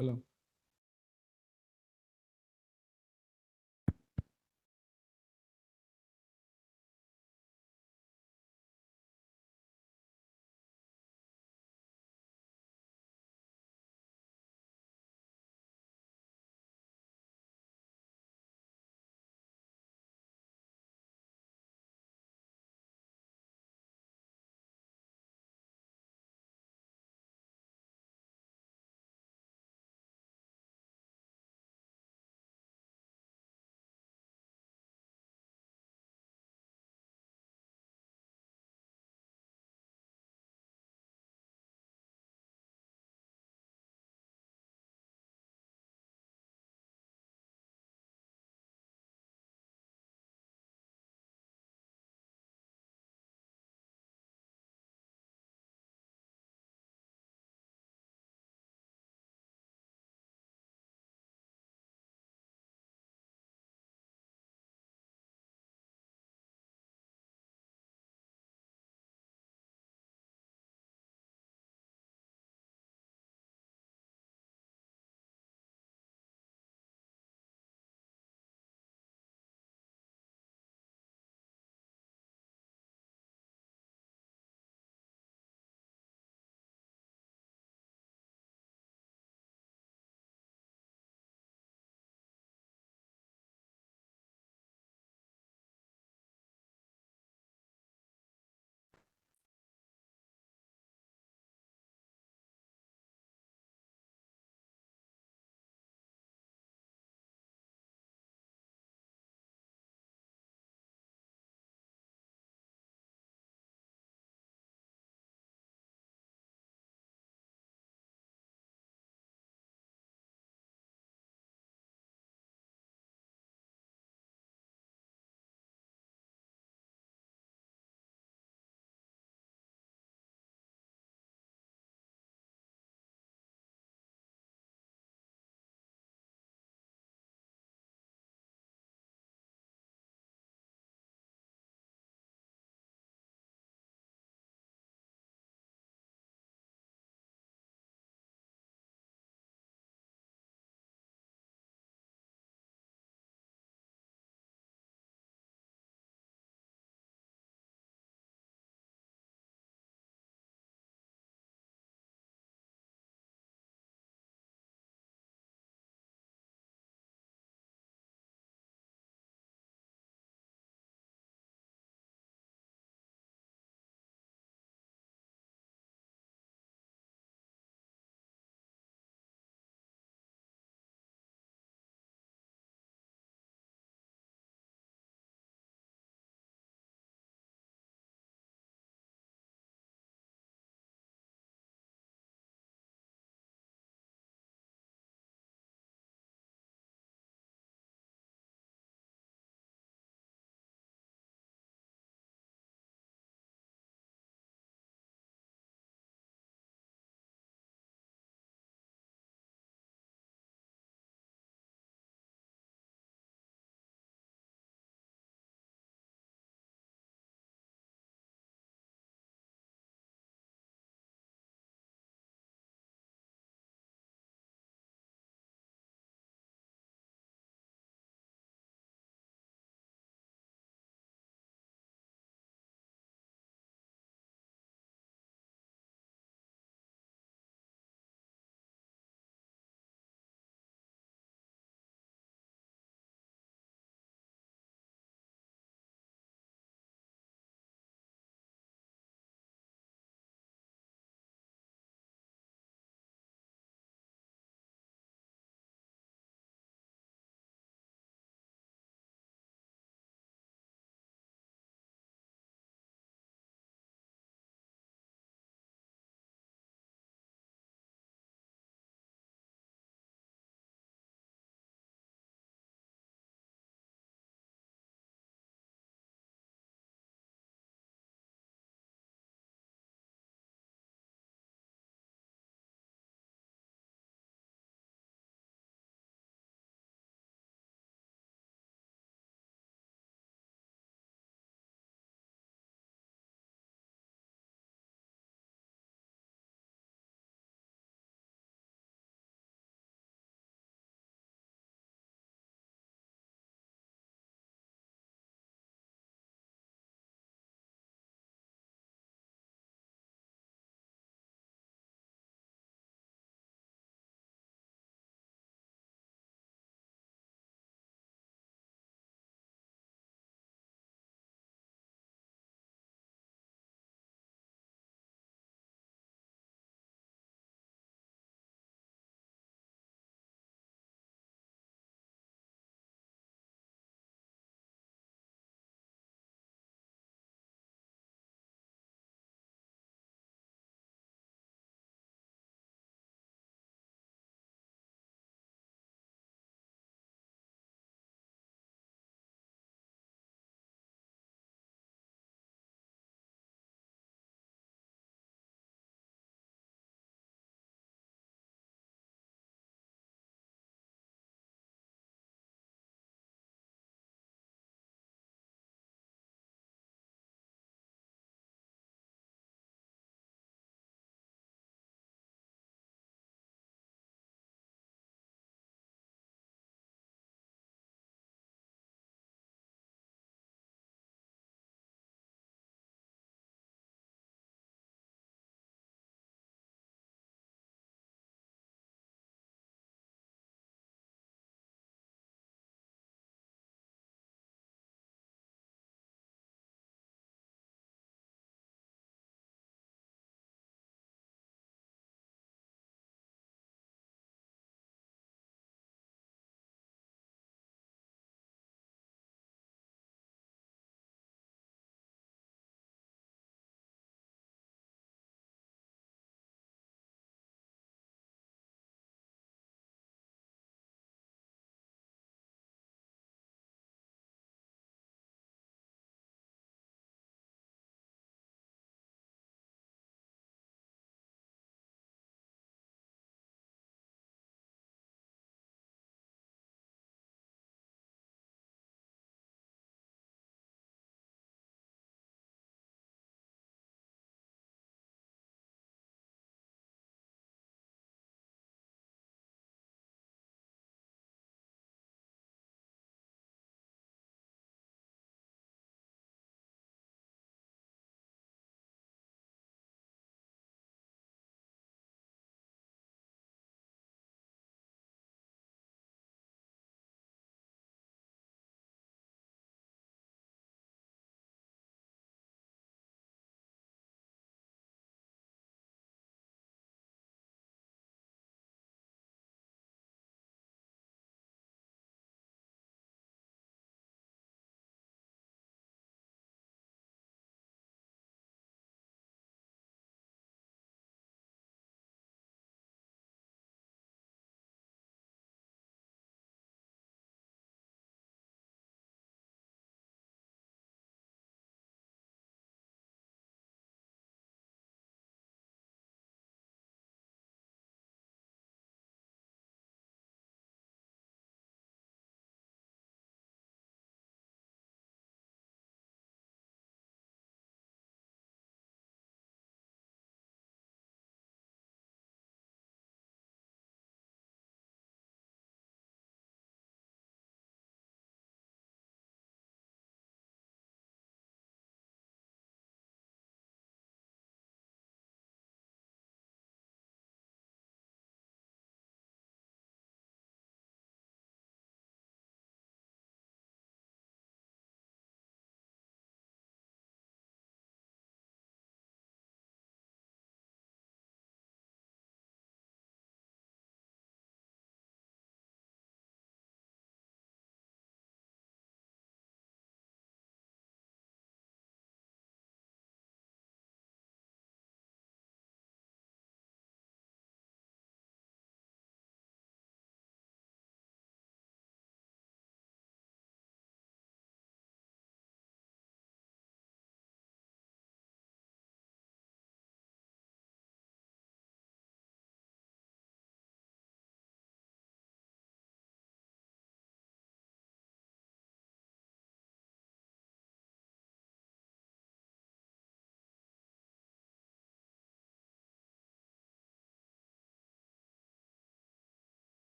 Hello.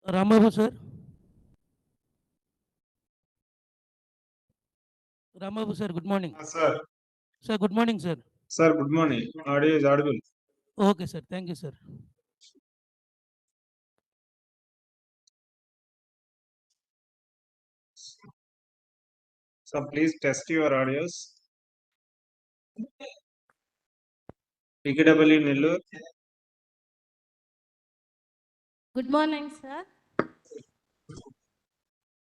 Rambabu sir. Rambabu sir, good morning. Sir. Sir, good morning, sir. Sir, good morning. Audio is audible. Okay, sir. Thank you, sir. So please test your audios. PKW Nellore. Good morning, sir.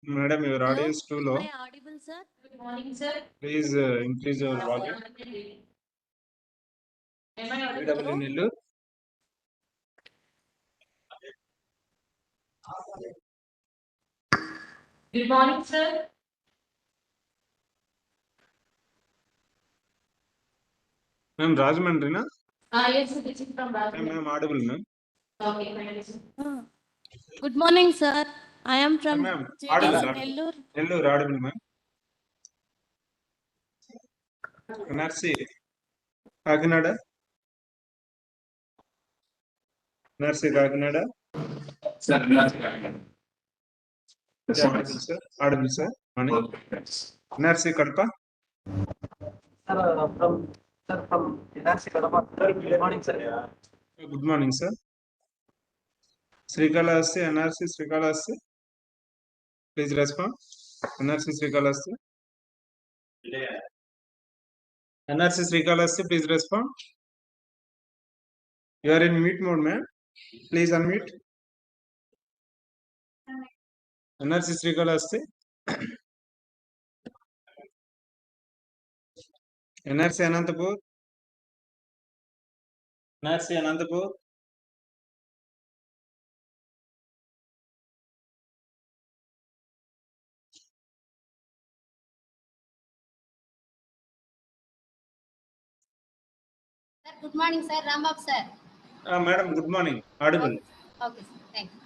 Madam, your audio Hello, is too low. am I audible, sir? Good morning, sir. Please increase your volume. Am I audible? PKW Nellore. Good morning, sir. Ma'am, Rajamandri na? Yes, sir, this is from Rajasthan. Ma'am, audible ma'am. Okay, thank you, sir. Good morning, sir. I am from Ma'am, JDC audible. Nellore. Nellore audible ma'am. NRC. Kakinada. NRC Kakinada. Sir, Yeah, audible sir. Audible sir. Morning. NRC Kadapa. from NRC Kadapa. Good morning, sir. Good morning sir. Srikalahasti, NRC Srikalahasti. Please respond. NRC Srikalahasti. NRC Srikalahasti, please respond. You are in mute mode, ma'am. Please unmute. NRC Srikalahasti. NRC Anantapur. NRC Anantapur. Sir, good morning, sir. Rambab, sir. Madam, good morning. Audible. Okay, sir. Thank you.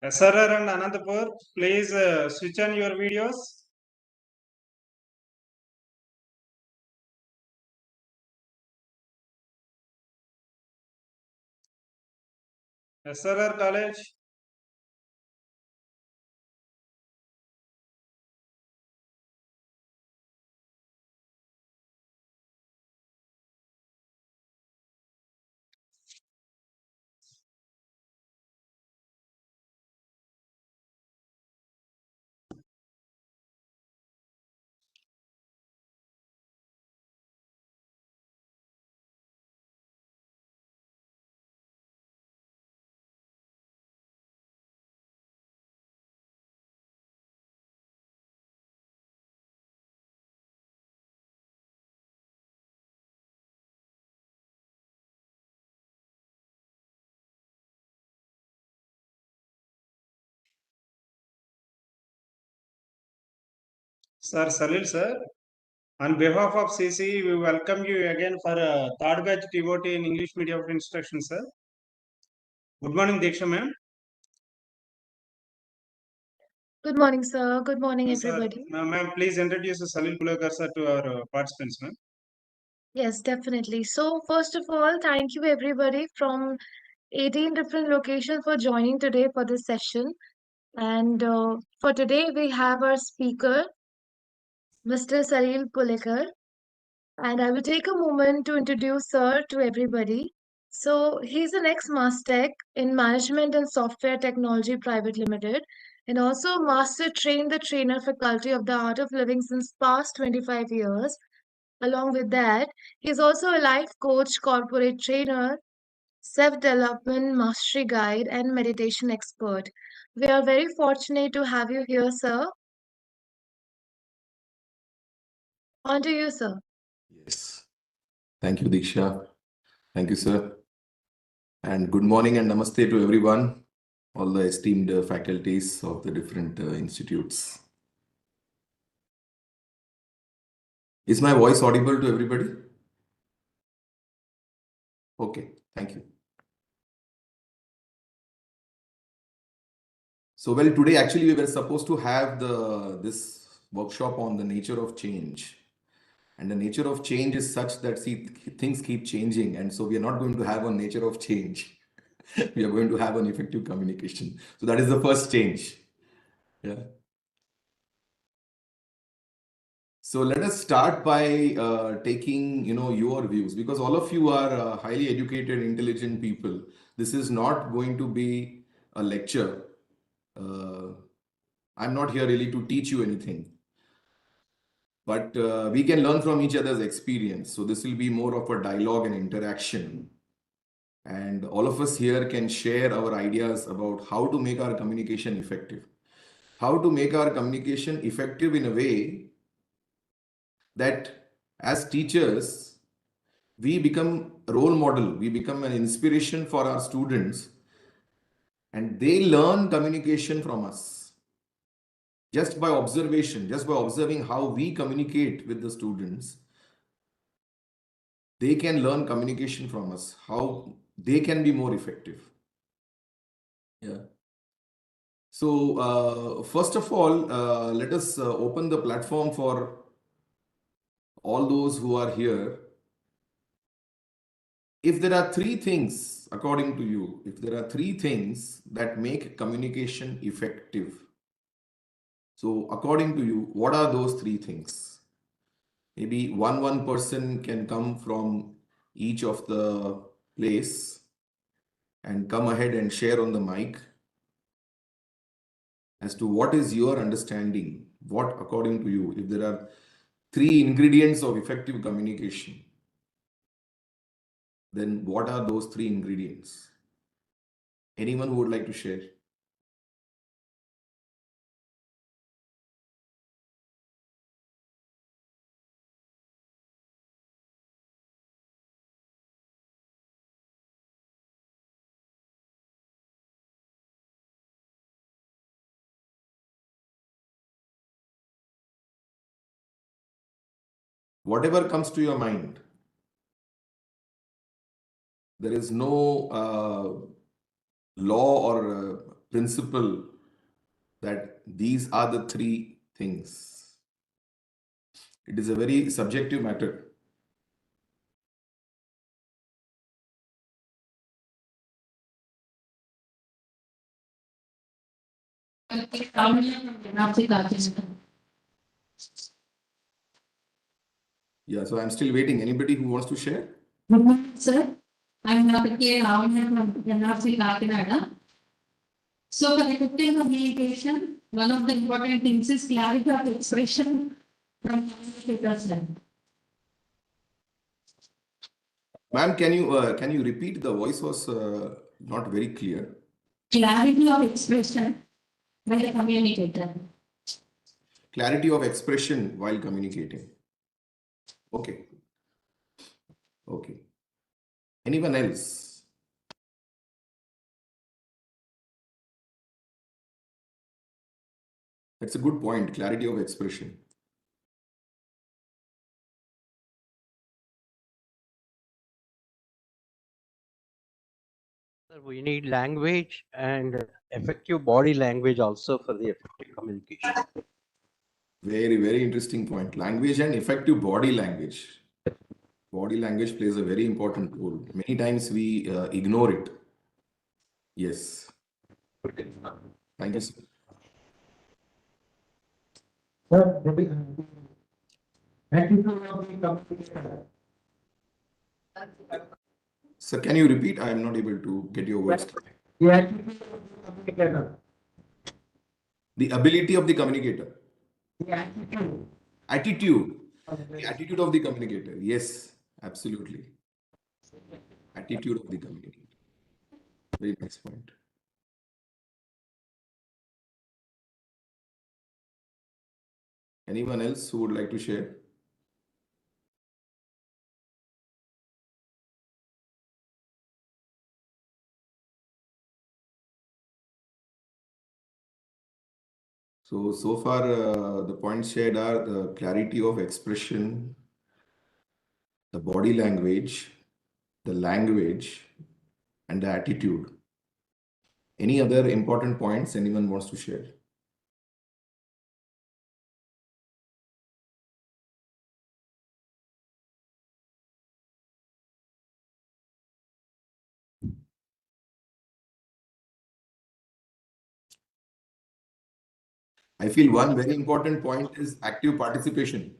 SRR and Anantapur, please switch on your videos. SRR College. Sir Salil sir, on behalf of CC, we welcome you again for third batch TOT in English medium of instruction, sir. Good morning, Diksha ma'am. Good morning, sir. Good morning, Yes, sir. everybody. Ma'am, please introduce Salil Kulekar sir to our participants, ma'am. Yes, definitely. So, first of all, thank you everybody from 18 different locations for joining today for this session. And for today, we have our speaker, Mr. Salil Pulekar. And I will take a moment to introduce sir to everybody. So, he's an ex-Mastech in Management and Software Technology Private Limited, and also Master Train the Trainer Faculty of the Art of Living since past 25 years. Along with that, he is also a life coach, corporate trainer, self-development mastery guide, and meditation expert. We are very fortunate to have you here, sir. On to you, sir. Yes. Thank you, Diksha. Thank you, sir. And good morning and namaste to everyone, all the esteemed faculties of the different institutes. Is my voice audible to everybody? Okay, thank you. So, well, today actually we were supposed to have this workshop on the nature of change. And the nature of change is such that, see, things keep changing. And so we are not going to have a nature of change. We are going to have an effective communication. So that is the first change. Yeah. So let us start by taking, your views, because all of you are highly educated, intelligent people. This is not going to be a lecture. I'm not here really to teach you anything, but we can learn from each other's experience. So this will be more of a dialogue and interaction. And all of us here can share our ideas about how to make our communication effective. How to make our communication effective in a way that as teachers, we become a role model, we become an inspiration for our students, and they learn communication from us just by observation, just by observing how we communicate with the students. They can learn communication from us, how they can be more effective. Yeah. So first of all, let us open the platform for all those who are here. If there are three things, according to you, if there are three things that make communication effective, so according to you, what are those three things? Maybe one person can come from each of the place and come ahead and share on the mic as to what is your understanding, what according to you, if there are three ingredients of effective communication, then what are those three ingredients? Anyone who would like to share? Whatever comes to your mind. There is no law or principle that these are the three things. It is a very subjective matter. Yeah, so I'm still waiting. Anybody who wants to share? Good morning, sir. I'm Dr. K. Ravana from NRC Kakinada. So for effective communication, one of the important things is clarity of expression from communicators. Ma'am, can you repeat? The voice was not very clear. Clarity of expression by the communicator. Clarity of expression while communicating. Okay. Okay. Anyone else? That's a good point. Clarity of expression. We need language and effective body language also for the effective communication. Very, very interesting point. Language and effective body language. Body language plays a very important role. Many times we ignore it. Yes. Thank you, sir. Sir, attitude of the communicator. Sir, can you repeat? I am not able to get your words. The attitude of the communicator. The ability of the communicator. The attitude. Attitude. The attitude of the communicator. Yes, absolutely. Attitude of the communicator. Very nice point. Anyone else who would like to share? So far, the points shared are the clarity of expression, the body language, the language, and the attitude. Any other important points anyone wants to share? I feel one very important point is active participation.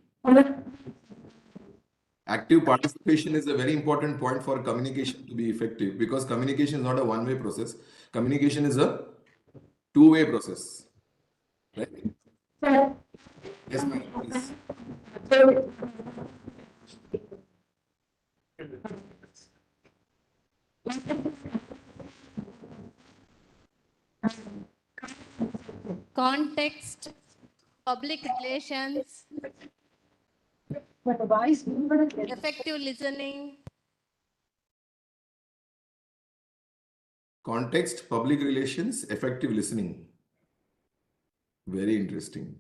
Active participation is a very important point for communication to be effective, because communication is not a one-way process. Communication is a two-way process. Right? Yes, ma'am, please. Context, public relations, effective listening, Context, public relations, effective listening. Very interesting.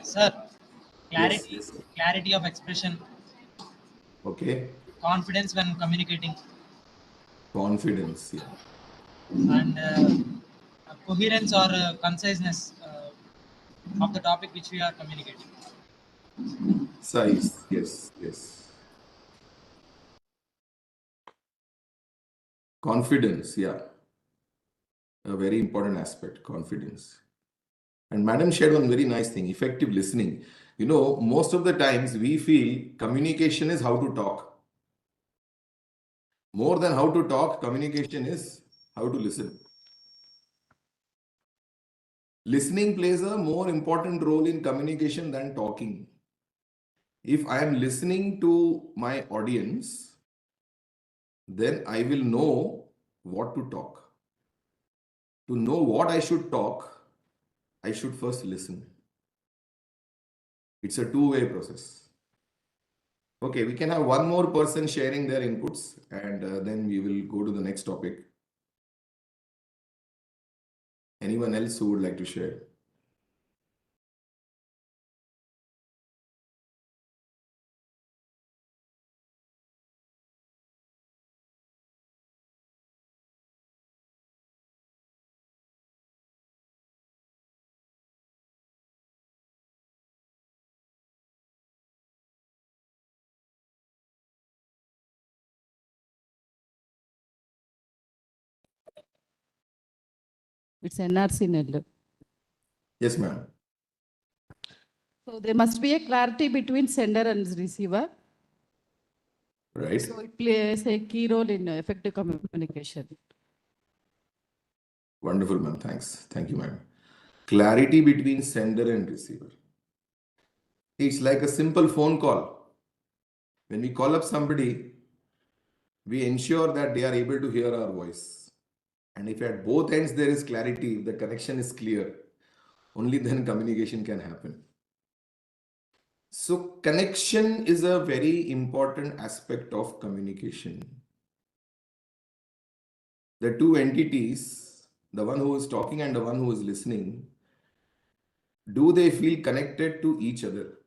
Sir, Yes, clarity, yes. clarity of expression, Okay. confidence when communicating, Confidence, yeah. and coherence or conciseness of the topic which we are communicating. Size, yes, yes. Confidence, yeah. A very important aspect, confidence. And Madam shared one very nice thing, effective listening. You know, most of the times we feel communication is how to talk. More than how to talk, communication is how to listen. Listening plays a more important role in communication than talking. If I am listening to my audience, then I will know what to talk. To know what I should talk, I should first listen. It's a two-way process. Okay, we can have one more person sharing their inputs, and then we will go to the next topic. Anyone else who would like to share? It's NRC Nellu. Yes, ma'am. So there must be a clarity between sender and receiver. Right. So it plays a key role in effective communication. Wonderful, ma'am. Thanks. Thank you, ma'am. Clarity between sender and receiver. It's like a simple phone call. When we call up somebody, we ensure that they are able to hear our voice. And if at both ends there is clarity, if the connection is clear, only then communication can happen. So connection is a very important aspect of communication. The two entities, the one who is talking and the one who is listening, do they feel connected to each other?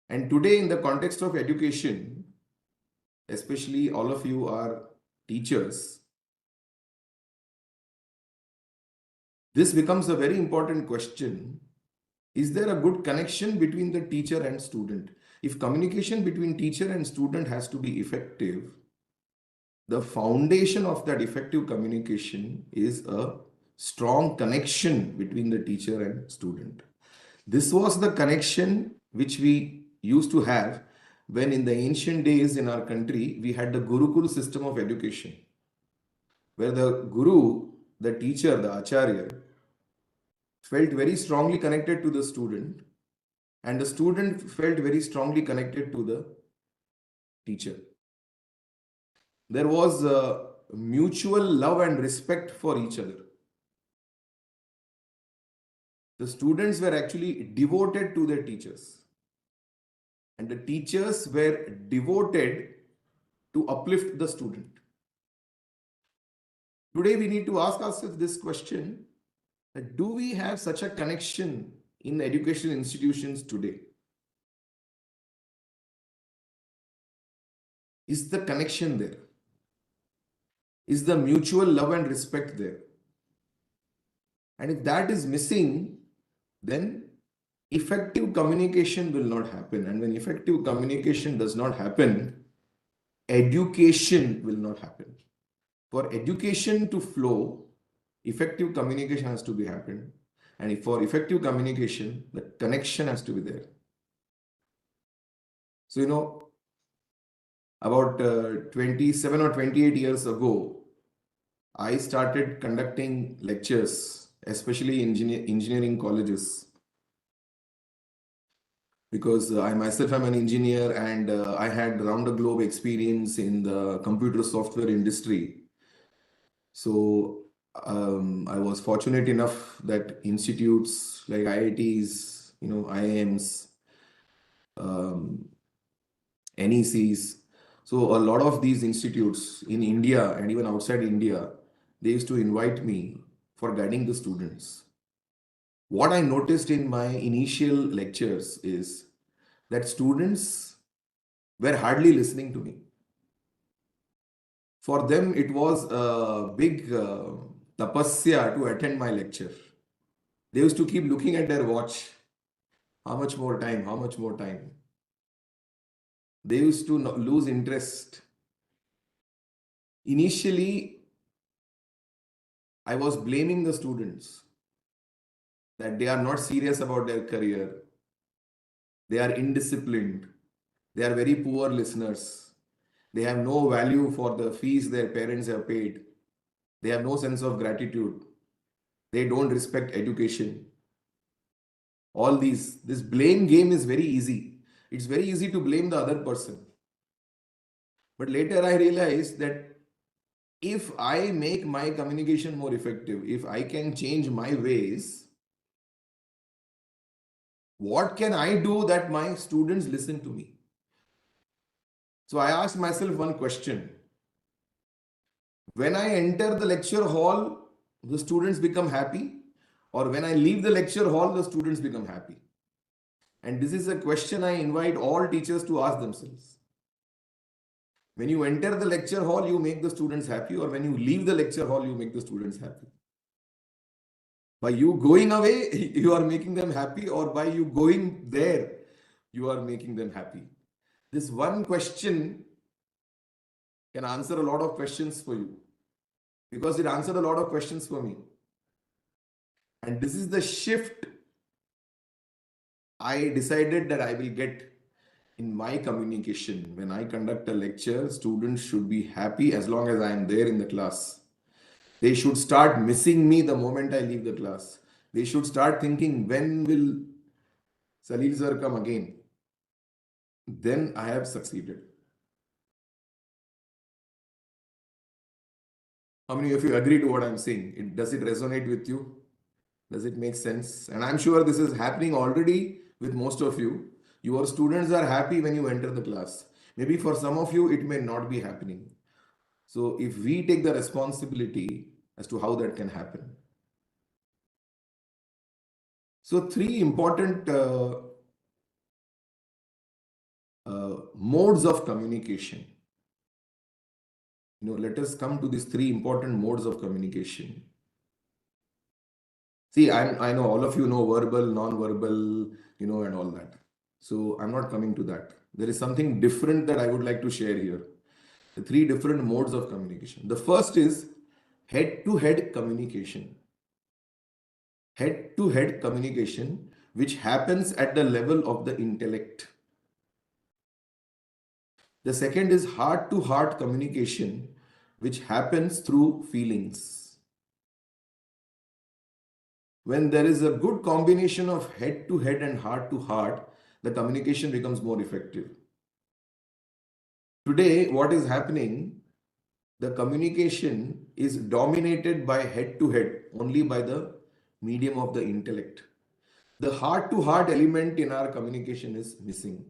And today, in the context of education, especially all of you are teachers, this becomes a very important question. Is there a good connection between the teacher and student? If communication between teacher and student has to be effective, the foundation of that effective communication is a strong connection between the teacher and student. This was the connection which we used to have when in the ancient days in our country, we had the Gurukul system of education, where the Guru, the teacher, the Acharya, felt very strongly connected to the student, and the student felt very strongly connected to the teacher. There was a mutual love and respect for each other. The students were actually devoted to their teachers, and the teachers were devoted to uplift the student. Today, we need to ask ourselves this question: that do we have such a connection in educational institutions today? Is the connection there? Is the mutual love and respect there? And if that is missing, then effective communication will not happen. And when effective communication does not happen, education will not happen. For education to flow, effective communication has to be happened. And for effective communication, the connection has to be there. So, about 27 or 28 years ago, I started conducting lectures, especially in engineering colleges, because I myself am an engineer and I had round the globe experience in the computer software industry. So I was fortunate enough that institutes like IITs, IIMs, NECs, so a lot of these institutes in India and even outside India, they used to invite me for guiding the students. What I noticed in my initial lectures is that students were hardly listening to me. For them, it was a big tapasya to attend my lecture. They used to keep looking at their watch. How much more time? How much more time? They used to lose interest. Initially, I was blaming the students that they are not serious about their career. They are indisciplined. They are very poor listeners. They have no value for the fees their parents have paid. They have no sense of gratitude. They don't respect education. All this blame game is very easy. It's very easy to blame the other person. But later I realized that if I make my communication more effective, if I can change my ways, what can I do that my students listen to me? So I asked myself one question. When I enter the lecture hall, the students become happy, or when I leave the lecture hall, the students become happy? And this is a question I invite all teachers to ask themselves. When you enter the lecture hall, you make the students happy, or when you leave the lecture hall, you make the students happy? By you going away, you are making them happy, or by you going there, you are making them happy? This one question can answer a lot of questions for you, because it answered a lot of questions for me. And this is the shift I decided that I will get in my communication. When I conduct a lecture, students should be happy as long as I am there in the class. They should start missing me the moment I leave the class. They should start thinking, when will Salil sir come again? Then I have succeeded. How many of you agree to what I'm saying? Does it resonate with you? Does it make sense? And I'm sure this is happening already with most of you. Your students are happy when you enter the class. Maybe for some of you, it may not be happening. So if we take the responsibility as to how that can happen. So three important modes of communication. Let us come to these three important modes of communication. See, I know all of you know verbal, non-verbal, and all that. So I'm not coming to that. There is something different that I would like to share here. The three different modes of communication. The first is head-to-head communication. Head-to-head communication, which happens at the level of the intellect. The second is heart-to-heart communication, which happens through feelings. When there is a good combination of head-to-head and heart-to-heart, the communication becomes more effective. Today, what is happening? The communication is dominated by head-to-head, only by the medium of the intellect. The heart-to-heart element in our communication is missing.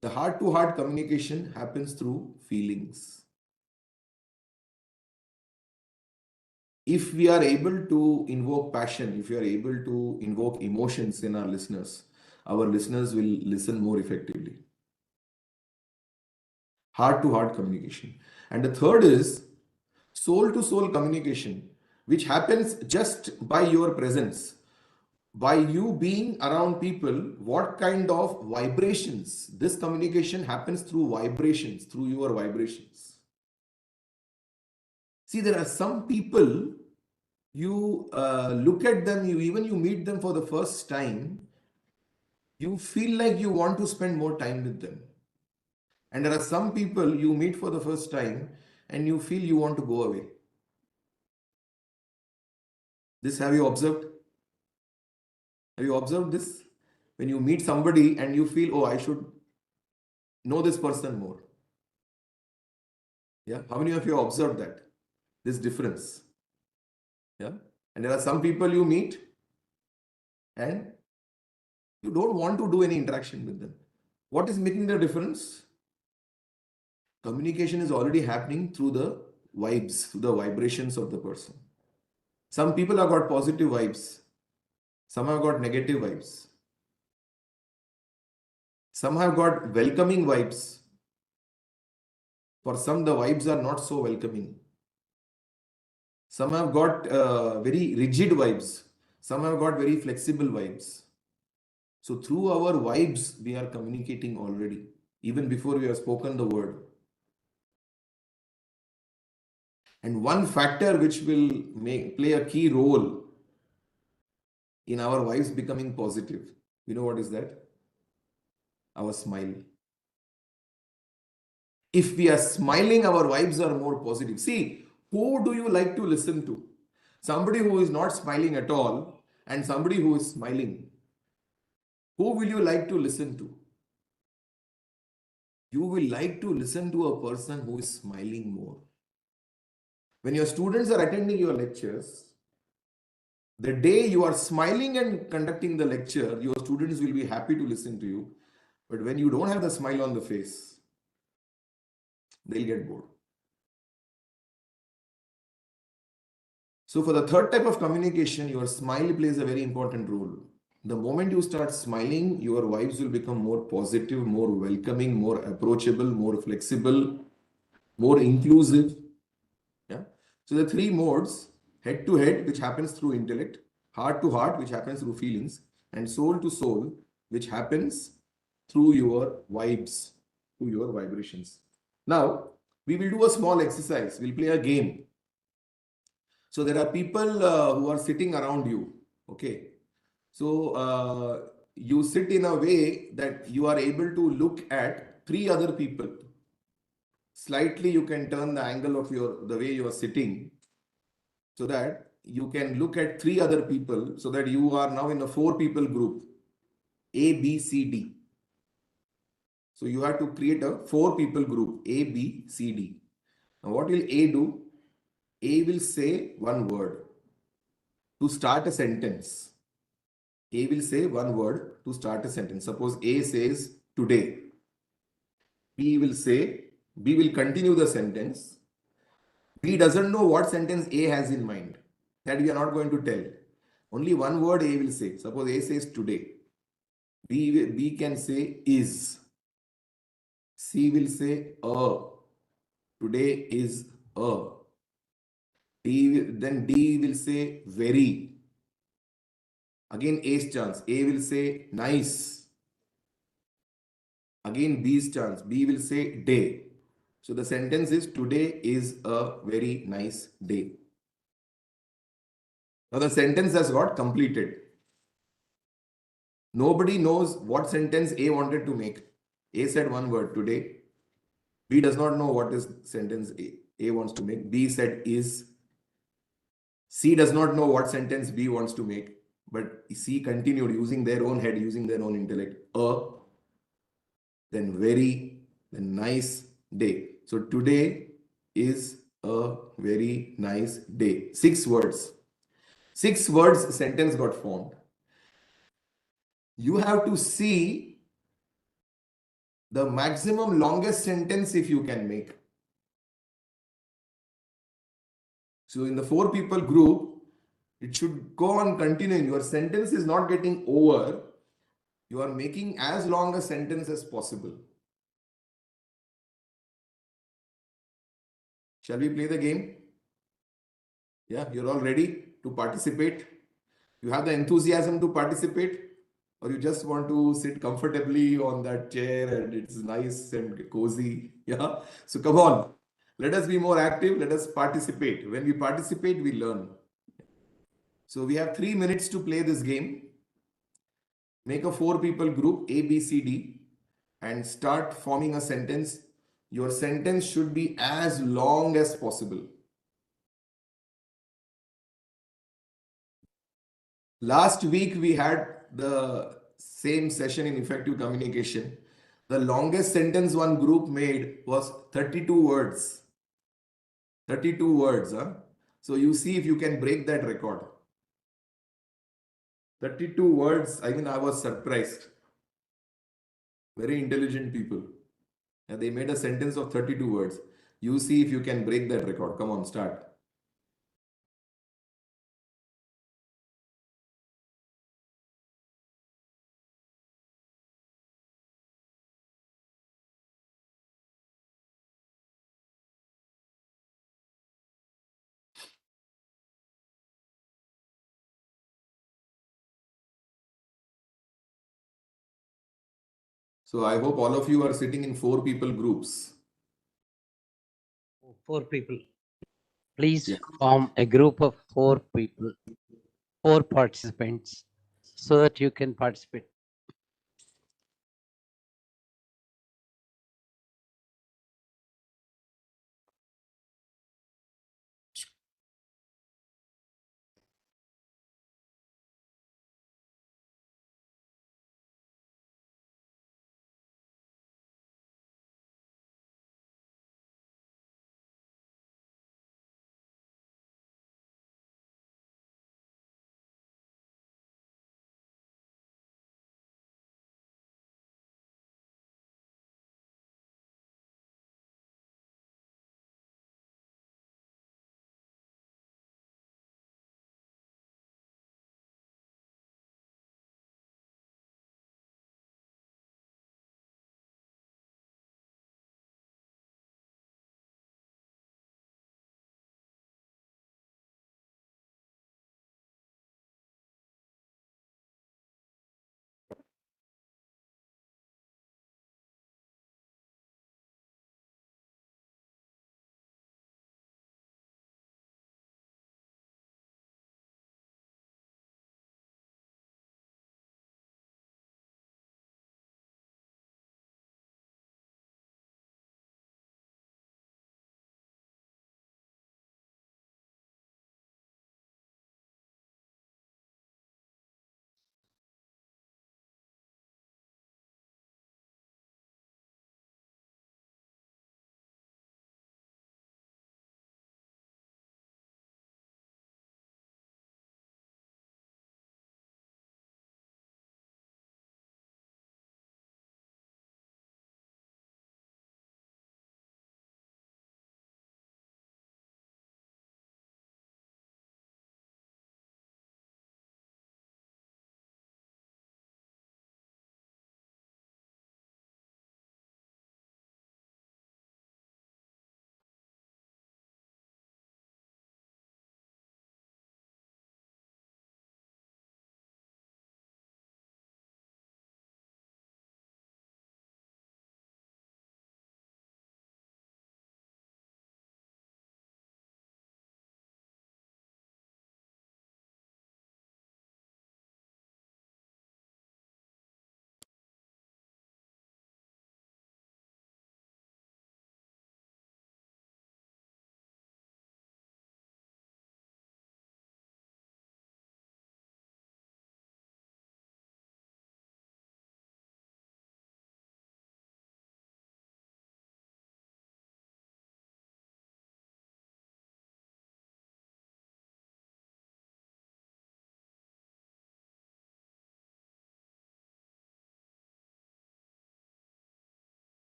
The heart-to-heart communication happens through feelings. If we are able to invoke passion, if we are able to invoke emotions in our listeners will listen more effectively. Heart-to-heart communication. And the third is soul-to-soul communication, which happens just by your presence. By you being around people, what kind of vibrations? This communication happens through vibrations, through your vibrations. See, there are some people, you look at them, you meet them for the first time, you feel like you want to spend more time with them. And there are some people you meet for the first time and you feel you want to go away. This have you observed? Have you observed this? When you meet somebody and you feel, oh, I should know this person more. Yeah. How many of you have observed that? This difference. Yeah. And there are some people you meet and you don't want to do any interaction with them. What is making the difference? Communication is already happening through the vibes, through the vibrations of the person. Some people have got positive vibes. Some have got negative vibes. Some have got welcoming vibes. For some, the vibes are not so welcoming. Some have got very rigid vibes. Some have got very flexible vibes. So through our vibes, we are communicating already, even before we have spoken the word. And one factor which will play a key role in our vibes becoming positive, you know what is that? Our smile. If we are smiling, our vibes are more positive. See, who do you like to listen to? Somebody who is not smiling at all and somebody who is smiling. Who will you like to listen to? You will like to listen to a person who is smiling more. When your students are attending your lectures, the day you are smiling and conducting the lecture, your students will be happy to listen to you. But when you don't have the smile on the face, they'll get bored. So for the third type of communication, your smile plays a very important role. The moment you start smiling, your vibes will become more positive, more welcoming, more approachable, more flexible, more inclusive. Yeah. So the three modes, head to head, which happens through intellect, heart to heart, which happens through feelings, and soul to soul, which happens through your vibes, through your vibrations. Now, we will do a small exercise. We'll play a game. So there are people who are sitting around you. Okay. So you sit in a way that you are able to look at three other people. Slightly you can turn the angle of the way you are sitting so that you can look at three other people, so that you are now in a 4 people group, A, B, C, D. So you have to create a 4 people group, A, B, C, D. Now what will A do? A will say one word to start a sentence. A will say one word to start a sentence. Suppose A says today. B will continue the sentence. B doesn't know what sentence A has in mind. That we are not going to tell. Only one word A will say. Suppose A says today. B can say is. C will say today is a. Then D will say very. Again A's chance. A will say nice. Again B's chance. B will say day. So the sentence is today is a very nice day. Now the sentence has got completed. Nobody knows what sentence A wanted to make. A said one word today. B does not know what is sentence A wants to make. B said is. C does not know what sentence B wants to make. But C continued using their own head, using their own intellect. Then very, then nice day. So today is a very nice day. 6 words. 6 words sentence got formed. You have to see the maximum longest sentence if you can make. So in the 4 people group, it should go on continuing. Your sentence is not getting over. You are making as long a sentence as possible. Shall we play the game? Yeah, you're all ready to participate? You have the enthusiasm to participate? Or you just want to sit comfortably on that chair and it's nice and cozy? Yeah. So come on. Let us be more active. Let us participate. When we participate, we learn. So we have 3 minutes to play this game. Make a 4 people group, A, B, C, D, and start forming a sentence. Your sentence should be as long as possible. Last week, we had the same session in effective communication. The longest sentence one group made was 32 words. 32 words. Huh? So you see if you can break that record. 32 words. I mean, I was surprised. Very intelligent people. And they made a sentence of 32 words. You see if you can break that record. Come on, start. So I hope all of you are sitting in 4 people groups. 4 people. Please Yeah. form a group of 4 people, 4 participants, so that you can participate.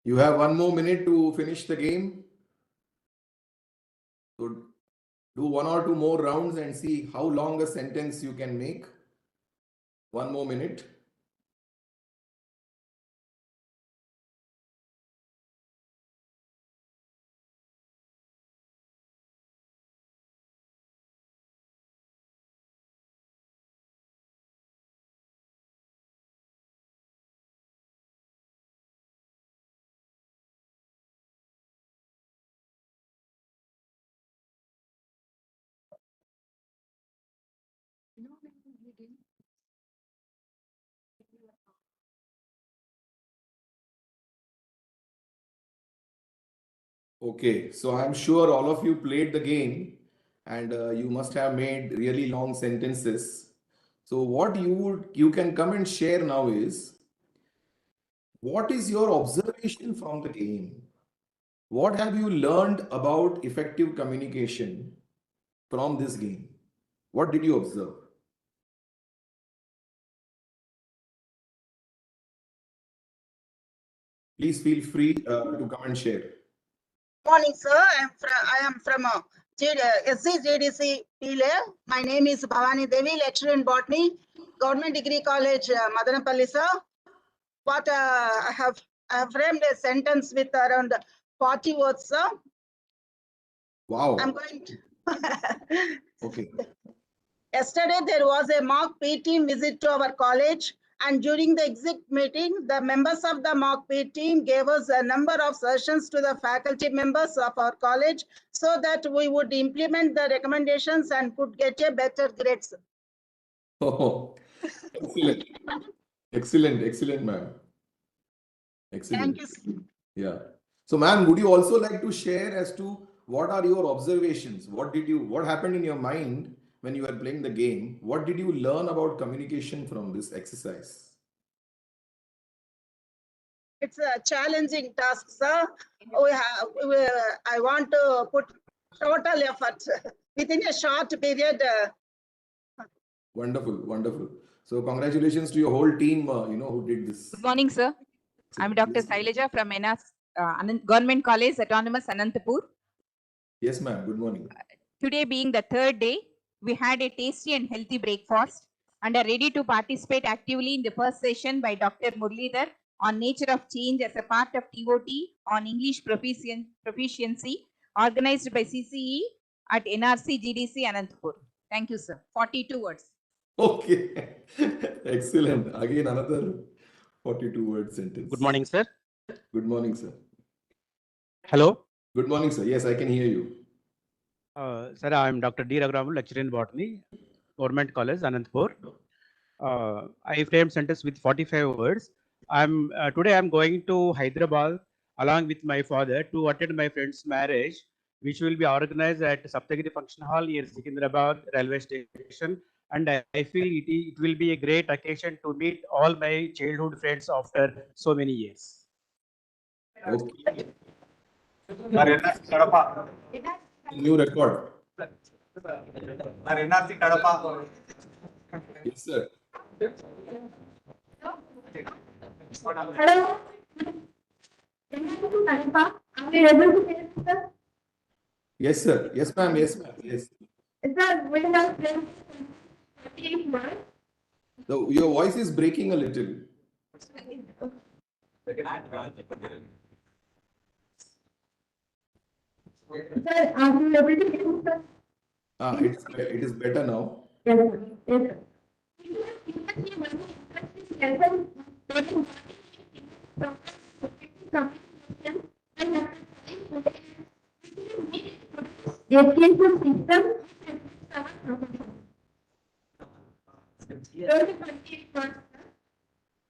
You have 1 more minute to finish the game. So do 1 or 2 more rounds and see how long a sentence you can make. 1 more minute. Okay, so I'm sure all of you played the game and you must have made really long sentences. So what you can come and share now is, what is your observation from the game? What have you learned about effective communication from this game? What did you observe? Please feel free to come and share. Morning, sir. I am from SCJDC Pile. My name is Bhavani Devi, lecturer in botany, Government Degree College, Madanapalli, sir. What I have framed a sentence with around 40 words, sir. Wow. I'm going to. Okay. Yesterday, there was a mock P team visit to our college, and during the exit meeting, the members of the mock P team gave us a number of suggestions to the faculty members of our college so that we would implement the recommendations and could get a better grades. Oh, excellent. Excellent, ma'am. Excellent. Thank you. Yeah. So, ma'am, would you also like to share as to what are your observations? What happened in your mind when you were playing the game? What did you learn about communication from this exercise? It's a challenging task, sir. I want to put total effort within a short period. Wonderful. So, congratulations to your whole team, who did this. Good morning, sir. I'm Dr. Saileja from Government College, Autonomous, Anantapur. Yes, ma'am. Good morning. Today being the third day, we had a tasty and healthy breakfast and are ready to participate actively in the first session by Dr. Murlidhar on nature of change as a part of TOT on English proficiency organized by CCE at NRC GDC Anantapur. Thank you, sir. 42 words. Okay. Excellent. Again, another 42-word sentence. Good morning, sir. Good morning, sir. Hello. Good morning, sir. Yes, I can hear you. Sir, I am Dr. D. Raghuram, lecturer in botany, Government College, Anantapur. I framed sentence with 45 words. Today I'm going to Hyderabad along with my father to attend my friend's marriage, which will be organized at Saptagiri Function Hall near Secunderabad railway station. And I feel it will be a great occasion to meet all my childhood friends after so many years. Okay. New record. Yes, sir. Hello. Are you able to hear me, sir? Yes, sir. Yes, ma'am. Yes, ma'am. Yes. Sir, we have 48 words. Your voice is breaking a little. Sir, are you able to hear me, sir? It is better now. Yes, sir. Yes, sir. Education system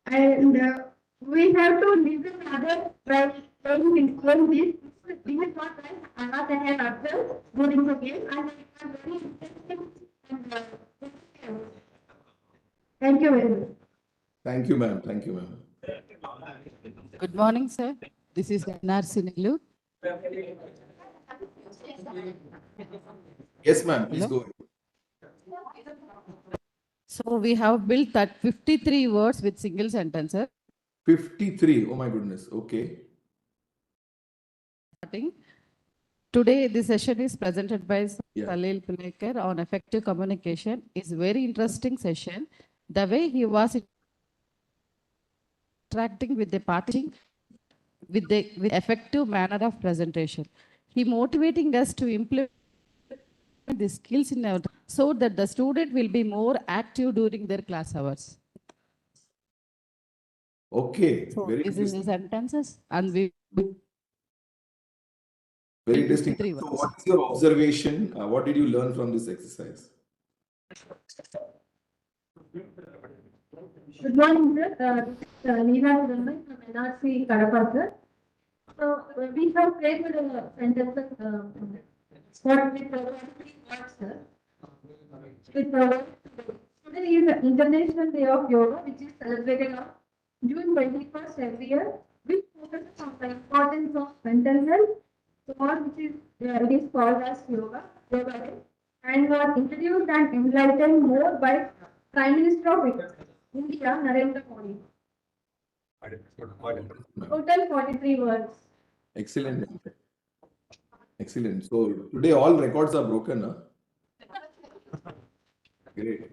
and we have to listen others while explain this. This is what I have observed during the game and it was very interesting and thank you very much. Thank you, ma'am. Thank you, ma'am. Good morning, sir. This is NRC Nelu. Yes, ma'am. Please go ahead. So we have built that 53 words with single sentence, sir. 53. Oh my goodness. Okay. starting. Today, this session is presented by Yeah. Salil Pilekar on effective communication. It's very interesting session. The way he was interacting with the party, with effective manner of presentation. He motivating us to implement the skills in our so that the student will be more active during their class hours. Okay. So Very this is the interesting. sentences and we Very interesting. 53 So, words. what is your observation? What did you learn from this exercise? Good morning, sir. This is Neha Sundaram from NRC Kadapa, sir. So we have created a sentences what with three words, sir. With today is the International Day of Yoga, which is celebrated on June 21st every year, which focuses on the importance of mental health. So what which is it is called as Yoga Day, and was introduced and enlightened more by Prime Minister of India, Narendra Modi. Total 43 words. Excellent. Excellent. So, today all records are broken, huh? Great.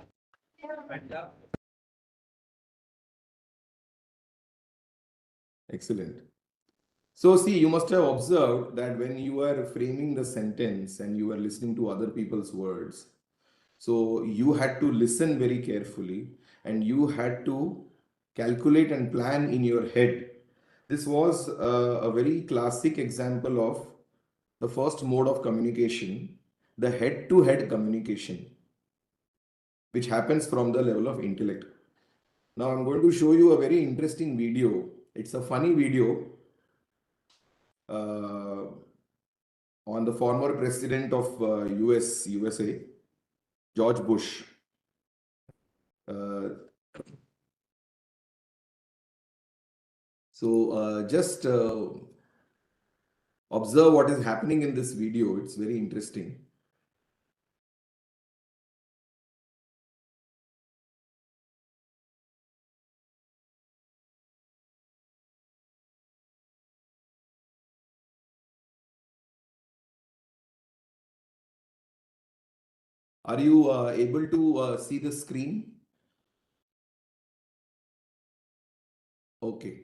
Excellent. So, see, you must have observed that when you are framing the sentence and you are listening to other people's words, so you had to listen very carefully and you had to calculate and plan in your head. This was a very classic example of the first mode of communication, the head-to-head communication, which happens from the level of intellect. Now, I'm going to show you a very interesting video. It's a funny video on the former president of USA, George Bush. Just observe what is happening in this video. It's very interesting. Are you able to see the screen? Okay.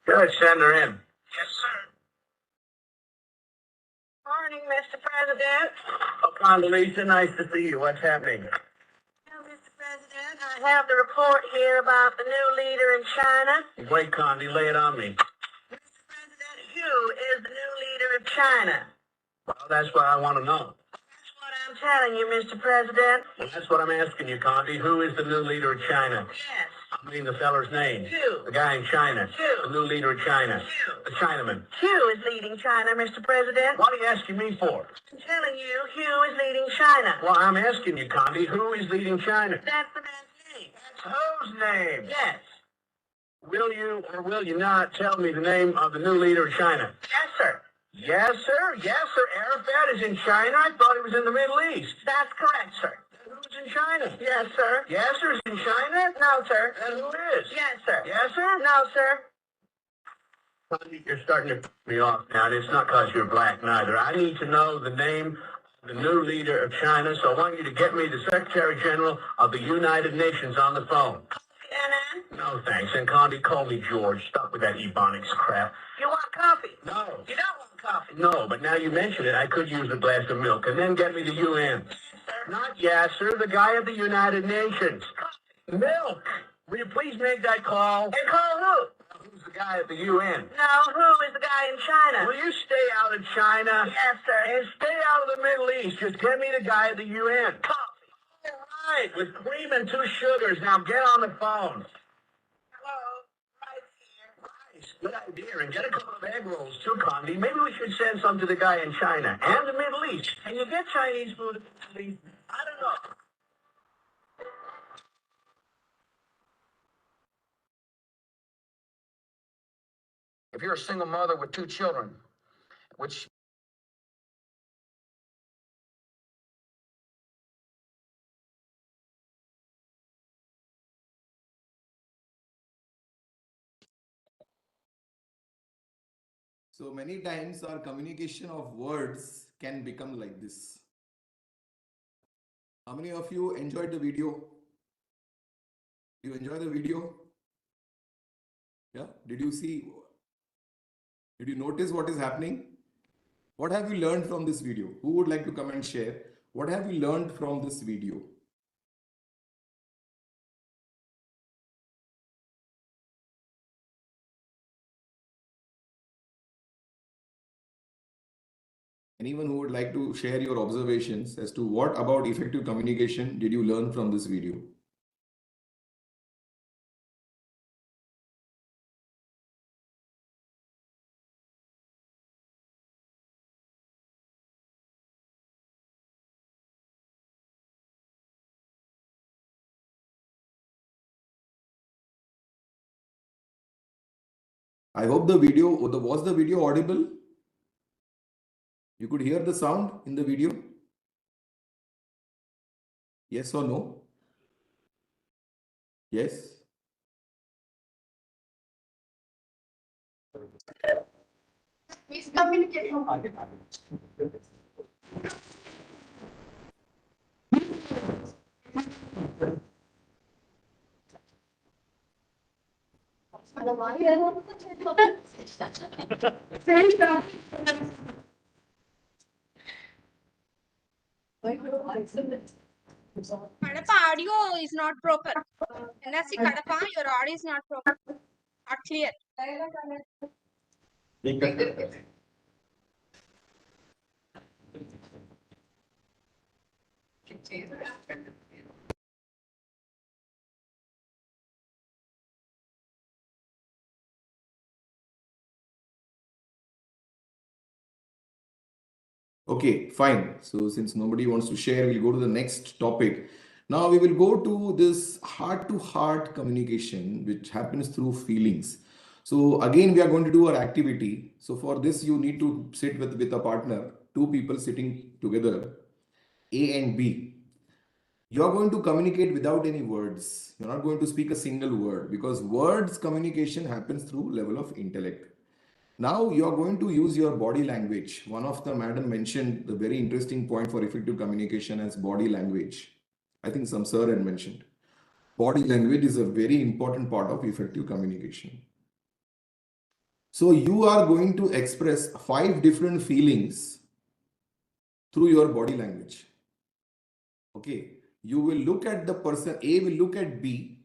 Good, send her in. Yes, sir. Morning, Mr. President. Oh, Condoleezza, nice to see you. What's happening? Well, Mr. President, I have the report here about the new leader in China. Wait, Condi, lay it on me. Mr. President, who is the new leader of China? Well, that's what I want to know. That's what I'm telling you, Mr. President. Well, that's what I'm asking you, Condi. Who is the new leader of China? Yes. I mean the feller's name. Who? The guy in China. Who? The new leader of China. Who? The Chinaman. Who is leading China, Mr. President? What are you asking me for? I'm telling you, who is leading China? Well, I'm asking you, Condi, who is leading China? That's the man's name. That's whose name? Yes. Will you or will you not tell me the name of the new leader of China? Yes, sir. Yes, sir. Yes, sir. Arafat is in China. I thought he was in the Middle East. That's correct, sir. Who's in China? Yes, sir. Yes, sir. Is in China? No, sir. And who is? Yes, sir. Yes, sir. No, sir. You're starting to piss me off now, and it's not because you're black, neither. I need to know the name of the new leader of China, so I want you to get me the Secretary General of the United Nations on the phone. No, thanks. And Condi, call me George. Stop with that Ebonics crap. You want coffee? No. You don't want coffee? No, but now you mention it, I could use a glass of milk. And then get me the UN. Sir? Not Yasser, the guy of the United Nations. Milk. Will you please make that call? And call who? Who's the the guy at the UN. No, who is the guy in China? Will you stay out of China? Yes, sir. And stay out of the Middle East. Just get me the guy at the UN. Coffee. All right, with cream and 2 sugars. Now get on the phone. Hello, right here. Nice, good idea. And get a couple of egg rolls too, Condi. Maybe we should send some to the guy in China and the Middle East. Can you get Chinese food in the Middle East? I don't know. If you're a single mother with 2 children, which So many times our communication of words can become like this. How many of you enjoyed the video? You enjoy the video? Yeah. Did you see? Did you notice what is happening? What have you learned from this video? Who would like to come and share? What have you learned from this video? Anyone who would like to share your observations as to what about effective communication did you learn from this video? I hope the video, was the video audible? You could hear the sound in the video? Yes or no? Yes? Miscommunication. Kadapa audio is not proper. NSC Kadapa, your audio is not proper. Not clear. Okay, fine. So since nobody wants to share, we'll go to the next topic. Now we will go to this heart-to-heart communication, which happens through feelings. So again, we are going to do our activity. So for this, you need to sit with a partner, 2 people sitting together, A and B. You're going to communicate without any words. You're not going to speak a single word because words communication happens through level of intellect. Now you're going to use your body language. One of the madam mentioned the very interesting point for effective communication as body language. I think some sir had mentioned. Body language is a very important part of effective communication. So you are going to express 5 different feelings through your body language. Okay. You will look at the person, A will look at B,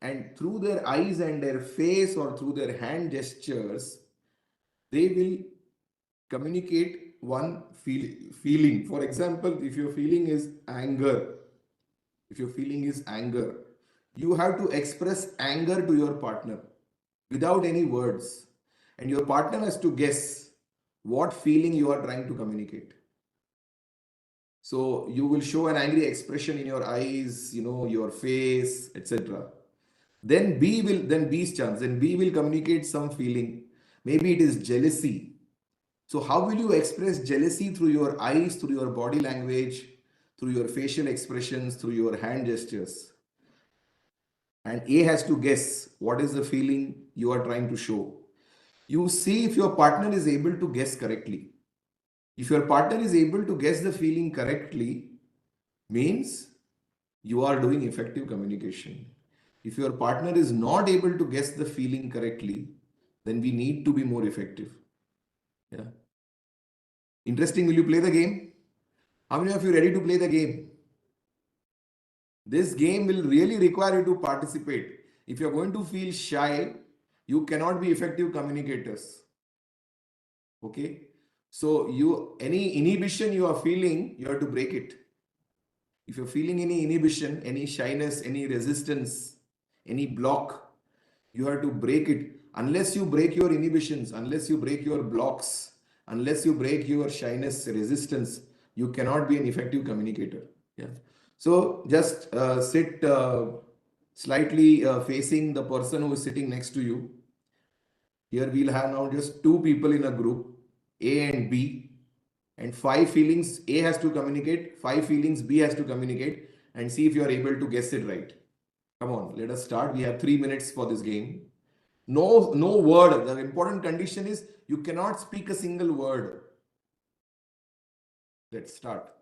and through their eyes and their face or through their hand gestures, they will communicate one feeling. For example, if your feeling is anger, you have to express anger to your partner without any words. And your partner has to guess what feeling you are trying to communicate. So you will show an angry expression in your eyes, your face, etc. Then B's chance. Then B will communicate some feeling. Maybe it is jealousy. So how will you express jealousy? Through your eyes, through your body language, through your facial expressions, through your hand gestures. And A has to guess what is the feeling you are trying to show. You see if your partner is able to guess correctly. If your partner is able to guess the feeling correctly, means you are doing effective communication. If your partner is not able to guess the feeling correctly, then we need to be more effective. Yeah. Interesting. Will you play the game? How many of you are ready to play the game? This game will really require you to participate. If you're going to feel shy, you cannot be effective communicators. Okay. So any inhibition you are feeling, you have to break it. If you're feeling any inhibition, any shyness, any resistance, any block, you have to break it. Unless you break your inhibitions, unless you break your blocks, unless you break your shyness, resistance, you cannot be an effective communicator. Yeah. So just sit slightly facing the person who is sitting next to you. Here we'll have now just two people in a group, A and B, and 5 feelings A has to communicate, 5 feelings B has to communicate, and see if you are able to guess it right. Come on, let us start. We have 3 minutes for this game. No word. The important condition is you cannot speak a single word. Let's start.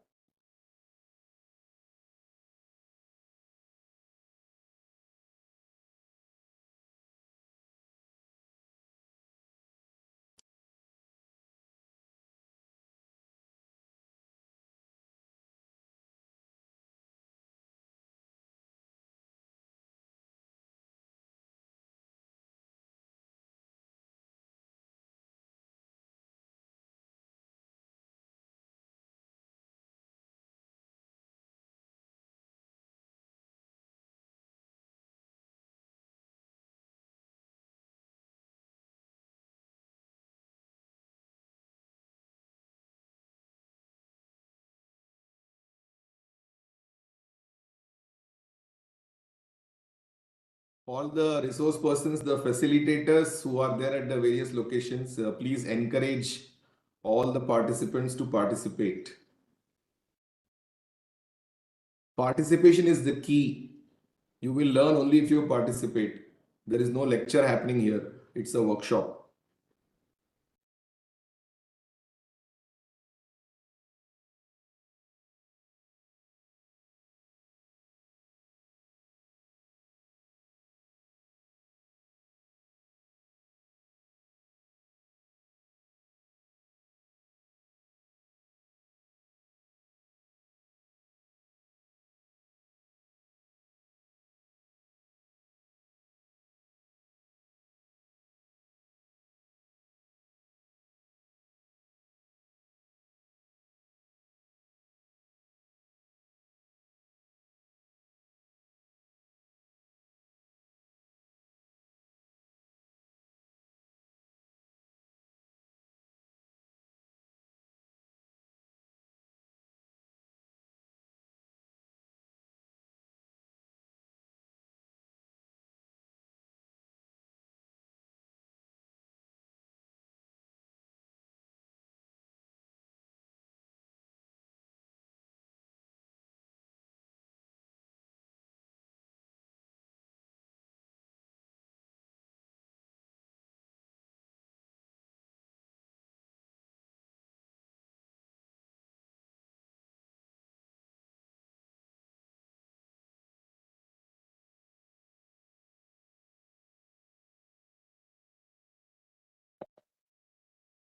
All the resource persons, the facilitators who are there at the various locations, please encourage all the participants to participate. Participation is the key. You will learn only if you participate. There is no lecture happening here. It's a workshop.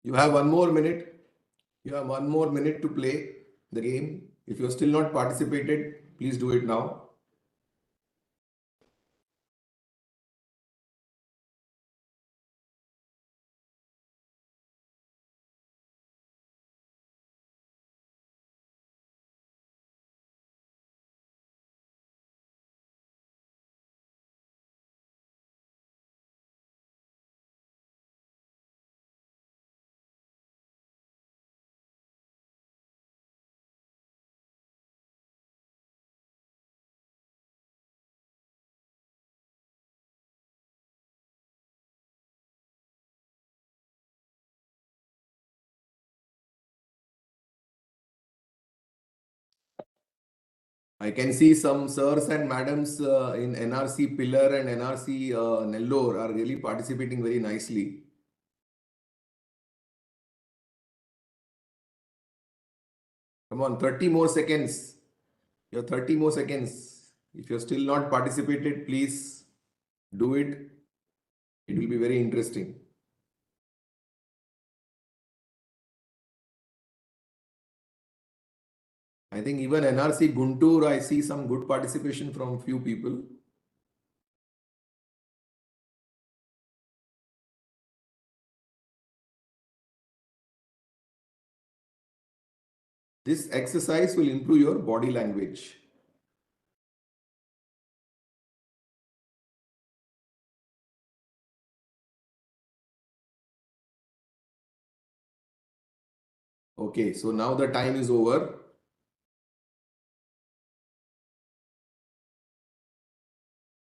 You have 1 more minute. You have 1 more minute to play the game. If you have still not participated, please do it now. I can see some sirs and madams in NRC Pillar and NRC Nellore are really participating very nicely. Come on, 30 more seconds. You have 30 more seconds. If you're still not participated, please do it. It will be very interesting. I think even NRC Guntur, I see some good participation from few people. This exercise will improve your body language. Okay, so now the time is over.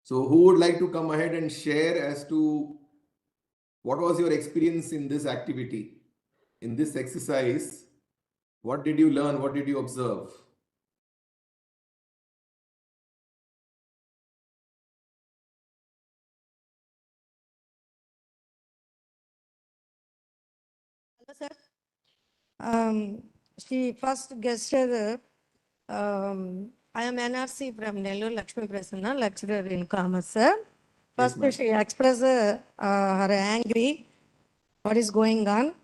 So who would like to come ahead and share as to what was your experience in this activity, in this exercise? What did you learn? What did you observe? Hello, sir. She first guested, I am NRC from Nellore Lakshmi Prasanna, lecturer in commerce, sir. First, Yes, she expressed her angry, what is going on.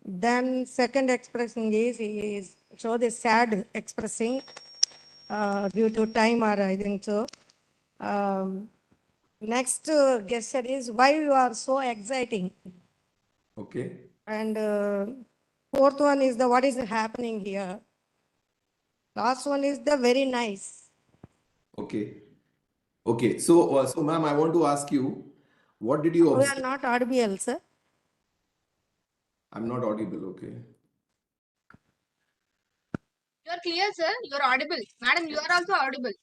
Then second expression is, he is show the sad expressing due to time or I think so. Next gesture is why you are so exciting. Okay. And fourth one is the what is happening here. Last one is the very nice. Okay. Okay. So, so ma'am, I want to ask you, what did you We observe? are not audible, sir. I'm not audible. Okay. You are clear, sir. You are audible. Madam, you are also audible.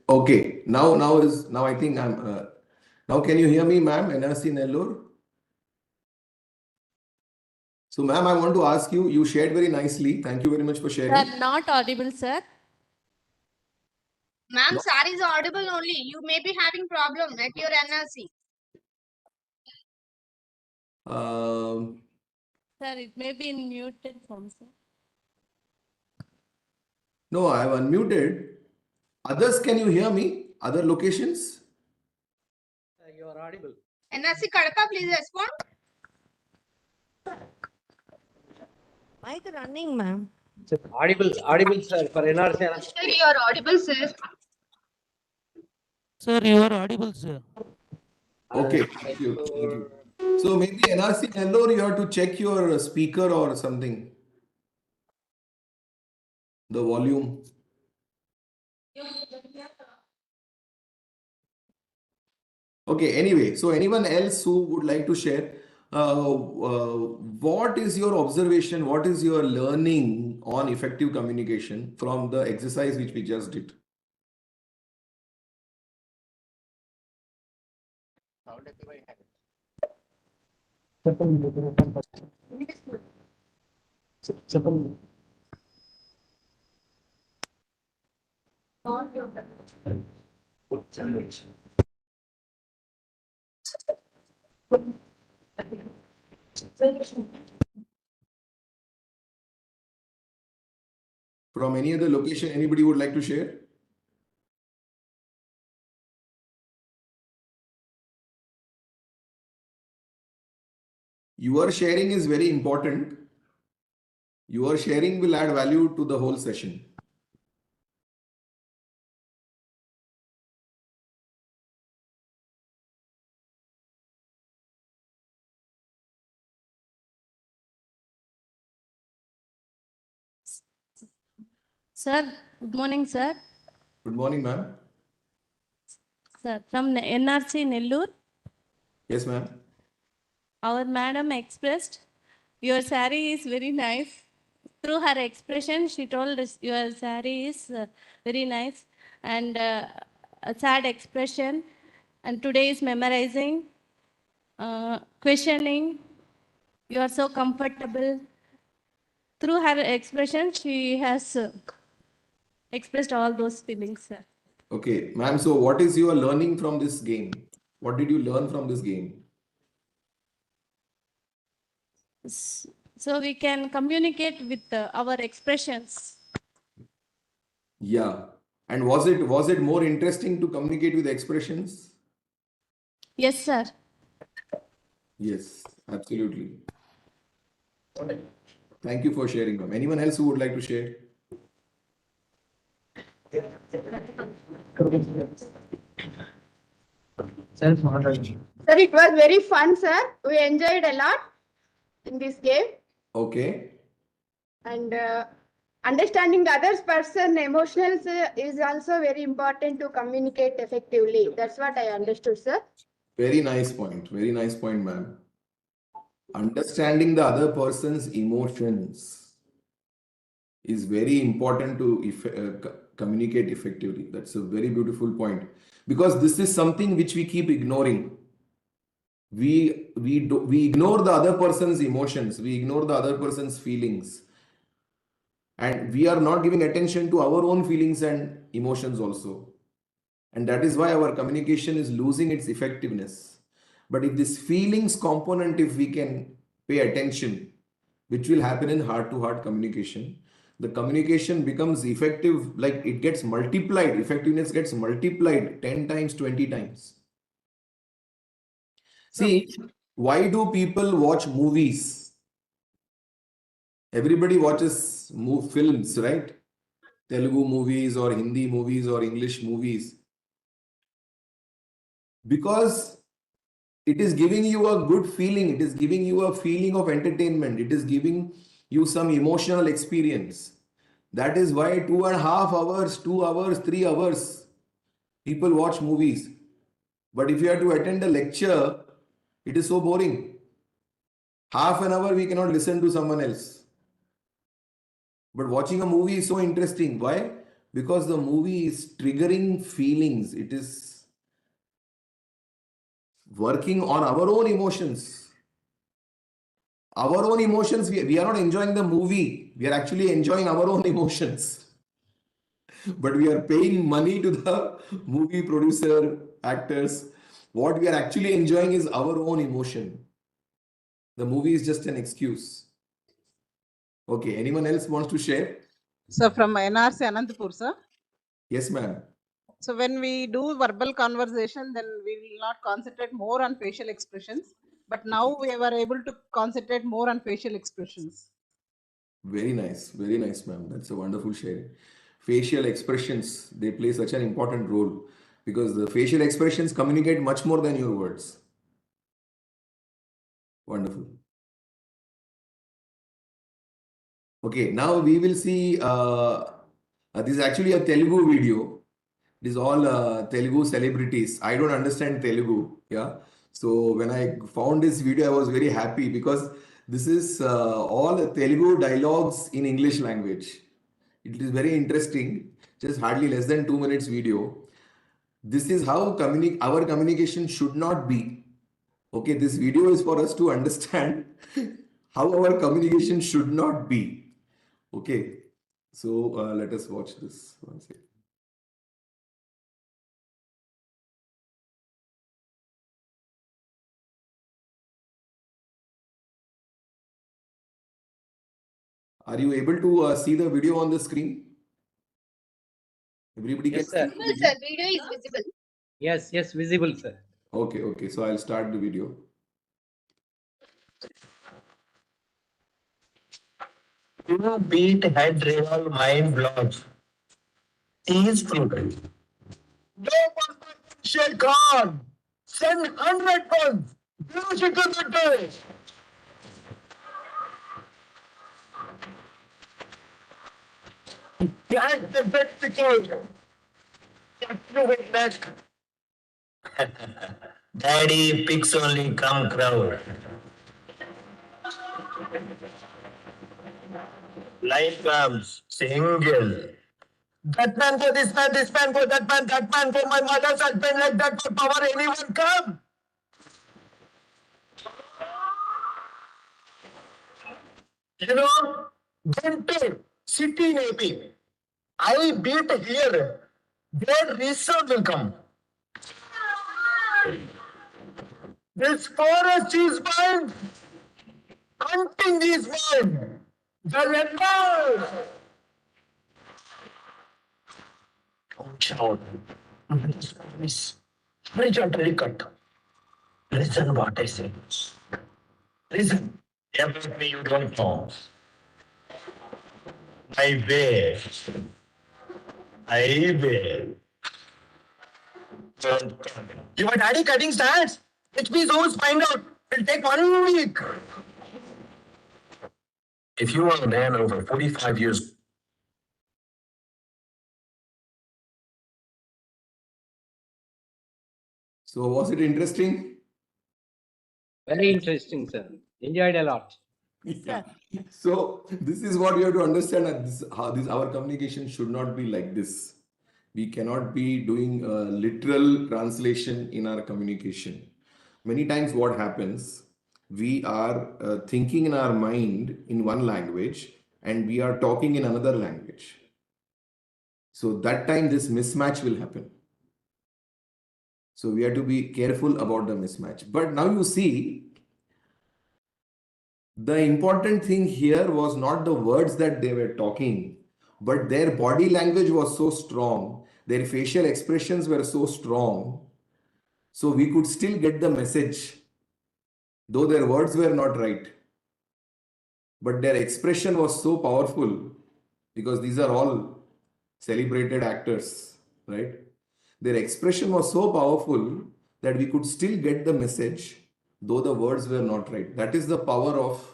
Okay. Now I think I'm. Now can you hear me, ma'am? NRC Nellore. So, ma'am, I want to ask you. You shared very nicely. Thank you very much for sharing. Sir, not audible, sir. Ma'am, No. sir is audible only. You may be having problem at your NRC. Sir, it may be in muted form, sir. No, I have unmuted. Others, can you hear me? Other locations? You are audible. NRC Kadapa, please respond. Mic running, ma'am. Audible, sir, for NRC. Sir, you are audible, sir. Sir, you are audible, sir. Okay, thank you. Thank you. So maybe NRC Nellore, you have to check your speaker or something. The volume. Okay, anyway, so anyone else who would like to share, what is your observation, what is your learning on effective communication from the exercise which we just did? From any other location, anybody would like to share? Your sharing is very important. Your sharing will add value to the whole session. Sir, good morning, sir. Good morning, ma'am. Sir, from NRC Nellore, Yes, ma'am. our madam expressed, your saree is very nice. Through her expression, she told us your saree is very nice and a sad expression. And today is memorizing, questioning. You are so comfortable. Through her expression, she has expressed all those feelings, sir. Okay, ma'am. So what is your learning from this game? What did you learn from this game? So we can communicate with our expressions. Yeah. And was it more interesting to communicate with expressions? Yes, sir. Yes, absolutely. Thank you for sharing, ma'am. Anyone else who would like to share? Sir, it was very fun, sir. We enjoyed a lot in this game. Okay. And understanding the other person's emotions is also very important to communicate effectively. That's what I understood, sir. Very nice point. Very nice point, ma'am. Understanding the other person's emotions is very important to communicate effectively. That's a very beautiful point, because this is something which we keep ignoring. We ignore the other person's emotions. We ignore the other person's feelings, and we are not giving attention to our own feelings and emotions also. And that is why our communication is losing its effectiveness. But if this feelings component, if we can pay attention, which will happen in heart-to-heart communication, the communication becomes effective, like it gets multiplied, effectiveness gets multiplied 10 times, 20 times. See, why do people watch movies? Everybody watches films, right? Telugu movies or Hindi movies or English movies. Because it is giving you a good feeling. It is giving you a feeling of entertainment. It is giving you some emotional experience. That is why 2.5 hours, 2 hours, 3 hours, people watch movies. But if you have to attend a lecture, it is so boring. Half an hour we cannot listen to someone else. But watching a movie is so interesting. Why? Because the movie is triggering feelings. It is working on our own emotions. Our own emotions, we are not enjoying the movie. We are actually enjoying our own emotions. But we are paying money to the movie producer, actors. What we are actually enjoying is our own emotion. The movie is just an excuse. Okay, anyone else wants to share? So from NRC Anantapur, sir. Yes, ma'am. So when we do verbal conversation, then we will not concentrate more on facial expressions. But now we were able to concentrate more on facial expressions. Very nice, ma'am. That's a wonderful sharing. Facial expressions, they play such an important role because the facial expressions communicate much more than your words. Wonderful. Okay, now we will see, this is actually a Telugu video. It is all Telugu celebrities. I don't understand Telugu, yeah. So when I found this video, I was very happy because this is all Telugu dialogues in English language. It is very interesting, just hardly less than 2 minutes video. This is how our communication should not be. Okay, this video is for us to understand how our communication should not be. Okay, so let us watch this one second. Are you able to see the video on the screen? Everybody Yes, can sir. see the video? Sir, video is visible. Yes, yes, visible, sir. Okay, so I'll start the video. You beat head revolve mind blocks. Tease fruit. No shake on. Send 100 pounds. Musical victory. That's the best because you witness. Daddy picks only come crowd. Life comes single. That man for this man for that man for my mother's husband, like that for power, anyone come. You know, Gente, city maybe. I beat here. Their result will come. This forest is mine. Hunting is mine. The rebels. Watch out. Horizontally cut. Listen what I say. Listen. About me you don't know. I will. I will. Your daddy cutting stats? Which means who's find out? It'll take 1 week. If you are a man over 45 years, So was it interesting? Very interesting, sir. Enjoyed a lot. Yeah. So this is what you have to understand, that this, how this our communication should not be like this. We cannot be doing a literal translation in our communication. Many times what happens, we are thinking in our mind in one language and we are talking in another language. So that time this mismatch will happen. So we have to be careful about the mismatch. But now you see, the important thing here was not the words that they were talking, but their body language was so strong, their facial expressions were so strong, so we could still get the message, though their words were not right. But their expression was so powerful, because these are all celebrated actors, right? Their expression was so powerful that we could still get the message, though the words were not right. That is the power of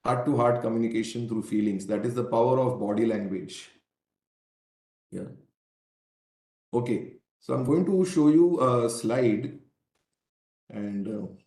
heart-to-heart communication through feelings. That is the power of body language. Yeah. Okay. So I'm going to show you a slide, and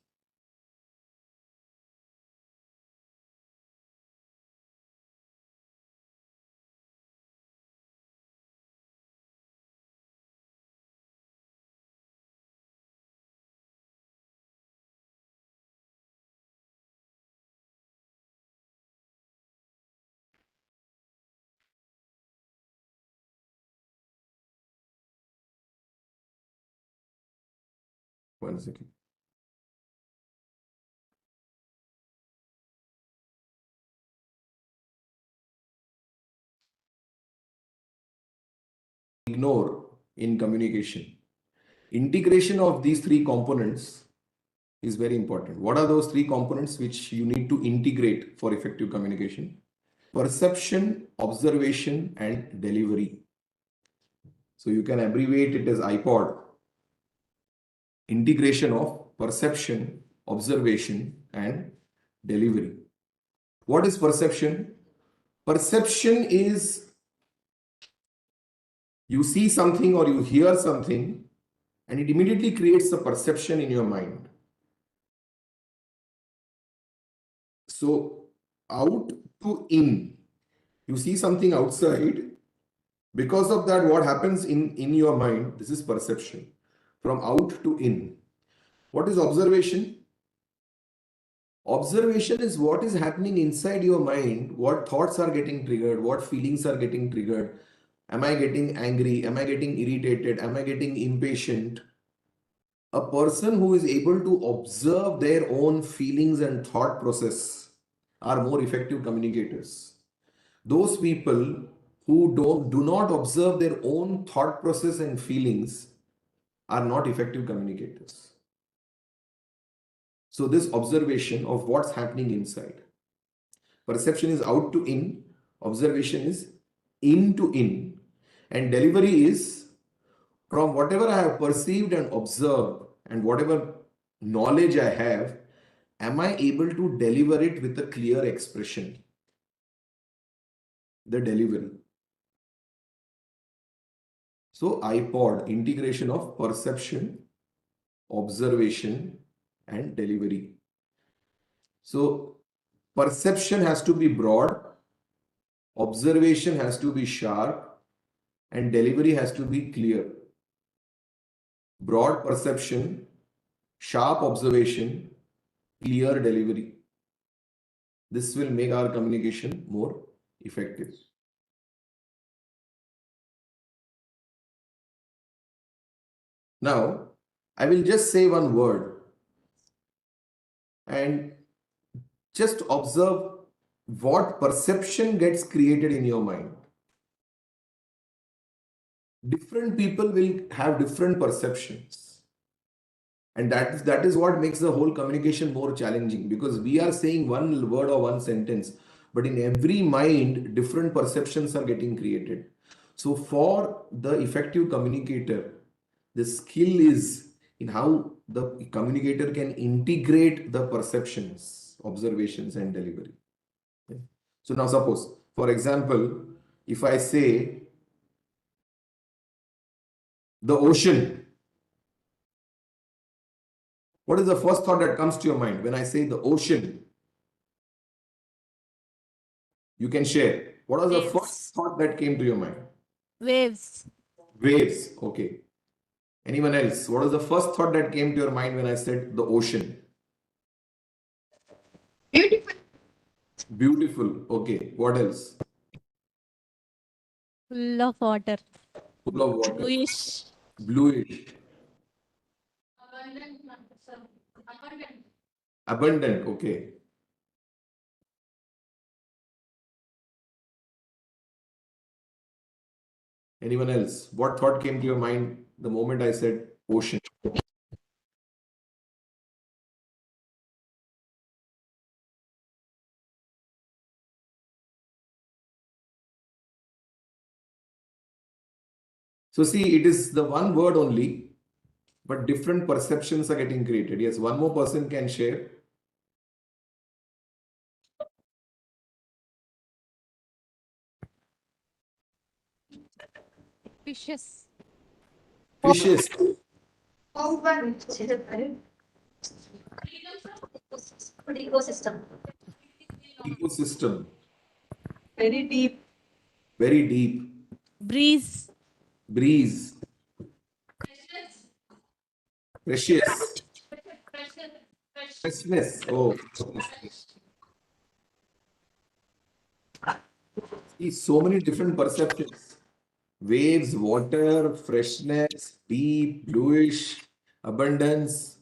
one second. Ignore in communication. Integration of these three components is very important. What are those three components which you need to integrate for effective communication? Perception, observation, and delivery. So you can abbreviate it as iPod. Integration of perception, observation, and delivery. What is perception? Perception is you see something or you hear something and it immediately creates a perception in your mind. So out to in, you see something outside. Because of that, what happens in your mind, this is perception. From out to in. What is observation? Observation is what is happening inside your mind, what thoughts are getting triggered, what feelings are getting triggered. Am I getting angry? Am I getting irritated? Am I getting impatient? A person who is able to observe their own feelings and thought process are more effective communicators. Those people who do not observe their own thought process and feelings are not effective communicators. So this observation of what's happening inside. Perception is out to in, observation is in to in, and delivery is from whatever I have perceived and observed and whatever knowledge I have, am I able to deliver it with a clear expression? The delivery. So iPod, integration of perception, observation, and delivery. So perception has to be broad, observation has to be sharp, and delivery has to be clear. Broad perception, sharp observation, clear delivery. This will make our communication more effective. Now, I will just say one word and just observe what perception gets created in your mind. Different people will have different perceptions. And that is what makes the whole communication more challenging, because we are saying one word or one sentence, but in every mind, different perceptions are getting created. So for the effective communicator, the skill is in how the communicator can integrate the perceptions, observations, and delivery. So now suppose, for example, if I say the ocean, what is the first thought that comes to your mind when I say the ocean? You can share. What was the first thought that came to your mind? Waves. Waves. Okay. Anyone else? What was the first thought that came to your mind when I said the ocean? Beautiful. Beautiful. Okay. What else? Full of water. Full of water. Bluish. Bluish. Abundant. Okay. Anyone else? What thought came to your mind the moment I said ocean? So see, it is the one word only, but different perceptions are getting created. Yes, one more person can share. Fishes. Fishes. Ecosystem. Ecosystem. Very deep. Very deep. Breeze. Breeze. Precious. Freshness. Oh. See, so many different perceptions. Waves, water, freshness, deep, bluish, abundance.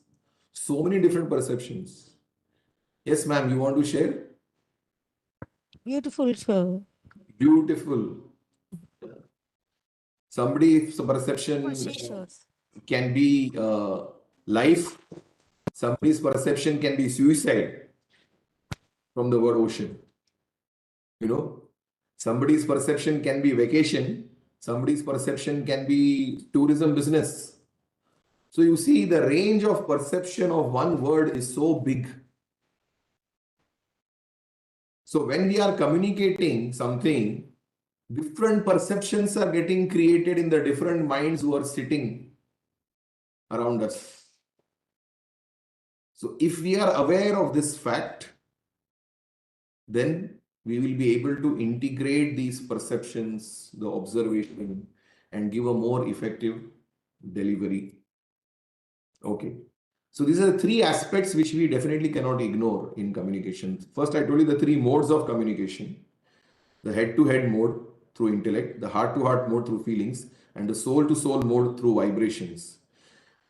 So many different perceptions. Yes, ma'am, you want to share? Beautiful show. Beautiful. Somebody's perception Seashores. can be life. Somebody's perception can be suicide from the word ocean. You know, somebody's perception can be vacation. Somebody's perception can be tourism business. So you see, the range of perception of one word is so big. So when we are communicating something, different perceptions are getting created in the different minds who are sitting around us. So if we are aware of this fact, then we will be able to integrate these perceptions, the observation, and give a more effective delivery. Okay. So these are the three aspects which we definitely cannot ignore in communication. First, I told you the three modes of communication: the head-to-head mode through intellect, the heart-to-heart mode through feelings, and the soul-to-soul mode through vibrations.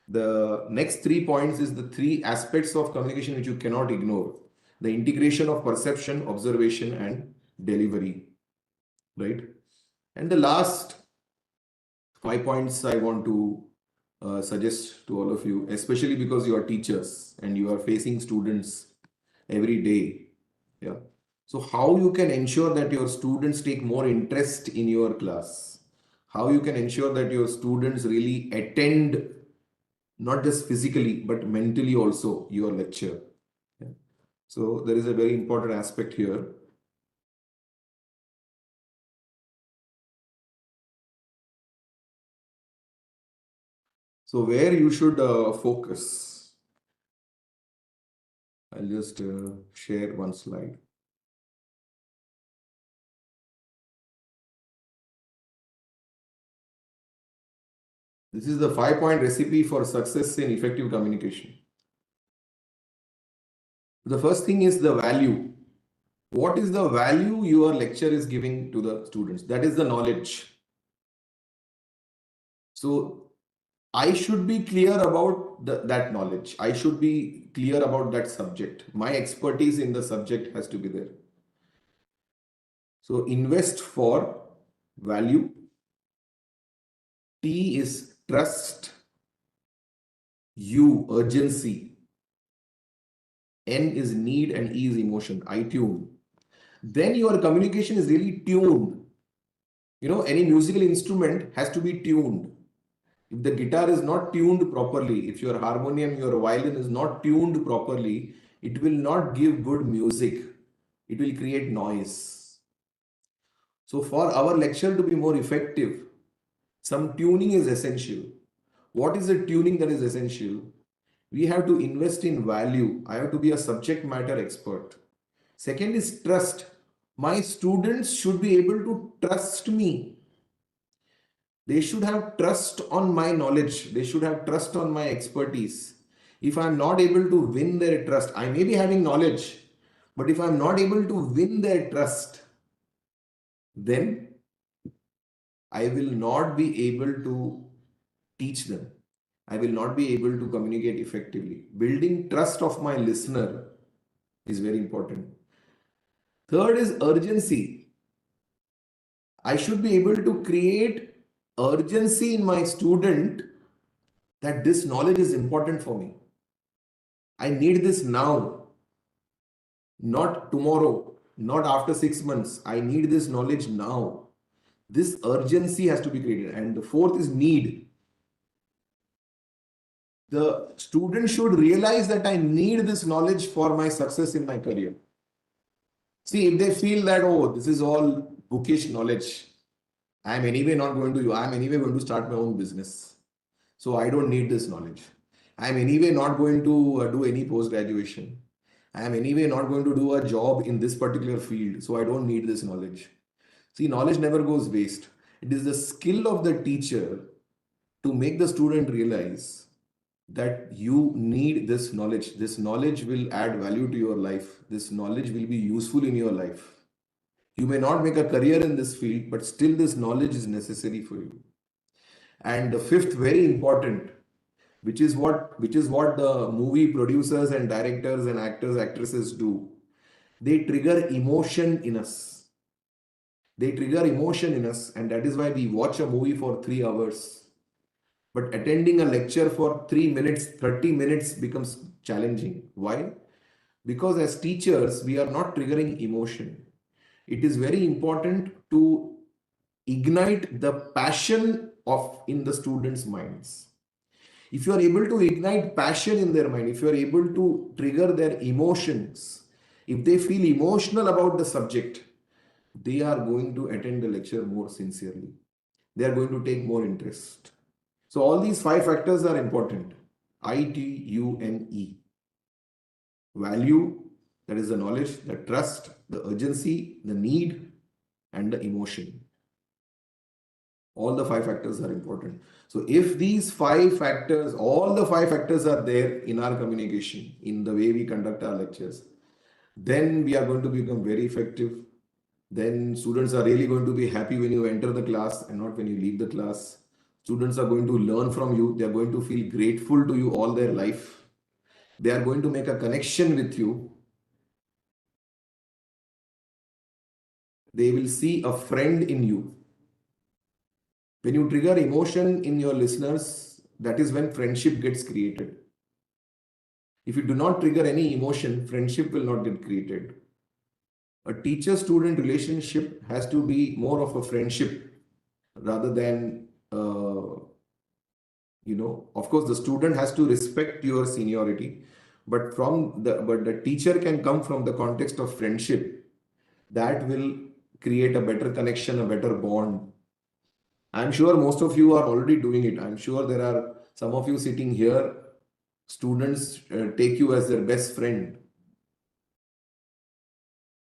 The next 3 points is the three aspects of communication which you cannot ignore: the integration of perception, observation, and delivery. Right? And the last 5 points I want to suggest to all of you, especially because you are teachers and you are facing students every day. Yeah. So how you can ensure that your students take more interest in your class? How you can ensure that your students really attend, not just physically, but mentally also, your lecture? Yeah. So there is a very important aspect here. So where you should focus. I'll just share one slide. This is the 5-point recipe for success in effective communication. The first thing is the value. What is the value your lecture is giving to the students? That is the knowledge. So I should be clear about that knowledge. I should be clear about that subject. My expertise in the subject has to be there. So invest for value. T is trust. U, urgency. N is need, and E is emotion. I tune. Then your communication is really tuned. You know, any musical instrument has to be tuned. If the guitar is not tuned properly, if your harmonium, your violin is not tuned properly, it will not give good music. It will create noise. So for our lecture to be more effective, some tuning is essential. What is the tuning that is essential? We have to invest in value. I have to be a subject matter expert. Second is trust. My students should be able to trust me. They should have trust on my knowledge. They should have trust on my expertise. If I'm not able to win their trust, I may be having knowledge, but if I'm not able to win their trust, then I will not be able to teach them. I will not be able to communicate effectively. Building trust of my listener is very important. Third is urgency. I should be able to create urgency in my student that this knowledge is important for me. I need this now, not tomorrow, not after 6 months. I need this knowledge now. This urgency has to be created. And the fourth is need. The student should realize that I need this knowledge for my success in my career. See, if they feel that, oh, this is all bookish knowledge, I'm anyway going to start my own business. So I don't need this knowledge. I'm anyway not going to do any post-graduation. I'm anyway not going to do a job in this particular field. So I don't need this knowledge. See, knowledge never goes waste. It is the skill of the teacher to make the student realize that you need this knowledge. This knowledge will add value to your life. This knowledge will be useful in your life. You may not make a career in this field, but still this knowledge is necessary for you. And the fifth, very important, which is what the movie producers and directors and actors, actresses do. They trigger emotion in us. They trigger emotion in us, and that is why we watch a movie for 3 hours. But attending a lecture for 3 minutes, 30 minutes becomes challenging. Why? Because as teachers, we are not triggering emotion. It is very important to ignite the passion in the students' minds. If you are able to ignite passion in their mind, if you are able to trigger their emotions, if they feel emotional about the subject, they are going to attend the lecture more sincerely. They are going to take more interest. So all these 5 factors are important. ITUNE. Value, that is the knowledge, the trust, the urgency, the need, and the emotion. All the 5 factors are important. So if these 5 factors, all the 5 factors are there in our communication, in the way we conduct our lectures, then we are going to become very effective. Then students are really going to be happy when you enter the class and not when you leave the class. Students are going to learn from you. They are going to feel grateful to you all their life. They are going to make a connection with you. They will see a friend in you. When you trigger emotion in your listeners, that is when friendship gets created. If you do not trigger any emotion, friendship will not get created. A teacher-student relationship has to be more of a friendship rather than, of course, the student has to respect your seniority, but the teacher can come from the context of friendship. That will create a better connection, a better bond. I'm sure most of you are already doing it. I'm sure there are some of you sitting here, students take you as their best friend.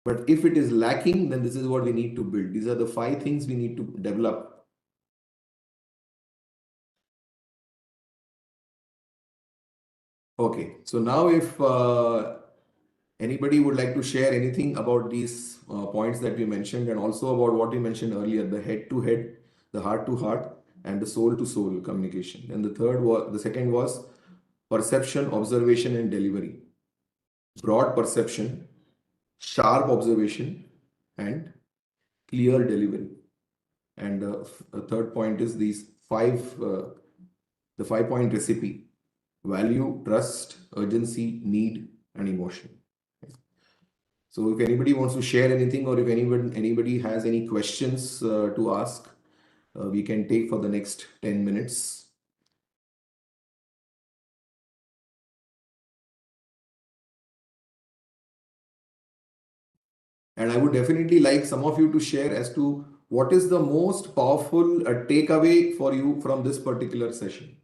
But if it is lacking, then this is what we need to build. These are the 5 things we need to develop. Okay, so now if anybody would like to share anything about these points that we mentioned and also about what we mentioned earlier, the head-to-head, the heart-to-heart, and the soul-to-soul communication. And the second was perception, observation, and delivery. Broad perception, sharp observation, and clear delivery. And the third point is the 5-point recipe: value, trust, urgency, need, and emotion. So if anybody wants to share anything, or if anybody has any questions to ask, we can take for the next 10 minutes. And I would definitely like some of you to share as to what is the most powerful takeaway for you from this particular session?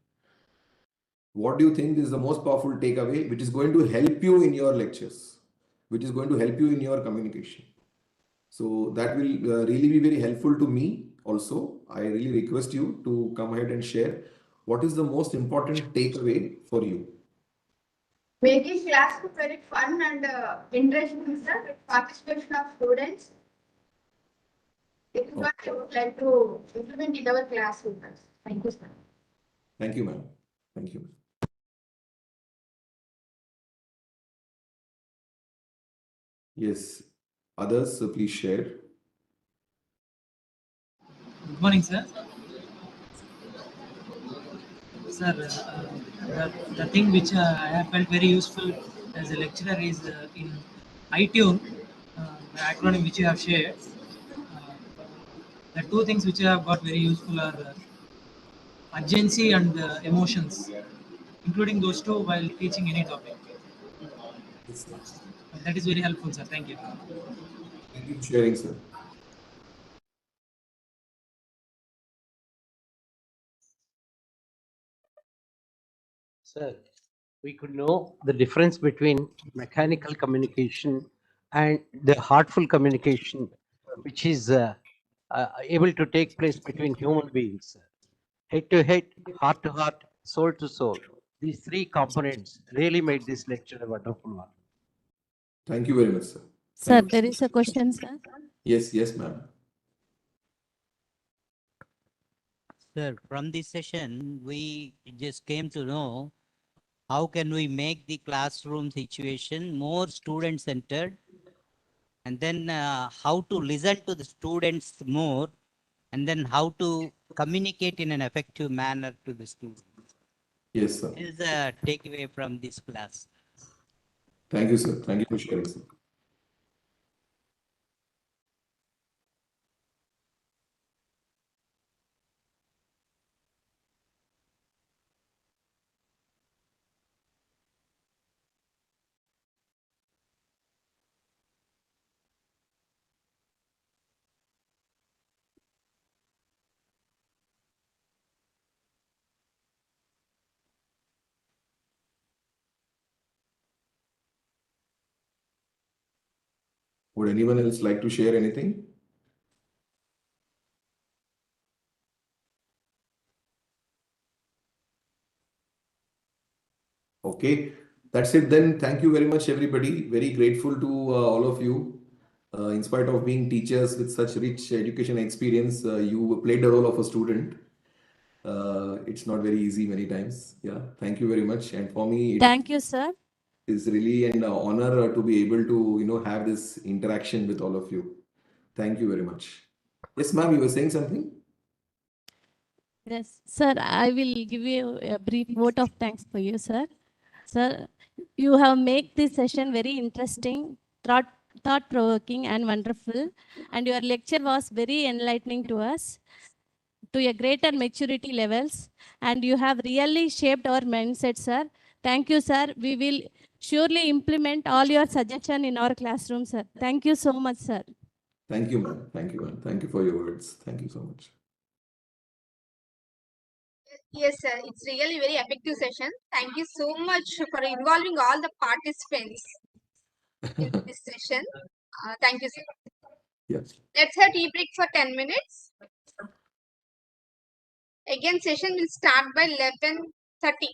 What do you think is the most powerful takeaway which is going to help you in your lectures, which is going to help you in your communication? So that will really be very helpful to me also. I really request you to come ahead and share what is the most important takeaway for you. Making class very fun and interesting, sir, with participation of students. It is what I would like to implement in our classroom. Thank you, sir. Thank you, ma'am. Thank you. Yes. Others, please share. Good morning, sir. Sir, the thing which I have felt very useful as a lecturer is in iTune, the acronym which you have shared. The two things which I have got very useful are urgency and emotions, including those two while teaching any topic. That is very helpful, sir. Thank you. Thank you for sharing, sir. Sir, we could know the difference between mechanical communication and the heartful communication, which is able to take place between human beings. Head to head, heart to heart, soul to soul. These three components really made this lecture a wonderful one. Thank you very much, sir. Sir, there is a question, sir. Yes, yes, ma'am. Sir, from this session, we just came to know how can we make the classroom situation more student-centered, and then how to listen to the students more, and then how to communicate in an effective manner to the students. Yes, sir. This is a takeaway from this class. Thank you, sir. Thank you for sharing, sir. Would anyone else like to share anything? Okay, that's it then. Thank you very much, everybody. Very grateful to all of you. In spite of being teachers with such rich education experience, you played the role of a student. It's not very easy many times. Yeah, thank you very much. And for me, Thank you, sir. it's really an honor to be able to have this interaction with all of you. Thank you very much. Yes, ma'am, you were saying something? Yes, sir, I will give you a brief vote of thanks for you, sir. Sir, you have made this session very interesting, thought-provoking and wonderful. And your lecture was very enlightening to us to a greater maturity levels. And you have really shaped our mindset, sir. Thank you, sir. We will surely implement all your suggestions in our classroom, sir. Thank you so much, sir. Thank you, ma'am. Thank you, ma'am. Thank you for your words. Thank you so much. Yes, sir. It's really very effective session. Thank you so much for involving all the participants in this session. Thank you, sir. Yes. Let's have tea break for 10 minutes. Again, session will start by 11:30.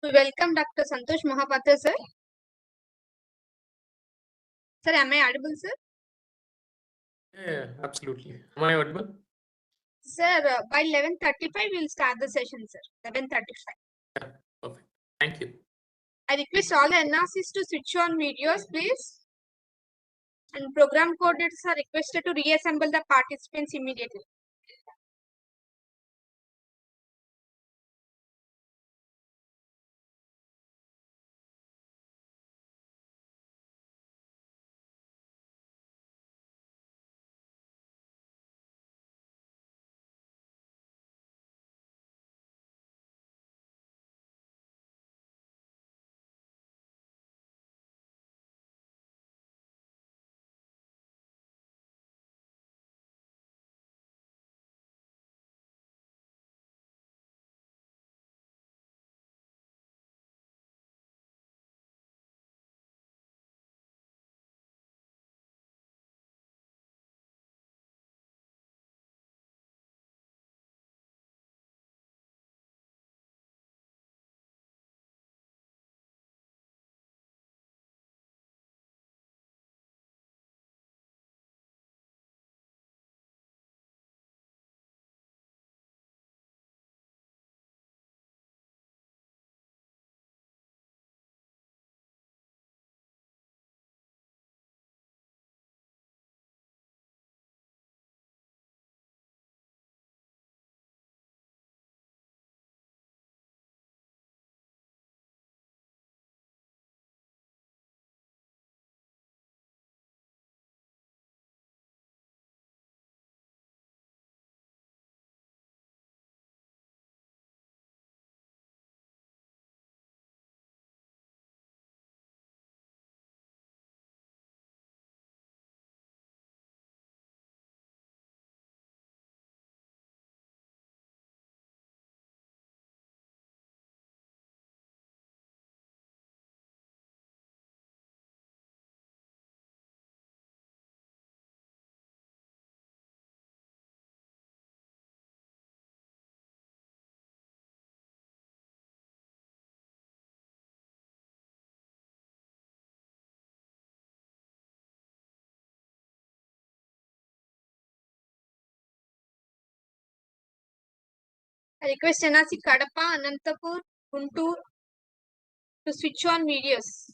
We welcome Dr. Santosh Mahapatra, sir. Sir, am I audible, sir? Yeah, absolutely. Am I audible? Sir, by 11:35, we'll start the session, sir. 11:35. Yeah, perfect. Thank you. I request all the NRCs to switch on videos, please. And program coordinators are requested to reassemble the participants immediately. I request NRC Kadapa, Anantapur, Guntur to switch on videos.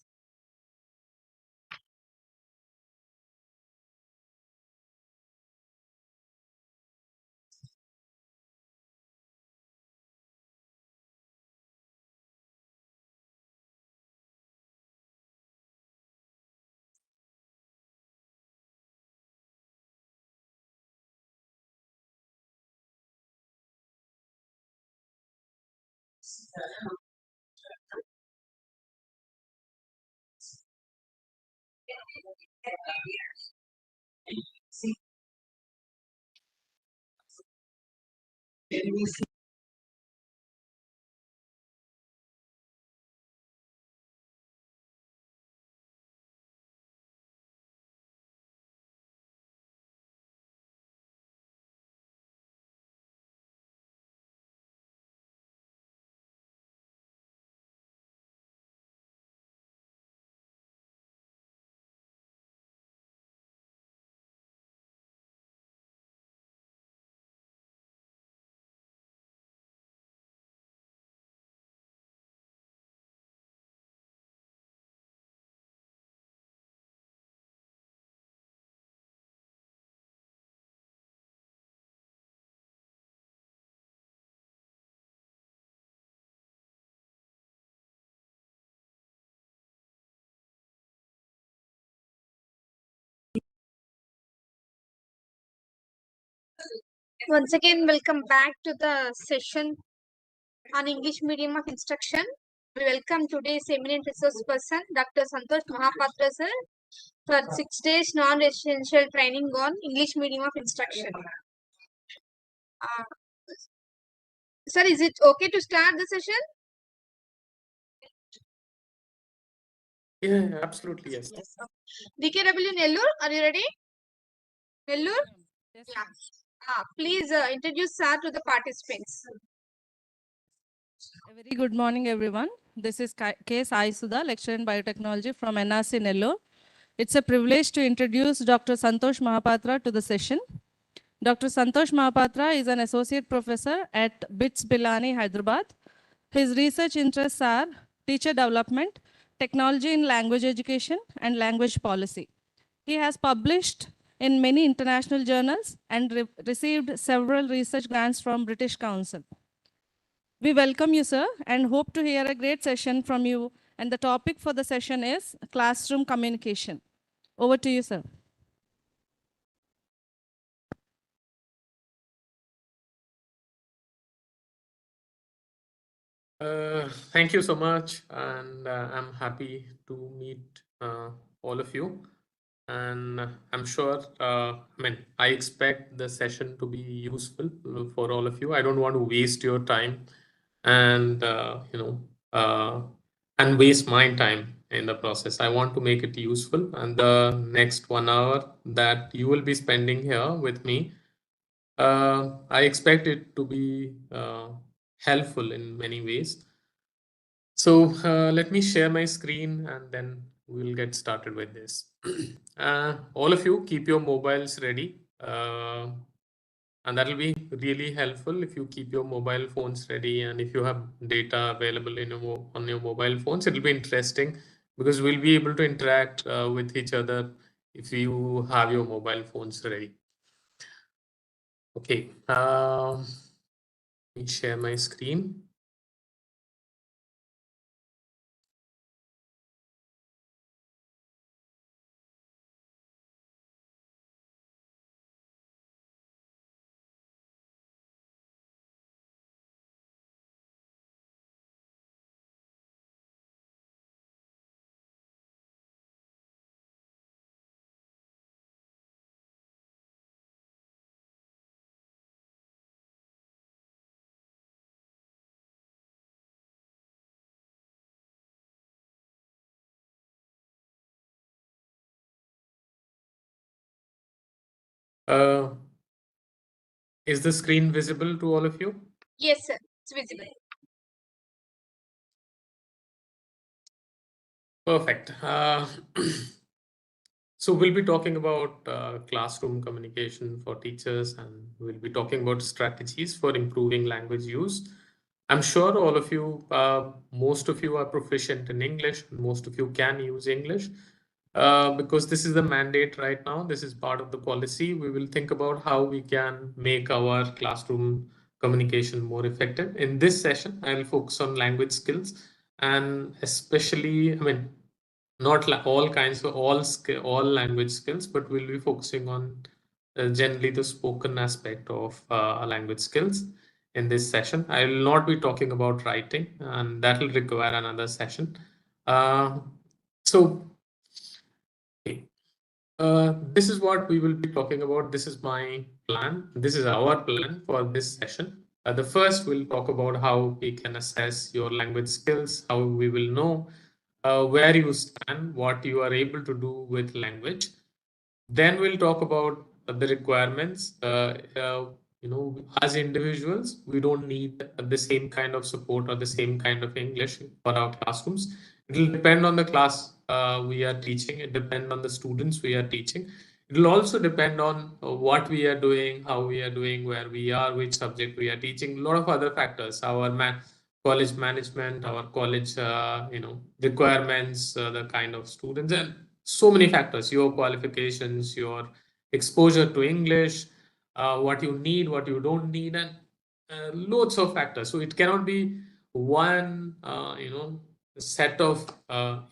Once again, welcome back to the session on English medium of instruction. We welcome today's eminent resource person, Dr. Santosh Mahapatra, sir, for 6 days non-residential training on English medium of instruction. Sir, is it okay to start the session? Yeah, absolutely. Yes. DKW Nellur, are you ready? Nellur? Yes, Yeah. Please introduce sir to the participants. A very good morning, everyone. This is K. Sai Sudha, lecturer in biotechnology from NRC Nellore. It's a privilege to introduce Dr. Santosh Mahapatra to the session. Dr. Santosh Mahapatra is an associate professor at BITS Bilani, Hyderabad. His research interests are teacher development, technology in language education, and language policy. He has published in many international journals and received several research grants from British Council. We welcome you, sir, and hope to hear a great session from you. And the topic for the session is classroom communication. Over to you, sir. Thank you so much, and I'm happy to meet all of you. And I'm sure, I expect the session to be useful for all of you. I don't want to waste your time and, and waste my time in the process. I want to make it useful. And the next 1 hour that you will be spending here with me, I expect it to be helpful in many ways. So let me share my screen and then we'll get started with this. All of you keep your mobiles ready. And that'll be really helpful if you keep your mobile phones ready and if you have data available in on your mobile phones. It'll be interesting because we'll be able to interact with each other if you have your mobile phones ready. Okay, let me share my screen. Is the screen visible to all of you? Yes, sir. It's visible. Perfect. So we'll be talking about classroom communication for teachers, and we'll be talking about strategies for improving language use. I'm sure all of you, most of you are proficient in English. Most of you can use English because this is the mandate right now. This is part of the policy. We will think about how we can make our classroom communication more effective. In this session, I'll focus on language skills and especially, not all kinds of all language skills, but we'll be focusing on generally the spoken aspect of language skills in this session. I will not be talking about writing, and that will require another session. So this is what we will be talking about. This is my plan. This is our plan for this session. The first, we'll talk about how we can assess your language skills, how we will know where you stand, what you are able to do with language. Then we'll talk about the requirements. As individuals, we don't need the same kind of support or the same kind of English for our classrooms. It will depend on the class we are teaching. It depends on the students we are teaching. It will also depend on what we are doing, how we are doing, where we are, which subject we are teaching. A lot of other factors. Our college management, our college, requirements, the kind of students, and so many factors. Your qualifications, your exposure to English, what you need, what you don't need, and loads of factors. So it cannot be one, set of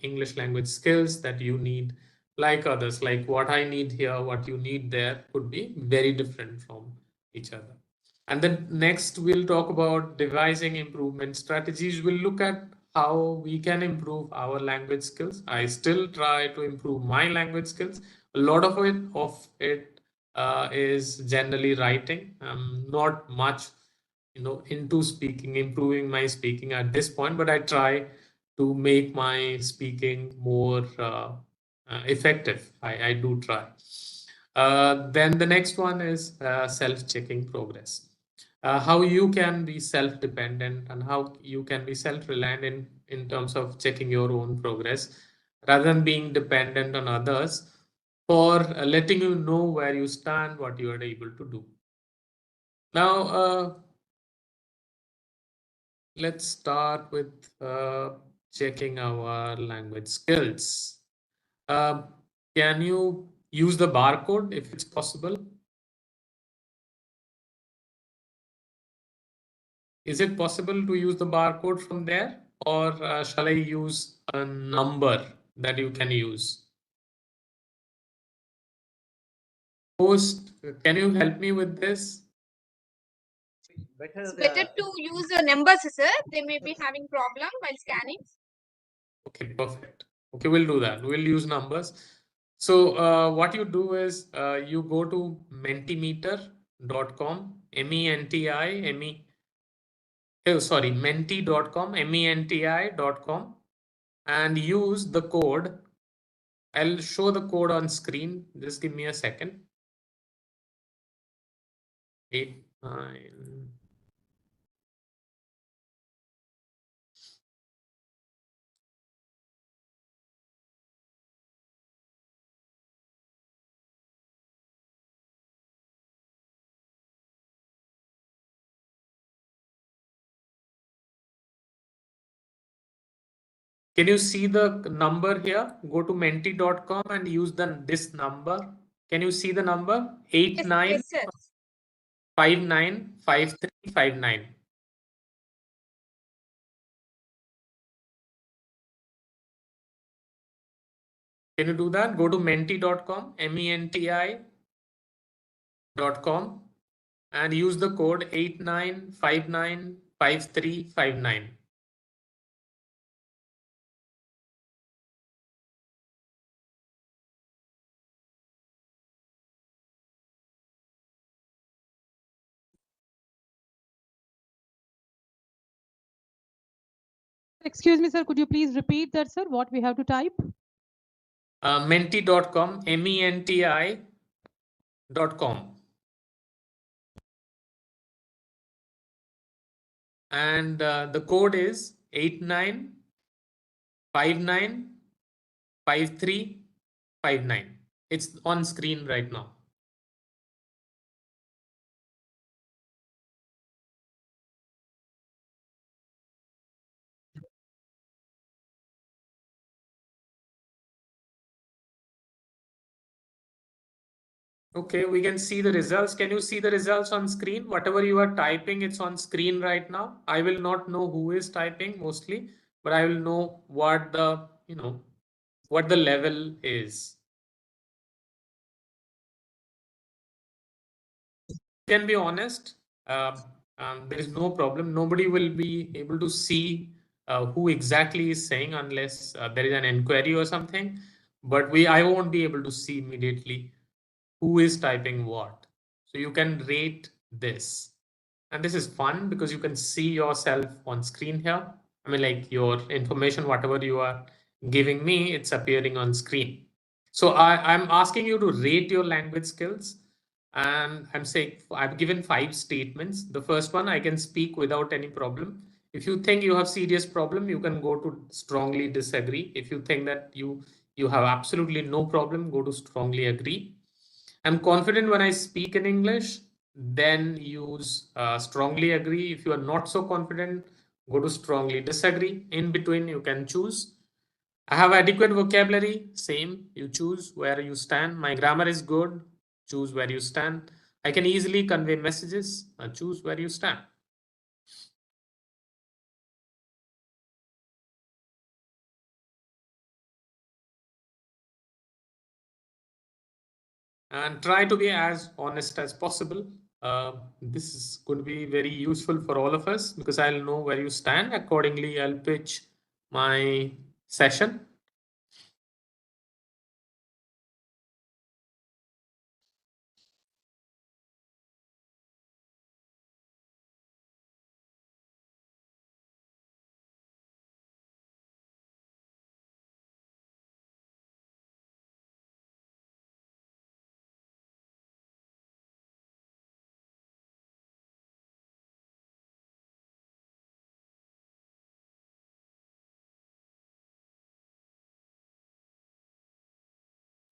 English language skills that you need like others. Like what I need here, what you need there could be very different from each other. And then next, we'll talk about devising improvement strategies. We'll look at how we can improve our language skills. I still try to improve my language skills. A lot of it is generally writing. Not much, into speaking, improving my speaking at this point, but I try to make my speaking more effective. I do try. Then the next one is self-checking progress. How you can be self-dependent and how you can be self-reliant in in terms of checking your own progress rather than being dependent on others for letting you know where you stand, what you are able to do. Now, let's start with checking our language skills. Can you use the barcode if it's possible? Is it possible to use the barcode from there, or shall I use a number that you can use? Host, can you help me with this? It's better to use the numbers, sir. They may be having problem while scanning. Okay, perfect. Okay, we'll do that. We'll use numbers. So what you do is you go to mentimeter.com, menti.com, menti.com, and use the code. I'll show the code on screen. Just give me a second. 89. Can you see the number here? Go to menti.com and use this number. Can you see the number? 89595359. Can you do that? Go to menti.com, menti.com, and use the code 89595359. Excuse me, sir. Could you please repeat that, sir? What we have to type? Menti.com, menti.com. And the code is 89595359. It's on screen right now. Okay, we can see the results. Can you see the results on screen? Whatever you are typing, it's on screen right now. I will not know who is typing mostly, but I will know what the, what the level is. You can be honest. There is no problem. Nobody will be able to see who exactly is saying unless there is an inquiry or something. But I won't be able to see immediately who is typing what. So you can rate this. And this is fun because you can see yourself on screen here. I mean, like your information, whatever you are giving me, it's appearing on screen. So I'm asking you to rate your language skills. And I'm saying I've given 5 statements. The first one, I can speak without any problem. If you think you have serious problem, you can go to strongly disagree. If you think that you have absolutely no problem, go to strongly agree. I'm confident when I speak in English, then use strongly agree. If you are not so confident, go to strongly disagree. In between, you can choose. I have adequate vocabulary, same, you choose where you stand. My grammar is good, choose where you stand. I can easily convey messages, choose where you stand. And try to be as honest as possible. This is going to be very useful for all of us because I'll know where you stand. Accordingly, I'll pitch my session.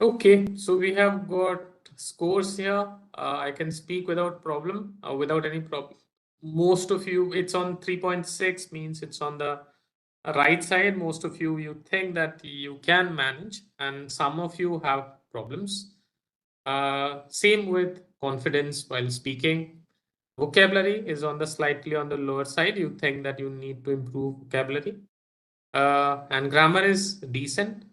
Okay, so we have got scores here. I can speak without problem, without any problem. Most of you, it's on 3.6, means it's on the right side. Most of you, you think that you can manage, and some of you have problems. Same with confidence while speaking. Vocabulary is on the slightly on the lower side. You think that you need to improve vocabulary. And grammar is decent,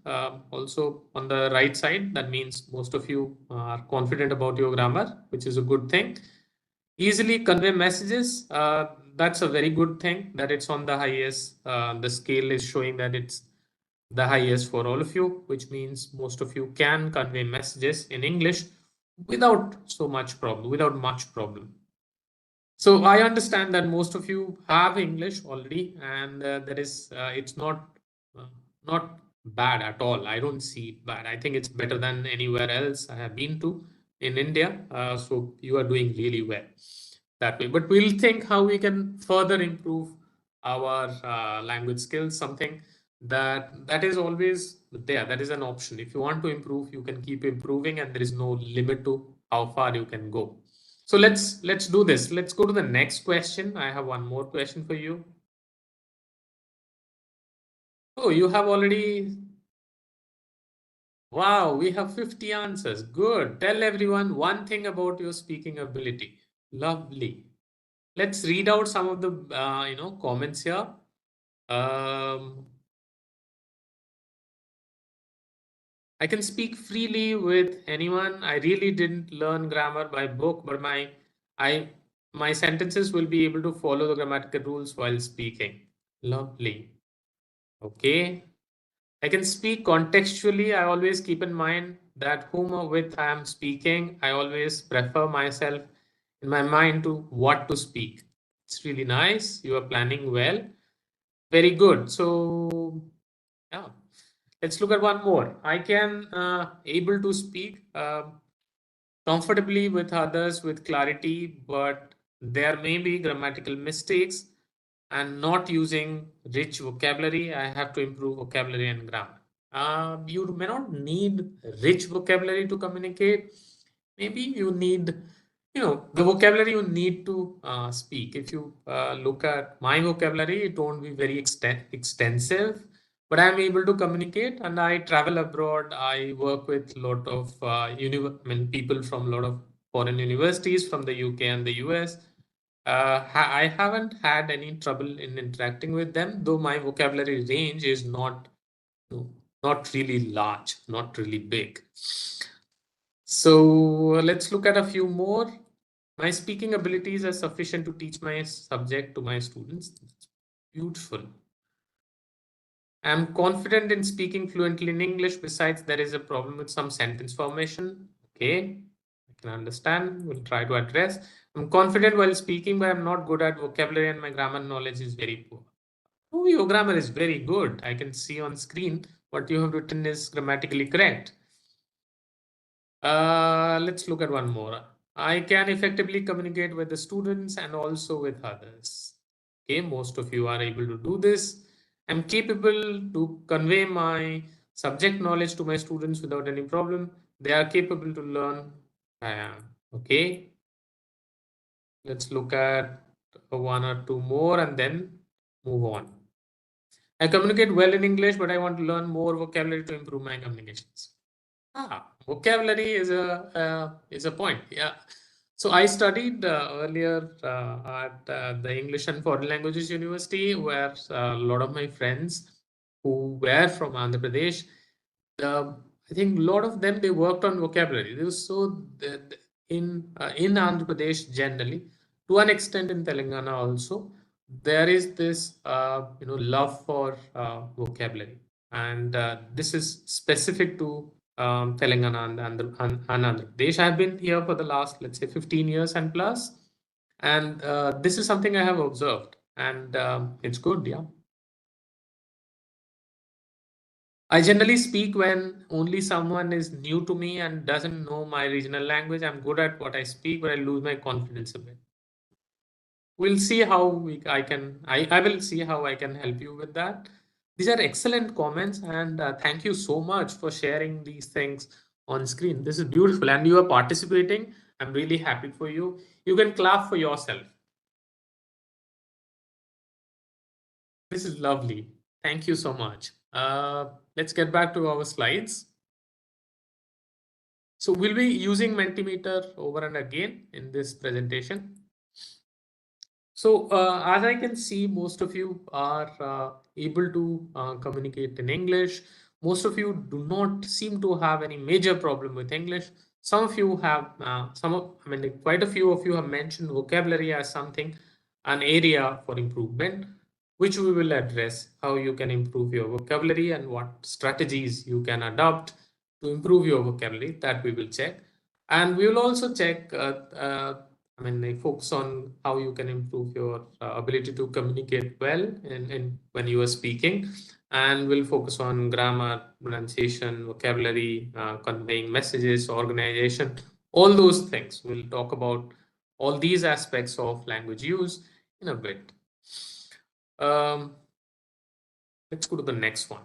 also on the right side. That means most of you are confident about your grammar, which is a good thing. Easily convey messages. That's a very good thing that it's on the highest. The scale is showing that it's the highest for all of you, which means most of you can convey messages in English without so much problem, without much problem. So I understand that most of you have English already, and that is it's uh, not bad at all. I don't see it bad. I think it's better than anywhere else I have been to in India. So you are doing really well that way. But we'll think how we can further improve our language skills. Something that is always there. That is an option. If you want to improve, you can keep improving, and there is no limit to how far you can go. So let's do this. Let's go to the next question. I have one more question for you. Oh, you have already. Wow, we have 50 answers. Good. Tell everyone one thing about your speaking ability. Lovely. Let's read out some of the comments here. I can speak freely with anyone. I really didn't learn grammar by book, but my sentences will be able to follow the grammatical rules while speaking. Lovely. Okay. I can speak contextually. I always keep in mind that whom or with I am speaking. I always prefer myself in my mind to what to speak. It's really nice. You are planning well. Very good. So yeah, let's look at one more. I can able to speak comfortably with others with clarity, but there may be grammatical mistakes and not using rich vocabulary. I have to improve vocabulary and grammar. You may not need rich vocabulary to communicate. Maybe you need, the vocabulary you need to speak. If you look at my vocabulary, it won't be very extensive, but I'm able to communicate, and I travel abroad. I work with a lot of people from a lot of foreign universities from the UK and the US. I haven't had any trouble in interacting with them, though my vocabulary range is not really large, not really big. So let's look at a few more. My speaking abilities are sufficient to teach my subject to my students. Beautiful. I'm confident in speaking fluently in English. Besides, there is a problem with some sentence formation. Okay, I can understand. We'll try to address. I'm confident while speaking, but I'm not good at vocabulary and my grammar knowledge is very poor. Oh, your grammar is very good. I can see on screen what you have written is grammatically correct. Let's look at one more. I can effectively communicate with the students and also with others. Okay, most of you are able to do this. I'm capable to convey my subject knowledge to my students without any problem. They are capable to learn. I am. Okay. Let's look at one or two more and then move on. I communicate well in English, but I want to learn more vocabulary to improve my communications. Vocabulary is a point. Yeah. So I studied earlier at the English and Foreign Languages University, where a lot of my friends who were from Andhra Pradesh, I think a lot of them they worked on vocabulary. In Andhra Pradesh generally, to an extent in Telangana also, there is this love for vocabulary, and this is specific to Telangana and Andhra Pradesh. I've been here for the last, let's say, 15 years and plus, and this is something I have observed, and it's good, yeah. I generally speak when only someone is new to me and doesn't know my regional language. I'm good at what I speak, but I lose my confidence a bit. We'll see how I will see how I can help you with that. These are excellent comments, and thank you so much for sharing these things on screen. This is beautiful, and you are participating. I'm really happy for you. You can clap for yourself. This is lovely. Thank you so much. Let's get back to our slides. So we'll be using Mentimeter over and again in this presentation. So as I can see, most of you are able to communicate in English. Most of you do not seem to have any major problem with English. Some of you have, quite a few of you have mentioned vocabulary as something, an area for improvement, which we will address, how you can improve your vocabulary and what strategies you can adopt to improve your vocabulary, that we will check. And we will also check focus on how you can improve your ability to communicate well when you are speaking, and we'll focus on grammar, pronunciation, vocabulary, conveying messages, organization, all those things. We'll talk about all these aspects of language use in a bit. Let's go to the next one.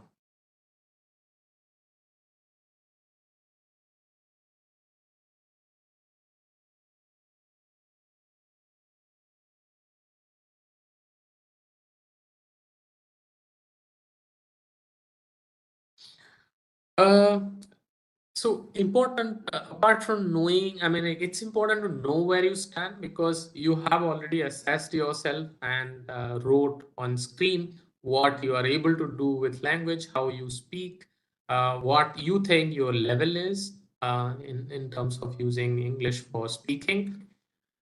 So important, apart from knowing, it's important to know where you stand, because you have already assessed yourself and wrote on screen what you are able to do with language, how you speak, what you think your level is in terms of using English for speaking.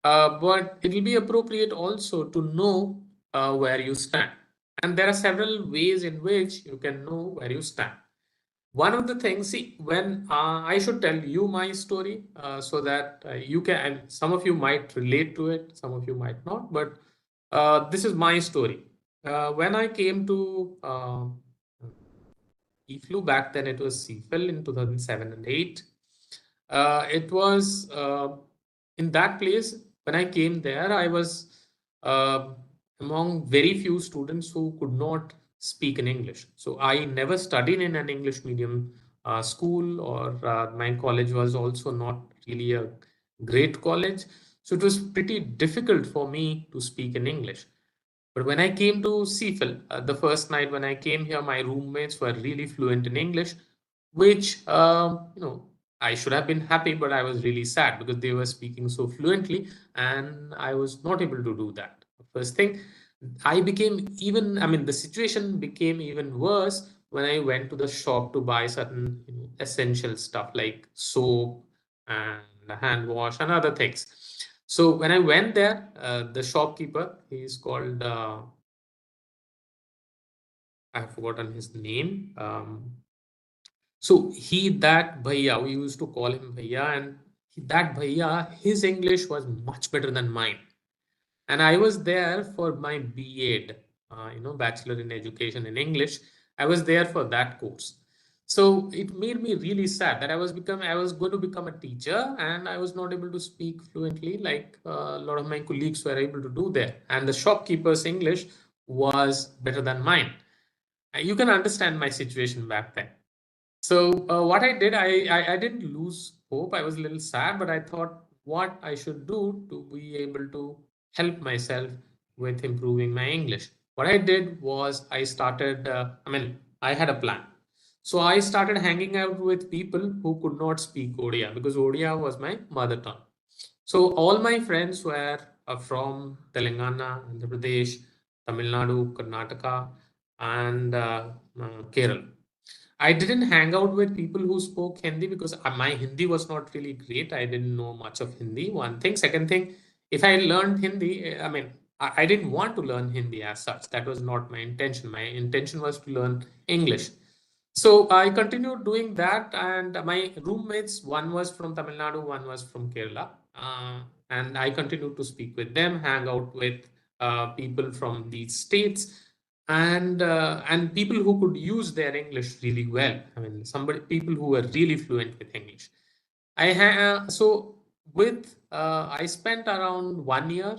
But it will be appropriate also to know where you stand. And there are several ways in which you can know where you stand. One of the things, see, when I should tell you my story so that you can, and some of you might relate to it, some of you might not, but this is my story. When I came to EFLU, back then it was CFL in 2007 and 8. It was in that place, when I came there, I was among very few students who could not speak in English. So I never studied in an English medium school, or my college was also not really a great college. So it was pretty difficult for me to speak in English. But when I came to CFL, the first night when I came here, my roommates were really fluent in English, which, I should have been happy, but I was really sad because they were speaking so fluently and I was not able to do that. First thing, the situation became even worse when I went to the shop to buy certain essential stuff like soap and hand wash and other things. So when I went there, the shopkeeper, he's called, I've forgotten his name. So that bhaiya, we used to call him bhaiya, and that bhaiya, his English was much better than mine. And I was there for my B.Ed, Bachelor in Education in English. I was there for that course. So it made me really sad that I was going to become a teacher, and I was not able to speak fluently like a lot of my colleagues were able to do there. And the shopkeeper's English was better than mine. You can understand my situation back then. So what I did, I didn't lose hope. I was a little sad, but I thought what I should do to be able to help myself with improving my English. What I did was I started, I had a plan. So I started hanging out with people who could not speak Odia, because Odia was my mother tongue. So all my friends were from Telangana, Andhra Pradesh, Tamil Nadu, Karnataka, and Kerala. I didn't hang out with people who spoke Hindi because my Hindi was not really great. I didn't know much of Hindi. One thing. Second thing, if I learned Hindi, I didn't want to learn Hindi as such. That was not my intention. My intention was to learn English. So I continued doing that, and my roommates, one was from Tamil Nadu, one was from Kerala, and I continued to speak with them, hang out with people from these states, and people who could use their English really well. People who were really fluent with English. I spent around 1 year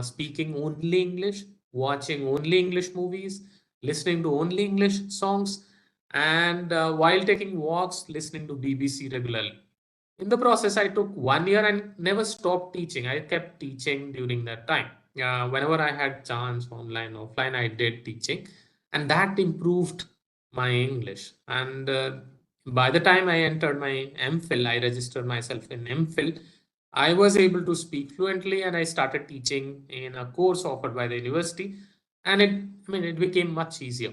speaking only English, watching only English movies, listening to only English songs, and while taking walks, listening to BBC regularly. In the process, I took 1 year and never stopped teaching. I kept teaching during that time. Whenever I had chance, online, offline, I did teaching, and that improved my English. And by the time I entered my MPhil, I registered myself in MPhil. I was able to speak fluently, and I started teaching in a course offered by the university, and it became much easier.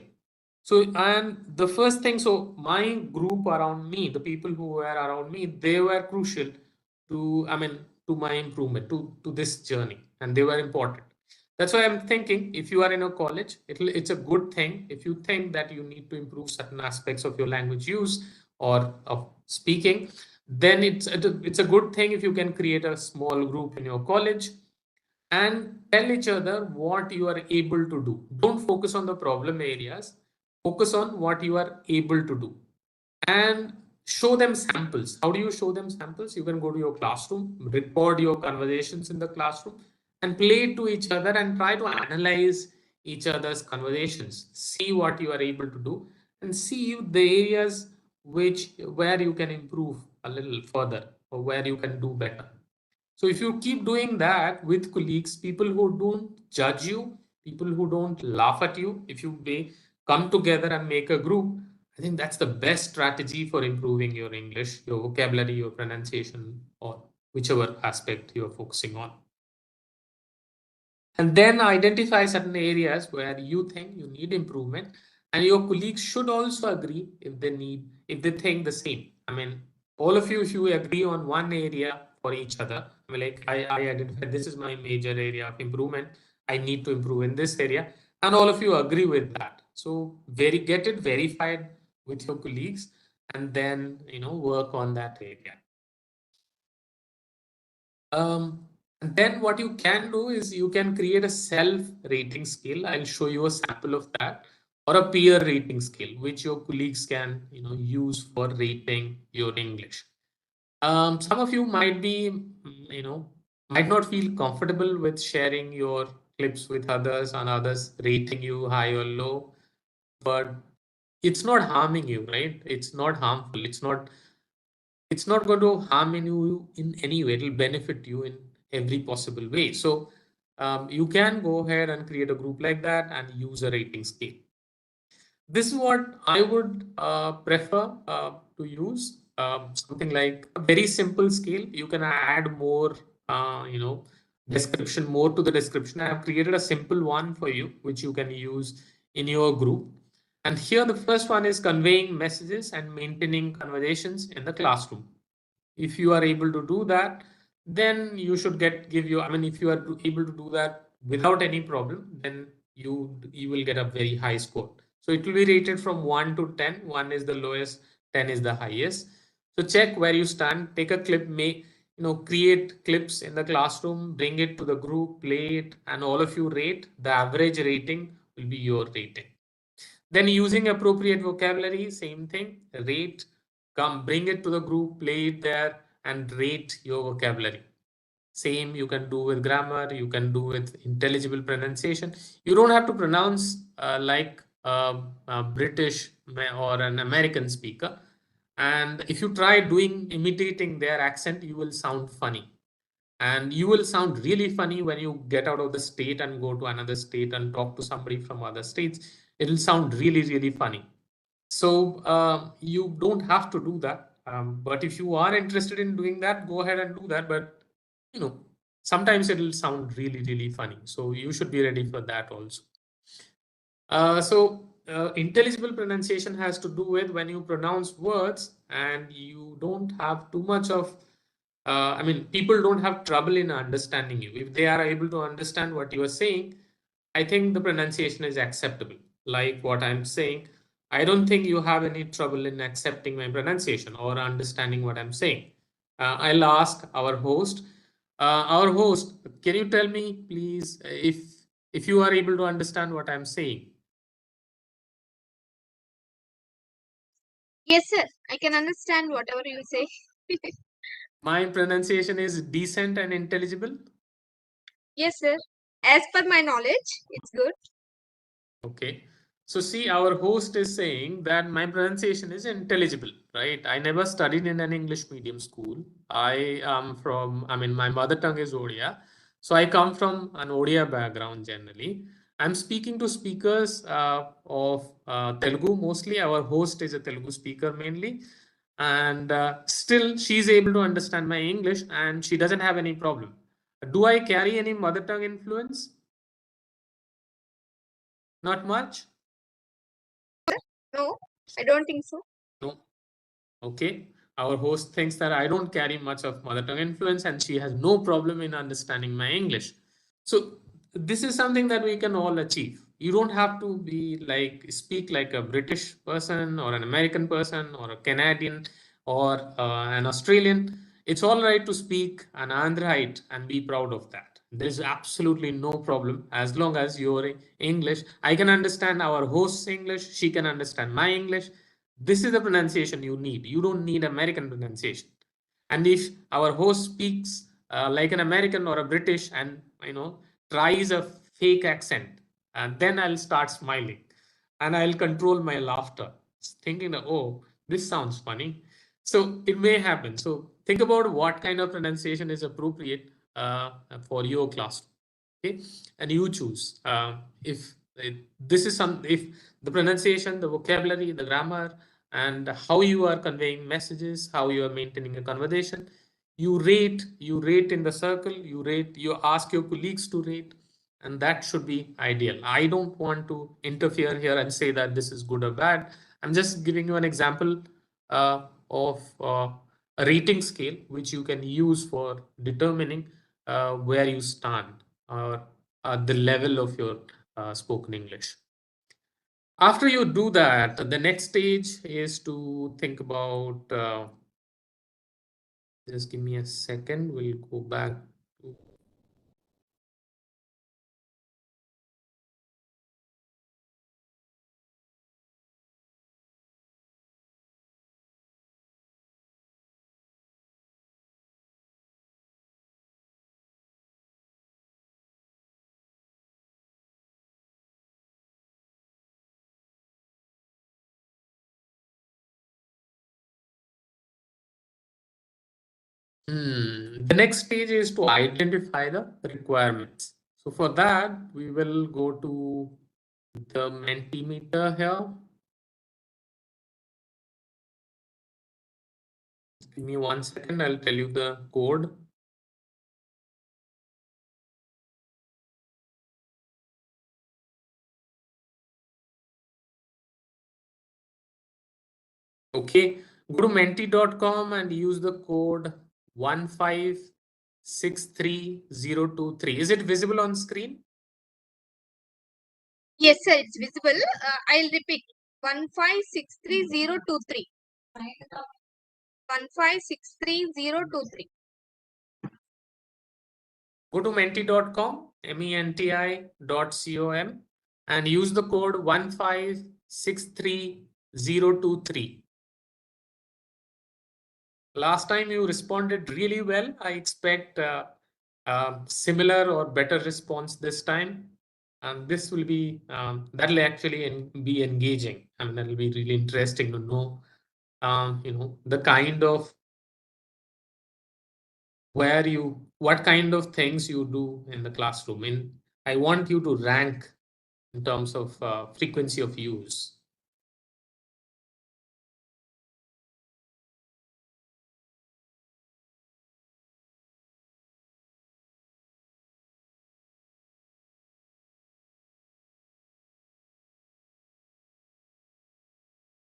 So, and the first thing, so my group around me, the people who were around me, they were crucial to, to my improvement, to this journey, and they were important. That's why I'm thinking if you are in a college, it's a good thing. If you think that you need to improve certain aspects of your language use or of speaking, then it's a good thing if you can create a small group in your college and tell each other what you are able to do. Don't focus on the problem areas, focus on what you are able to do and show them samples. How do you show them samples? You can go to your classroom, record your conversations in the classroom, and play it to each other and try to analyze each other's conversations. See what you are able to do and see the areas where you can improve a little further or where you can do better. So if you keep doing that with colleagues, people who don't judge you, people who don't laugh at you, if you come together and make a group, I think that's the best strategy for improving your English, your vocabulary, your pronunciation, or whichever aspect you're focusing on. And then identify certain areas where you think you need improvement, and your colleagues should also agree if they think the same. All of you, if you agree on one area for each other, I identify this is my major area of improvement, I need to improve in this area, and all of you agree with that. So get it verified with your colleagues, and then work on that area. And then what you can do is you can create a self-rating scale. I'll show you a sample of that, or a peer rating scale, which your colleagues can use for rating your English. Some of you might be, might not feel comfortable with sharing your clips with others and others rating you high or low, but it's not harming you, right? It's not harmful. It's not going to harm you in any way. It will benefit you in every possible way. So you can go ahead and create a group like that and use a rating scale. This is what I would prefer to use. Something like a very simple scale. You can add more, description, more to the description. I have created a simple one for you, which you can use in your group. And here the first one is conveying messages and maintaining conversations in the classroom. If you are able to do that, then you should if you are able to do that without any problem, then you will get a very high score. So it will be rated from 1 to 10. 1 is the lowest, 10 is the highest. So check where you stand, take a clip, create clips in the classroom, bring it to the group, play it, and all of you rate. The average rating will be your rating. Then using appropriate vocabulary, same thing, rate, bring it to the group, play it there, and rate your vocabulary. Same you can do with grammar, you can do with intelligible pronunciation. You don't have to pronounce like a British or an American speaker. And if you try imitating their accent, you will sound funny. And you will sound really funny when you get out of the state and go to another state and talk to somebody from other states. It'll sound really, really funny. So you don't have to do that. But if you are interested in doing that, go ahead and do that. But sometimes it'll sound really, really funny. So you should be ready for that also. Intelligible pronunciation has to do with when you pronounce words and you don't have too much of, people don't have trouble in understanding you. If they are able to understand what you are saying, I think the pronunciation is acceptable. Like what I'm saying, I don't think you have any trouble in accepting my pronunciation or understanding what I'm saying. I'll ask our host. Our host, can you tell me, please, if you are able to understand what I'm saying? Yes, sir. I can understand whatever you say. My pronunciation is decent and intelligible. Yes, sir. As per my knowledge, it's good. Okay. So see, our host is saying that my pronunciation is intelligible, right? I never studied in an English medium school. My mother tongue is Odia. So I come from an Odia background generally. I'm speaking to speakers of Telugu mostly. Our host is a Telugu speaker mainly. And still, she's able to understand my English and she doesn't have any problem. Do I carry any mother tongue influence? Not much? No, I don't think so. No. Okay. Our host thinks that I don't carry much of mother tongue influence and she has no problem in understanding my English. So this is something that we can all achieve. You don't have to speak like a British person or an American person or a Canadian or an Australian. It's all right to speak an Andhraite and be proud of that. There's absolutely no problem as long as you're English. I can understand our host's English. She can understand my English. This is the pronunciation you need. You don't need American pronunciation. And if our host speaks like an American or a British and tries a fake accent, and then I'll start smiling and I'll control my laughter, thinking that, oh, this sounds funny. So it may happen. So think about what kind of pronunciation is appropriate for your classroom. Okay, and you choose if if the pronunciation, the vocabulary, the grammar, and how you are conveying messages, how you are maintaining a conversation. You rate in the circle, you ask your colleagues to rate, and that should be ideal. I don't want to interfere here and say that this is good or bad. I'm just giving you an example of a rating scale which you can use for determining where you stand or the level of your spoken English. After you do that, the next stage is to think about, just give me a second, we'll go back to the next stage is to identify the requirements. So for that, we will go to the Mentimeter here. Give me 1 second, I'll tell you the code. Okay, go to menti.com and use the code 1563023. Is it visible on screen? Yes, sir, it's visible. I'll repeat. 1563023. 1563023. Go to menti.com, menti.com, and use the code 1563023. Last time you responded really well. I expect similar or better response this time. And this will be, that'll actually be engaging. I mean, that'll be really interesting to know, the kind of what kind of things you do in the classroom. And I want you to rank in terms of frequency of use.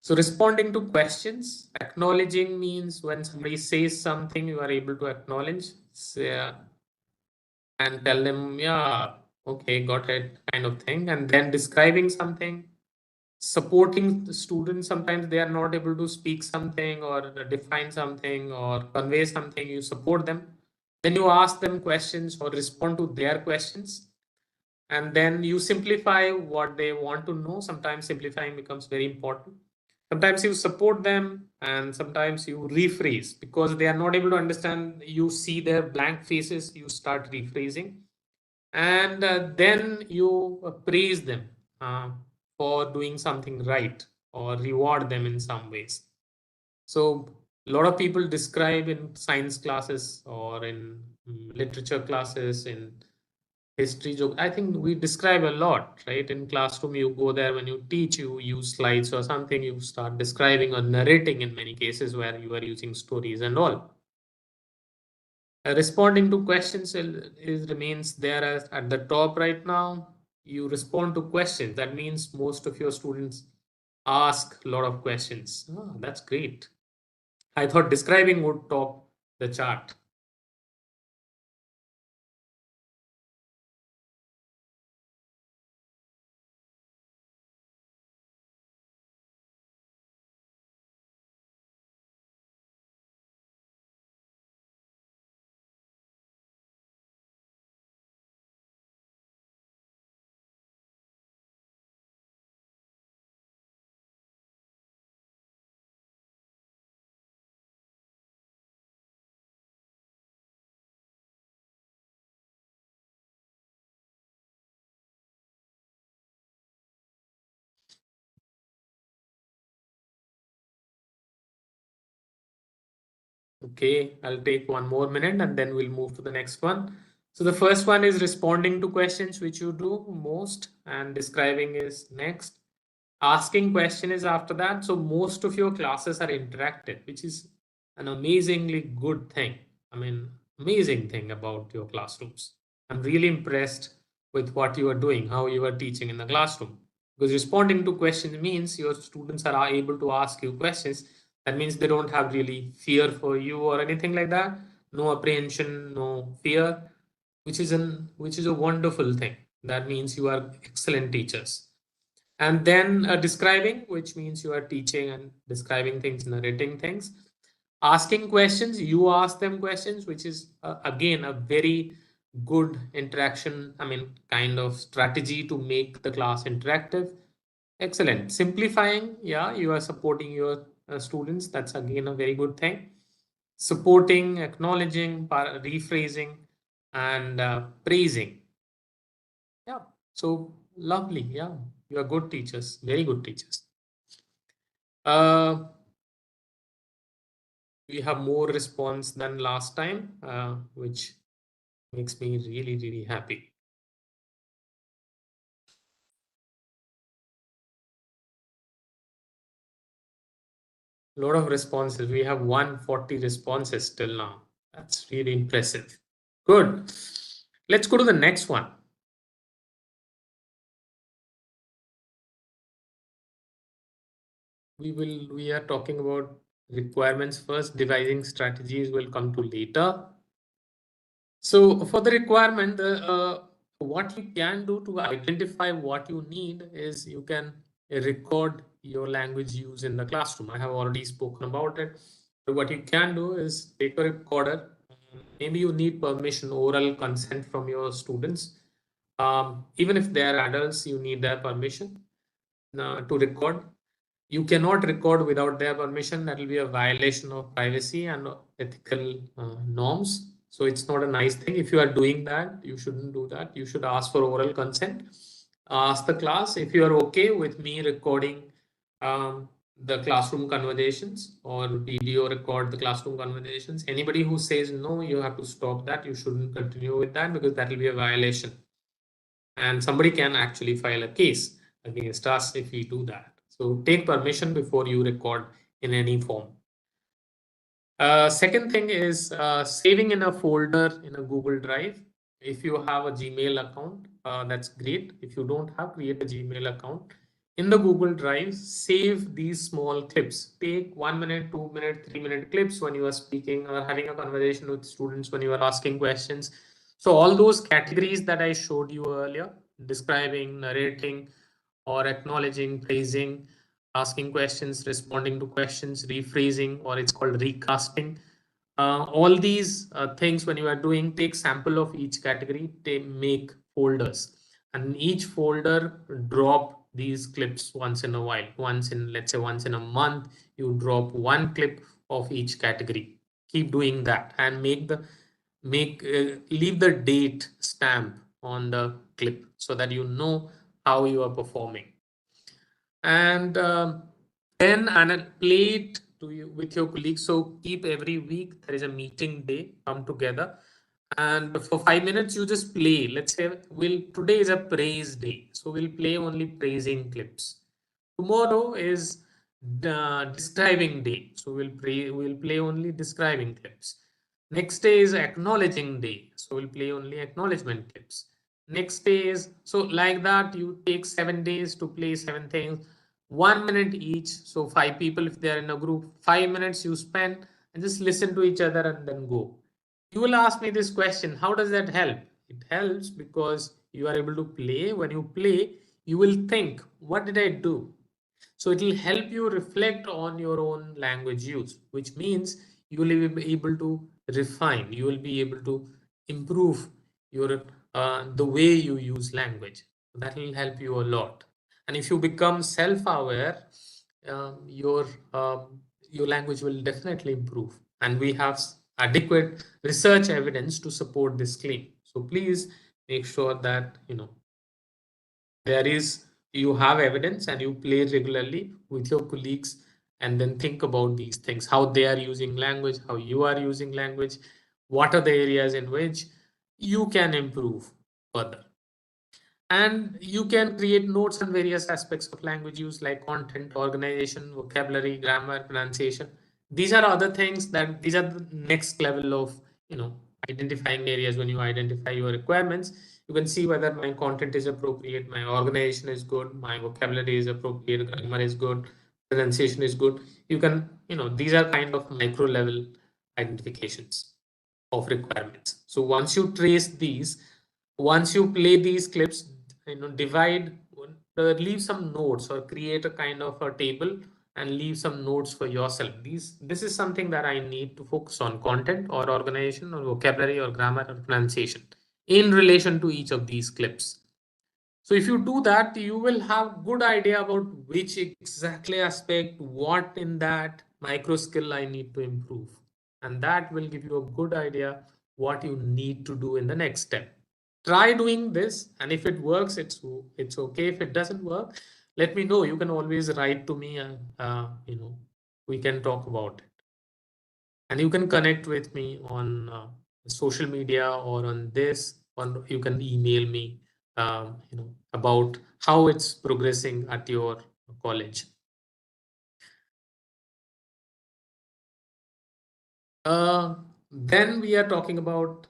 So responding to questions, acknowledging means when somebody says something, you are able to acknowledge and tell them, yeah, okay, got it, kind of thing. And then describing something, supporting the students. Sometimes they are not able to speak something or define something or convey something. You support them. Then you ask them questions or respond to their questions. And then you simplify what they want to know. Sometimes simplifying becomes very important. Sometimes you support them and sometimes you rephrase because they are not able to understand. You see their blank faces, you start rephrasing. And then you praise them for doing something right or reward them in some ways. So a lot of people describe in science classes or in literature classes, in history joke. I think we describe a lot, right? In classroom, you go there when you teach, you use slides or something, you start describing or narrating in many cases where you are using stories and all. Responding to questions remains there as at the top right now. You respond to questions. That means most of your students ask a lot of questions. Oh, that's great. I thought describing would top the chart. Okay, I'll take one more minute and then we'll move to the next one. So the first one is responding to questions, which you do most, and describing is next. Asking question is after that. So most of your classes are interactive, which is an amazingly good thing. I mean, amazing thing about your classrooms. I'm really impressed with what you are doing, how you are teaching in the classroom. Because responding to questions means your students are able to ask you questions. That means they don't have really fear for you or anything like that. No apprehension, no fear, which is a wonderful thing. That means you are excellent teachers. And then describing, which means you are teaching and describing things, narrating things. Asking questions, you ask them questions, which is again a very good interaction, I mean, kind of strategy to make the class interactive. Excellent. Simplifying, yeah, you are supporting your students. That's again a very good thing. Supporting, acknowledging, rephrasing, and praising. Yeah, so lovely. Yeah, you are good teachers, very good teachers. We have more response than last time, which makes me really, really happy. A lot of responses. We have 140 responses till now. That's really impressive. Good. Let's go to the next one. We are talking about requirements first. Devising strategies will come to later. So for the requirement, what you can do to identify what you need is you can record your language use in the classroom. I have already spoken about it. So what you can do is take a recorder. Maybe you need permission, oral consent from your students. Even if they are adults, you need their permission to record. You cannot record without their permission. That will be a violation of privacy and ethical norms. So it's not a nice thing. If you are doing that, you shouldn't do that. You should ask for oral consent. Ask the class if you are okay with me recording the classroom conversations or video record the classroom conversations. Anybody who says no, you have to stop that. You shouldn't continue with that because that will be a violation. And somebody can actually file a case against us if we do that. So take permission before you record in any form. Second thing is saving in a folder in a Google Drive. If you have a Gmail account, that's great. If you don't have, create a Gmail account. In the Google Drive, save these small clips. Take 1 minute, 2 minute, 3 minute clips when you are speaking or having a conversation with students, when you are asking questions. So all those categories that I showed you earlier, describing, narrating, or acknowledging, praising, asking questions, responding to questions, rephrasing, or it's called recasting. All these things, when you are doing, take sample of each category, make folders, and each folder drop these clips once in a while. Once in, let's say, once in a month, you drop one clip of each category. Keep doing that and leave the date stamp on the clip so that you know how you are performing. and then play it to you with your colleagues. So keep every week there is a meeting day, come together, and for 5 minutes you just play. Let's say today is a praise day, so we'll play only praising clips. Tomorrow is describing day, so we'll play only describing clips. Next day is acknowledging day, so we'll play only acknowledgement clips. Next day is, so like that you take 7 days to play 7 things, 1 minute each. So 5 people, if they are in a group, 5 minutes you spend and just listen to each other and then go. You will ask me this question, how does that help? It helps because you are able to play. When you play, you will think, what did I do? So it will help you reflect on your own language use, which means you will be able to refine, you will be able to improve your the way you use language. That will help you a lot. And if you become self-aware, your language will definitely improve. And we have adequate research evidence to support this claim. So please make sure that there is you have evidence and you play regularly with your colleagues, and then think about these things, how they are using language, how you are using language, what are the areas in which you can improve further. And you can create notes on various aspects of language use like content, organization, vocabulary, grammar, pronunciation. These are other things that these are the next level of identifying areas. When you identify your requirements, you can see whether my content is appropriate, my organization is good, my vocabulary is appropriate, grammar is good, pronunciation is good. You can, these are kind of micro level identifications of requirements. So once you trace these, once you play these clips, divide, leave some notes or create a kind of a table and leave some notes for yourself. This is something that I need to focus on: content or organization or vocabulary or grammar or pronunciation in relation to each of these clips. So if you do that, you will have good idea about which exactly aspect, what in that micro skill I need to improve. And that will give you a good idea what you need to do in the next step. Try doing this, and if it works, it's okay. If it doesn't work, let me know. You can always write to me, and we can talk about it. And you can connect with me on social media or on this, or you can email me about how it's progressing at your college. Then we are talking about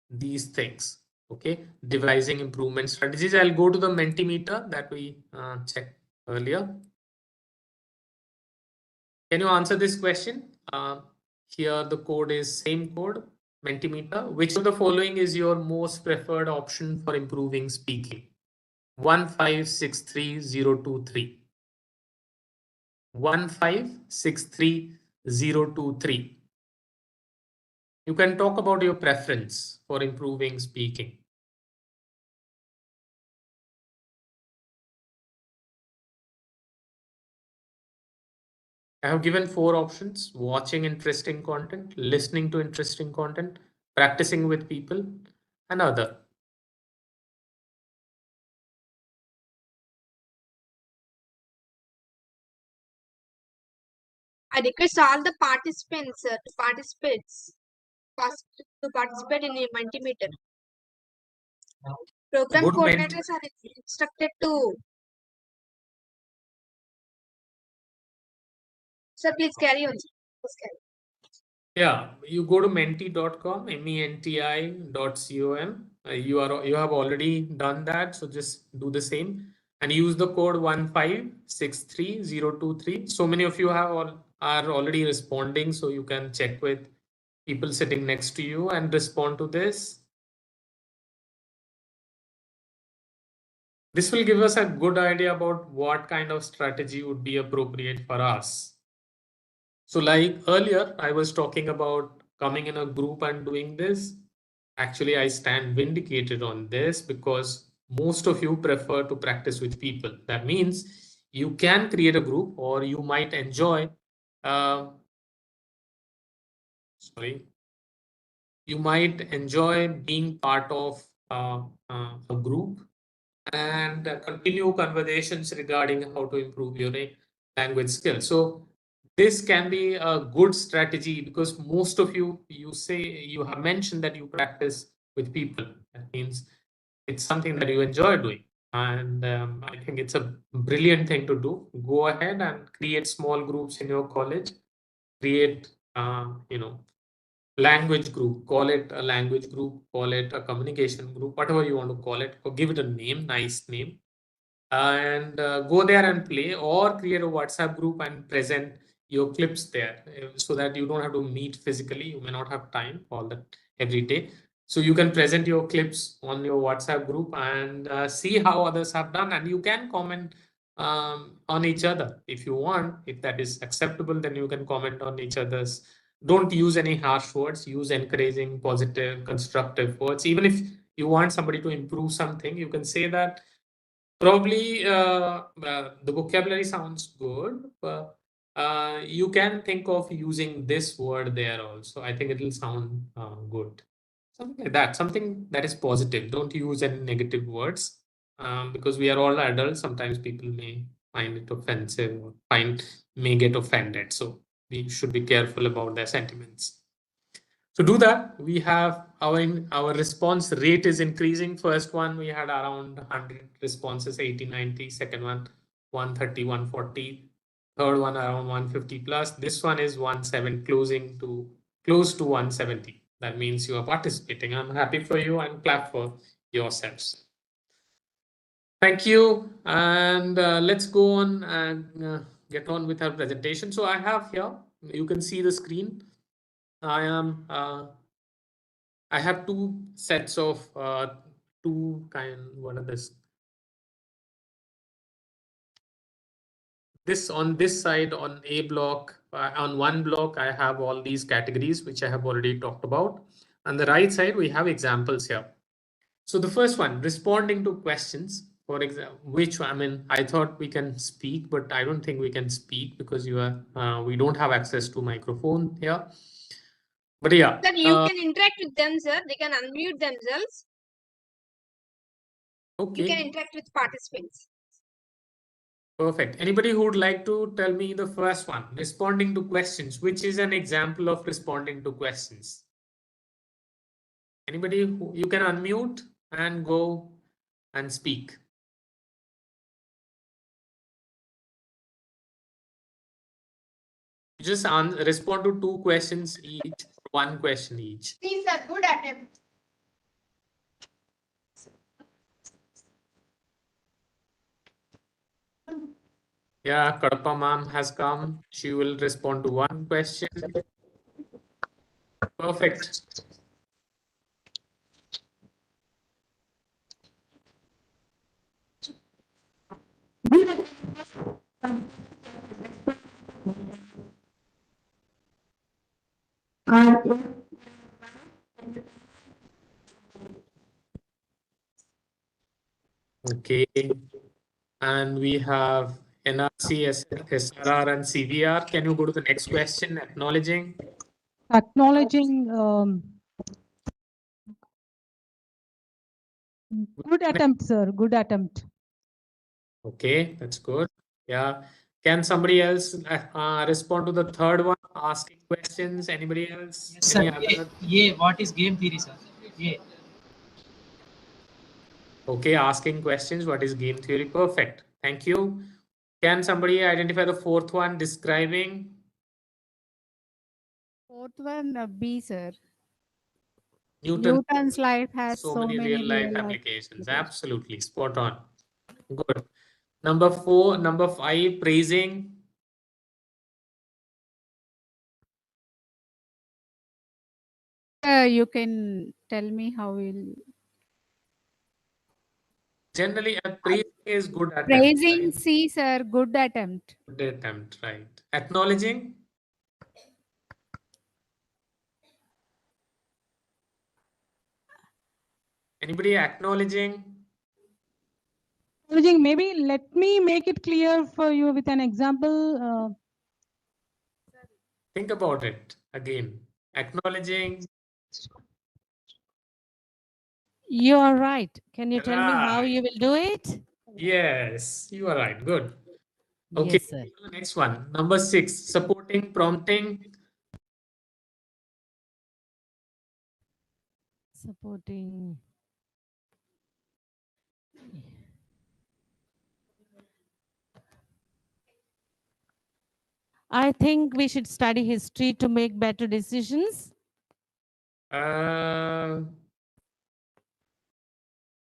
these things, okay? Devising improvement strategies. I'll go to the Mentimeter that we checked earlier. Can you answer this question? Here the code is same code, Mentimeter. Which of the following is your most preferred option for improving speaking? 1563023. 1563023. You can talk about your preference for improving speaking. I have given 4 options: watching interesting content, listening to interesting content, practicing with people, and other. I request all the participants to participate in a Mentimeter. Program Good coordinators are instructed to. Sir, please carry on. Please carry. Yeah, you go to menti.com, menti.com. You have already done that, so just do the same and use the code 1563023. So many of you are already responding, so you can check with people sitting next to you and respond to this. This will give us a good idea about what kind of strategy would be appropriate for us. So like earlier, I was talking about coming in a group and doing this. Actually, I stand vindicated on this because most of you prefer to practice with people. That means you can create a group, or you might enjoy, you might enjoy being part of a group and continue conversations regarding how to improve your language skills. So this can be a good strategy because most of you say you have mentioned that you practice with people. That means it's something that you enjoy doing, and I think it's a brilliant thing to do. Go ahead and create small groups in your college. Create language group, call it a language group, call it a communication group, whatever you want to call it, or give it a name, nice name, and go there and play, or create a WhatsApp group and present your clips there so that you don't have to meet physically. You may not have time all that every day. So you can present your clips on your WhatsApp group and see how others have done, and you can comment on each other if you want. If that is acceptable, then you can comment on each other's. Don't use any harsh words. Use encouraging, positive, constructive words. Even if you want somebody to improve something, you can say that probably the vocabulary sounds good, but you can think of using this word there also. I think it will sound good. Something like that, something that is positive. Don't use any negative words because we are all adults. Sometimes people may find it offensive or may get offended. So we should be careful about their sentiments. To do that, we have our response rate is increasing. First one, we had around 100 responses, 80, 90. Second one, 130, 140. Third one, around 150 plus. This one is 170, close to 170. That means you are participating. I'm happy for you and clap for yourselves. Thank you. And let's go on and get on with our presentation. So I have here, you can see the screen. I have two sets of what are this? This on this side on A block, on one block, I have all these categories, which I have already talked about. On the right side, we have examples here. So the first one, responding to questions, for example, which I thought we can speak, but I don't think we can speak because we don't have access to microphone here. But yeah. Sir, you can interact with them, sir. They can unmute themselves. Okay. You can interact with participants. Perfect. Anybody who would like to tell me the first one, responding to questions, which is an example of responding to questions? Anybody who you can unmute and go and speak. You just respond to two questions each, one question each. Please, sir, good attempt. Yeah, Kadapa ma'am has come. She will respond to one question. Perfect. Okay. And we have NRC, SRR, and CVR. Can you go to the next question? Acknowledging. Acknowledging good attempt, sir. Good attempt. Okay, that's good. Yeah. Can somebody else respond to the third one? Asking questions. Anybody else? Yes, sir. Any other? Yeah, what is game theory, sir? Yeah. Okay, asking questions. What is game theory? Perfect. Thank you. Can somebody identify the fourth one? Describing. Fourth one, B, sir. Newton. Newton's life has So so many many real life real life applications. Absolutely. Spot on. Good. Number 5, praising. You can tell me how will Generally, praising is good attempt. praising Right? C, sir. Good attempt. Good attempt, right. Acknowledging. Anybody acknowledging? Maybe let me make it clear for you with an example. Think about it again. Acknowledging. You are right. Can you tell me how Right. you will do it? Yes, you are right. Good. Okay, Yes, sir. the next one. Number 6, supporting prompting. Supporting. I think we should study history to make better decisions.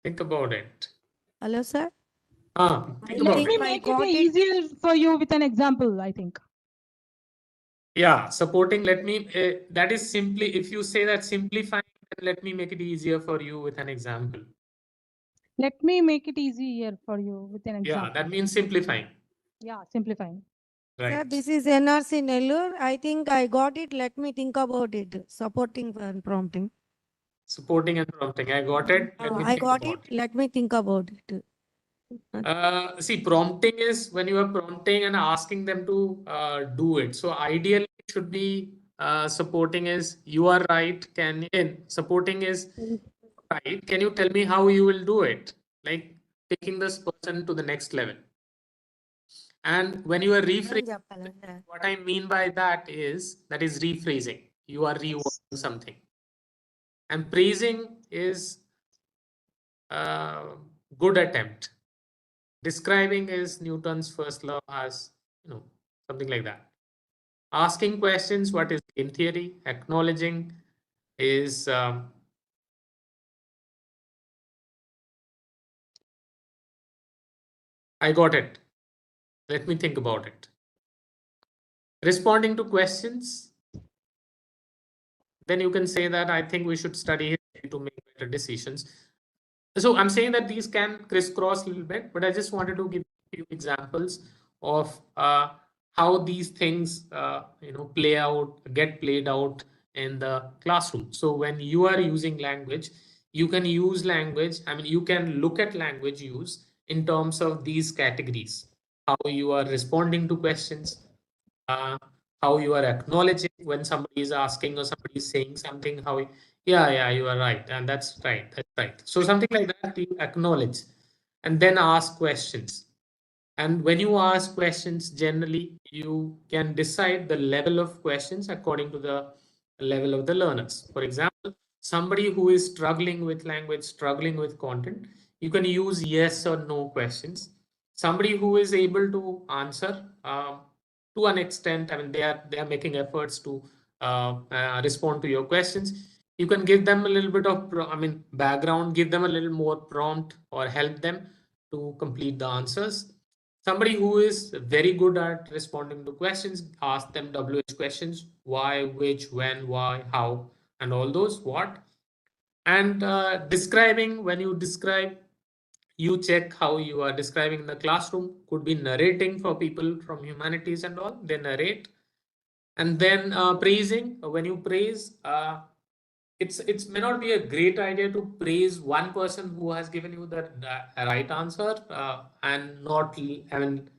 Think about it. Hello, sir. Think Let about me it. make it easier for you with an example, I think. Yeah, supporting, let me, that is simply, if you say that simplifying, then let me make it easier for you with an example. Let me make it easier for you with an Yeah, example. that means simplifying. Yeah, simplifying. Sir, Right. this is NRC Nellore. I think I got it. Let me think about it. Supporting and prompting. Supporting and prompting. I got it. Let me I think got about it. Let me think about it. it. See, prompting is when you are prompting and asking them to do it. So ideally, it should be supporting is you are right. Supporting is right. Can you tell me how you will do it? Like taking this person to the next level. And when you are rephrasing, what I mean by that is rephrasing. You are rewording something. And praising is good attempt. Describing is Newton's first law as, something like that. Asking questions, what is game theory? Acknowledging is I got it. Let me think about it. Responding to questions, then you can say that I think we should study history to make better decisions. So I'm saying that these can crisscross a little bit, but I just wanted to give a few examples of how these things, get played out in the classroom. So when you are using language, you can use language. I mean, you can look at language use in terms of these categories. How you are responding to questions, uh, how you are acknowledging when somebody is asking or somebody is saying something, yeah, you are right, and that's right. So something like that, you acknowledge and then ask questions. And when you ask questions, generally you can decide the level of questions according to the level of the learners. For example, somebody who is struggling with language, struggling with content, you can use yes or no questions. Somebody who is able to answer to an extent, I mean, they are making efforts to respond to your questions. You can give them a little bit of background, give them a little more prompt, or help them to complete the answers. Somebody who is very good at responding to questions, ask them WH questions: why, which, when, why, how, and all those what. And describing, when you describe, you check how you are describing in the classroom. Could be narrating for people from humanities and all, they narrate. And then praising, when you praise, it's may not be a great idea to praise one person who has given you the right answer, and not, I mean,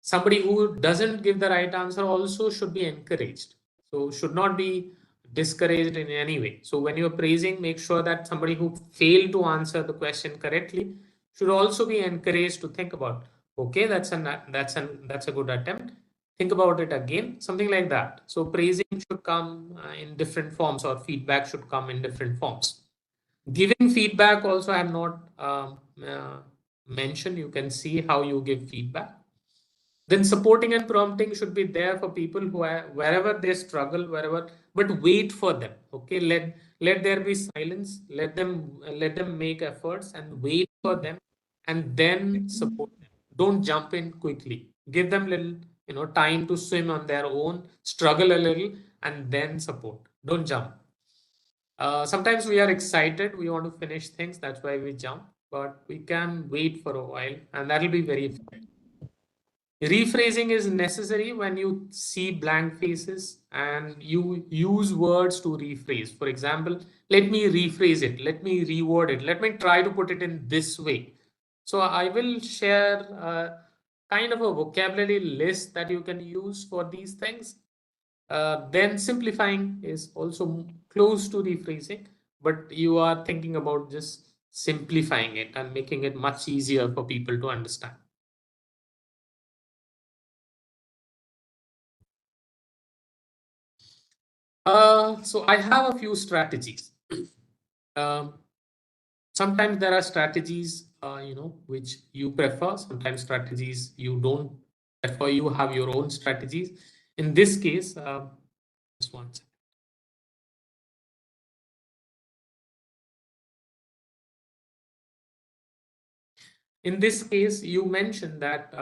somebody who doesn't give the right answer also should be encouraged. So should not be discouraged in any way. So when you're praising, make sure that somebody who failed to answer the question correctly should also be encouraged to think about, okay, that's a good attempt. Think about it again, something like that. So praising should come in different forms, or feedback should come in different forms. Giving feedback also I have not mentioned. You can see how you give feedback. Then supporting and prompting should be there for people who are wherever they struggle, wherever, but wait for them. Okay, let there be silence. Let them make efforts and wait for them, and then support them. Don't jump in quickly. Give them little time to swim on their own, struggle a little, and then support. Don't jump. Sometimes we are excited, we want to finish things, that's why we jump, but we can wait for a while, and that'll be very effective. Rephrasing is necessary when you see blank faces and you use words to rephrase. For example, let me rephrase it, let me reword it, let me try to put it in this way. So I will share kind of a vocabulary list that you can use for these things. Then simplifying is also close to rephrasing. but you are thinking about just simplifying it and making it much easier for people to understand. So I have a few strategies. Um, Sometimes there are strategies, which you prefer. Sometimes strategies you don't prefer. You have your own strategies. In this case, just one second. In this case, you mentioned that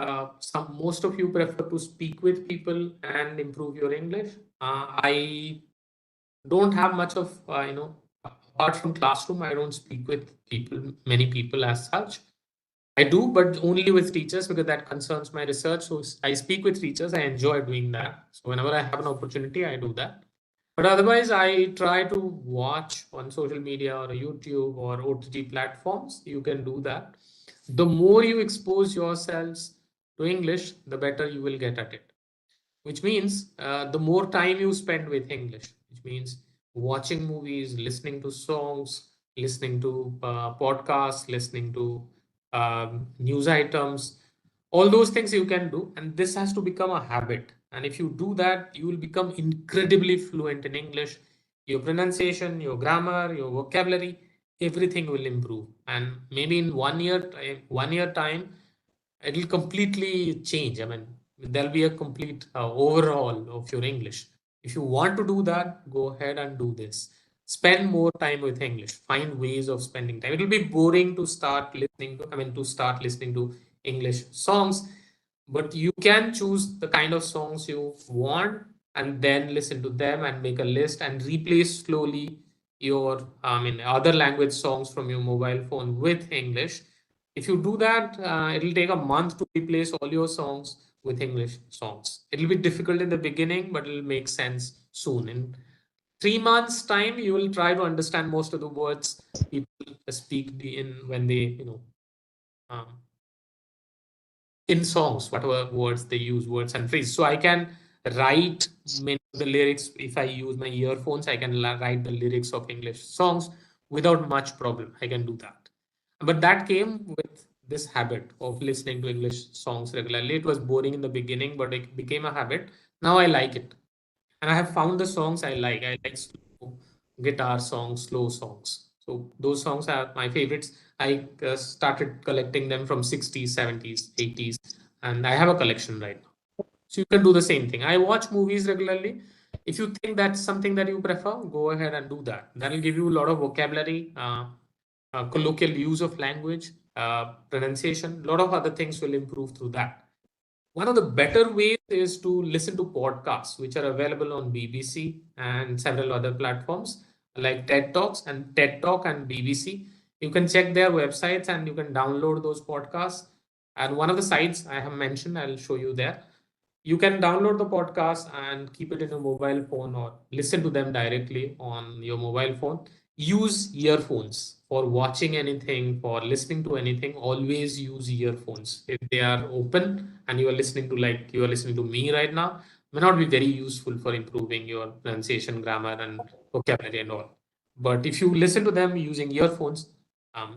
most of you prefer to speak with people and improve your English. I don't have much of, apart from classroom, I don't speak with many people as such. I do, but only with teachers because that concerns my research. So I speak with teachers. I enjoy doing that. So whenever I have an opportunity, I do that. But otherwise, I try to watch on social media or YouTube or OTT platforms. You can do that. The more you expose yourselves to English, the better you will get at it, which means the more time you spend with English, which means watching movies, listening to songs, listening to podcasts, listening to news items, all those things you can do. And this has to become a habit. And if you do that, you will become incredibly fluent in English. Your pronunciation, your grammar, your vocabulary, everything will improve. And maybe in 1 year time, it'll completely change. I mean, there'll be a complete overhaul of your English. If you want to do that, go ahead and do this. Spend more time with English. Find ways of spending time. It'll be boring to start listening to English songs, but you can choose the kind of songs you want and then listen to them and make a list and replace slowly your, other language songs from your mobile phone with English. If you do that, it'll take a month to replace all your songs with English songs. It'll be difficult in the beginning, but it'll make sense soon. In 3 months' time, you will try to understand most of the words people speak in when they, um, in songs, whatever words they use, words and phrases. So I can write many of the lyrics. If I use my earphones, I can write the lyrics of English songs without much problem. I can do that. But that came with this habit of listening to English songs regularly. It was boring in the beginning, but it became a habit. Now I like it. And I have found the songs I like. I like slow guitar songs, slow songs. So those songs are my favorites. I started collecting them from 60s, 70s, 80s, and I have a collection right now. So you can do the same thing. I watch movies regularly. If you think that's something that you prefer, go ahead and do that. That'll give you a lot of vocabulary, colloquial use of language, pronunciation. A lot of other things will improve through that. One of the better ways is to listen to podcasts, which are available on BBC and several other platforms like TED Talks and TED Talk and BBC. You can check their websites and you can download those podcasts. And one of the sites I have mentioned, I'll show you there. You can download the podcast and keep it in your mobile phone or listen to them directly on your mobile phone. Use earphones for watching anything, for listening to anything. Always use earphones. If they are open and you are listening to, like you are listening to me right now, may not be very useful for improving your pronunciation, grammar, and vocabulary and all. But if you listen to them using earphones,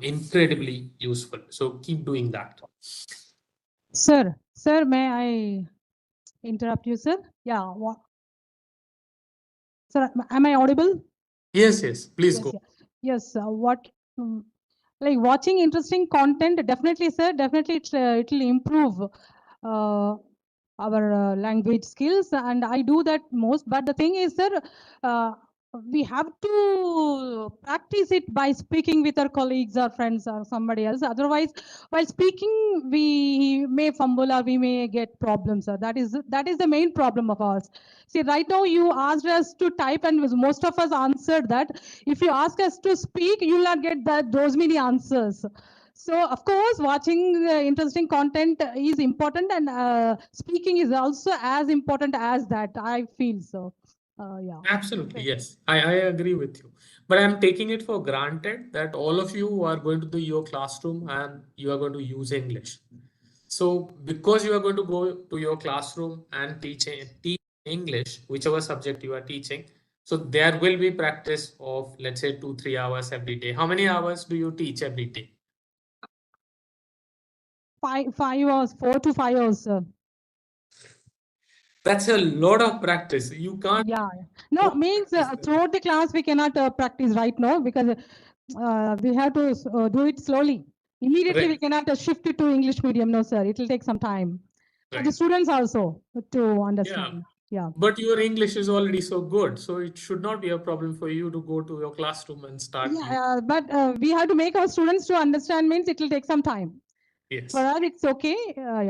incredibly useful. So keep doing that. Sir, may I interrupt you, sir? Yeah. Sir, am I audible? Yes, please Yes, go. yes. Like watching interesting content, definitely, sir. Definitely, it'll improve our language skills, and I do that most. But the thing is, sir, uh, we have to practice it by speaking with our colleagues or friends or somebody else. Otherwise, while speaking, we may fumble or we may get problems. Sir. That is the main problem of ours. See, right now you asked us to type, and most of us answered that. If you ask us to speak, you will not get those many answers. So, of course, watching interesting content is important, and speaking is also as important as that. I feel so. Yeah. Absolutely, yes. I agree with you. But I'm taking it for granted that all of you are going to your classroom and you are going to use English. So because you are going to go to your classroom and teach English, whichever subject you are teaching, So there will be practice of, let's say, 2-3 hours every day. How many hours do you teach every day? 5 hours, 4 to 5 hours, sir. That's a lot of practice. You can't. Yeah. No, means throughout the class we cannot practice right now because we have to do it slowly. Immediately we Right. cannot shift it to English medium. No, sir. It will take some time. For the Right. students also to Yeah. understand. Yeah. But your English is already so good, so it should not be a problem for you to go to your classroom and start. Yeah, but we have to make our students to understand means it will take some time. Yes. For us, it's okay.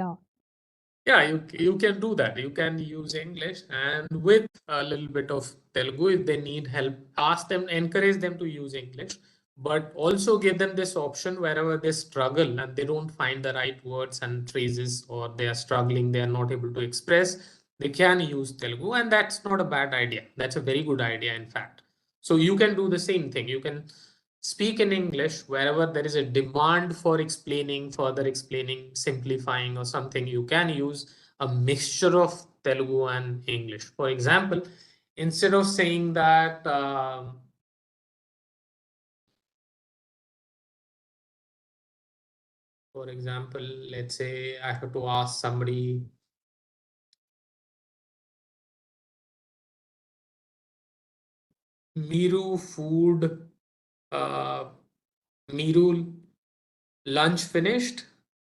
Yeah. Yeah, you can do that. You can use English and with a little bit of Telugu if they need help. Ask them, encourage them to use English, but also give them this option wherever they struggle and they don't find the right words and phrases, or they are struggling, they are not able to express, they can use Telugu, and that's not a bad idea. That's a very good idea, in fact. So you can do the same thing. You can speak in English wherever there is a demand for explaining, further explaining, simplifying, or something. You can use a mixture of Telugu and English. For example, instead of saying that for example, let's say I have to ask somebody, Miru food, Miru lunch finished,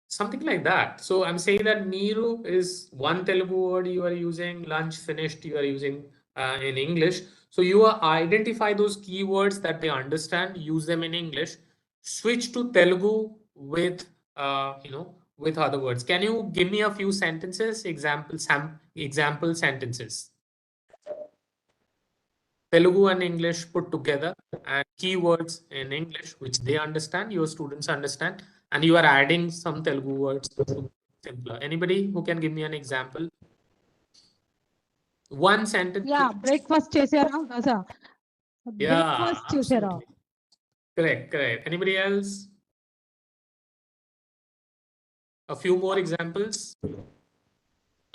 something like that. So I'm saying that Miru is one Telugu word you are using, lunch finished you are using in English. So you are identify those keywords that they understand, use them in English, switch to Telugu with with other words. Can you give me a few sentences, example sentences? Telugu and English put together, and keywords in English which they understand, your students understand, and you are adding some Telugu words to make it simpler. Anybody who can give me an example? One sentence. Yeah, breakfast chesera. Yeah, Breakfast chesera. absolutely. Correct. Anybody else? A few more examples.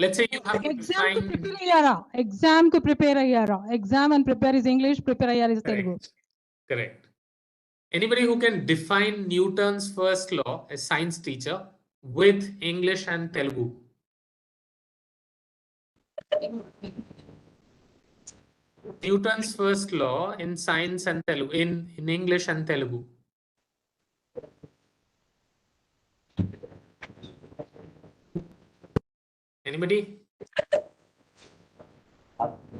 Let's say you have to Exam ku define. prepare ayyara. Exam ku prepare ayyara. Exam and prepare is English, prepare ayyara is Telugu. Correct. Anybody who can define Newton's first law, a science teacher, with English and Telugu? Newton's first law in science and Telugu, in English and Telugu. Anybody?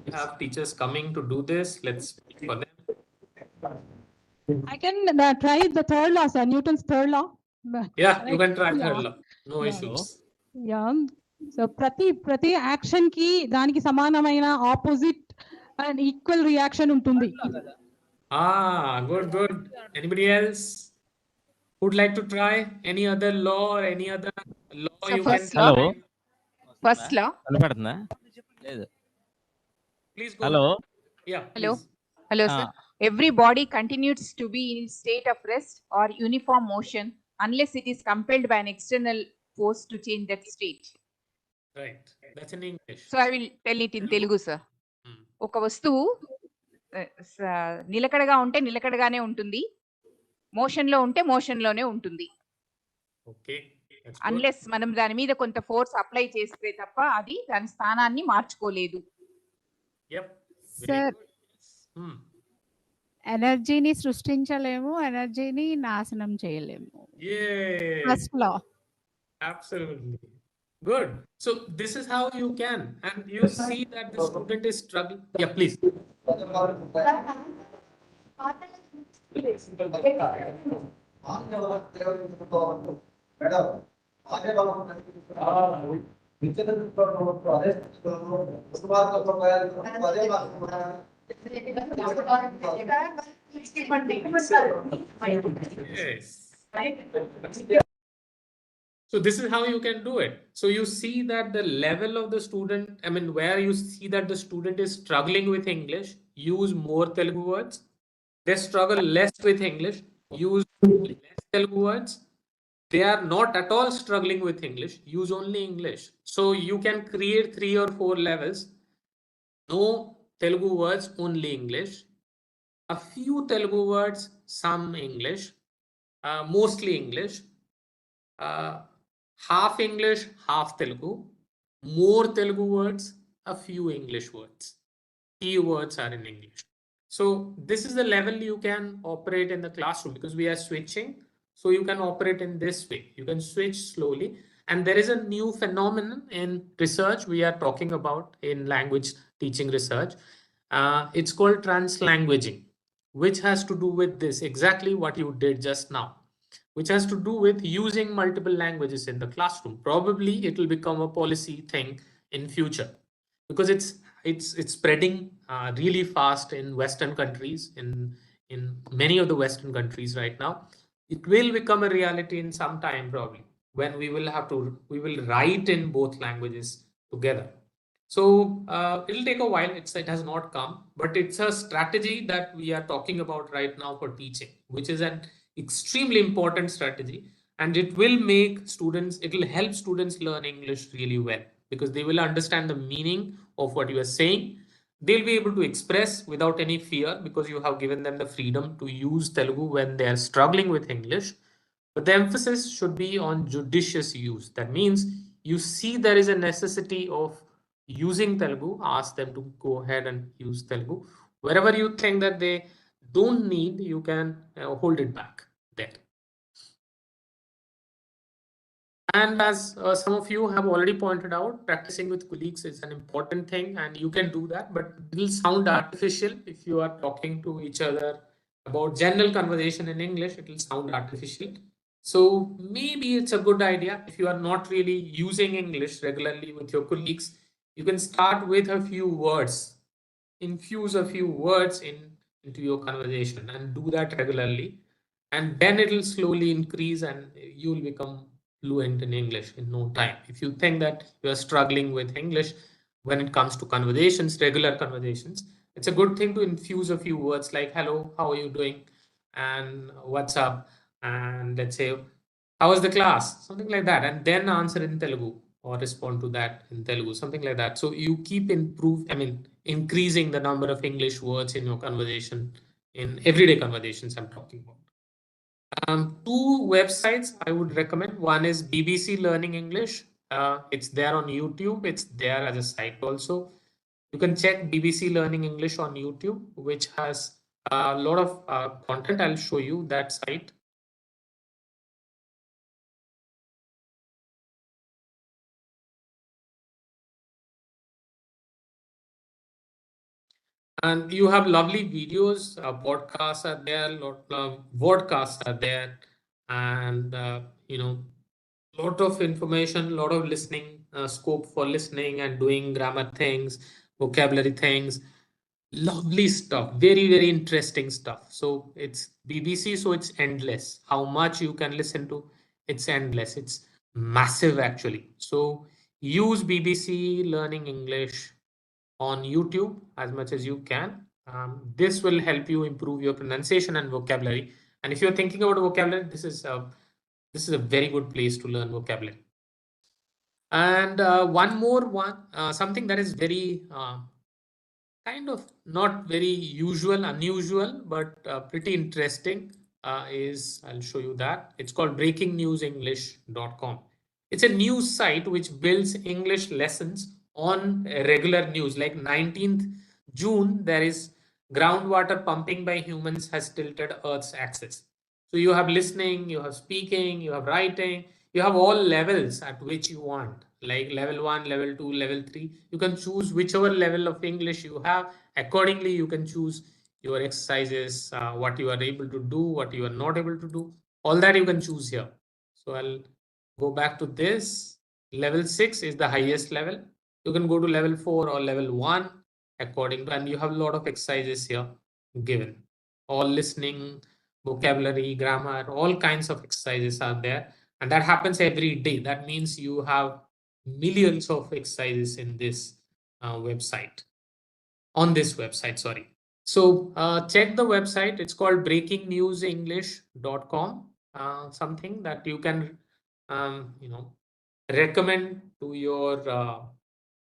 We have teachers coming to do this. Let's wait for them. I can try the third law, sir. Newton's third law. Yeah, you can try Yeah. third law. No Yeah. issues. Yeah. So ప్రతి action కి దానికి సమానమైన opposite and equal reaction ఉంటుంది. Good. Anybody else who'd like to try any other law or any other law So you first can law. try? First law. కనపడుతుందా? లేదు. Please go. Hello. Yeah. Hello. Please. Hello, sir. Every body continues to be in state of rest or uniform motion unless it is compelled by an external force to change that state. Right. That's in English. So I will tell it in Telugu, sir. ఒక వస్తువు నిలకడగా ఉంటే నిలకడగానే ఉంటుంది, motion లో ఉంటే motion లోనే ఉంటుంది. Okay. Unless మనం దాని మీద కొంత ఫోర్స్ అప్లై చేస్తే తప్ప అది దాని స్థానాన్ని మార్చుకోలేదు. సార్, ఎనర్జీని సృష్టించలేము, ఎనర్జీని నాశనం చేయలేము. First law. Absolutely. Good. So this is how you can, and you see that the student is struggling. Yeah, please. Yes. So this is how you can do it. So you see that the level of the student, I mean, where you see that the student is struggling with English, use more Telugu words. They struggle less with English, use less Telugu words. They are not at all struggling with English, use only English. So you can create 3 or 4 levels. No Telugu words, only English. A few Telugu words, some English, mostly English. Half English, half Telugu. More Telugu words, a few English words. Key words are in English. So this is the level you can operate in the classroom because we are switching. So you can operate in this way. You can switch slowly. And there is a new phenomenon in research we are talking about in language teaching research. It's called translanguaging, which has to do with this, exactly what you did just now, which has to do with using multiple languages in the classroom. Probably it will become a policy thing in future because it's spreading really fast in Western countries, in many of the Western countries right now. It will become a reality in some time probably when we will write in both languages together. So it'll take a while. It has not come, but it's a strategy that we are talking about right now for teaching, which is an extremely important strategy, and it will make students. It will help students learn English really well because they will understand the meaning of what you are saying. They'll be able to express without any fear because you have given them the freedom to use Telugu when they are struggling with English. But the emphasis should be on judicious use. That means you see there is a necessity of using Telugu, ask them to go ahead and use Telugu. Wherever you think that they don't need, you can hold it back there. And as some of you have already pointed out, practicing with colleagues is an important thing, and you can do that, but it will sound artificial if you are talking to each other about general conversation in English. It will sound artificial. So maybe it's a good idea if you are not really using English regularly with your colleagues, you can start with a few words, infuse a few words into your conversation and do that regularly. And then it will slowly increase and you will become fluent in English in no time. If you think that you are struggling with English when it comes to conversations, regular conversations, it's a good thing to infuse a few words like hello, how are you doing, and what's up, and let's say how was the class, something like that, and then answer in Telugu or respond to that in Telugu, something like that. So you keep increasing the number of English words in your conversation, in everyday conversations I'm talking about. Two websites I would recommend. One is BBC Learning English. It's there on YouTube. It's there as a site also. You can check BBC Learning English on YouTube, which has a lot of content. I'll show you that site. And you have lovely videos, podcasts are there, lot of vodcasts are there, and lot of information, lot of listening, scope for listening and doing grammar things, vocabulary things, lovely stuff, very, very interesting stuff. So it's BBC, so it's endless. How much you can listen to, it's endless. It's massive actually. So use BBC Learning English on YouTube as much as you can. This will help you improve your pronunciation and vocabulary. And if you're thinking about vocabulary, this is a very good place to learn vocabulary. And something that is very kind of not very unusual, but pretty interesting is, I'll show you that. It's called breakingnewsenglish.com. It's a news site which builds English lessons on regular news. Like 19th June, there is groundwater pumping by humans has tilted Earth's axis. So you have listening, you have speaking, you have writing, you have all levels at which you want, like level 1, level 2, level 3. You can choose whichever level of English you have. Accordingly, you can choose your exercises, what you are able to do, what you are not able to do. All that you can choose here. So I'll go back to this. Level 6 is the highest level. You can go to level 4 or level 1 according to, and you have a lot of exercises here given. All listening, vocabulary, grammar, all kinds of exercises are there. And that happens every day. That means you have millions of exercises in this website, on this website, sorry. So check the website. It's called breakingnewsenglish.com, something that you can, recommend to your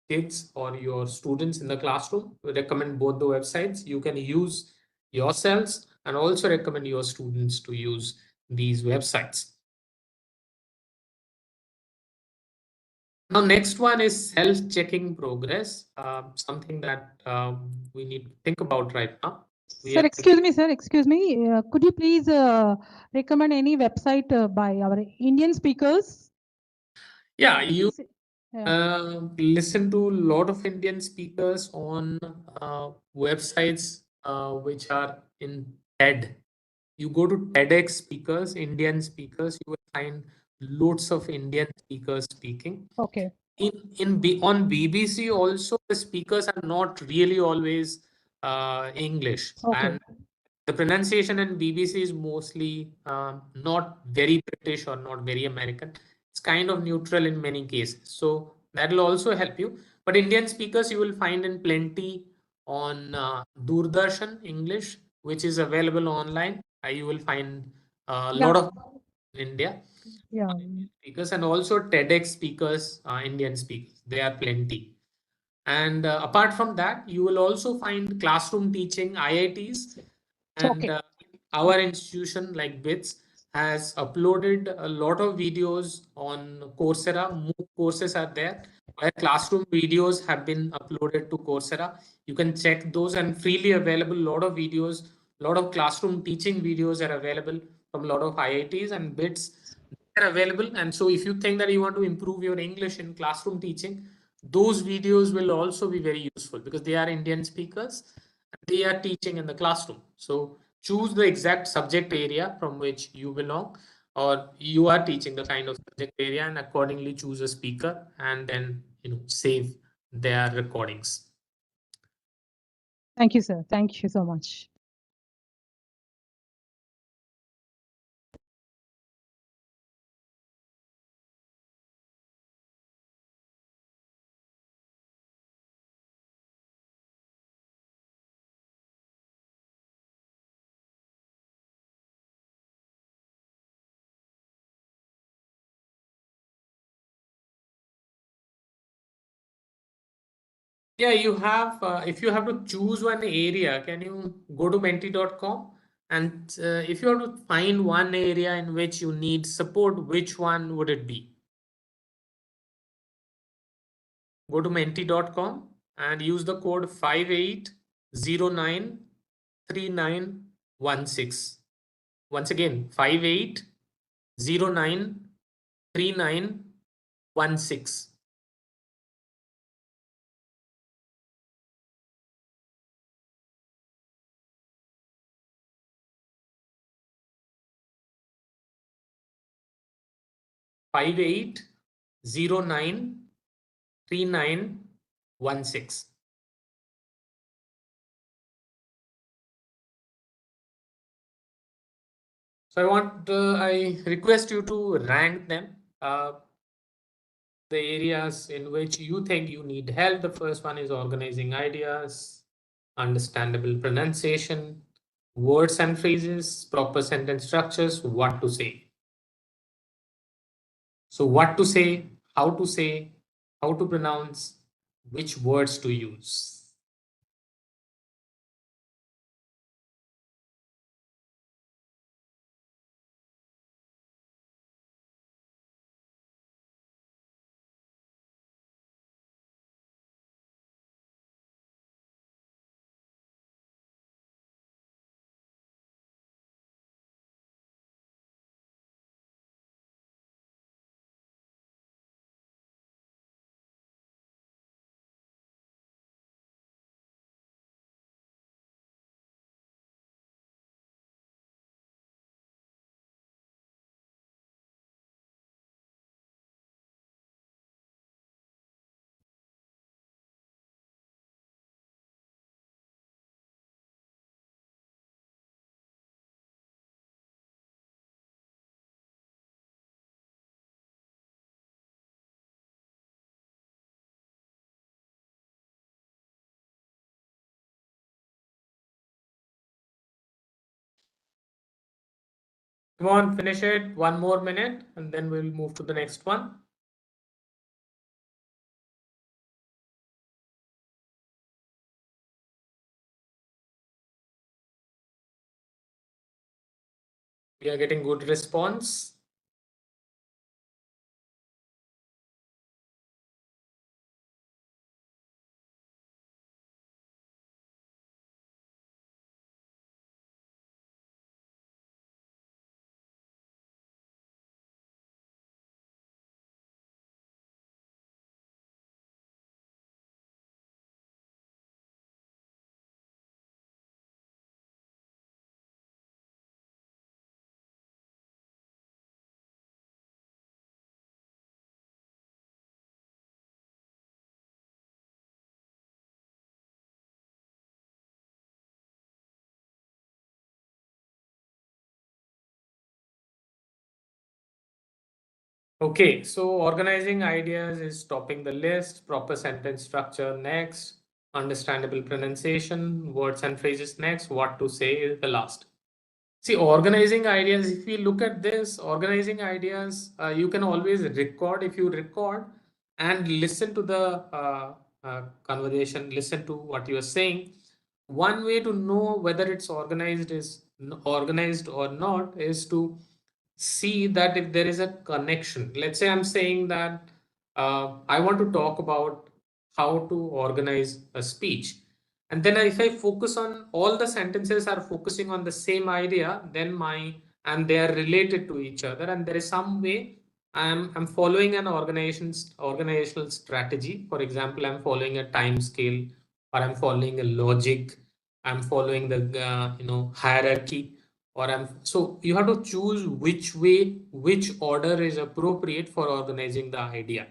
kids or your students in the classroom. We recommend both the websites. You can use yourselves and also recommend your students to use these websites. Now, next one is self-checking progress, something that we need to think about right now. Sir, excuse me, sir. Excuse me. Could you please recommend any website by our Indian speakers? Yeah, you Yeah. listen to a lot of Indian speakers on websites which are in TED. You go to TEDx speakers, Indian speakers, you will find loads of Indian speakers speaking. Okay. On BBC also, the speakers are not really always English. Okay. And the pronunciation in BBC is mostly not very British or not very American. It's kind of neutral in many cases. So that will also help you. But Indian speakers you will find in plenty on Doordarshan English, which is available online. You will find a lot of in India Yeah. speakers and also TEDx speakers, Indian speakers. There are plenty. And apart from that, you will also find classroom teaching IITs. And our institution, like BITS, has uploaded a lot of videos on Coursera. MOOC courses are there where classroom videos have been uploaded to Coursera. You can check those and freely available. A lot of videos, a lot of classroom teaching videos are available from a lot of IITs and BITS. They're available. And so if you think that you want to improve your English in classroom teaching, those videos will also be very useful because they are Indian speakers. They are teaching in the classroom. So choose the exact subject area from which you belong or you are teaching the kind of subject area and accordingly choose a speaker and then save their recordings. Thank you, sir. Thank you so much. Yeah, you have, if you have to choose one area, can you go to menti.com? And if you have to find one area in which you need support, which one would it be? Go to menti.com and use the code 58093916. Once again, 58093916. Five eight 093916. So I request you to rank them, the areas in which you think you need help. The first one is organizing ideas, understandable pronunciation, words and phrases, proper sentence structures, what to say. So what to say, how to pronounce, which words to use. Come on, finish it. 1 more minute and then we'll move to the next one. We are getting good response. Okay, so organizing ideas is topping the list, proper sentence structure next, understandable pronunciation, words and phrases next, what to say is the last. See, organizing ideas, if we look at this, organizing ideas, you can always record. If you record and listen to the conversation, listen to what you are saying, one way to know whether it's organized or not is to see that if there is a connection. Let's say I'm saying that I want to talk about how to organize a speech. And then if I focus on all the sentences are focusing on the same idea, then and they are related to each other. And there is some way I'm following an organizational strategy. For example, I'm following a time scale, or I'm following a logic. I'm following the hierarchy, or so you have to choose which order is appropriate for organizing the idea.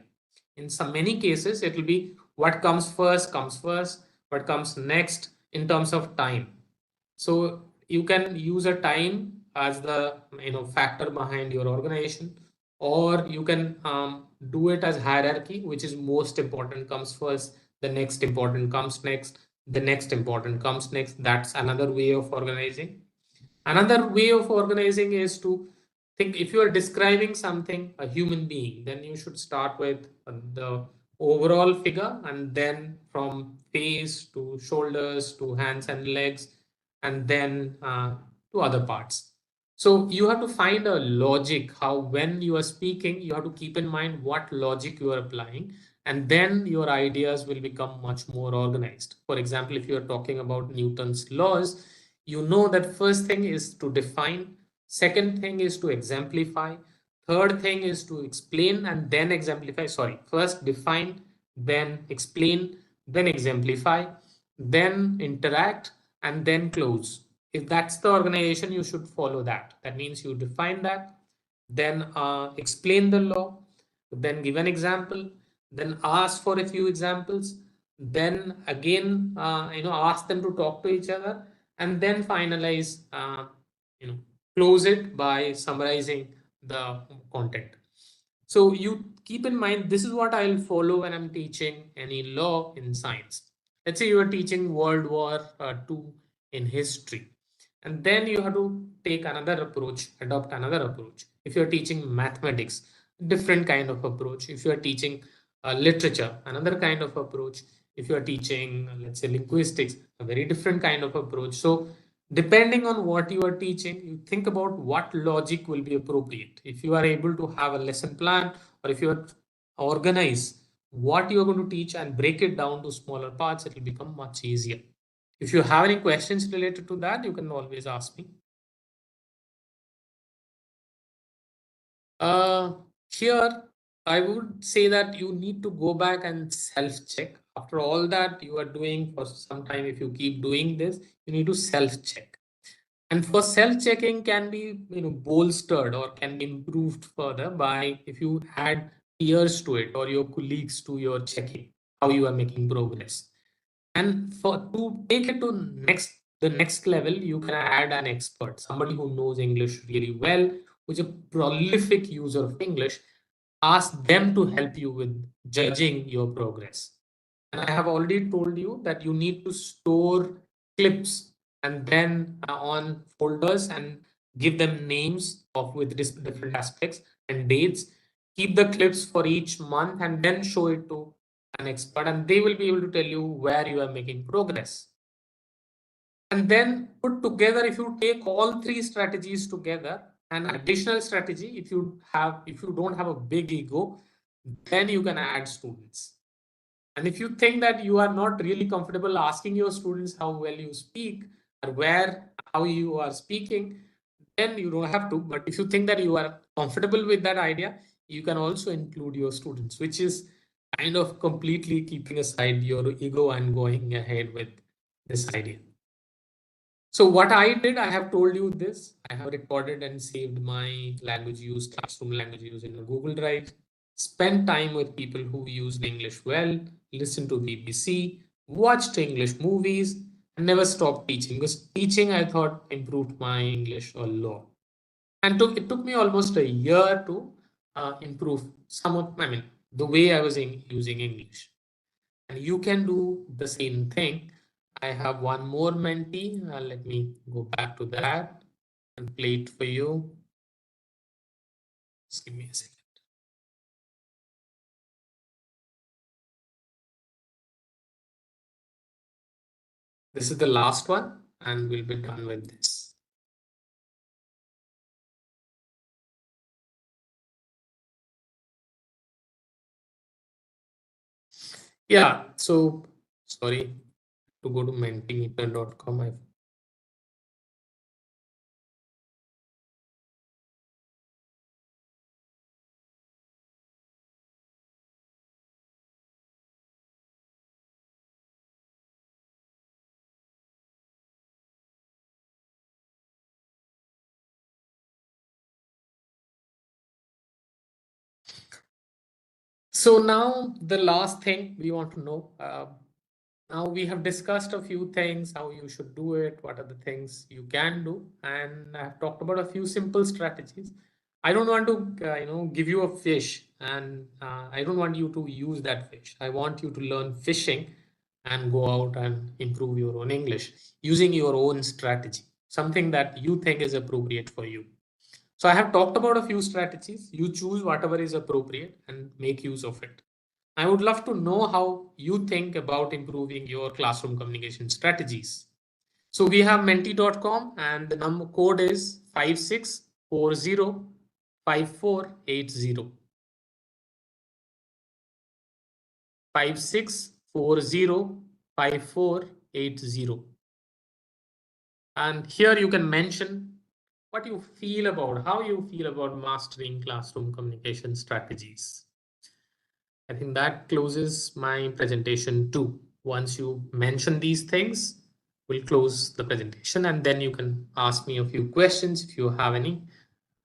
In many cases, it will be what comes first, what comes next in terms of time. So you can use a time as the factor behind your organization, or you can do it as hierarchy, which is most important comes first, the next important comes next, the next important comes next. That's another way of organizing. Another way of organizing is to think, if you are describing something, a human being, then you should start with the overall figure, and then from face to shoulders to hands and legs, and then to other parts. So you have to find a logic, how when you are speaking, you have to keep in mind what logic you are applying, and then your ideas will become much more organized. For example, if you are talking about Newton's laws, you know that first thing is to define, second thing is to exemplify, third thing is to explain and then exemplify. Sorry, first define, then explain, then exemplify, then interact, and then close. If that's the organization, you should follow that. That means you define that, then explain the law, then give an example, then ask for a few examples, then again ask them to talk to each other, and then finalize, close it by summarizing the content. So you keep in mind, this is what I'll follow when I'm teaching any law in science. Let's say you are teaching World War II in history, and then you have to take another approach, adopt another approach. If you're teaching mathematics, different kind of approach. If you're teaching literature, another kind of approach. If you're teaching, let's say, linguistics, a very different kind of approach. So depending on what you are teaching, you think about what logic will be appropriate. If you are able to have a lesson plan, or if you are organize what you are going to teach and break it down to smaller parts, it will become much easier. If you have any questions related to that, you can always ask me. Here, I would say that you need to go back and self-check. After all that you are doing for some time, if you keep doing this, you need to self-check. And for self-checking can be bolstered or can be improved further by if you add peers to it, or your colleagues to your checking how you are making progress. And to take it to the next level, you can add an expert, somebody who knows English really well, who's a prolific user of English. Ask them to help you with judging your progress. And I have already told you that you need to store clips and then on folders and give them names of with different aspects and dates. Keep the clips for each month and then show it to an expert, and they will be able to tell you where you are making progress. And then put together, if you take all three strategies together An additional strategy, if you don't have a big ego, then you can add students. And if you think that you are not really comfortable asking your students how well you speak or how you are speaking, then you don't have to. But if you think that you are comfortable with that idea, you can also include your students, which is kind of completely keeping aside your ego and going ahead with this idea. So what I did, I have told you this. I have recorded and saved my language use, classroom language use in a Google Drive. Spend time with people who use English well, listen to BBC, watched English movies, and never stopped teaching. Because teaching, I thought, improved my English a lot. And it took me almost a year to improve the way I was using English. And you can do the same thing. I have one more mentee. Let me go back to that and play it for you. Just give me a second. This is the last one, and we'll be done with this. Yeah, so sorry to go to mentimeter.com. So now the last thing we want to know. Now we have discussed a few things, how you should do it, what are the things you can do, and I've talked about a few simple strategies. I don't want to, give you a fish, and I don't want you to use that fish. I want you to learn fishing and go out and improve your own English using your own strategy, something that you think is appropriate for you. So I have talked about a few strategies. You choose whatever is appropriate and make use of it. I would love to know how you think about improving your classroom communication strategies. So we have menti.com and the number code is 56405480. 56405480. And here you can mention what you feel about, how you feel about mastering classroom communication strategies. I think that closes my presentation too. Once you mention these things, we'll close the presentation and then you can ask me a few questions if you have any,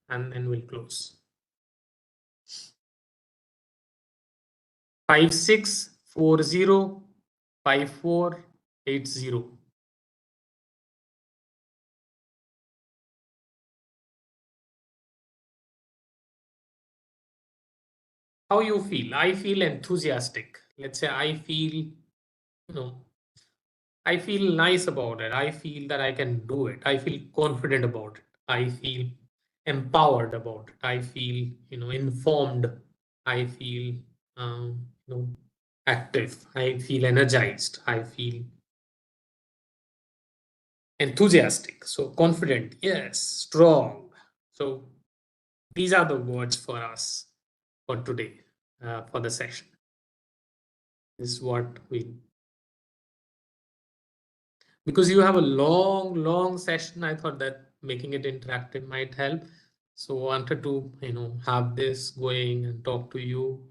and then we'll close. 56405480. How you feel? I feel enthusiastic. Let's say I feel, I feel nice about it. I feel that I can do it. I feel confident about it. I feel empowered about it. I feel, informed. I feel, active. I feel energized. I feel enthusiastic. So confident. Yes. Strong. So these are the words for us for today, for the session. This is what because you have a long session, I thought that making it interactive might help. So wanted to, have this going and talk to you.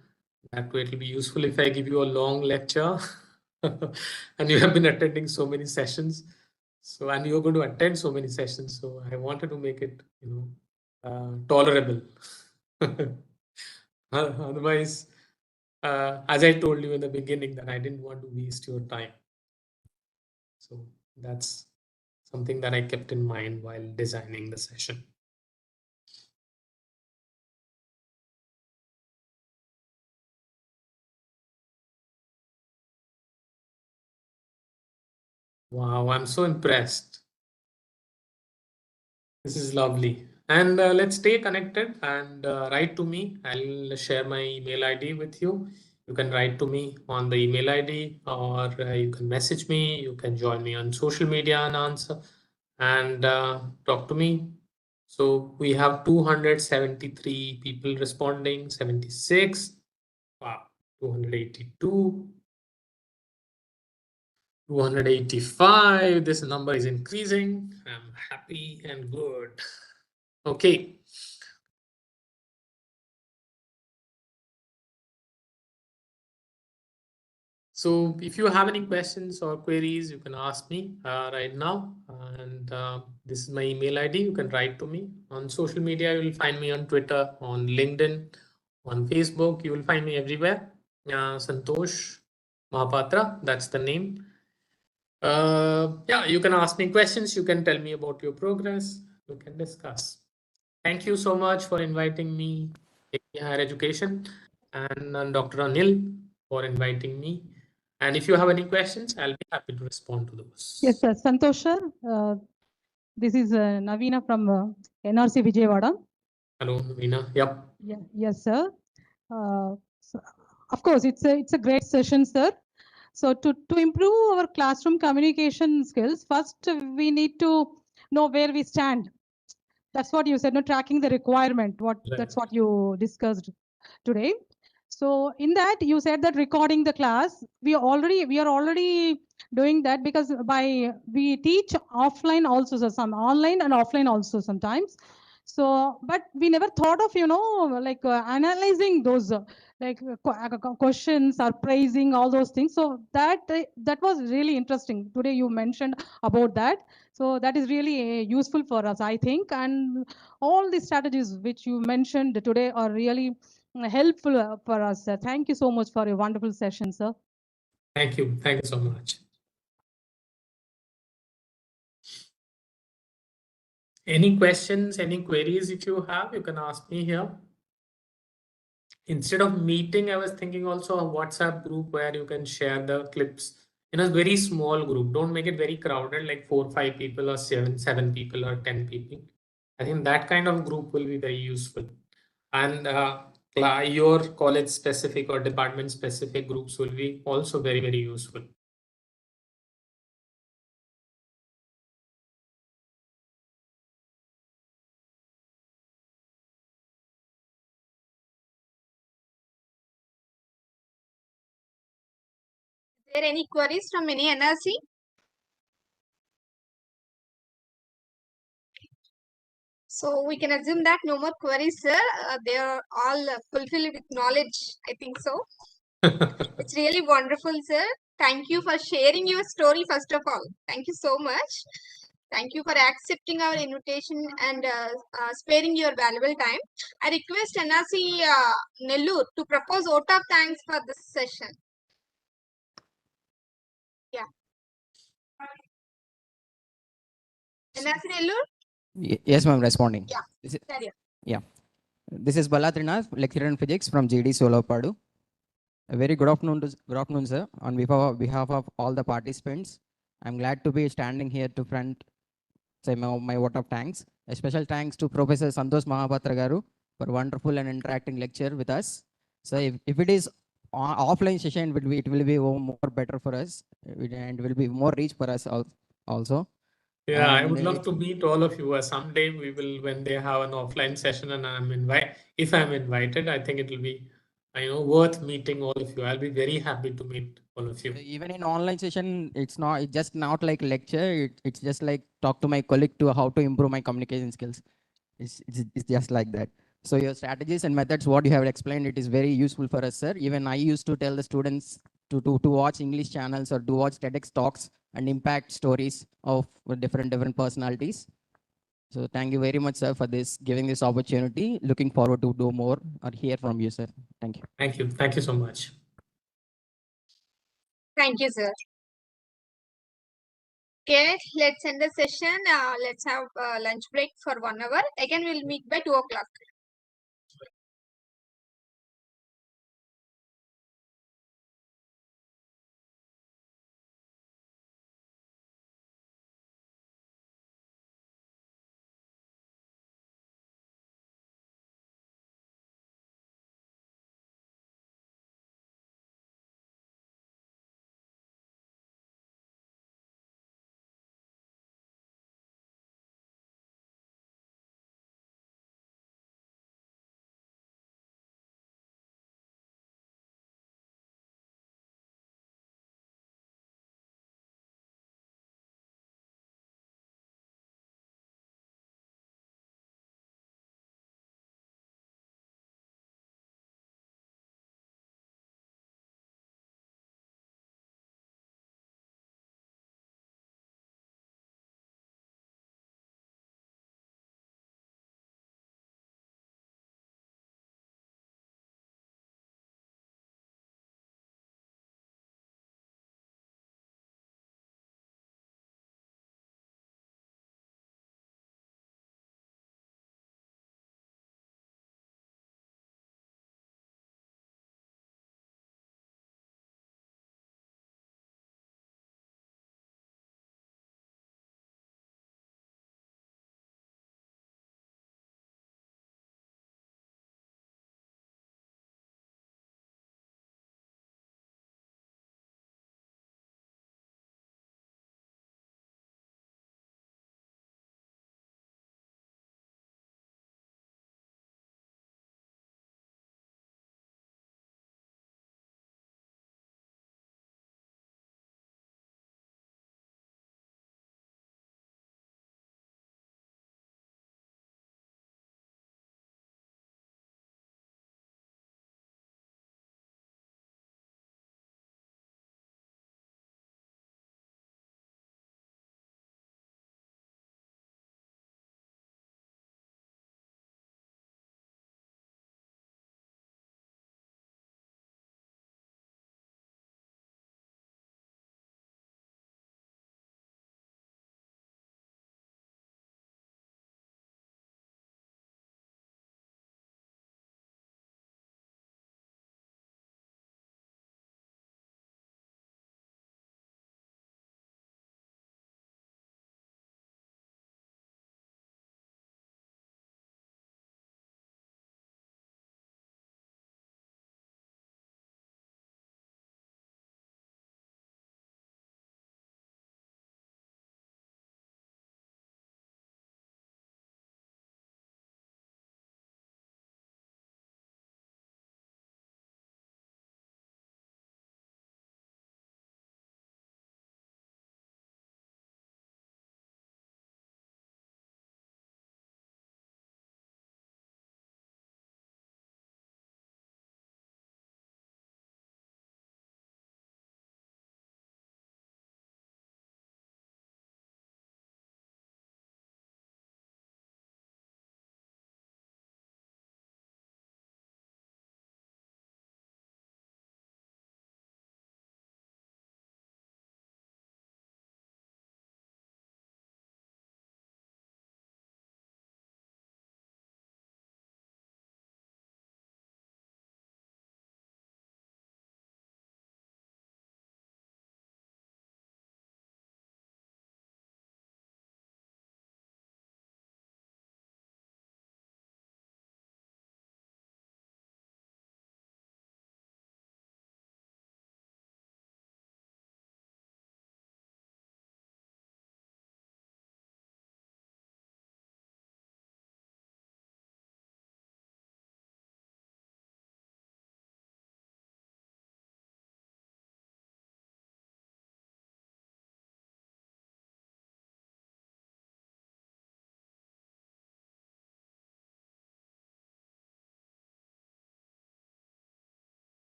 That way it'll be useful if I give you a long lecture and you have been attending so many sessions. So, and you're going to attend so many sessions. So I wanted to make it, tolerable. Otherwise, as I told you in the beginning, that I didn't want to waste your time. So that's something that I kept in mind while designing the session. Wow, I'm so impressed. This is lovely. And let's stay connected and write to me. I'll share my email ID with you. You can write to me on the email ID, or you can message me. You can join me on social media and answer and talk to me. So we have 273 people responding, 76. Wow, 282. 285. This number is increasing. I'm happy and good. Okay. So if you have any questions or queries, you can ask me right now. And this is my email ID. You can write to me. On social media, you will find me on Twitter, on LinkedIn, on Facebook. You will find me everywhere. Santosh Mahapatra, that's the name. Yeah, you can ask me questions. You can tell me about your progress. We can discuss. Thank you so much for inviting me in higher education, and Dr. Anil for inviting me. And if you have any questions, I'll be happy to respond to those. Yes, sir. Santosh, sir. This is Navina from NRC Vijayawada. Hello, Navina. Yep. Yeah, yes, sir. So of course, it's a great session, sir. So to improve our classroom communication skills, first we need to know where we stand. That's what you said, no, tracking the requirement. That's what you discussed today. So in that you said that recording the class, we are already doing that, because we teach offline also, so some online and offline also sometimes. So but we never thought of like analyzing those questions or praising all those things. So that was really interesting today you mentioned about that. So that is really useful for us, I think. And all the strategies which you mentioned today are really helpful for us. Thank you so much for a wonderful session, sir. Thank you. Thank you so much. Any questions, any queries, if you have, you can ask me here. Instead of meeting, I was thinking also a WhatsApp group where you can share the clips in a very small group. Don't make it very crowded, like 4 or 5 people or 7 people or 10 people. I think that kind of group will be very useful. And your college specific or department specific groups will be also very, very useful. Is there any queries from any NRC? So we can assume that no more queries, sir. They are all fulfilled with knowledge. I think so. It's really wonderful, sir. Thank you for sharing your story, first of all. Thank you so much. Thank you for accepting our invitation and sparing your valuable time. I request NRC Nellore to propose vote of thanks for this session. Yeah. NRC Nellore? Yes, ma'am, responding. Yeah. Yeah. This is Bala Trinath, lecturer in physics from GD Solapadu. A very good afternoon, sir. On behalf of all the participants, I'm glad to be standing here to front say my vote of thanks. A special thanks to Professor Santosh Mahapatra Garu for wonderful and interacting lecture with us. So if it is offline session, it will be more better for us and will be more reach for us also. Yeah, I And would love to meet all of you. Someday we will, when they have an offline session and if I'm invited, I think it will be, worth meeting all of you. I'll be very happy to meet all of you. Even in online session, it's just not like lecture. It's just like talk to my colleague to how to improve my communication skills. It's just like that. So your strategies and methods, what you have explained, it is very useful for us, sir. Even I used to tell the students to watch English channels or to watch TEDx talks and impact stories of different personalities. So thank you very much, sir, for giving this opportunity. Looking forward to do more or hear from you, sir. Thank you. Thank you. Thank you so much. Thank you, sir. Okay, let's end the session. Let's have lunch break for 1 hour. Again, we'll meet by 2 o'clock.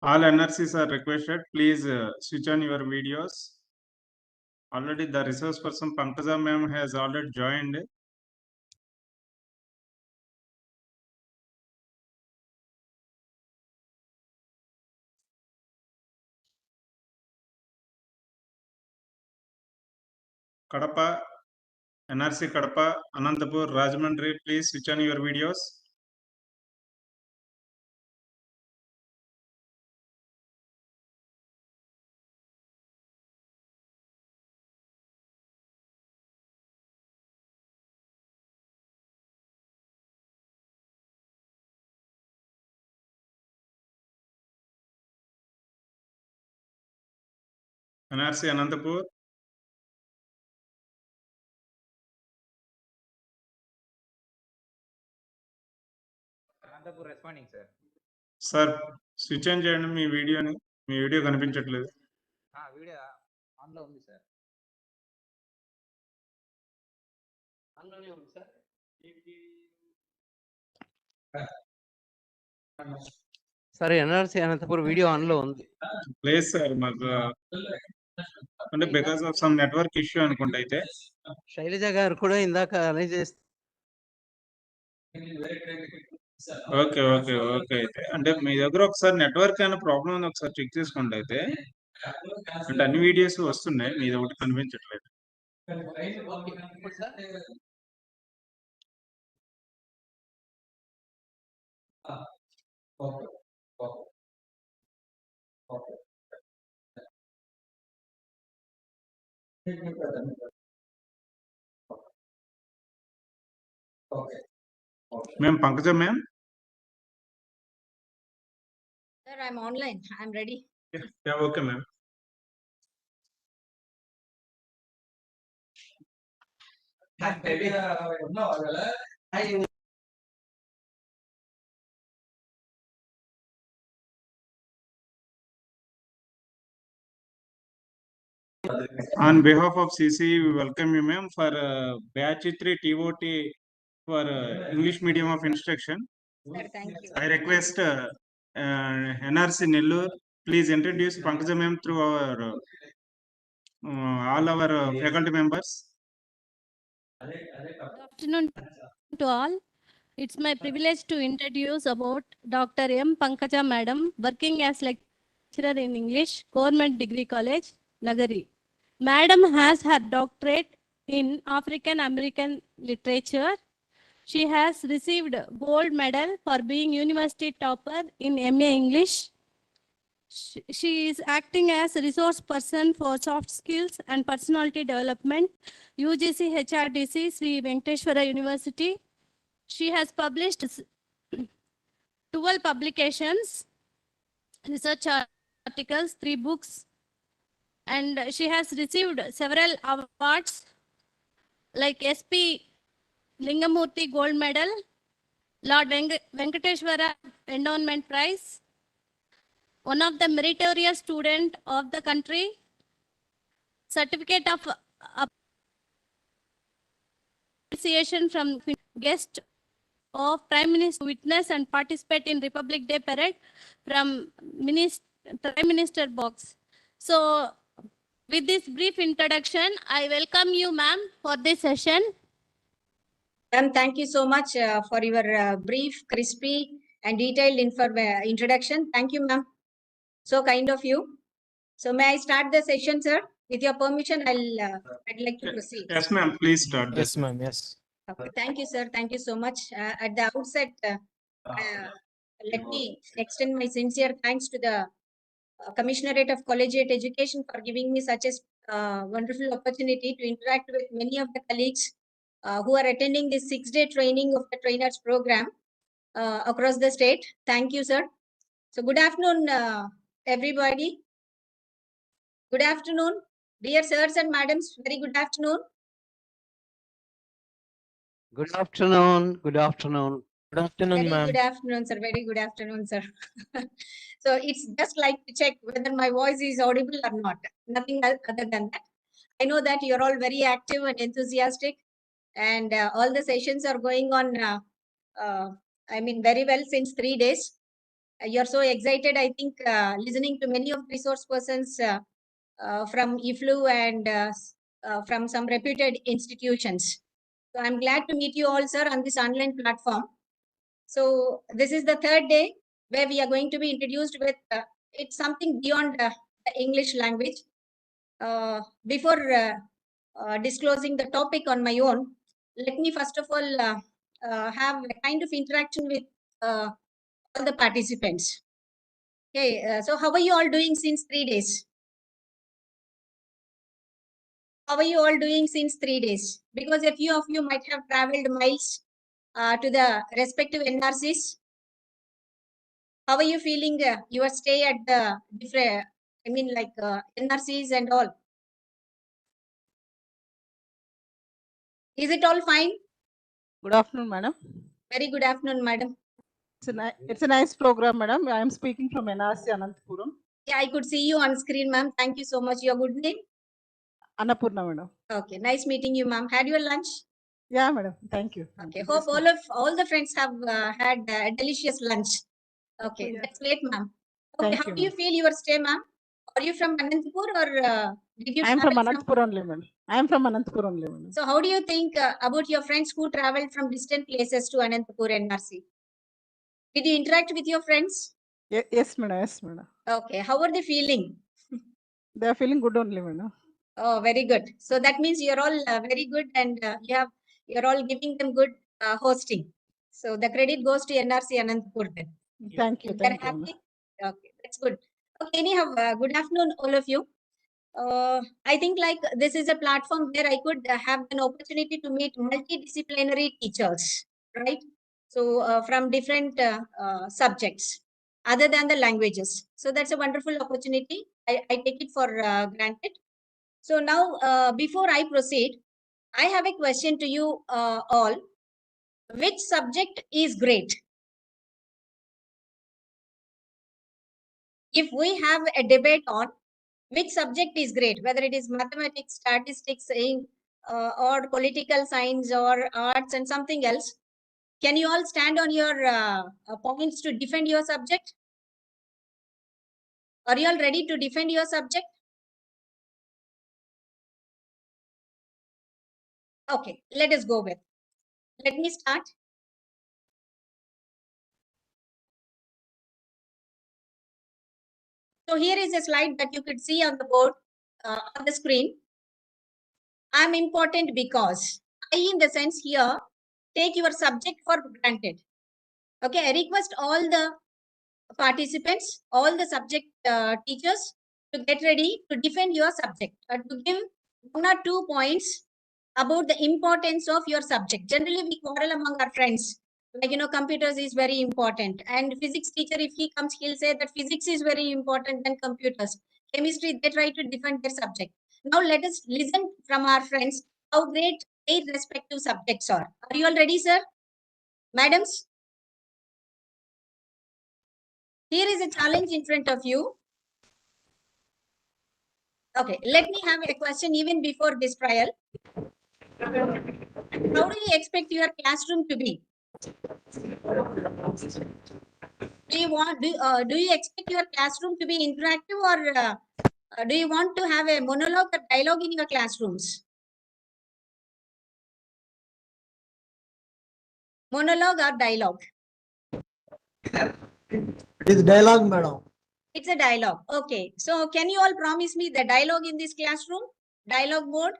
All NRCs are requested. Please switch on your videos. Already the resource person Pankaj ma'am has already joined. Kadapa, NRC Kadapa, Anantapur, Rajamandri, please switch on your videos. NRC Anantapur. Anantapur responding, sir. Sir, switch on చేయండి మీ వీడియోని. మీ video కనిపించట్లేదు. Video ఆన్లో ఉంది sir. ఆన్లోనే ఉంది sir. సరే NRC Anantapuram video ఆన్లో ఉంది. లేదు సార్ మాకు అంటే because of some network issue అనుకుంటా అయితే. శైలజ గారు కూడా ఇందాక అనలైజ్ చేస్తే ఓకే ఓకే ఓకే అయితే అంటే మీ దగ్గర ఒకసారి నెట్వర్క్ అయిన ప్రాబ్లం ఉంది ఒకసారి చెక్ చేసుకోండి అయితే. అంటే అన్ని వీడియోస్ వస్తున్నాయి మీది ఒకటి కనిపించట్లేదు. Ma'am, Pankaj ma'am. Sir, I'm online. I'm ready. Yeah, okay ma'am. On behalf of CCE, we welcome you, ma'am, for batch 3 TOT for English medium of instruction. Sir, thank you. I request NRC Nellore, please introduce Pankaj ma'am through our all our faculty members. Good afternoon to all. It's my privilege to introduce about Dr. M. Pankaja Madam, working as lecturer in English, Government Degree College, Nagari. Madam has her doctorate in African American literature. She has received gold medal for being university topper in MA English. She is acting as a resource person for soft skills and personality development, UGC HRDC, Sri Venkateshwara University. She has published 12 publications, research articles, 3 books, and she has received several awards like SP Lingamurthy Gold Medal, Lord Venkateshwara Endowment Prize, one of the meritorious student of the country, certificate of appreciation from guest of Prime Minister to witness and participate in Republic Day parade from Prime Minister box. So with this brief introduction, I welcome you, ma'am, for this session. Ma'am, thank you so much for your brief, crispy, and detailed introduction. Thank you, ma'am. So kind of you. So may I start the session, sir? With your permission, I'd like to proceed. Yes, ma'am. Please start. Yes, ma'am. Yes. Okay. Thank you, sir. Thank you so much. At the outset, let me extend my sincere thanks to the Commissionerate of Collegiate Education for giving me such a wonderful opportunity to interact with many of the colleagues who are attending this 6-day training of the trainers program across the state. Thank you, sir. So good afternoon, everybody. Good afternoon, dear sirs and madams. Very good afternoon. Good afternoon. Good afternoon. Good afternoon, Very good afternoon, sir. Very good afternoon, sir. So it's just like to check whether my voice is audible or not. Nothing other than that. I know that you're all very active and enthusiastic, and all the sessions are going on, I mean, very well since 3 days. You're so excited, I think, listening to many of the resource persons from IFLU and from some reputed institutions. So I'm glad to meet you all, sir, on this online platform. So this is the third day where we are going to be introduced with, it's something beyond the English language. Before disclosing the topic on my own, let me first of all have a kind of interaction with all the participants. Okay, so how are you all doing since 3 days? How are you all doing since 3 days? Because a few of you might have traveled miles to the respective NRCs. How are you feeling your stay at the different, I mean, like NRCs and all? Is it all fine? Good afternoon, madam. Very good afternoon, madam. It's a nice program, madam. I am speaking from NRC Ananthapuram. Yeah, I could see you on screen, ma'am. Thank you so much. Your good name? Annapurna, madam. Okay, nice meeting you, ma'am. Had your lunch? Yeah, madam. Thank you. Okay, hope all the friends have had a delicious lunch. Okay, that's great, ma'am. Okay, Thank how you, do you feel your stay, ma'am? Are you from Anantapur or did you I am from travel Anantapur only, madam. I am from Anantapur only, madam. So how do you think about your friends who traveled from distant places to Anantapur NRC? Did you interact with your friends? Yes, madam. Yes, madam. Okay, how are they feeling? They are feeling good only, madam. Oh, very good. So that means you're all very good and you're all giving them good hosting. So the credit goes to NRC Anantapur then. Thank you. They're Thank you, madam. happy? Okay, that's good. Okay, anyhow, good afternoon, all of you. I think like this is a platform where I could have an opportunity to meet multidisciplinary teachers, right? So from different subjects other than the languages. So that's a wonderful opportunity. I take it for granted. So now, before I proceed, I have a question to you all. Which subject is great? If we have a debate on which subject is great, whether it is mathematics, statistics, or political science or arts and something else, can you all stand on your points to defend your subject? Are you all ready to defend your subject? Okay, let us go with. Let me start. So here is a slide that you could see on the board, on the screen. I'm important because I, in the sense here, take your subject for granted. Okay, I request all the participants, all the subject teachers to get ready to defend your subject, to give 1 or 2 points about the importance of your subject. Generally, we quarrel among our friends. Like, you know, computers is very important. And physics teacher, if he comes, he'll say that physics is very important than computers. Chemistry, they try to defend their subject. Now, let us listen from our friends how great their respective subjects are. Are you all ready, sir? Madams? Here is a challenge in front of you. Okay, let me have a question even before this trial. How do you expect your classroom to be? Do you expect your classroom to be interactive, or do you want to have a monologue or dialogue in your classrooms? Monologue or dialogue? It is dialogue, madam. It's a dialogue. Okay. So can you all promise me the dialogue in this classroom? Dialogue mode?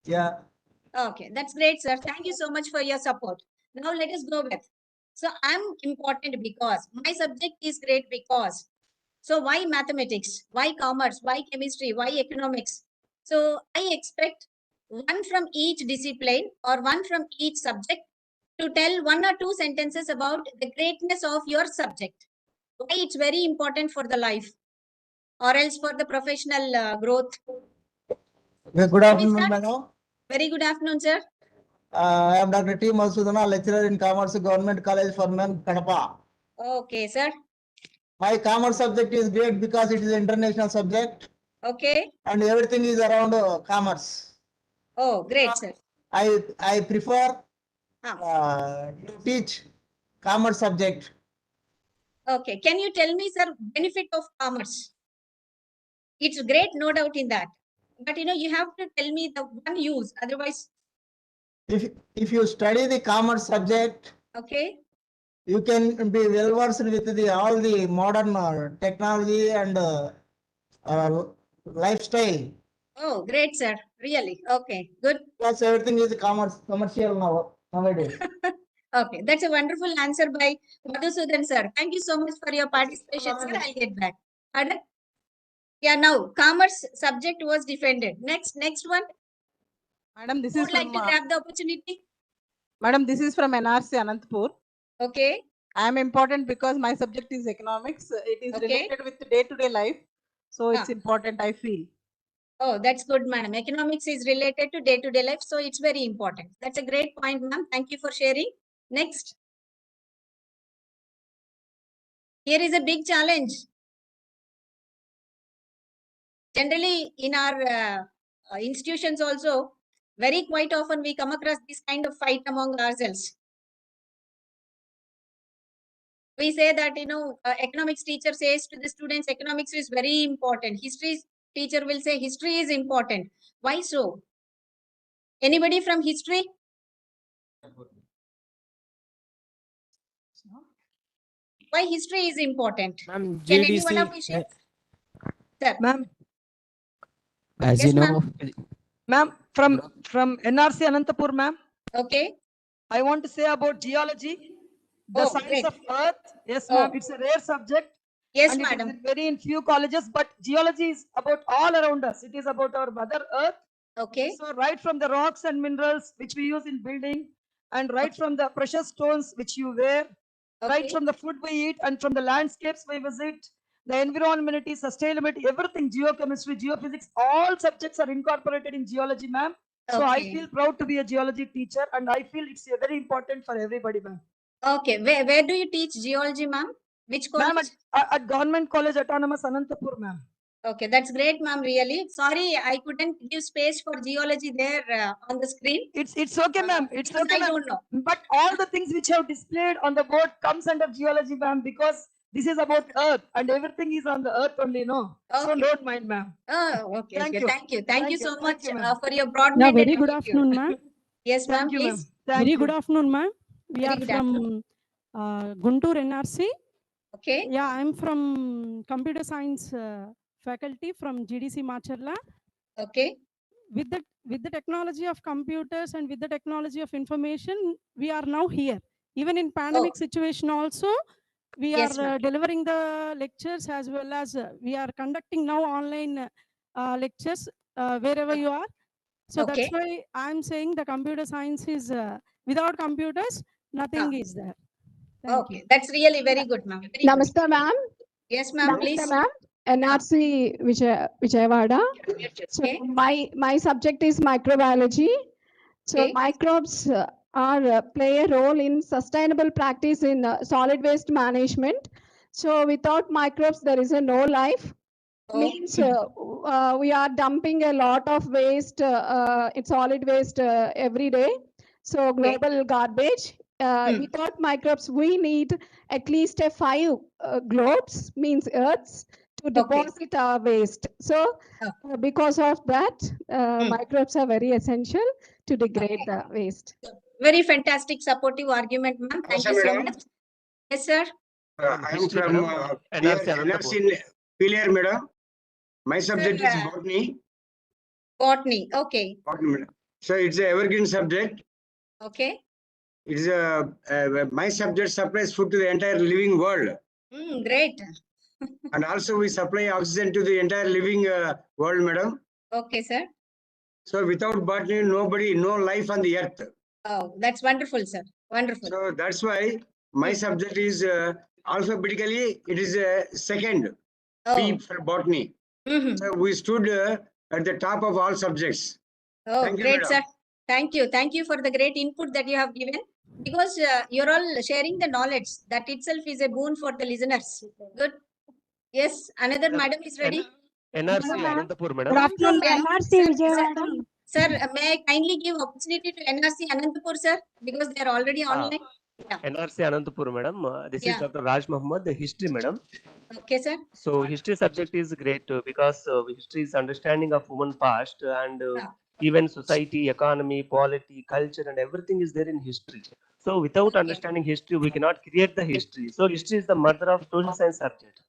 Yeah. Okay, that's great, sir. Thank you so much for your support. Now let us go with. So I'm important because my subject is great because. So why mathematics? Why commerce? Why chemistry? Why economics? So I expect one from each discipline or one from each subject to tell 1 or 2 sentences about the greatness of your subject. Why it's very important for the life or else for the professional growth. Good afternoon, madam. Very good afternoon, sir. I am Dr. T. Masudana, lecturer in Commerce, Government College for Men, Kadapa. Okay, sir. My commerce subject is great because it is an international subject. Okay. And everything is around commerce. Oh, great, sir. I prefer to teach commerce subject Okay. Can you tell me, sir, benefit of commerce? It's great, no doubt in that. But you have to tell me the one use. Otherwise, If you study the commerce subject, okay. you can be well versed with all the modern technology and lifestyle. Oh, great, sir. Really? Okay, good. Because everything is commercial nowadays. Okay, that's a wonderful answer by Madhusudan, sir. Thank you so much for your participation, sir. I'll get back. Pardon? Yeah, now commerce subject was defended. Next one. Madam, this Who is would like from to grab the opportunity? Madam, this is from NRC Anantapur. Okay. I am important because my subject is economics. It is Okay. related with day-to-day life, so it's important, I feel. Oh, that's good, madam. Economics is related to day-to-day life, so it's very important. That's a great point, ma'am. Thank you for sharing. Next. Here is a big challenge. Generally, in our institutions also, very quite often we come across this kind of fight among ourselves. We say that, economics teacher says to the students, economics is very important. History teacher will say history is important. Why so? Anybody from history? Why history is important? Can any one of you share? Sir. Ma'am. As Yes, you know, Ma'am, from NRC Anantapur, ma'am. Okay. I want to say about geology, the Oh, science great. of Earth. Yes, Oh. ma'am. It's a rare subject. Yes, and madam. It is very in few colleges, but geology is about all around us. It is about our Mother Earth. Okay. So right from the rocks and minerals which we use in building, and right from the precious stones which you wear, right from the food we eat, and from the landscapes we visit, the environment, sustainability, everything, geochemistry, geophysics, all subjects are incorporated in geology, ma'am. So I Okay. feel proud to be a geology teacher, and I feel it's very important for everybody, ma'am. Okay. Where do you teach geology, ma'am? Which college? Ma'am, at Government College Autonomous Anantapur, ma'am. Okay, that's great, ma'am. Really sorry, I couldn't give space for geology there on the screen. It's okay, ma'am. It's because okay, I ma'am. don't know. But all the things which have displayed on the board comes under geology, ma'am, because this is about Earth and everything is on the Earth only, no? So Okay. don't mind, ma'am. Oh, okay. Thank Okay. you. Thank you. Thank you so much Thank you, ma'am. for your Yeah, broad-minded very good attitude. afternoon, ma'am. Yes, ma'am. Thank you, ma'am. Please. Very good afternoon, ma'am. We Very are good from afternoon. Guntur NRC. Okay. Yeah, I'm from computer science faculty from GDC Macharla. Okay. With the technology of computers and with the technology of information, we are now here. Even in pandemic situation also, we Yes, are ma'am. delivering the lectures as well as we are conducting now online lectures wherever you are. So that's Okay. why I'm saying the computer science is without computers, nothing is there. Thank you. Okay. That's really very good, ma'am. Very good. Namaste, ma'am. Yes, ma'am. Please. Namaste, ma'am. NRC Vijayawada. So Okay. my subject is microbiology. So Okay. microbes play a role in sustainable practice in solid waste management. So without microbes, there is no life. Means we are dumping a lot of waste, it's solid waste every day. So global garbage. Without microbes, we need at least 5 globes, means earths, to deposit our waste. So because of that, microbes are very essential to degrade the waste. Very fantastic supportive argument, ma'am. Thank you so madam. much. Yes, sir. I am from NRC Pilier, madam. My subject is botany. Botany. Okay. Botany, madam. So it's an evergreen subject. Okay. It's my subject supplies food to the entire living world, Great. and also we supply oxygen to the entire living world, madam. Okay, sir. So without botany, no life on the earth. Oh, that's wonderful, sir. Wonderful. So that's why my subject is alphabetically it is second. P for botany. So we stood at the top of all subjects. Oh, Thank you, great, madam. sir. Thank you. Thank you for the great input that you have given. Because you're all sharing the knowledge. That itself is a boon for the listeners. Good. Yes, another madam is ready. NRC Anantapur, madam. Good afternoon, NRC Sir, may I kindly give opportunity to NRC Anantapur, sir? Because they are already online. NRC Anantapur, madam. This is Yeah. Dr. Raj Muhammad, the history, madam. Okay, sir. So history subject is great because history is understanding of human past and even society, economy, polity, culture, and everything is there in history. So without understanding history, we cannot create the history. So history is the mother of social science subject.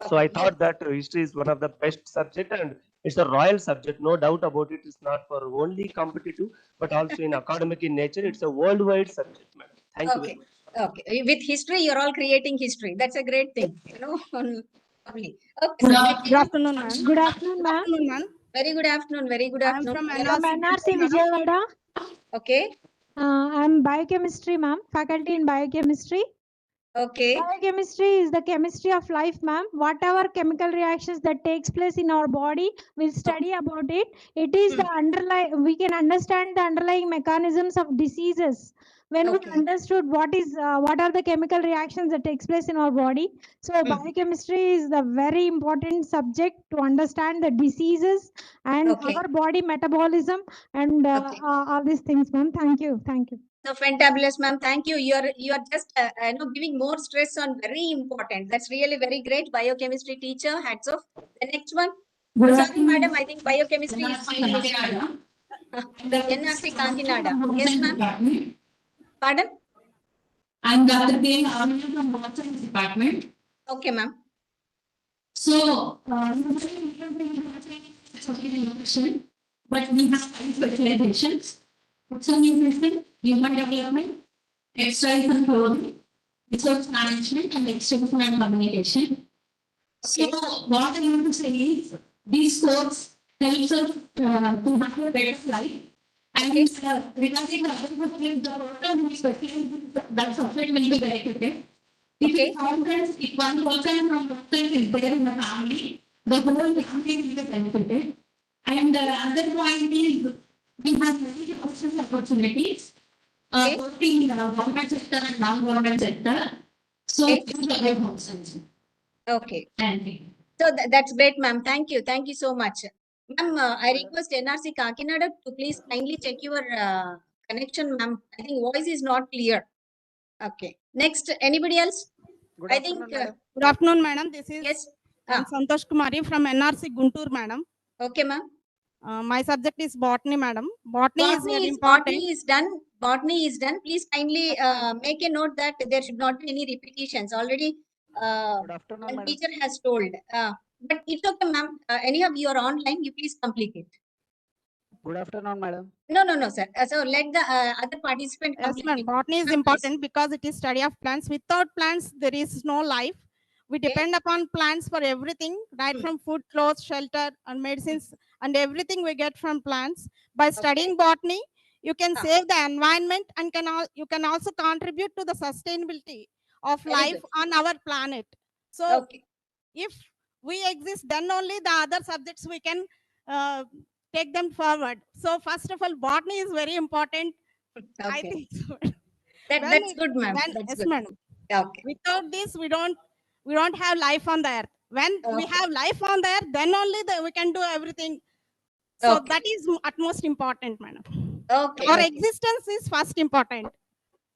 So I thought that history is one of the best subject and it's a royal subject, no doubt about it. It's not for only competitive, but also in academic in nature. It's a worldwide subject, madam. Thank you very Okay. much. Okay. With history, you're all creating history. That's a great thing. Lovely. Okay, sir. Good afternoon, ma'am. Good afternoon, ma'am. Very good afternoon. Very good I'm afternoon. from Yes. NRC Vijayawada. Okay. I'm biochemistry, ma'am. Faculty in biochemistry. Okay. Biochemistry is the chemistry of life, ma'am. Whatever chemical reactions that takes place in our body, we'll study about it. It is the underlying, we can understand the underlying mechanisms of diseases. When we understood what are the chemical reactions that takes place in our body. So biochemistry is the very important subject to understand the diseases and our body metabolism and all these things, ma'am. Thank you. Thank you. So fantabulous, ma'am. Thank you. You are just giving more stress on very important. That's really very great. Biochemistry teacher. Hats off. The next one. Good Sorry, afternoon. madam. I think biochemistry is NRC Kakinada. Yes, ma'am. Pardon? I'm Dr. K. Amina from Water Science Department. Okay, ma'am. So, nutrition, but we have 5 specializations. Food nutrition, human development, exercise and clothing, resource management, and extension and communication. So, what I want to say is, these courses helps us to have a better life. And regarding the other subjects, the person who specializes that subject will be benefited. If it happens, if one person from doctors is there in the family, the whole family will be benefited. And the other point is, we have many opportunities, both in the government sector and non-government sector. So, it's a great option. Okay. Thank you. So that's great, ma'am. Thank you. Thank you so much. Ma'am, I request NRC Kakinada to please kindly check your connection, ma'am. I think voice is not clear. Okay. Next, anybody else? Good I afternoon, think. madam. Good afternoon, madam. This is Yes. I'm Santosh Kumari from NRC Guntur, madam. Okay, ma'am. My subject is botany, madam. Botany is very important. Botany is done. Botany is done. Please kindly make a note that there should not be any repetitions. Already, Good afternoon, one madam. teacher has told. But it's okay, ma'am. Anyhow, you are online. You please complete it. Good afternoon, madam. No, sir. So let the other participant Yes, complete ma'am. it. Botany is important because it is study of plants. Without plants, there is no life. We depend upon plants for everything, right from food, clothes, shelter, and medicines, and everything we get from plants. By studying botany, you can save the environment and you can also contribute to the sustainability of Very life good. on our planet. So, if we exist, then only the other subjects we can take them forward. So, first of all, botany is very important. I think so. That's good, ma'am. That's Yes, good. madam. Okay. Without this, we don't have life on the earth. When we have life on the earth, then only we can do everything. So that is utmost important, madam. Okay. Our existence is first important.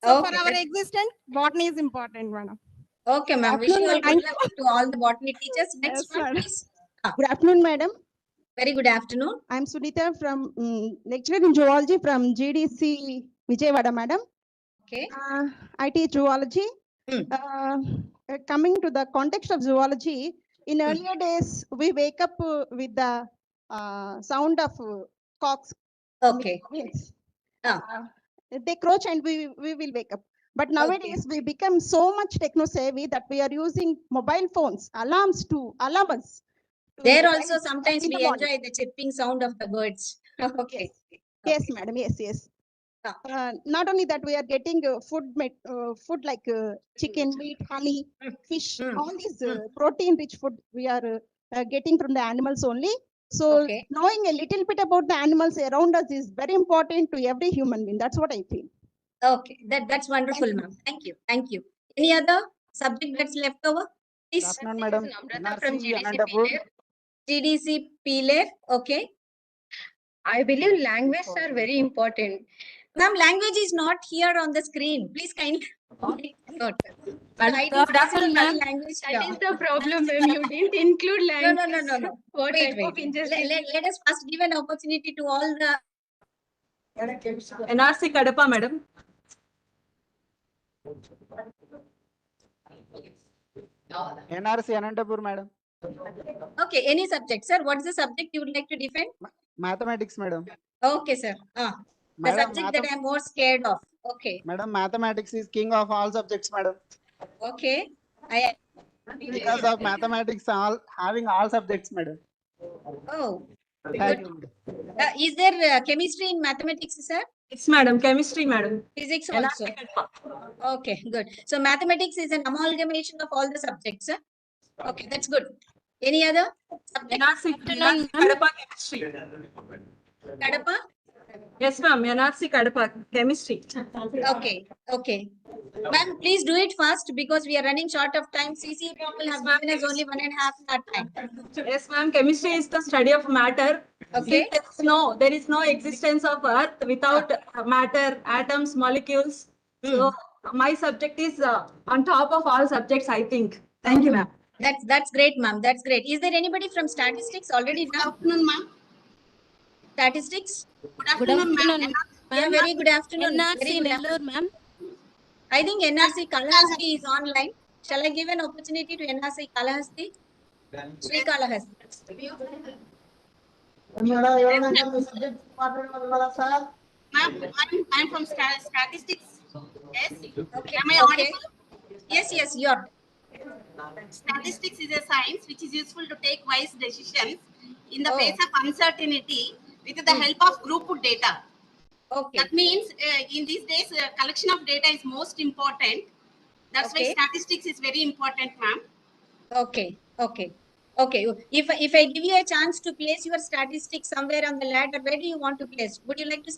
So for our existence, botany is important, madam. Okay, ma'am. Wish you all good luck to all the botany teachers. Next Yes, one, madam. please. Good afternoon, madam. Very good afternoon. I'm Sunita from lecturer in zoology from GDC Vijayawada, madam. Okay. I teach zoology. Coming to the context of zoology, in earlier days, we wake up with the sound of cocks. Okay. Yes. They croach and we will wake up. But nowadays, we become so much techno-savvy that we are using mobile phones, alarms to alarm us. There also sometimes in the we morning. enjoy the chirping sound of the birds. Okay. Yes, madam. Yes. Not only that, we are getting food like chicken, meat, honey, fish, all these protein-rich food we are getting from the animals only. So knowing a little bit about the animals around us is very important to every human being. That's what I feel. Okay. That's wonderful, ma'am. Thank you. Thank you. Any other subject that's left over? Please. Good afternoon, madam. From NRC Anantapur. GDC Pilar. Okay. I believe languages are very important Ma'am, language is not here on the screen. Please kindly note. So I Good didn't afternoon, see ma'am. any language That here. is the problem, ma'am. You didn't include No, language. no, no, no, no. What Wait, type wait. of injustice? Let us first give an opportunity to all the NRC Kadapa, madam. NRC Anantapur, madam. Okay, any subject, sir. What is the subject you would like to defend? Mathematics, madam. Okay, sir. The Madam, subject that I'm more scared of. Okay. Madam, mathematics is king of all subjects, madam. Okay. I Because of mathematics, having all subjects, madam. Oh, Thank good. you. Is there chemistry in mathematics, sir? Yes, madam. Chemistry, madam. Physics also. Okay, good. So mathematics is an amalgamation of all the subjects, sir. Okay, that's good. Any other subject? NRC Kadapa chemistry. Kadapa? Yes, ma'am. NRC Kadapa chemistry. Okay, okay. Ma'am, please do it fast because we are running short of time. CC people have given us only 1.5 hour time. Yes, ma'am. Chemistry is the study of matter. Okay. There is no existence of Earth without matter, atoms, molecules. So my subject is on top of all subjects, I think. Thank you, ma'am. That's great, ma'am. That's great. Is there anybody from statistics already done? Good afternoon, ma'am. Statistics? Good afternoon, Yeah, ma'am. very good afternoon. NRC Very good Nellore, afternoon. ma'am. I think NRC Kalahasti is online. Shall I give an opportunity to NRC Kalahasti? Sri Kalahasti. Ma'am, I'm from statistics. Yes. Okay. Am I Okay. audible? Yes, you're. Statistics is a science which is useful to take wise decisions in the Oh. face of uncertainty with the help of group data. Okay. That means in these days, collection of data is most important. That's why Okay. statistics is very important, ma'am. Okay. Okay. Okay. If I give you a chance to place your statistics somewhere on the ladder, where do you want to place? Would you like to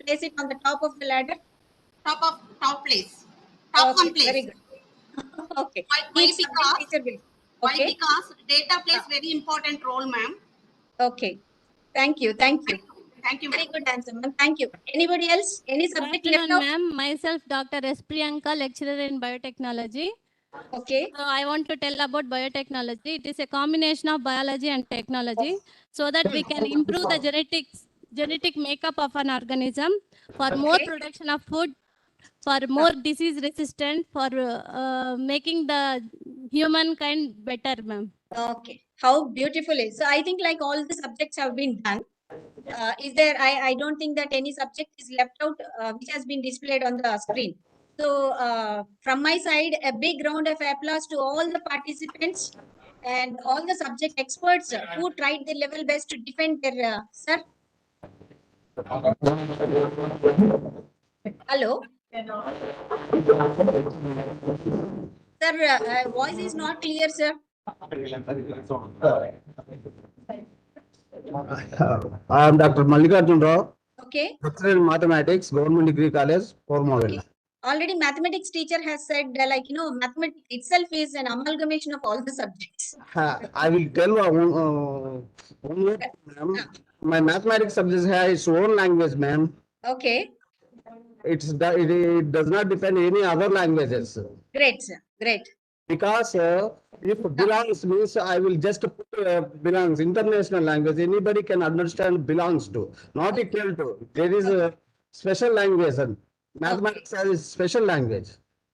place it on the top of the ladder? Top place. Top one place. Very good. Okay. Why Each subject teacher will. Why? Okay. Because data plays very important role, ma'am. Okay. Thank you. Thank you. Thank you, Very good answer, ma'am. Thank you. Anybody else? Any Good subject left afternoon, out? ma'am. Myself, Dr. S. Priyanka, lecturer in biotechnology. Okay. So I want to tell about biotechnology. It is a combination of biology and technology so that we can improve the genetic makeup of an organism for more Okay. production of food, for more disease resistant, for making the humankind better, ma'am. Okay. How beautiful is. So I think like all the subjects have been done. Is there, I don't think that any subject is left out which has been displayed on the screen. So from my side, a big round of applause to all the participants and all the subject experts who tried their level best to defend their, sir. Hello. Sir, voice is not clear, sir. I am Dr. Mallikarjun Rao, Okay. lecturer in mathematics, Government Degree College, Pormodel. Already mathematics teacher has said mathematics itself is an amalgamation of all the subjects. I will tell one word, ma'am. My mathematics subject has its own language, ma'am. Okay. It does not depend on any other languages. Great, sir. Great. Because if belongs means I will just put belongs, international language. Anybody can understand belongs to, not equal to. There is a special language and mathematics has a special language.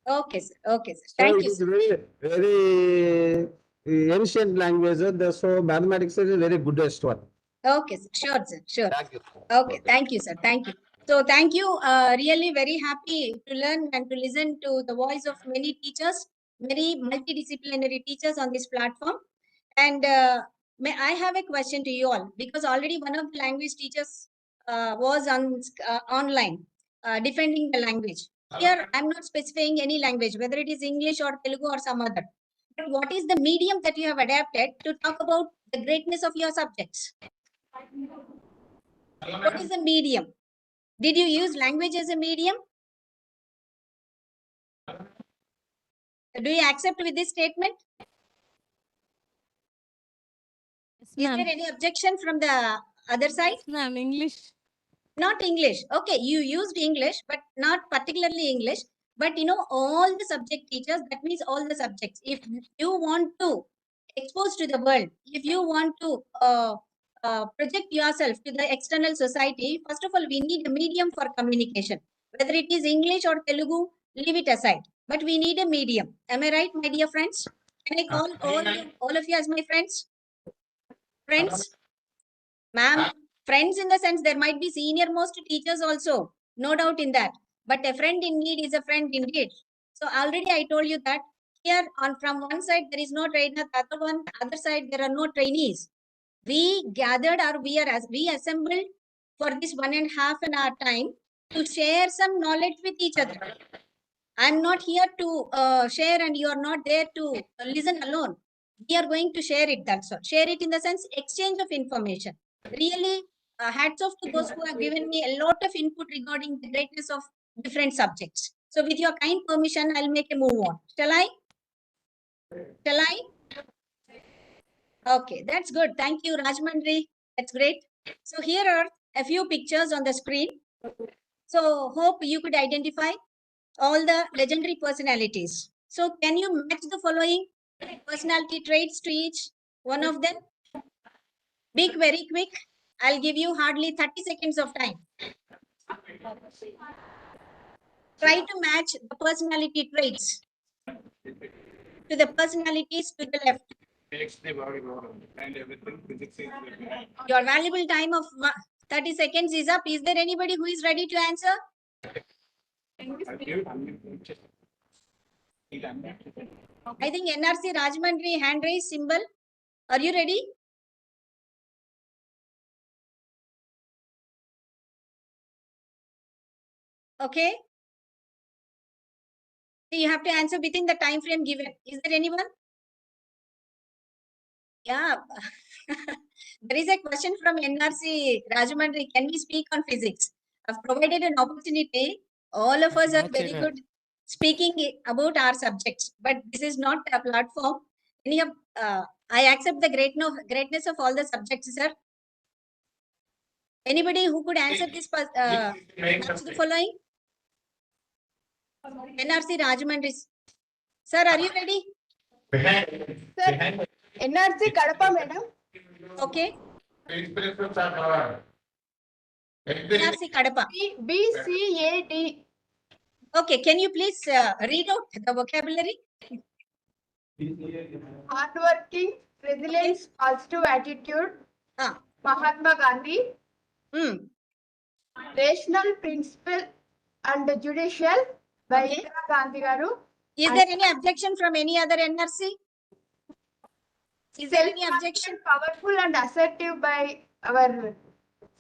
Okay, sir. Okay, sir. So Thank it you, is sir. very ancient language. So mathematics is a very goodest one. Okay, sir. Sure, sir. Sure. Thank you. Okay. Thank you, sir. Thank you. So thank you. Really very happy to learn and to listen to the voice of many teachers, very multidisciplinary teachers on this platform. And may I have a question to you all, because already one of the language teachers was on online defending the language. Here, I'm not specifying any language, whether it is English or Telugu or some other. But what is the medium that you have adapted to talk about the greatness of your subjects? What is the medium? Did you use language as a medium? Do you accept with this statement? Yes, Is there any objection from the other side? Yes, ma'am. English. Not English. Okay, you used English, but not particularly English. But you know, all the subject teachers, that means all the subjects. If you want to expose to the world, if you want to project yourself to the external society, first of all, we need a medium for communication. Whether it is English or Telugu, leave it aside. But we need a medium. Am I right, my dear friends? Can I call all of you as my friends? Friends? Ma'am, friends in the sense there might be senior most teachers also, no doubt in that. But a friend in need is a friend indeed. So already I told you that here on from one side there is no trainer, the other side there are no trainees. We gathered or we assembled for this 1.5 hour time to share some knowledge with each other. I'm not here to share and you are not there to listen alone. We are going to share it, that's all. Share it in the sense exchange of information. Really, hats off to those who have given me a lot of input regarding the greatness of different subjects. So with your kind permission, I'll make a move on. Shall I? Shall I? Okay, that's good. Thank you, Rajmandri. That's great. So here are a few pictures on the screen. So hope you could identify all the legendary personalities. So can you match the following personality traits to each one of them? Be very quick. I'll give you hardly 30 seconds of time. Try to match the personality traits to the personalities to the left. Your valuable time of 30 seconds is up. Is there anybody who is ready to answer? I think NRC Rajmandri hand raise symbol. Are you ready? Okay. You have to answer within the time frame given. Is there anyone? Yeah. There is a question from NRC Rajamandri. Can we speak on physics? I've provided an opportunity. All of us are very good speaking about our subjects, but this is not a platform. I accept the greatness of all the subjects, sir. Anybody who could answer this match the following? NRC Rajamandri. Sir, are you ready? Sir, NRC Kadapa, madam. Okay. NRC Kadapa. BCAD. Okay, can you please read out the vocabulary? Hardworking, resilience, positive attitude. Mahatma Gandhi. Rational, principle, and judicial. By Indira Gandhi Garu. Is there any objection from any other NRC? Is there any objection? Powerful and assertive by our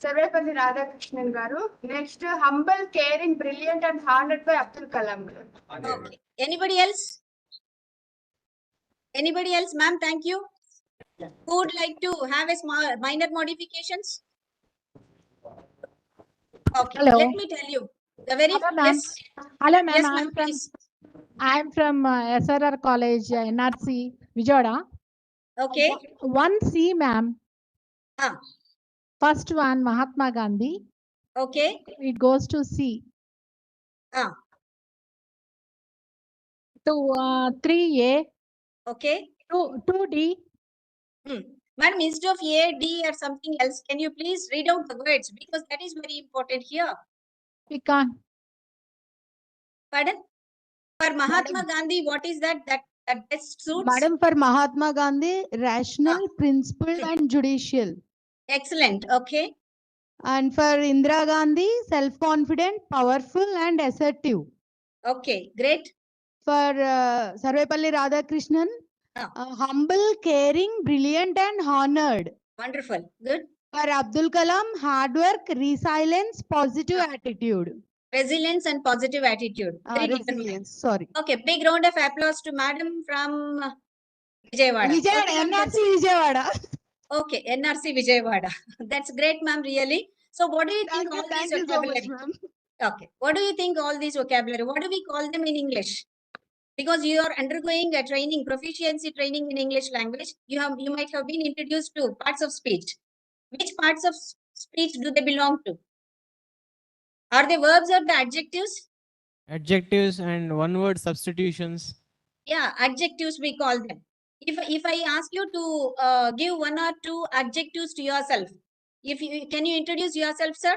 Sarvepalli Radhakrishnan Garu. Next, humble, caring, brilliant, and honored by Abdul Kalam. Okay. Anybody else? Anybody else, ma'am? Thank you. Who would like to have a small minor modifications? Okay. Hello. Let me tell you. The very Hello, ma'am. yes. Hello, ma'am. Yes, I'm ma'am. from Please. SRR College, NRC, Vijayawada. Okay. 1C, ma'am. Ah. First one, Mahatma Gandhi. Okay. It goes to C. Ah. To 3A. Okay. 2D. Madam, instead of A, D or something else, can you please read out the words? Because that is very important here. We can't. Pardon? For Mahatma Gandhi, what is that best suits? Madam, for Mahatma Gandhi, rational, principled, and judicial. Excellent. Okay. And for Indira Gandhi, self-confident, powerful, and assertive. Okay, great. For Sarvepalli Radhakrishnan, humble, caring, brilliant, and honored. Wonderful. Good. For Abdul Kalam, hard work, resilience, positive attitude. Resilience and positive attitude. Very Resilience, sorry. Okay, big round of applause to madam from Vijayawada. NRC Vijayawada. Okay, NRC Vijayawada. That's great, ma'am, really. So what do you think all these vocabulary? Okay, what do you think all these vocabulary? What do we call them in English? Because you are undergoing a training, proficiency training in English language, you might have been introduced to parts of speech. Which parts of speech do they belong to? Are they verbs or the adjectives? Adjectives and one word substitutions. Yeah, adjectives we call them. If I ask you to give one or two adjectives to yourself, can you introduce yourself, sir?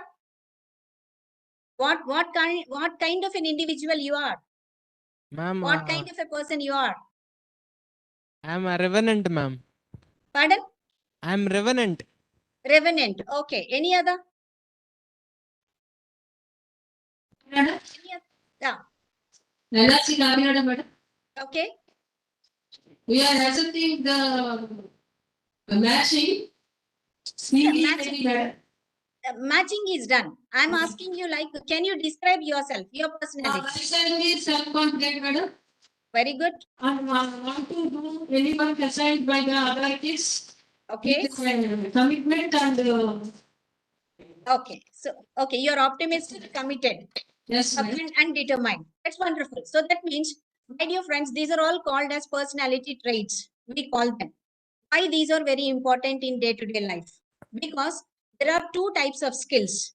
What kind of an individual you are? Ma'am, What kind of a person you are? I am a revenant, ma'am. Pardon? I am revenant. Revenant. Okay. Any other? Madam? Yeah. Nalasi Kavinada, madam. Okay. We are accepting the matching. Matching is done. I'm asking you, like, can you describe yourself, your personality? Myself is self-confident, madam. Very good. I want to do any work assigned by the authorities. Okay. With commitment and. Okay. So, okay, you're optimistic, committed. Yes, ma'am. And determined. That's wonderful. So that means, my dear friends, these are all called as personality traits. We call them. Why these are very important in day-to-day life? Because there are two types of skills.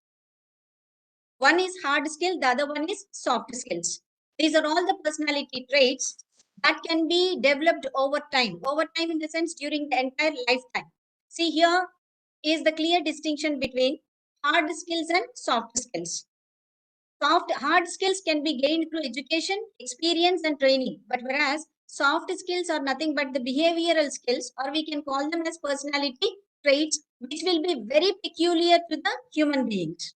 One is hard skill, the other one is soft skills. These are all the personality traits that can be developed over time. Over time in the sense during the entire lifetime. See, here is the clear distinction between hard skills and soft skills. Hard skills can be gained through education, experience, and training. But whereas soft skills are nothing but the behavioral skills, or we can call them as personality traits, which will be very peculiar to the human beings.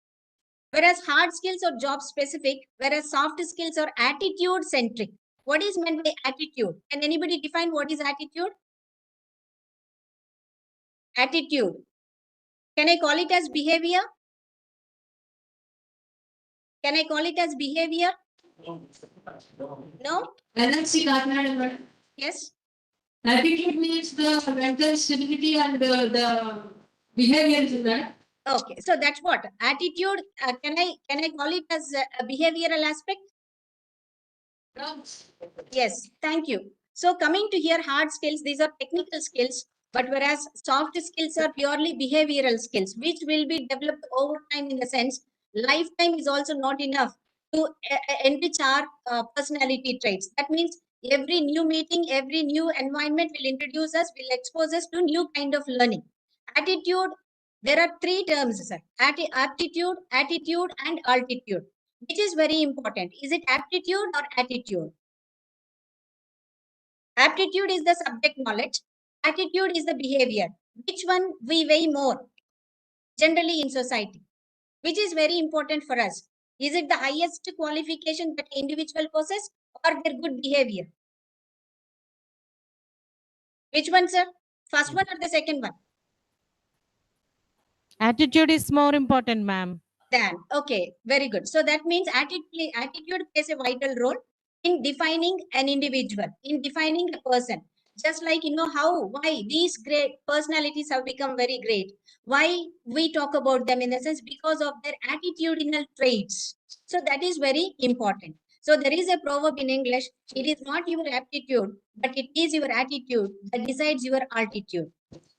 Whereas hard skills are job specific, whereas soft skills are attitude centric. What is meant by attitude? Can anybody define what is attitude? Attitude. Can I call it as behavior? Can I call it as behavior? No? Yes. Attitude means the mental stability and the behavior is that. Okay, so that's what attitude. Can I call it as a behavioral aspect? Yes, thank you. So coming to here, hard skills, these are technical skills, but whereas soft skills are purely behavioral skills, which will be developed over time in the sense lifetime is also not enough to enrich our personality traits. That means every new meeting, every new environment will introduce us, will expose us to new kind of learning. Attitude, there are three terms, sir. Aptitude, attitude, and altitude. Which is very important. Is it aptitude or attitude? Aptitude is the subject knowledge. Attitude is the behavior. Which one we weigh more generally in society? Which is very important for us? Is it the highest qualification that individual possess or their good behavior? Which one, sir? First one or the second one? Attitude is more important, ma'am. Then, okay, very good. So that means attitude plays a vital role in defining an individual, in defining a person. Just like, why these great personalities have become very great. Why we talk about them in the sense because of their attitudinal traits. So that is very important. So there is a proverb in English, it is not your aptitude, but it is your attitude that decides your altitude.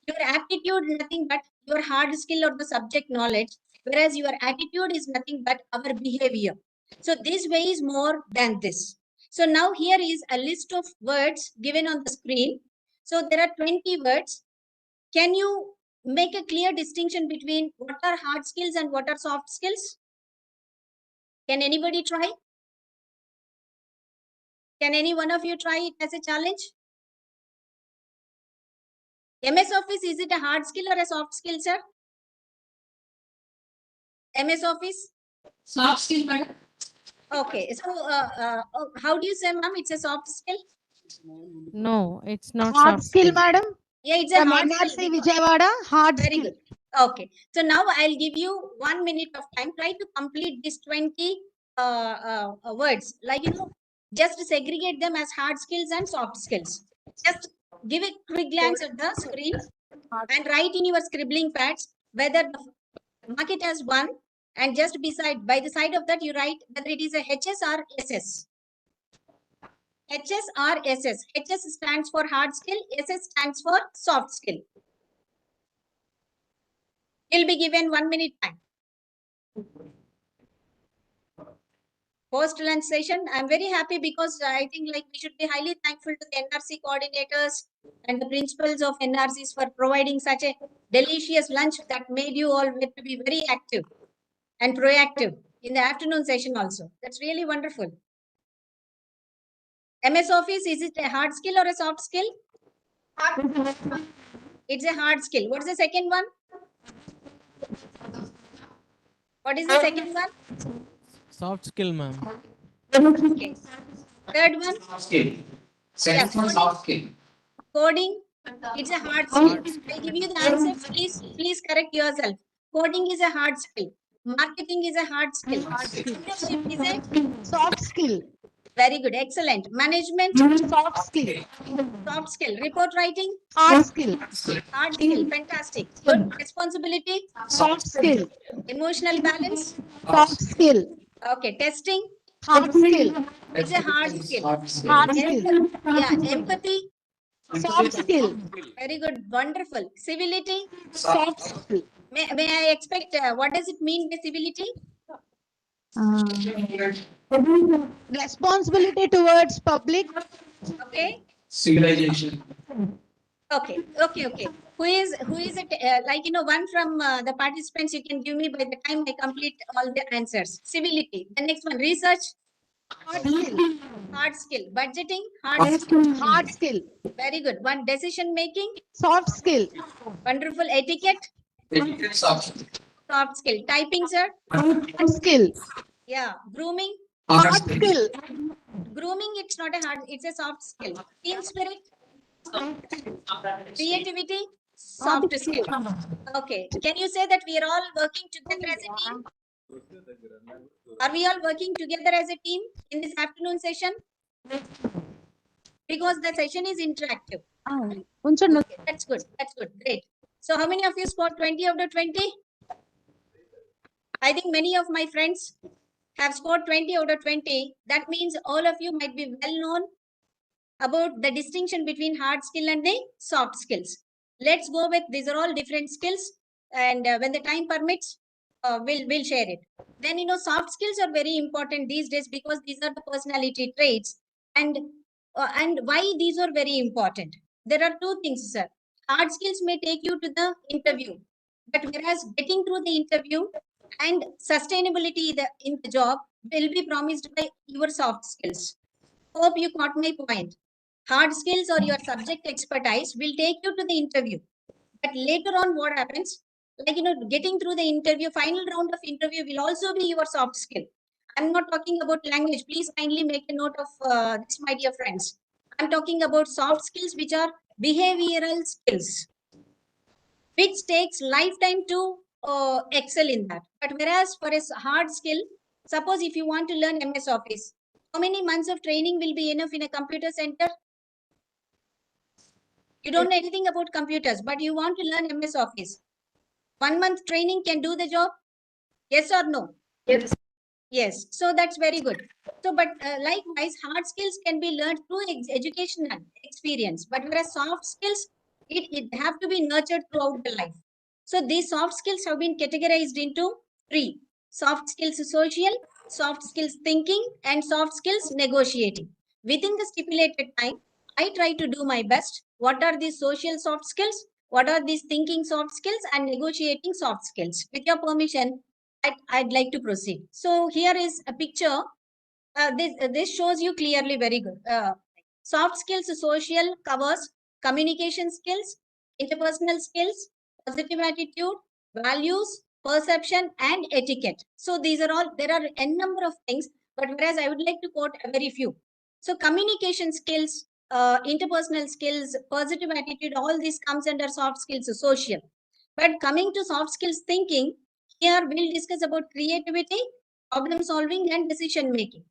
Your aptitude is nothing but your hard skill or the subject knowledge, whereas your attitude is nothing but our behavior. So this weighs more than this. So now here is a list of words given on the screen. So there are 20 words. Can you make a clear distinction between what are hard skills and what are soft skills? Can anybody try? Can any one of you try it as a challenge? MS Office, is it a hard skill or a soft skill, sir? MS Office? Soft skill, madam. Okay, so how do you say, ma'am? It's a soft skill? No, it's not Hard soft skill, madam. Yeah, it's a From hard NRC skill. Vijayawada, hard Very skill. good. Okay, so now I'll give you 1 minute of time. Try to complete these 20 words. Like, just segregate them as hard skills and soft skills. Just give a quick glance at the screen and write in your scribbling pads whether mark it as 1, and just by the side of that you write whether it is a HS or SS. HS or SS. HS stands for hard skill, SS stands for soft skill. You'll be given 1 minute time. post-lunch session. I'm very happy because I think like we should be highly thankful to the NRC coordinators and the principals of NRCs for providing such a delicious lunch that made you all get to be very active and proactive in the afternoon session also. That's really wonderful. MS Office, is it a hard skill or a soft skill? It's a hard skill. What's the second one? What is the second one? Soft skill, ma'am. Okay. Third one? Soft skill. Second one, soft skill. Coding, it's a hard skill. I'll give you the answer. Please correct yourself. Coding is a hard skill. Marketing is a hard skill. Leadership is a Soft skill. very good. Excellent. Management, Soft skill. soft skill. Report writing, Hard skill. hard skill. Fantastic. Good. Responsibility, Soft skill. emotional balance, Soft skill. okay. Testing, Hard skill. it's a hard skill. Hard skill. Yeah. Empathy, Soft skill. very good. Wonderful. Civility, Soft skill. may I expect what does it mean by civility? Responsibility towards public. Okay. Civilization. Okay. Who is it? Like one from the participants you can give me by the time I complete all the answers. Civility. The next one, research. Hard skill. Hard skill. Budgeting. Hard skill. Hard skill. Very good. One, decision making. Soft skill. Wonderful. Etiquette. Etiquette, soft skill. Soft skill. Typing, sir. Hard skill. Yeah. Grooming. Hard skill. Grooming, it's not a hard, it's a soft skill. Team spirit. Creativity. Soft skill. Okay. Can you say that we are all working together as a team? Are we all working together as a team in this afternoon session? Because the session is interactive. Okay, that's good. That's good. Great. So how many of you scored 20 out of 20? I think many of my friends have scored 20 out of 20. That means all of you might be well known about the distinction between hard skill and the soft skills. Let's go with, these are all different skills, and when the time permits, we'll share it. Then soft skills are very important these days because these are the personality traits, and why these are very important. There are two things, sir. Hard skills may take you to the interview, but whereas getting through the interview and sustainability in the job will be promised by your soft skills. Hope you caught my point. Hard skills or your subject expertise will take you to the interview, but later on what happens, like getting through the interview, final round of interview will also be your soft skill. I'm not talking about language. Please kindly make a note of this, my dear friends. I'm talking about soft skills, which are behavioral skills, which takes lifetime to excel in that. But whereas for a hard skill, suppose if you want to learn MS Office, how many months of training will be enough in a computer center? You don't know anything about computers, but you want to learn MS Office. 1 month training can do the job? Yes or no? Yes. Yes. So that's very good. So, but likewise, hard skills can be learned through educational experience. But whereas soft skills, it have to be nurtured throughout the life. So these soft skills have been categorized into 3. Soft skills social, soft skills thinking, and soft skills negotiating. Within the stipulated time, I try to do my best. What are these social soft skills? What are these thinking soft skills and negotiating soft skills? With your permission, I'd like to proceed. So here is a picture. This shows you clearly very good. Soft skills social covers communication skills, interpersonal skills, positive attitude, values, perception, and etiquette. So these are all, there are n number of things, but whereas I would like to quote a very few. So communication skills, interpersonal skills, positive attitude, all this comes under soft skills social. But coming to soft skills thinking, here we'll discuss about creativity, problem solving, and decision making.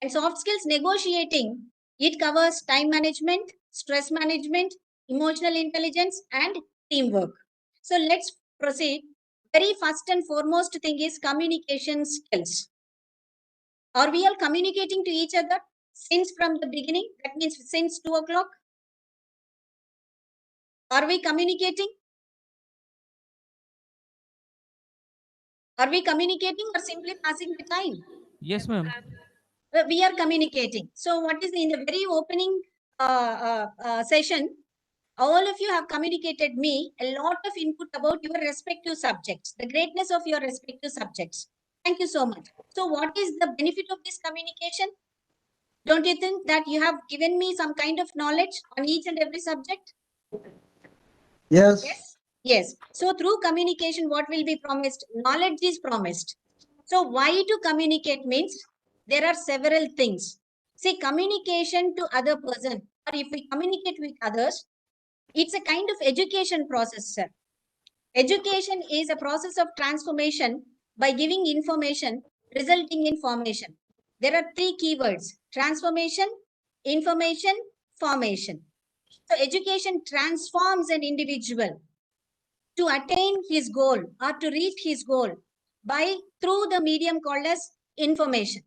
And soft skills negotiating, it covers time management, stress management, emotional intelligence, and teamwork. So let's proceed. Very first and foremost thing is communication skills. Are we all communicating to each other since from the beginning? That means since 2 o'clock. Are we communicating? Are we communicating or simply passing the time? Yes, ma'am. we are communicating. So what is in the very opening session, all of you have communicated me a lot of input about your respective subjects, the greatness of your respective subjects. Thank you so much. So what is the benefit of this communication? Don't you think that you have given me some kind of knowledge on each and every subject? Yes. Yes. Yes. So through communication, what will be promised? Knowledge is promised. So why to communicate means there are several things. See, communication to other person, or if we communicate with others, it's a kind of education process, sir. Education is a process of transformation by giving information resulting in formation. There are three keywords: transformation, information, formation. So education transforms an individual to attain his goal or to reach his goal by through the medium called as information.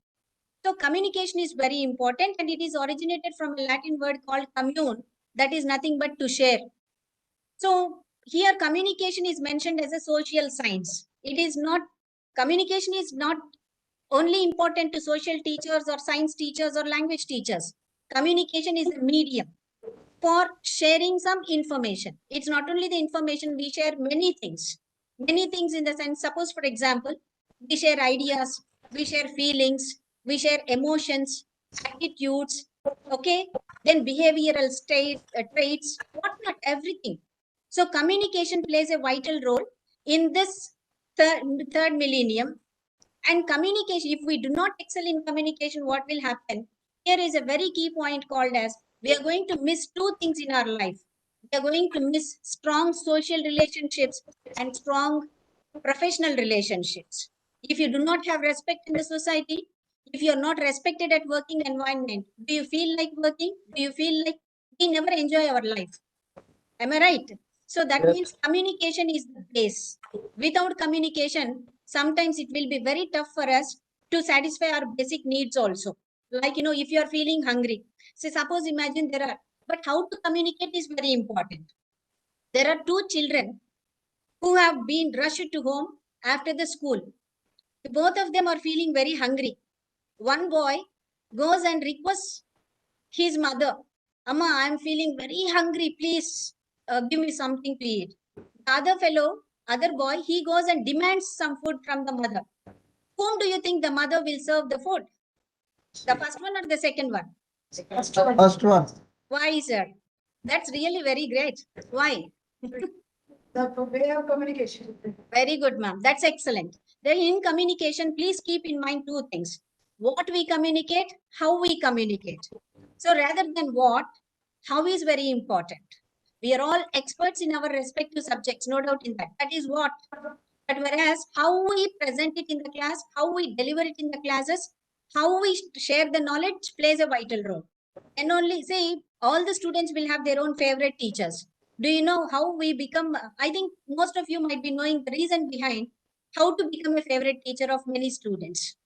So communication is very important, and it is originated from a Latin word called commune, that is nothing but to share. So here communication is mentioned as a social science. It is not, communication is not only important to social teachers or science teachers or language teachers. Communication is a medium for sharing some information. It's not only the information, we share many things. Many things in the sense, suppose for example, we share ideas, we share feelings, we share emotions, attitudes, okay? Then behavioral traits, whatnot, everything. So communication plays a vital role in this third millennium. And communication, if we do not excel in communication, what will happen? Here is a very key point called as, we are going to miss two things in our life. We are going to miss strong social relationships and strong professional relationships. If you do not have respect in the society, if you are not respected at working environment, do you feel like working? Do you feel like we never enjoy our life? Am I right? So that means communication is the base. Without communication, sometimes it will be very tough for us to satisfy our basic needs also. Like, if you are feeling hungry, say, suppose imagine there are, but how to communicate is very important. There are two children who have been rushed to home after the school. Both of them are feeling very hungry. One boy goes and requests his mother, Amma, I am feeling very hungry. Please give me something to eat. The other boy, he goes and demands some food from the mother. Whom do you think the mother will serve the food? The first one or the second one? First one. Why, sir? That's really very great. Why? The way of communication. Very good, ma'am. That's excellent. Then in communication, please keep in mind two things. What we communicate, how we communicate. So rather than what, how is very important. We are all experts in our respective subjects, no doubt in that. That is what. But whereas how we present it in the class, how we deliver it in the classes, how we share the knowledge plays a vital role. And only say all the students will have their own favorite teachers. Do you know how we become? I think most of you might be knowing the reason behind how to become a favorite teacher of many students.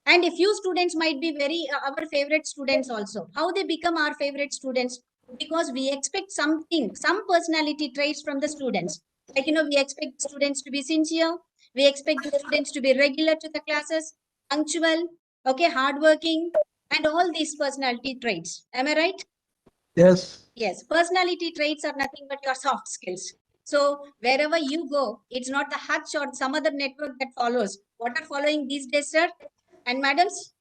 And a few students might be our favorite students also. How they become our favorite students? Because we expect something, some personality traits from the students. Like, we expect students to be sincere. We expect the students to be regular to the classes, punctual, okay, hardworking, and all these personality traits. Am I right? Yes. Yes, personality traits are nothing but your soft skills. So wherever you go, it's not the Hutch or some other network that follows. What are following these days, sir and madams?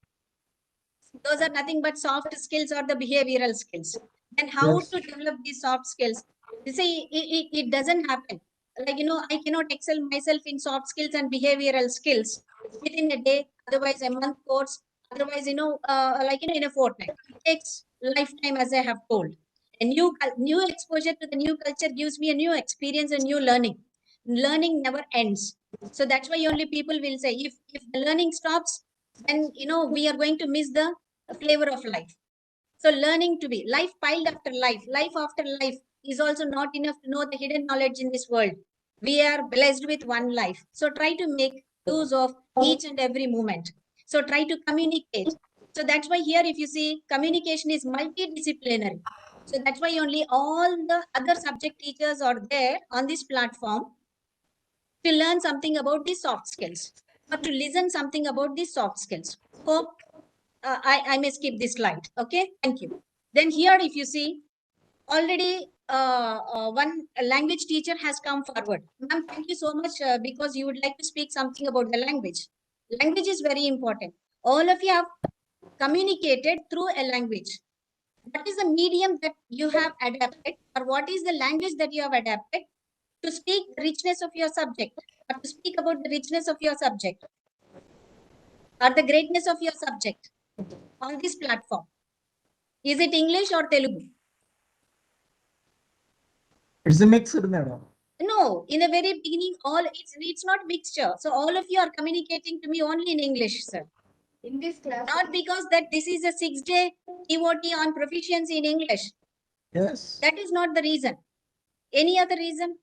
Those are nothing but soft skills or the behavioral skills. And how to develop these soft skills? You see, it doesn't happen. Like, I cannot excel myself in soft skills and behavioral skills within a day, otherwise a month course, otherwise, in a fortnight. It takes lifetime, as I have told. A new exposure to the new culture gives me a new experience and new learning. Learning never ends. So that's why only people will say, if the learning stops, then we are going to miss the flavor of life. So learning to be life piled after life after life is also not enough to know the hidden knowledge in this world. We are blessed with one life. So try to make use of each and every moment. So try to communicate. So that's why here, if you see, communication is multidisciplinary. So that's why only all the other subject teachers are there on this platform to learn something about these soft skills or to listen something about these soft skills. Hope I may skip this slide. Okay, thank you. Then here, if you see, already one language teacher has come forward. Ma'am, thank you so much because you would like to speak something about the language. Language is very important. All of you have communicated through a language. What is the medium that you have adapted, or what is the language that you have adapted to speak the richness of your subject, or to speak about the richness of your subject, or the greatness of your subject on this platform? Is it English or Telugu? It's a mixed, madam. No, in the very beginning, it's not mixture. So all of you are communicating to me only in English, sir. In this class. Not because that this is a 6-day TOT on proficiency in English. Yes. That is not the reason. Any other reason?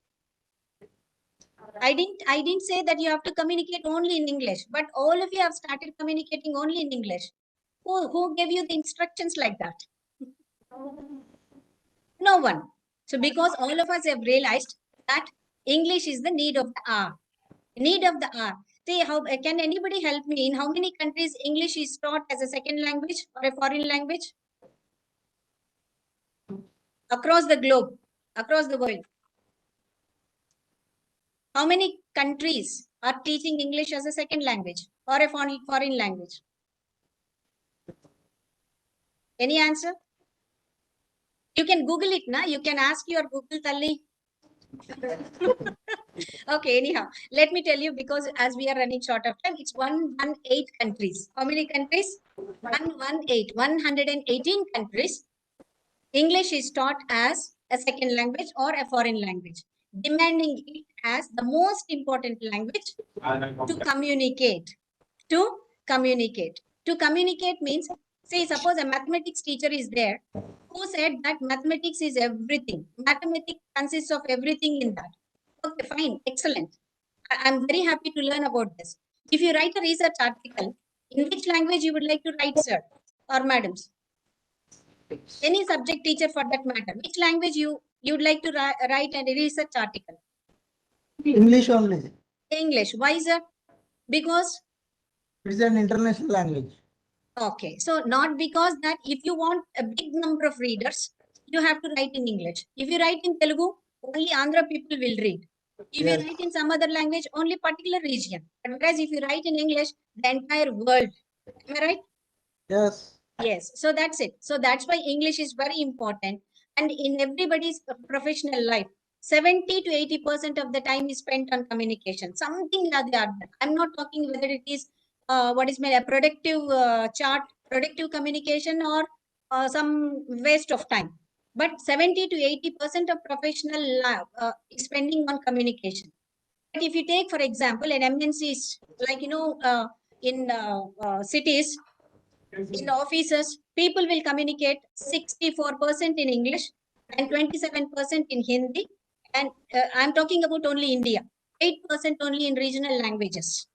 I didn't say that you have to communicate only in English, but all of you have started communicating only in English. Who gave you the instructions like that? No one. So because all of us have realized that English is the need of the hour. Need of the hour. See, how can anybody help me? In how many countries English is taught as a second language or a foreign language? Across the globe, across the world. How many countries are teaching English as a second language or a foreign language? Any answer? You can Google it, na? You can ask your Google Talli. Okay, anyhow, let me tell you, because as we are running short of time, it's 118 countries. How many countries? 118 countries. English is taught as a second language or a foreign language, demanding it as the most important language to communicate. To communicate. To communicate means, say, suppose a mathematics teacher is there who said that mathematics is everything. Mathematics consists of everything in that. Okay, fine, excellent. I'm very happy to learn about this. If you write a research article, in which language you would like to write, sir or madams? Any subject teacher for that matter. Which language you'd like to write a research article? English only. English. Why, sir? Because It's an international language. okay, so not because that if you want a big number of readers, you have to write in English. If you write in Telugu, only Andhra people will read. If you write in some other language, only particular region. But whereas if you write in English, the entire world. Am I right? Yes. Yes. So that's it. So that's why English is very important. And in everybody's professional life, 70 to 80% of the time is spent on communication. Something or the other. I'm not talking whether it is what is a productive chart, productive communication, or some waste of time. But 70 to 80% of professional life is spending on communication. But if you take, for example, an MNCs, like, in cities, in offices, people will communicate 64% in English and 27% in Hindi. And I'm talking about only India, 8% only in regional languages.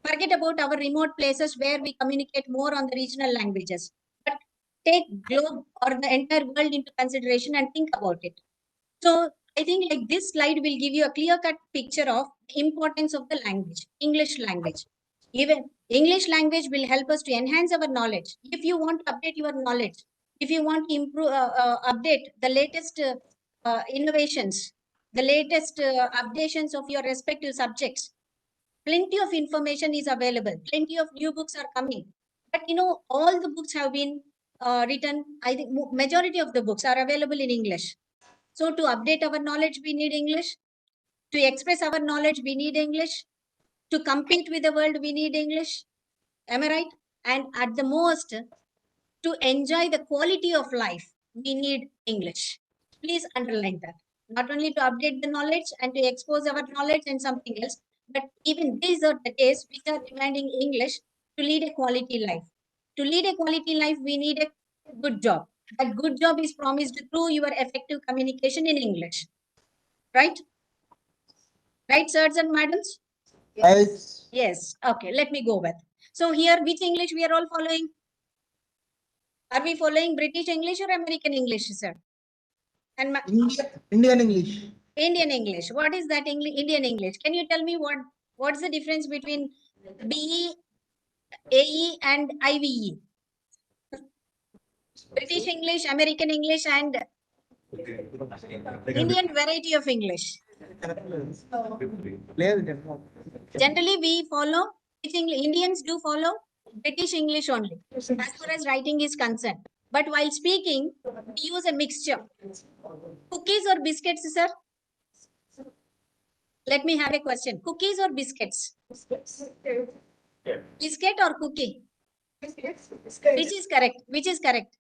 Forget about our remote places where we communicate more on the regional languages. But take globe or the entire world into consideration and think about it. So I think like this slide will give you a clear-cut picture of the importance of the language, English language. Even English language will help us to enhance our knowledge. If you want to update your knowledge, if you want to improve, update the latest innovations, the latest updations of your respective subjects, plenty of information is available. Plenty of new books are coming. But all the books have been written. I think majority of the books are available in English. So to update our knowledge, we need English. To express our knowledge, we need English. To compete with the world, we need English. Am I right? And at the most, to enjoy the quality of life, we need English. Please underline that. Not only to update the knowledge and to expose our knowledge and something else, but even these are the days which are demanding English to lead a quality life. To lead a quality life, we need a good job. That good job is promised through your effective communication in English. Right? Right, sirs and madams? Yes. Yes. Okay, let me go with. So here, which English we are all following? Are we following British English or American English, sir? And Indian English. Indian English. What is that Indian English? Can you tell me what's the difference between BE, AE, and IVE? British English, American English, and Indian variety of English. Generally, we follow Indians do follow British English only, as far as writing is concerned. But while speaking, we use a mixture. Cookies or biscuits, sir? Let me have a question. Cookies or biscuits? Biscuit or cookie? Which is correct? Which is correct?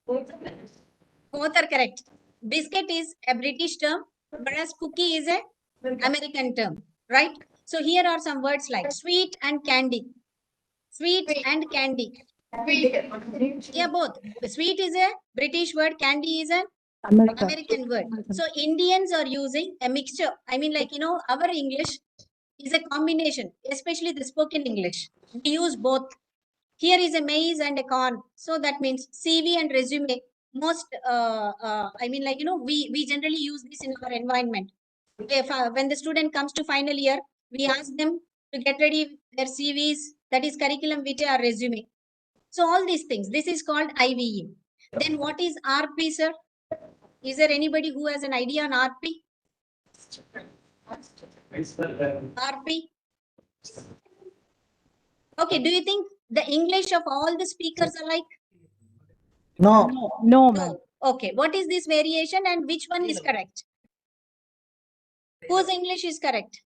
Both are correct. Biscuit is a British term, whereas cookie is a American term, right? So here are some words like sweet and candy. Sweet and candy. Yeah, both. Sweet is a British word, candy is an American word. So Indians are using a mixture. I mean, like, our English is a combination, especially the spoken English. We use both. Here is a maize and a corn. So that means CV and resume. Most, we generally use this in our environment. If when the student comes to final year, we ask them to get ready their CVs, that is curriculum vitae or resume. So all these things, this is called IVE. Then what is RP, sir? Is there anybody who has an idea on RP? RP? Okay, do you think the English of all the speakers are like? No. No. Okay, what is this variation and which one is correct? Whose English is correct?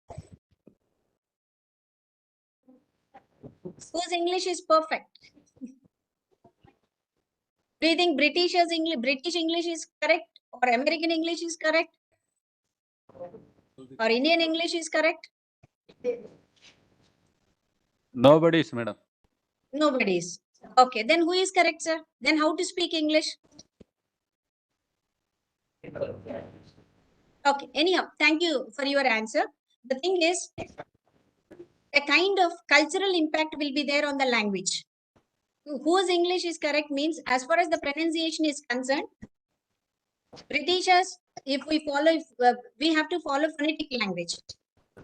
Whose English is perfect? Do you think British English is correct, or American English is correct, or Indian English is correct? Nobody is, madam. Nobody is. Okay, then who is correct, sir? Then how to speak English? Okay, anyhow, thank you for your answer. The thing is, a kind of cultural impact will be there on the language. Whose English is correct means, as far as the pronunciation is concerned, Britishers, if we follow, we have to follow phonetic language.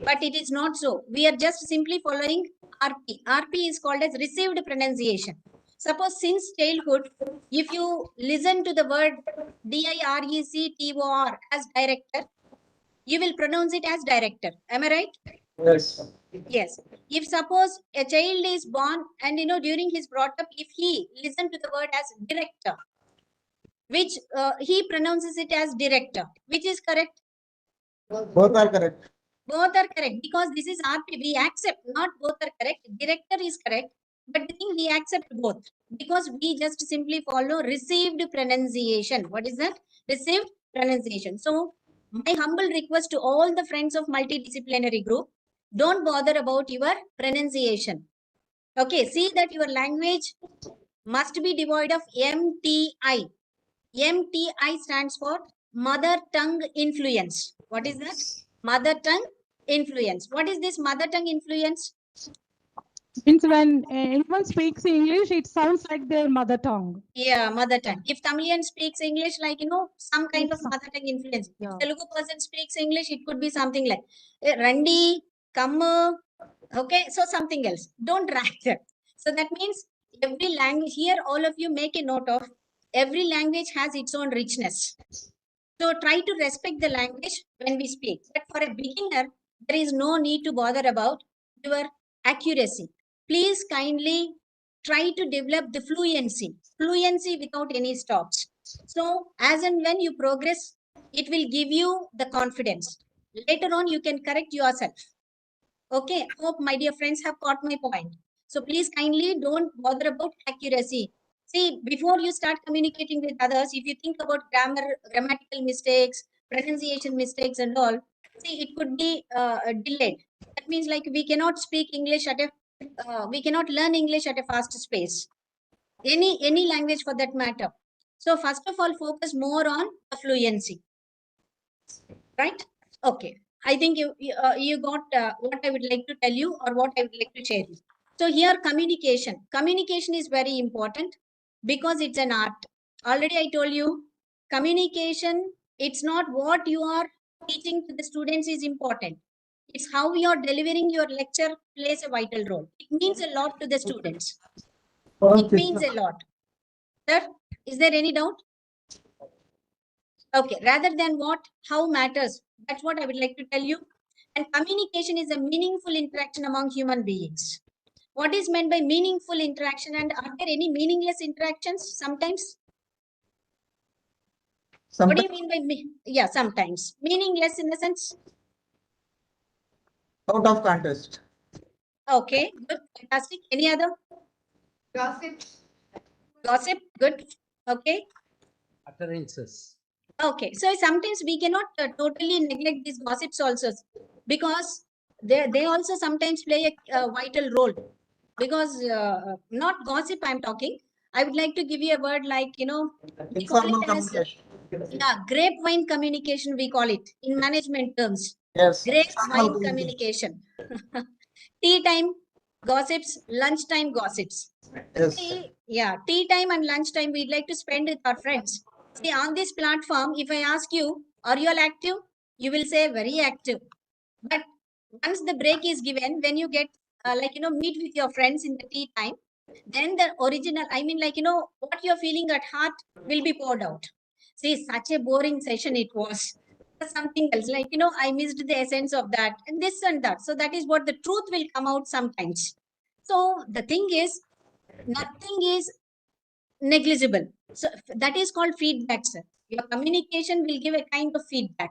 But it is not so. We are just simply following RP. RP is called as received pronunciation. Suppose since childhood, if you listen to the word DIRECTOR as director, you will pronounce it as director. Am I right? Yes. Yes. If suppose a child is born and during his brought up, if he listen to the word as director, which he pronounces it as director, which is correct? Both are correct. Both are correct because this is RP. We accept, not both are correct. Director is correct, but the thing we accept both because we just simply follow received pronunciation. What is that? Received pronunciation. So my humble request to all the friends of multidisciplinary group, don't bother about your pronunciation. Okay, see that your language must be devoid of MTI. MTI stands for mother tongue influence. What is that? Mother tongue influence. What is this mother tongue influence? Means when anyone speaks English, it sounds like their mother tongue. Yeah, mother tongue. If Tamilian speaks English, like, some kind of mother tongue influence. Yeah. If Telugu person speaks English, it could be something like Randi, Kamma, okay, so something else. Don't drag that. So that means every language, here all of you make a note of, every language has its own richness. So try to respect the language when we speak. But for a beginner, there is no need to bother about your accuracy. Please kindly try to develop the fluency without any stops. So as and when you progress, it will give you the confidence. Later on, you can correct yourself. Okay, hope my dear friends have caught my point. So please kindly don't bother about accuracy. See, before you start communicating with others, if you think about grammatical mistakes, pronunciation mistakes and all, see, it could be delayed. That means like we cannot speak English we cannot learn English at a fast pace. Any language for that matter. So first of all, focus more on the fluency. Right? Okay. I think you got what I would like to tell you or what I would like to share. So here communication. Communication is very important because it's an art. Already I told you communication, it's not what you are teaching to the students is important. It's how you are delivering your lecture plays a vital role. It means a lot to the students. It means a lot. Sir? Is there any doubt? Okay, rather than what, how matters. That's what I would like to tell you. And communication is a meaningful interaction among human beings. What is meant by meaningful interaction, and are there any meaningless interactions sometimes? What do you mean by yeah, sometimes meaningless in the sense? Out of context. Okay, good, fantastic. Any other? Gossip. Gossip, good. Okay. Utterances. Okay, so sometimes we cannot totally neglect these gossips also, because they also sometimes play a vital role. Because not gossip I'm talking. I would like to give you a word like, we call Informal it as communication. grapevine communication, we call it in management terms. Yes. Grapevine communication. Tea time gossips, lunchtime gossips. Yes. See, yeah, tea time and lunchtime we'd like to spend with our friends. See, on this platform, if I ask you, are you all active? You will say very active. But once the break is given, when you get meet with your friends in the tea time, then the original, I mean, what you're feeling at heart will be poured out. See, such a boring session it was. Something else, I missed the essence of that and this and that. So that is what the truth will come out sometimes. So the thing is, nothing is negligible. So that is called feedback, sir. Your communication will give a kind of feedback.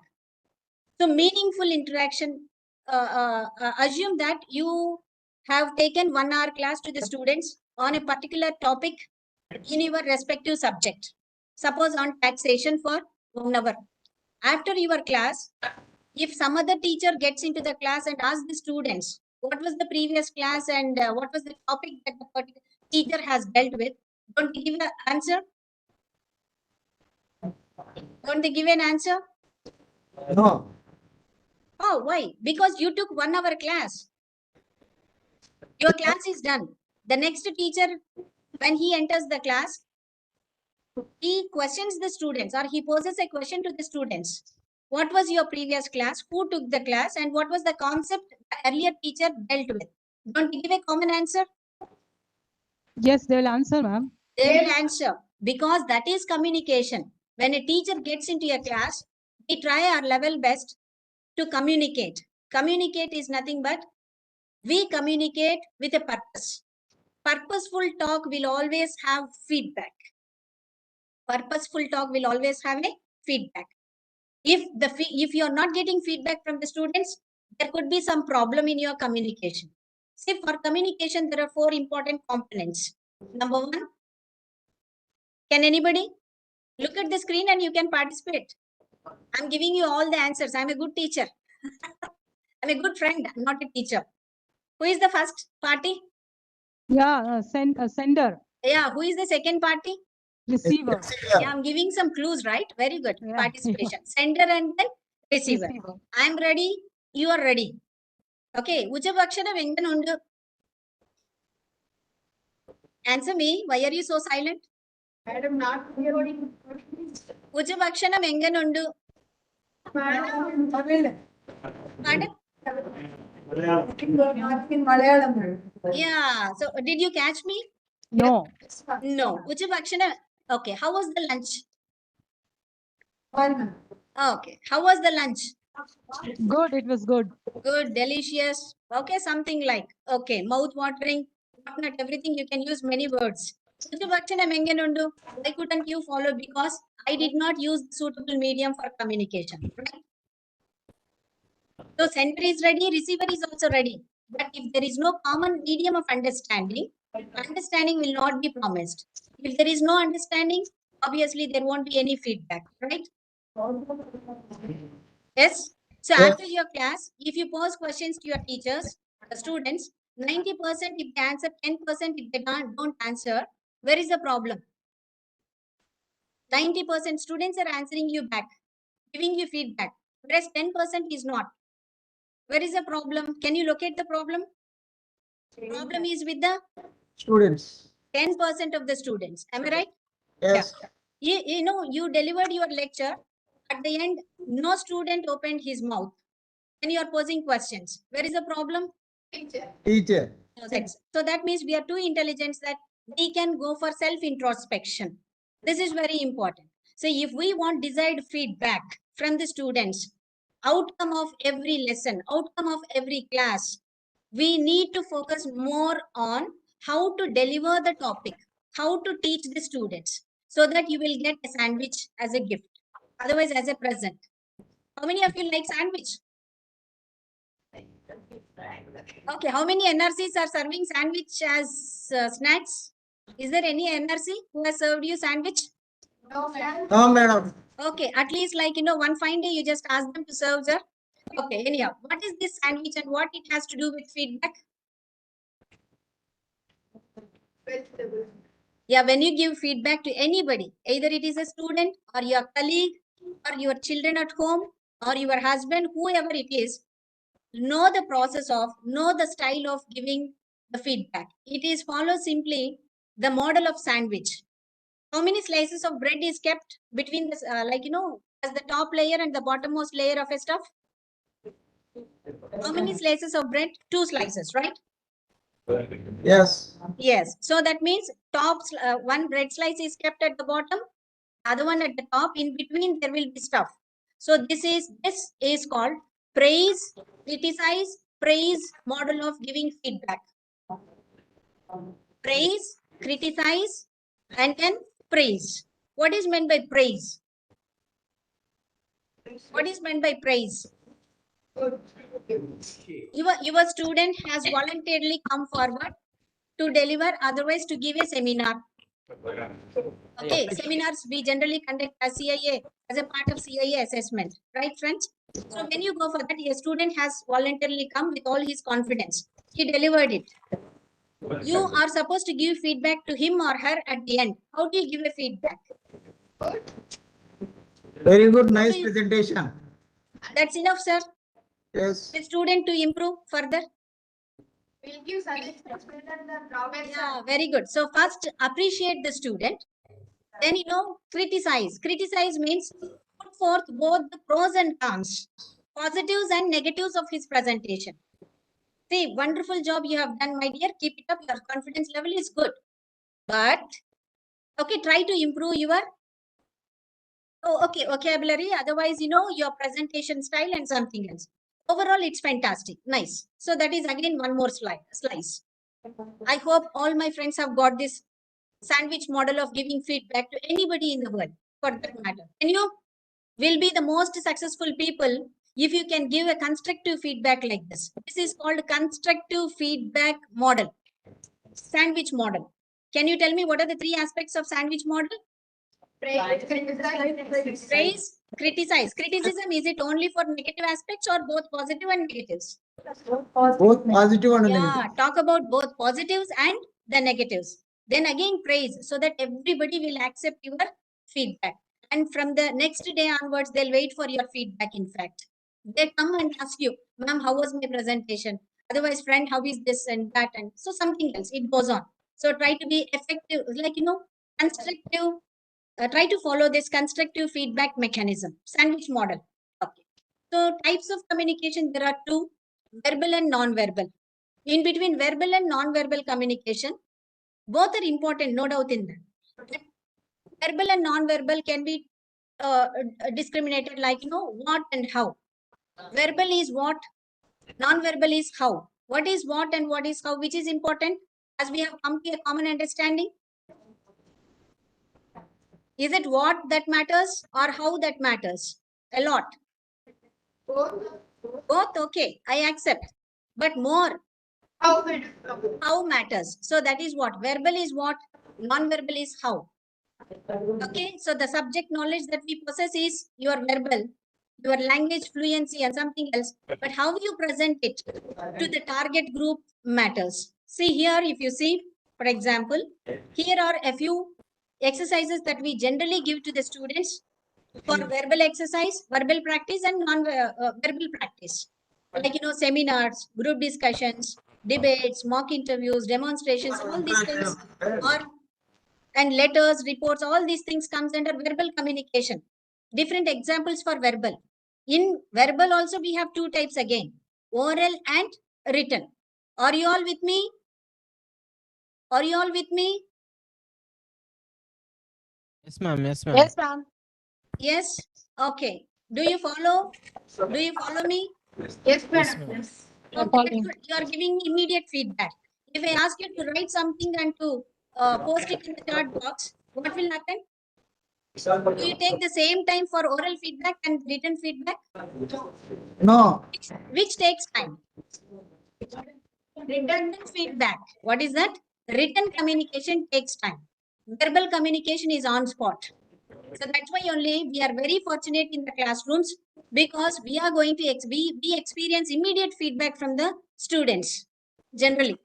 So meaningful interaction, assume that you have taken 1 hour class to the students on a particular topic in your respective subject. Suppose on taxation for 1 hour. After your class, if some other teacher gets into the class and asks the students, what was the previous class and what was the topic that the particular teacher has dealt with, don't they give an answer? Don't they give an answer? No. Oh, why? Because you took 1 hour class. Your class is done. The next teacher, when he enters the class, he questions the students or he poses a question to the students. What was your previous class? Who took the class? And what was the concept the earlier teacher dealt with? Don't you give a common answer? Yes, they will answer, ma'am. They will answer, because that is communication. When a teacher gets into a class, we try our level best to communicate. Communicate is nothing but we communicate with a purpose. Purposeful talk will always have feedback. Purposeful talk will always have a feedback. If you are not getting feedback from the students, there could be some problem in your communication. See, for communication, there are 4 important components. Number 1, can anybody look at the screen and you can participate? I'm giving you all the answers. I'm a good teacher. I'm a good friend, I'm not a teacher. Who is the first party? Yeah, sender. Yeah, who is the second party? Receiver. Yeah, I'm giving some clues, right? Very good. Yeah. Participation. Sender and then receiver. Receiver. I'm ready. You are ready. Okay. Uchabakshana Venganundu. Answer me. Why are you so silent? Madam, not hearing. Uchabakshana Venganundu. Pardon? Yeah. So did you catch me? No. No. Uchabakshana. Okay. How was the lunch? Okay. How was the lunch? Good, it was good. Good, delicious. Okay, something like, okay, mouth watering, not everything. You can use many words. Why couldn't you follow? Because I did not use the suitable medium for communication. Right? So sender is ready, receiver is also ready. But if there is no common medium of understanding, understanding will not be promised. If there is no understanding, obviously there won't be any feedback, right? Yes. So after your class, if you pose questions to your teachers, the students, 90% if they answer, 10% if they don't answer, where is the problem? 90% students are answering you back, giving you feedback, whereas 10% is not. Where is the problem? Can you locate the problem? Problem is with the Students. 10% of the students. Am I right? Yes. Yeah. You delivered your lecture. At the end, no student opened his mouth. And you are posing questions. Where is the problem? Teacher. So that means we are too intelligent that we can go for self-introspection. This is very important. So if we want desired feedback from the students, outcome of every lesson, outcome of every class, we need to focus more on how to deliver the topic, how to teach the students, so that you will get a sandwich as a gift, otherwise as a present. How many of you like sandwich? Okay, how many NRCs are serving sandwich as snacks? Is there any NRC who has served you sandwich? No, madam. Okay, at least like, one fine day you just ask them to serve, sir. Okay, anyhow, what is this sandwich and what it has to do with feedback? Yeah, when you give feedback to anybody, either it is a student or your colleague or your children at home or your husband, whoever it is, know the process of, know the style of giving the feedback. It is follow simply the model of sandwich. How many slices of bread is kept between this, as the top layer and the bottommost layer of a stuff? How many slices of bread? 2 slices, right? Yes. Yes. So that means one bread slice is kept at the bottom, other one at the top. In between there will be stuff. So this is called praise, criticize, praise model of giving feedback. Praise, criticize, and then praise. What is meant by praise? What is meant by praise? Your student has voluntarily come forward to deliver, otherwise to give a seminar. Okay, seminars we generally conduct as CIA, as a part of CIA assessment, right, friends? So when you go for that, a student has voluntarily come with all his confidence. He delivered it. You are supposed to give feedback to him or her at the end. How do you give a feedback? Very good, nice presentation. That's enough, sir. Yes. The student to improve further. We'll give suggestions better than drawbacks. Yeah, very good. So first appreciate the student. Then, criticize. Criticize means put forth both the pros and cons, positives and negatives of his presentation. See, wonderful job you have done, my dear. Keep it up. Your confidence level is good. But, okay, try to improve your vocabulary. Otherwise, your presentation style and something else. Overall, it's fantastic. Nice. So that is again one more slice. I hope all my friends have got this sandwich model of giving feedback to anybody in the world, for that matter. And you will be the most successful people if you can give a constructive feedback like this. This is called constructive feedback model, sandwich model. Can you tell me what are the 3 aspects of sandwich model? Praise, criticize. Criticism, is it only for negative aspects or both positive and negatives? Both positive and Yeah, negative. talk about both positives and the negatives. Then again praise, so that everybody will accept your feedback. And from the next day onwards, they'll wait for your feedback, in fact. They come and ask you, ma'am, how was my presentation? Otherwise, friend, how is this and that? And so something else, it goes on. So try to be effective, constructive. Try to follow this constructive feedback mechanism, sandwich model. Okay. So types of communication, there are 2, verbal and non-verbal. In between verbal and non-verbal communication, both are important, no doubt in that. Verbal and non-verbal can be discriminated like, what and how. Verbal is what, non-verbal is how. What is what and what is how, which is important, as we have come to a common understanding? Is it what that matters or how that matters? A lot. Both, okay, I accept. But more, how matters. So that is what, verbal is what, non-verbal is how. Okay, so the subject knowledge that we possess is your verbal, your language fluency and something else. But how you present it to the target group matters. See here, if you see, for example, here are a few exercises that we generally give to the students for verbal exercise, verbal practice and non-verbal practice. Like, seminars, group discussions, debates, mock interviews, demonstrations, all these things are, and letters, reports, all these things comes under verbal communication. Different examples for verbal. In verbal also we have 2 types again, oral and written. Are you all with me? Are you all with me? Yes, ma'am. Yes, ma'am. Yes, ma'am. Yes. Okay. Do you follow? Do you follow me? Yes, Yes, madam. ma'am. Yes. Okay, that's good. You are giving me immediate feedback. If I ask you to write something and to post it in the chat box, what will happen? Do you take the same time for oral feedback and written feedback? No. Which takes time? Written feedback. What is that? Written communication takes time. Verbal communication is on spot. So that's why only we are very fortunate in the classrooms because we are going to we experience immediate feedback from the students generally.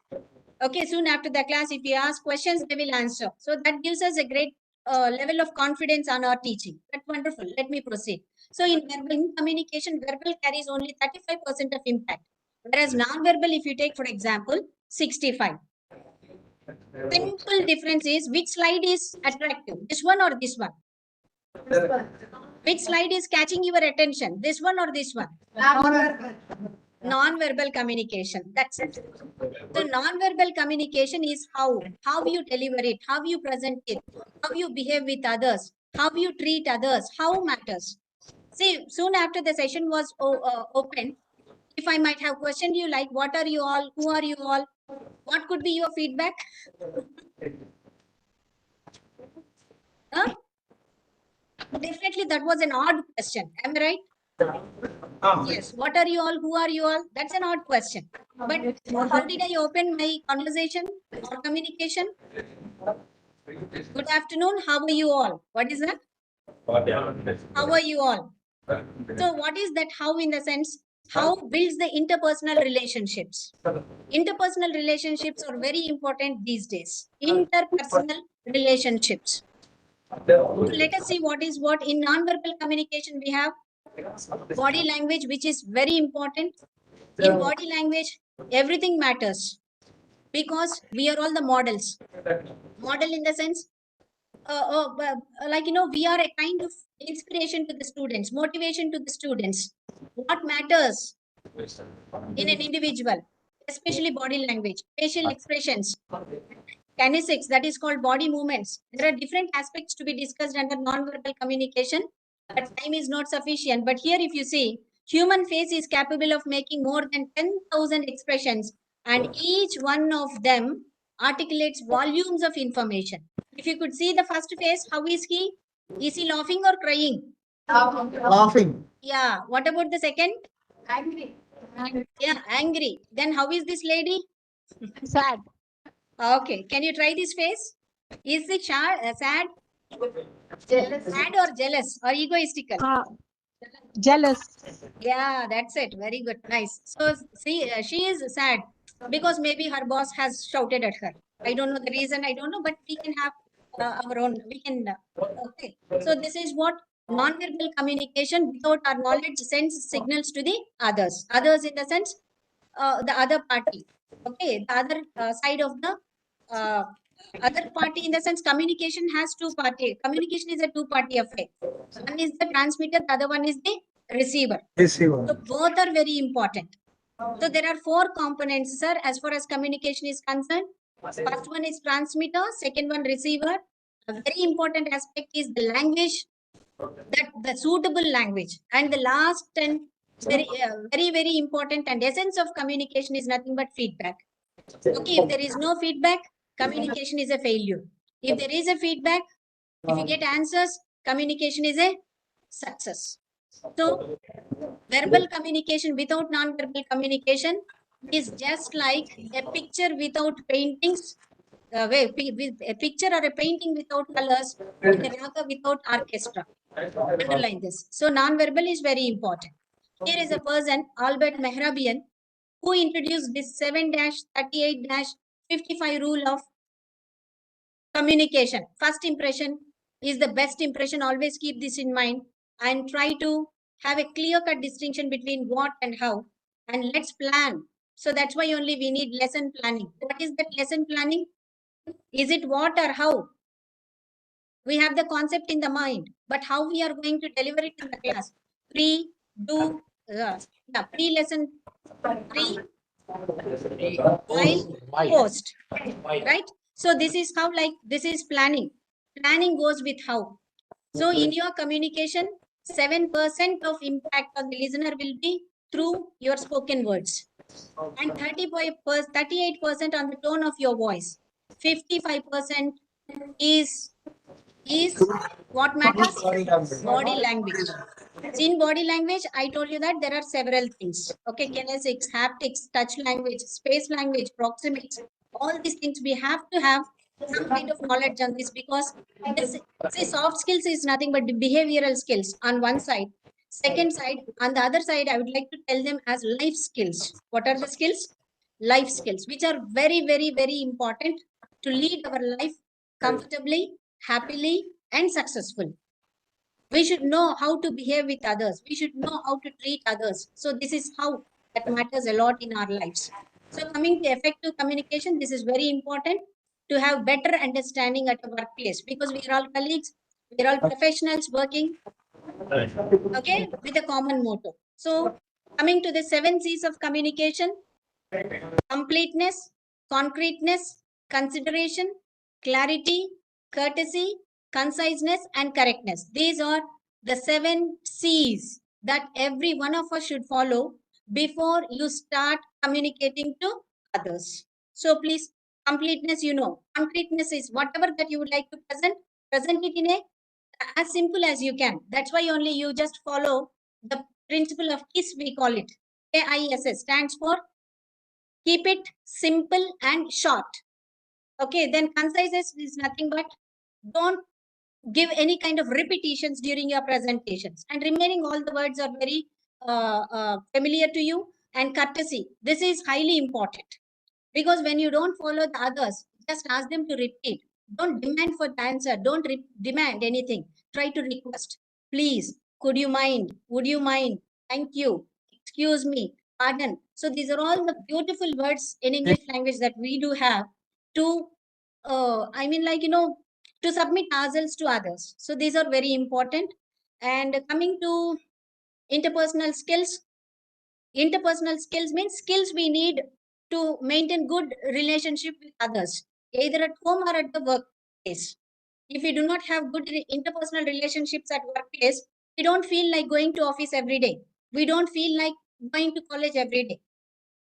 Okay, soon after the class, if we ask questions, they will answer. So that gives us a great level of confidence on our teaching. That's wonderful. Let me proceed. So in verbal communication, verbal carries only 35% of impact. Whereas non-verbal, if you take, for example, 65. Simple difference is which slide is attractive, this one or this one? Which slide is catching your attention, this one or this one? Non-verbal communication, that's it. So non-verbal communication is how you deliver it, how you present it, how you behave with others, how you treat others, how matters. See, soon after the session was open, if I might have questioned you like, what are you all, who are you all, what could be your feedback? Huh? Definitely that was an odd question, am I right? Yes, what are you all, who are you all? That's an odd question. But how did I open my conversation or communication? Good afternoon, how are you all? What is that? How are you all? So what is that how in the sense? How builds the interpersonal relationships? Interpersonal relationships are very important these days. Interpersonal relationships. So let us see what is what in non-verbal communication we have body language, which is very important. In body language, everything matters because we are all the models. Model in the sense, like, we are a kind of inspiration to the students, motivation to the students. What matters in an individual, especially body language, facial expressions, kinesics, that is called body movements. There are different aspects to be discussed under non-verbal communication, but time is not sufficient. But here, if you see, human face is capable of making more than 10,000 expressions, and each one of them articulates volumes of information. If you could see the first face, how is he? Is he laughing or crying? Laughing. Yeah. What about the second? Angry. Yeah, angry. Then how is this lady? Sad. Okay. Can you try this face? Is it sad? Jealous. Sad or jealous or egoistical? Jealous. Yeah, that's it. Very good. Nice. So, see, she is sad because maybe her boss has shouted at her. I don't know the reason. I don't know, but we can have our own. We can. Okay. So, this is what non-verbal communication without our knowledge sends signals to the others. Others in the sense, the other party. Okay. The other side of the other party in the sense communication has two party. Communication is a two-party affair. One is the transmitter, the other one is the receiver. Receiver. So both are very important. So there are four components, sir, as far as communication is concerned. First one is transmitter, second one receiver. A very important aspect is the language, that the suitable language. And the last and very important and essence of communication is nothing but feedback. Okay, if there is no feedback, communication is a failure. If there is a feedback, if you get answers, communication is a success. So verbal communication without non-verbal communication is just like a picture without paintings, a picture or a painting without colors, and a raga without orchestra. Underline this. So non-verbal is very important. Here is a person, Albert Mehrabian, who introduced this 7-38-55 rule of communication. First impression is the best impression. Always keep this in mind and try to have a clear-cut distinction between what and how. And let's plan. So that's why only we need lesson planning. What is that lesson planning? Is it what or how? We have the concept in the mind, but how we are going to deliver it in the class? Pre-lesson, while, post, right? So this is how, like, this is planning. Planning goes with how. So in your communication, 7% of impact on the listener will be through your spoken words, and 38% on the tone of your voice. 55% is what matters? Body language. So in body language, I told you that there are several things. Okay, kinesics, haptics, touch language, space language, proxemics, all these things we have to have some kind of knowledge on this, because this, see, soft skills is nothing but the behavioral skills on one side. Second side, on the other side, I would like to tell them as life skills. What are the skills? Life skills, which are very, very, very important to lead our life comfortably, happily, and successful. We should know how to behave with others. We should know how to treat others. So this is how that matters a lot in our lives. So coming to effective communication, this is very important to have better understanding at a workplace, because we are all colleagues, we are all professionals working, okay, with a common motto. So coming to the 7 C's of communication: completeness, concreteness, consideration, clarity, courtesy, conciseness, and correctness. These are the 7 C's that every one of us should follow before you start communicating to others. So please, completeness, you know, concreteness is whatever that you would like to present it in a as simple as you can. That's why only you just follow the principle of KISS, we call it. KISS stands for keep it simple and short. Okay, then concise is nothing but don't give any kind of repetitions during your presentations, and remaining all the words are very familiar to you. And courtesy, this is highly important, because when you don't follow the others, just ask them to repeat. Don't demand for the answer. Don't demand anything. Try to request. Please, could you mind? Would you mind? Thank you. Excuse me. Pardon. So these are all the beautiful words in English language that we do have to, I mean, like, you know, to submit ourselves to others. So these are very important. And coming to interpersonal skills, interpersonal skills means skills we need to maintain good relationship with others, either at home or at the workplace. If we do not have good interpersonal relationships at workplace, we don't feel like going to office every day. We don't feel like going to college every day.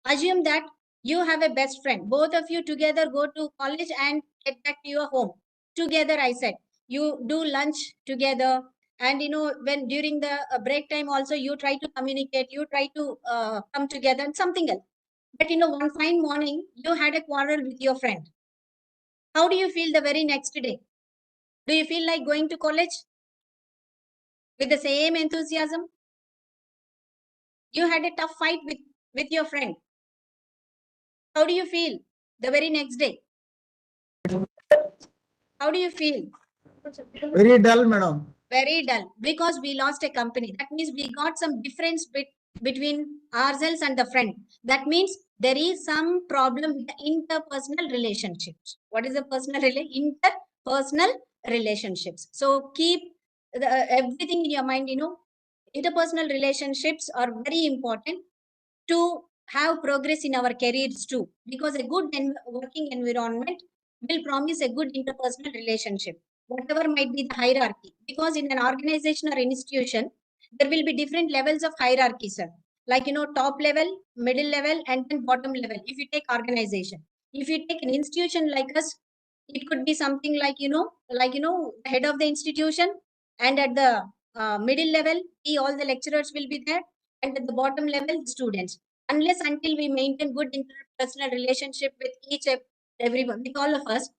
Assume that you have a best friend. Both of you together go to college and get back to your home. Together, I said. You do lunch together. And you know, when during the break time also, you try to communicate, you try to come together and something else. But you know, one fine morning, you had a quarrel with your friend. How do you feel the very next day? Do you feel like going to college with the same enthusiasm? You had a tough fight with your friend. How do you feel the very next day? How do you feel? Very dull, madam. Very dull, because we lost a company. That means we got some difference between ourselves and the friend. That means there is some problem with the interpersonal relationships. What is the interpersonal relationships? So keep everything in your mind. You know, interpersonal relationships are very important to have progress in our careers too, because a good working environment will promise a good interpersonal relationship, whatever might be the hierarchy. Because in an organization or institution, there will be different levels of hierarchy, sir. Like, you know, top level, middle level, and then bottom level. If you take organization, if you take an institution like us, it could be something like, the head of the institution, and at the middle level, all the lecturers will be there, and at the bottom level, the students. Unless until we maintain good interpersonal relationship with everyone, with all of us,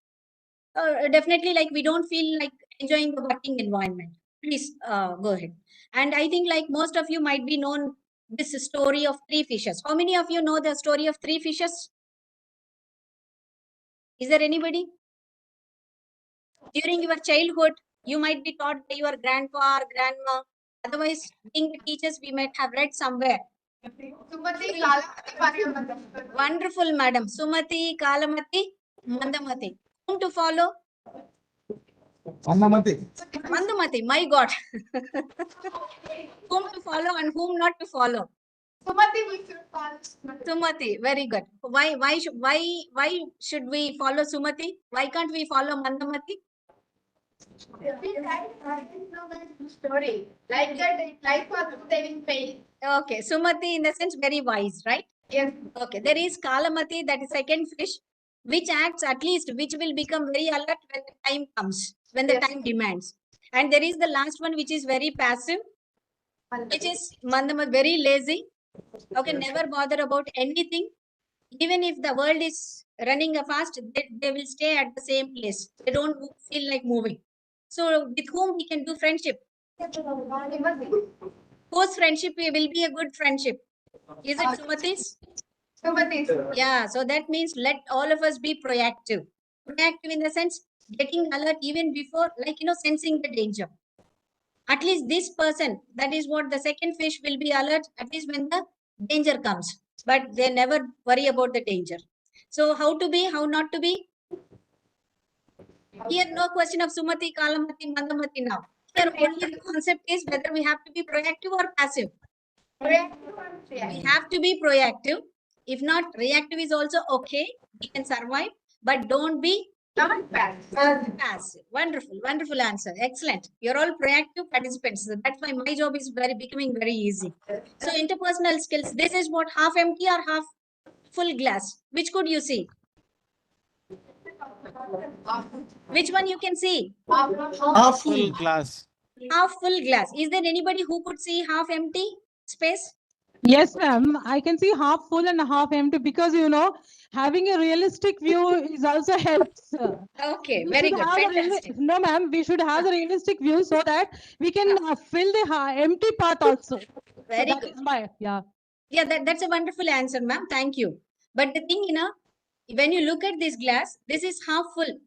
definitely, like, we don't feel like enjoying the working environment. Please go ahead. And I think, like, most of you might be known this story of 3 fishes. How many of you know the story of 3 fishes? Is there anybody? During your childhood, you might be taught by your grandpa or grandma. Otherwise, being the teachers, we might have read somewhere. Wonderful, madam. Sumati, Kalamati, Mandamati. Whom to follow? Mandamati, my God. Whom to follow and whom not to follow? Sumati, we should follow. Sumati, very good. Why should we follow Sumati? Why can't we follow Mandamati? Story like that, life was saving pain. Okay, Sumati in the sense very wise, right? Yes. Okay, there is Kalamati, that is second fish, which acts at least, which will become very alert when the time comes, when the time demands. And there is the last one, which is very passive, which is Mandama, very lazy. Okay, never bother about anything. Even if the world is running fast, they will stay at the same place. They don't feel like moving. So with whom we can do friendship? Whose friendship will be a good friendship? Is it Sumati's? Sumati's. Yeah, so that means let all of us be proactive. Proactive in the sense getting alert even before, like, sensing the danger. At least this person, that is what the second fish will be alert, at least when the danger comes. But they never worry about the danger. So how to be, how not to be? Here no question of Sumati, Kalamati, Mandamati now. Here only the concept is whether we have to be proactive or passive. We have to be proactive. If not, reactive is also okay. We can survive, but don't be passive. Wonderful, wonderful answer. Excellent. You're all proactive participants. So that's why my job is becoming very easy. So interpersonal skills. This is what, half empty or half full glass? Which could you see? Which one you can see? Half full glass. Half full glass. Is there anybody who could see half empty space? Yes, ma'am. I can see half full and half empty because, having a realistic view is also helps. Okay, We very should good. have Fantastic. no, ma'am, we should have the realistic view so that we can fill the empty part also. Very that good. is my, yeah. Yeah, that's a wonderful answer, ma'am. Thank you. But the thing, when you look at this glass, this is half full.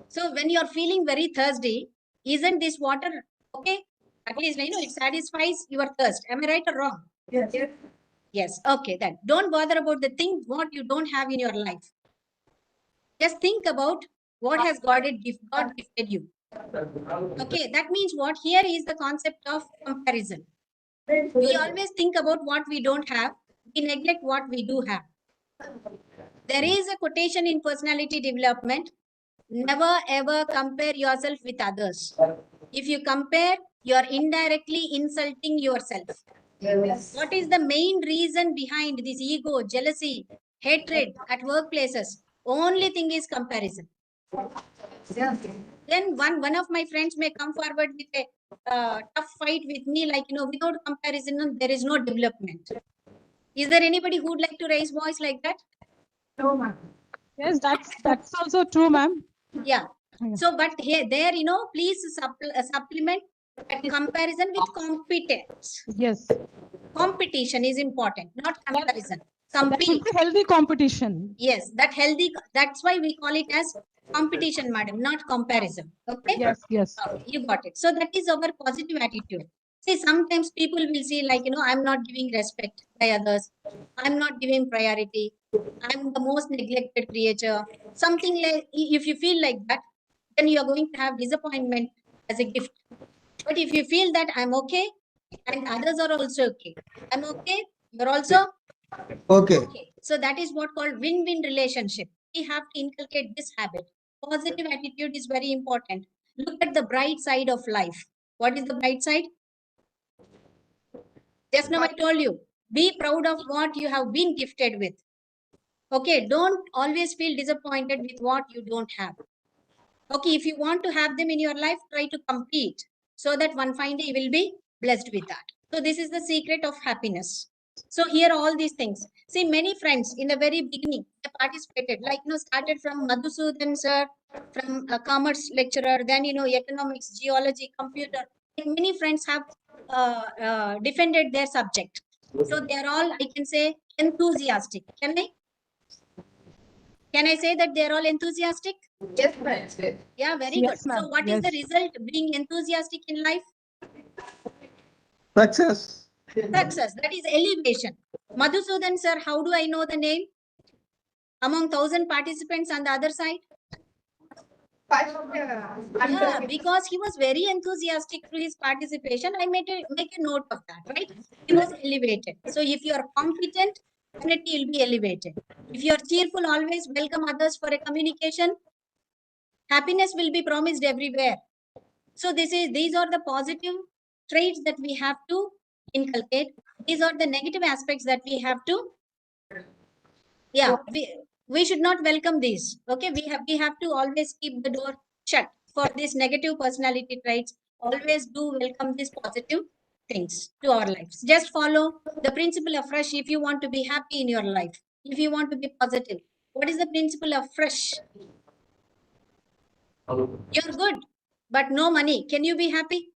So when you're feeling very thirsty, isn't this water okay? At least, it satisfies your thirst. Am I right or wrong? Yes. Yes. Okay, then don't bother about the thing what you don't have in your life. Just think about what has God gifted you. Okay, that means what? Here is the concept of comparison. We always think about what we don't have. We neglect what we do have. There is a quotation in personality development. Never ever compare yourself with others. If you compare, you are indirectly insulting yourself. Yes. What is the main reason behind this ego, jealousy, hatred at workplaces? Only thing is comparison. Then one of my friends may come forward with a tough fight with me, like, without comparison, there is no development. Is there anybody who would like to raise voice like that? No, ma'am. Yes, that's also true, ma'am. Yeah. So, but here, there, please supplement that comparison with competence. Yes. Competition is important, not comparison. That should Compete. be healthy competition. Yes, that healthy. That's why we call it as competition, madam, not comparison. Okay. Yes, yes. Okay, you got it. So that is our positive attitude. See, sometimes people will see, like, I'm not giving respect by others. I'm not giving priority. I'm the most neglected creature. Something like, if you feel like that, then you are going to have disappointment as a gift. But if you feel that I'm okay and others are also okay, I'm okay, you're also Okay. okay. So that is what called win-win relationship. We have to inculcate this habit. Positive attitude is very important. Look at the bright side of life. What is the bright side? Just now I told you, be proud of what you have been gifted with. Okay, don't always feel disappointed with what you don't have. Okay, if you want to have them in your life, try to compete so that one fine day you will be blessed with that. So this is the secret of happiness. So here are all these things. See, many friends in the very beginning they participated, like started from Madhusudan sir, from a commerce lecturer, then economics, geology, computer. Many friends have defended their subject. So they are all, I can say, enthusiastic. Can I say that they are all enthusiastic? Yes, ma'am. Yeah, very Yes, good. So ma'am. what is the Yes. result being enthusiastic in life? Success. Success. That is elevation. Madhusudan sir, how do I know the name? Among 1,000 participants on the other side? Yeah, because he was very enthusiastic through his participation. I make a note of that, right? He was elevated. So if you are competent, definitely you'll be elevated. If you are cheerful, always welcome others for a communication, happiness will be promised everywhere. So these are the positive traits that we have to inculcate. These are the negative aspects that we have to, yeah, we should not welcome these. Okay, we have to always keep the door shut for these negative personality traits. Always do welcome these positive things to our lives. Just follow the principle of fresh if you want to be happy in your life. If you want to be positive, what is the principle of fresh? You're good, but no money. Can you be happy?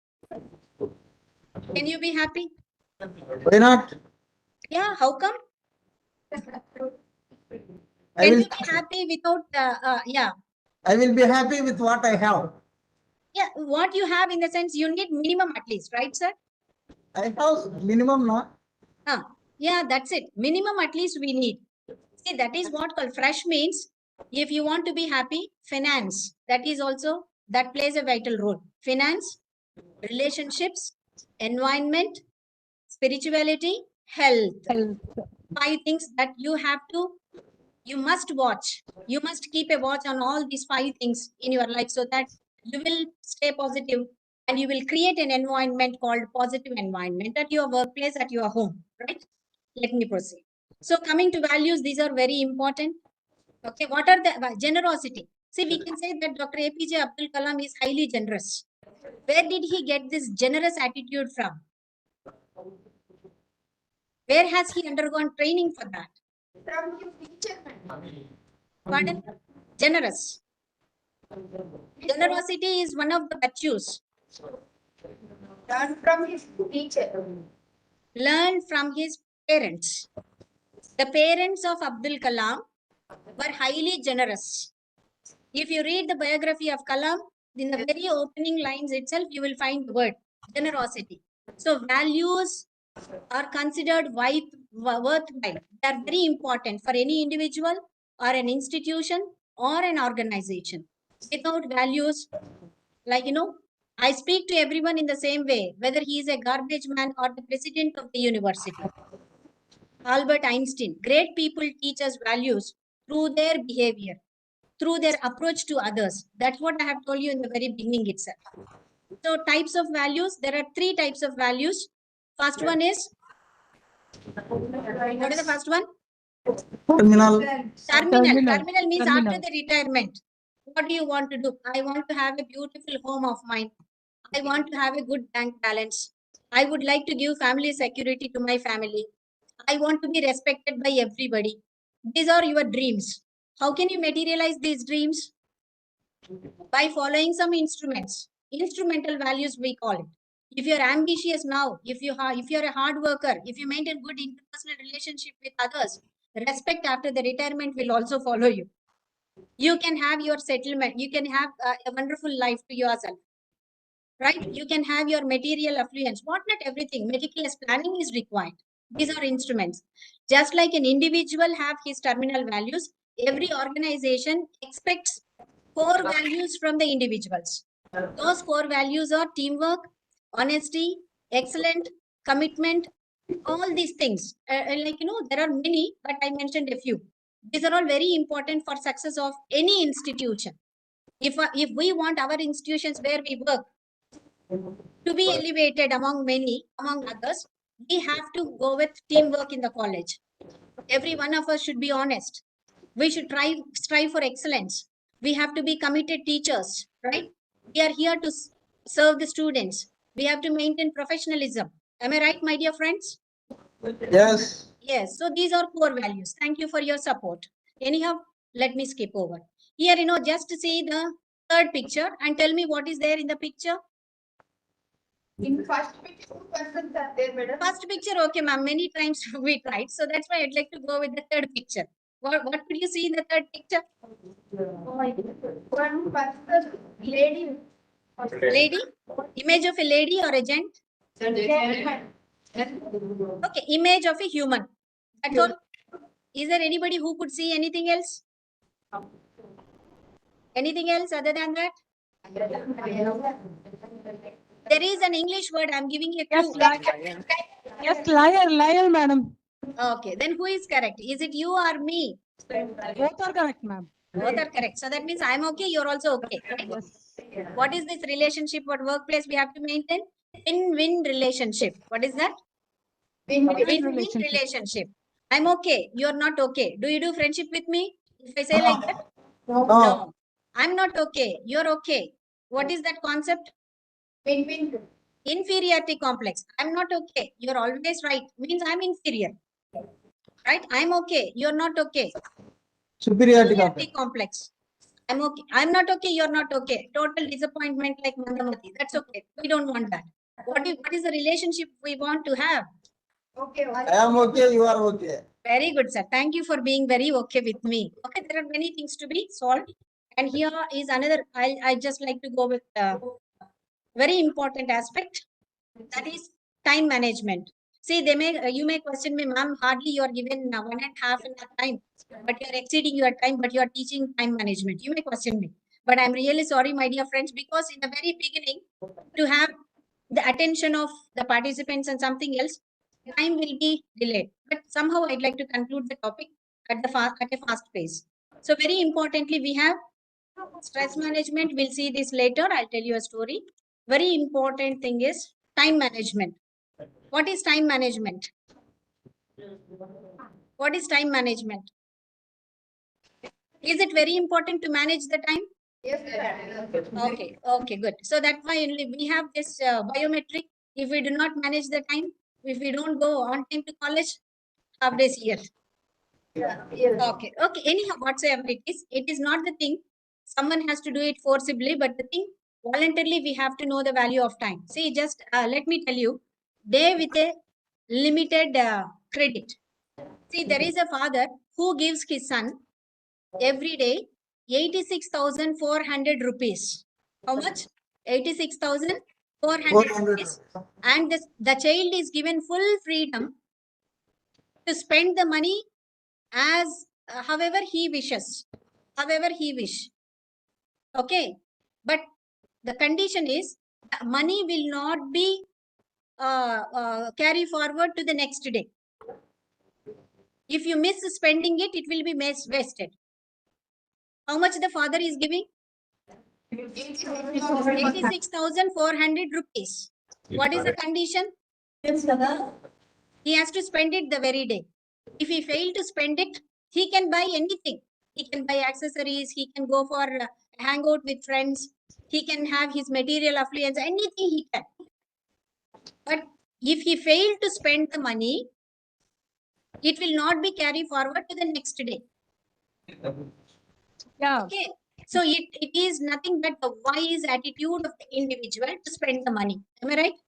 Can you be happy? Why not? Yeah, how come? I Can will, you be happy without, yeah. I will be happy with what I have. Yeah, what you have in the sense you need minimum at least, right, sir? I have minimum, no? Yeah, that's it. Minimum at least we need. See, that is what called fresh means. If you want to be happy, finance, that is also, that plays a vital role. Finance, relationships, environment, spirituality, health. 5 things that you have to, you must watch. You must keep a watch on all these 5 things in your life so that you will stay positive and you will create an environment called positive environment at your workplace, at your home, right? Let me proceed. So coming to values, these are very important. Okay, what are the generosity? See, we can say that Dr. APJ Abdul Kalam is highly generous. Where did he get this generous attitude from? Where has he undergone training for that? From his teacher. Pardon? Generous. Generosity is one of the virtues. Learn from his teacher. Learn from his parents. The parents of Abdul Kalam were highly generous. If you read the biography of Kalam, in the very opening lines itself, you will find the word generosity. So values are considered worthwhile. They are very important for any individual or an institution or an organization. Without values, like, I speak to everyone in the same way, whether he is a garbage man or the president of the university. Albert Einstein, great people teach us values through their behavior, through their approach to others. That's what I have told you in the very beginning itself. So types of values, there are 3 types of values. First one is, what is the first one? Terminal. Terminal means after the retirement. What do you want to do? I want to have a beautiful home of mine. I want to have a good bank balance. I would like to give family security to my family. I want to be respected by everybody. These are your dreams. How can you materialize these dreams? By following some instruments. Instrumental values we call it. If you're ambitious now, if you're a hard worker, if you maintain good interpersonal relationship with others, respect after the retirement will also follow you. You can have your settlement. You can have a wonderful life to yourself. Right? You can have your material affluence. What not everything. Meticulous planning is required. These are instruments. Just like an individual have his terminal values, every organization expects core values from the individuals. Those core values are teamwork, honesty, excellent, commitment, all these things. There are many, but I mentioned a few. These are all very important for success of any institution. If we want our institutions where we work to be elevated among many, among others, we have to go with teamwork in the college. Every one of us should be honest. We should strive for excellence. We have to be committed teachers, right? We are here to serve the students. We have to maintain professionalism. Am I right, my dear friends? Yes. Yes. So these are core values. Thank you for your support. Anyhow, let me skip over. Here, just to see the third picture and tell me what is there in the picture. In first picture, 2 persons are there, madam. First picture, okay, ma'am. Many times we tried. So that's why I'd like to go with the third picture. What could you see in the third picture? One person, lady. Lady? Image of a lady or a gent? Gentleman. Okay, image of a human. That's all. Is there anybody who could see anything else? Anything else other than that? There is an English word. I'm giving you a clue. Yes, liar, madam. Okay, then who is correct? Is it you or me? Both are correct, ma'am. Both are correct. So that means I'm okay, you're also okay, right? What is this relationship at workplace we have to maintain? Win-win relationship. What is that? Win-win relationship. I'm okay, you're not okay. Do you do friendship with me? If I say like that? No. I'm not okay, you're okay. What is that concept? Win-win. Inferiority complex. I'm not okay, you're always right. Means I'm inferior. Right? I'm okay, you're not okay. Superiority complex. I'm okay. I'm not okay. You're not okay. Total disappointment like Mandamati. That's okay. We don't want that. What is the relationship we want to have? Okay. I am okay, you are okay. Very good, sir. Thank you for being very okay with me. Okay, there are many things to be solved. And here is another, I just like to go with very important aspect. That is time management. See, you may question me, ma'am, hardly you are given 1.5 in a time, but you are exceeding your time, but you are teaching time management. You may question me, but I'm really sorry, my dear friends, because in the very beginning, to have the attention of the participants and something else, time will be delayed. But somehow I'd like to conclude the topic at a fast pace. So very importantly, we have stress management. We'll see this later. I'll tell you a story. Very important thing is time management. What is time management? What is time management? Is it very important to manage the time? Yes, okay, okay, good. So that's why we have this biometric. If we do not manage the time, if we don't go on time to college, half days here. Okay, okay. Anyhow, whatsoever it is not the thing. Someone has to do it forcibly, but the thing voluntarily we have to know the value of time. See, just let me tell you, day with a limited credit. See, there is a father who gives his son every day 86,400 rupees. How much? 86,400 rupees. And the child is given full freedom to spend the money as however he wishes, however he wish. Okay, but the condition is money will not be carry forward to the next day. If you miss spending it, it will be wasted. How much the father is giving? 86,400 rupees. What is the condition? He has to spend it the very day. If he fail to spend it, he can buy anything. He can buy accessories. He can go for hangout with friends. He can have his material affluence, anything he can. But if he failed to spend the money, it will not be carried forward to the next day. Yeah. Okay. So it is nothing but the wise attitude of the individual to spend the money. Am I right?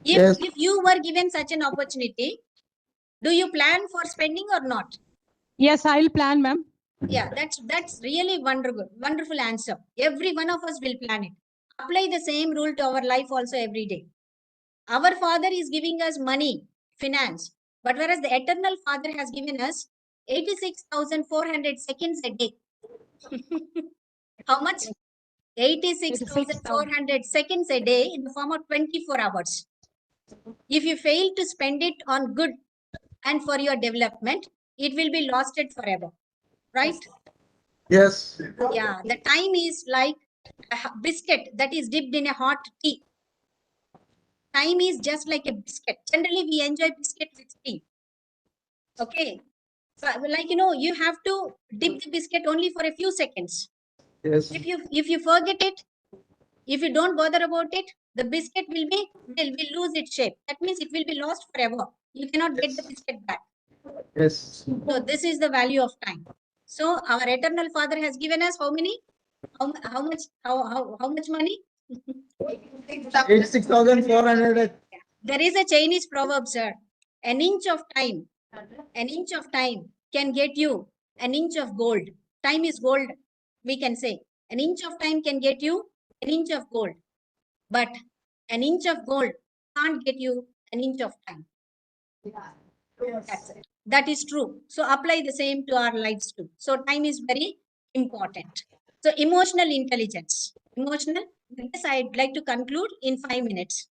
If you were given such an opportunity, do you plan for spending or not? Yes, I'll plan, ma'am. Yeah, that's really wonderful answer. Every one of us will plan it. Apply the same rule to our life also every day. Our Father is giving us money, finance, but whereas the eternal Father has given us 86,400 seconds a day. How much? 86,400 seconds a day in the form of 24 hours. If you fail to spend it on good and for your development, it will be lost it forever. Right? Yes. Yeah, the time is like a biscuit that is dipped in a hot tea. Time is just like a biscuit. Generally, we enjoy biscuit with tea. Okay. So, like, you have to dip the biscuit only for a few seconds. Yes. If you forget it, if you don't bother about it, the biscuit will lose its shape. That means it will be lost forever. You cannot get the biscuit back. Yes. So this is the value of time. So our eternal Father has given us how many? How much money? 86,400. There is a Chinese proverb, sir. An inch of time can get you an inch of gold. Time is gold, we can say. An inch of time can get you an inch of gold. But an inch of gold can't get you an inch of time. That's it. That is true. So apply the same to our lives too. So time is very important. So emotional intelligence. Emotional. With this, I'd like to conclude in 5 minutes.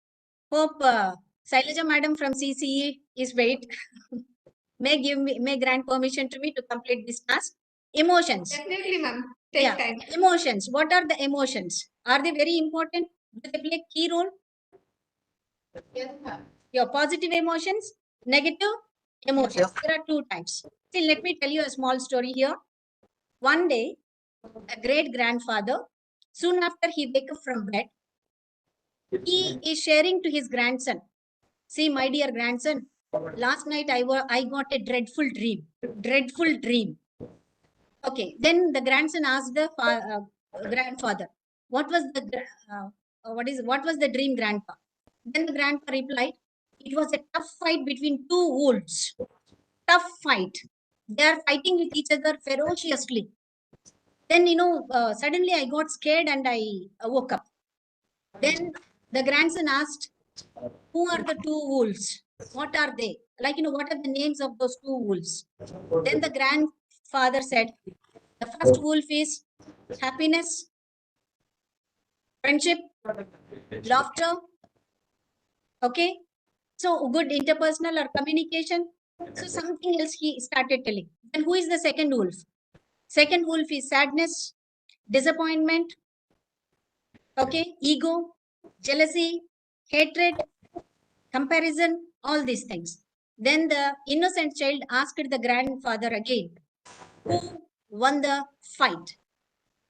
Hope Sailaja madam from CCE is wait. may grant permission to me to complete this task. Emotions. Definitely, ma'am. Yeah. Take time. Emotions. What are the emotions? Are they very important? Do they play key role? Yes, ma'am. Your positive emotions, negative emotions. There are two types. See, let me tell you a small story here. One day, a great grandfather, soon after he wake up from bed, he is sharing to his grandson. See, my dear grandson, last night I got a dreadful dream. Dreadful dream. Okay, then the grandson asked the grandfather, "What was the what was the dream, grandpa?" Then the grandpa replied, "It was a tough fight between two wolves. Tough fight. They are fighting with each other ferociously. Then suddenly I got scared and I woke up. Then the grandson asked, "Who are the two wolves? What are they? Like what are the names of those two wolves?" Then the grandfather said, "The first wolf is happiness, friendship, laughter." Okay. So good interpersonal or communication. So something else he started telling. Then who is the second wolf? Second wolf is sadness, disappointment, okay, ego, jealousy, hatred, comparison, all these things. Then the innocent child asked the grandfather again, who won the fight?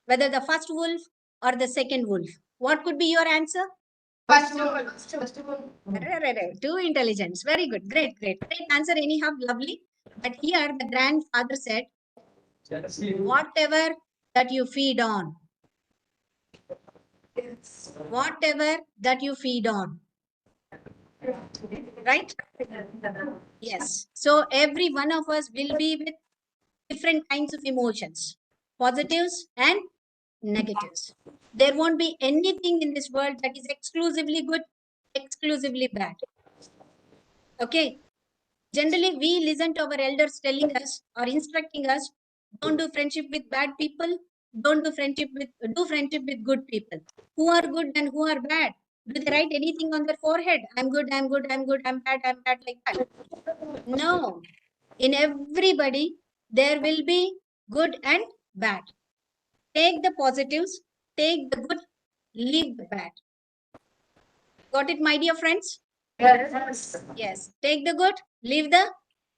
Whether the first wolf or the second wolf? What could be your answer? First one. Too intelligent. Very good. Great, great. Great answer anyhow. Lovely. But here the grandfather said, whatever that you feed on. Whatever that you feed on. Right? Yes. So every one of us will be with different kinds of emotions. Positives and negatives. There won't be anything in this world that is exclusively good, exclusively bad. Okay. Generally, we listen to our elders telling us or instructing us, don't do friendship with bad people, don't do friendship with good people. Who are good and who are bad? Do they write anything on their forehead? I'm good, I'm good, I'm good, I'm bad, like that. No. In everybody, there will be good and bad. Take the positives, take the good, leave the bad. Got it, my dear friends? Yes. Yes. Take the good, leave the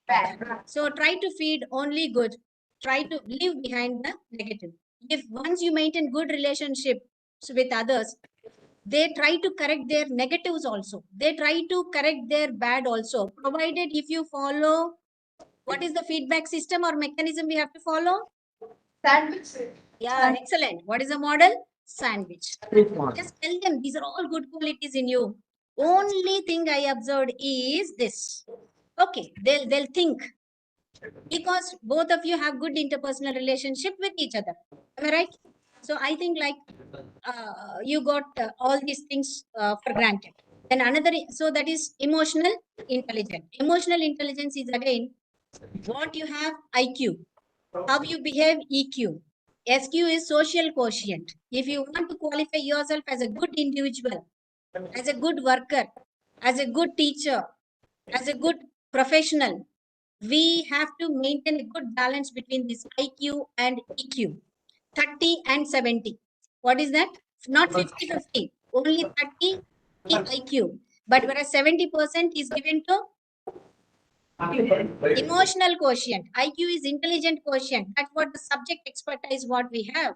bad. So try to feed only good. Try to leave behind the negative. If once you maintain good relationships with others, they try to correct their negatives also. They try to correct their bad also. Provided if you follow, what is the feedback system or mechanism we have to follow? Sandwich. Yeah, excellent. What is the model? Sandwich. Just tell them these are all good qualities in you. Only thing I observed is this. Okay, they'll think, because both of you have good interpersonal relationship with each other. Am I right? So I think like you got all these things for granted. Then another, so that is emotional intelligence. Emotional intelligence is again what you have IQ, how you behave EQ. SQ is social quotient. If you want to qualify yourself as a good individual, as a good worker, as a good teacher, as a good professional, we have to maintain a good balance between this IQ and EQ. 30 and 70. What is that? Not 50-50. Only 30 IQ. But whereas 70% is given to emotional quotient. IQ is intelligent quotient. That's what the subject expertise what we have.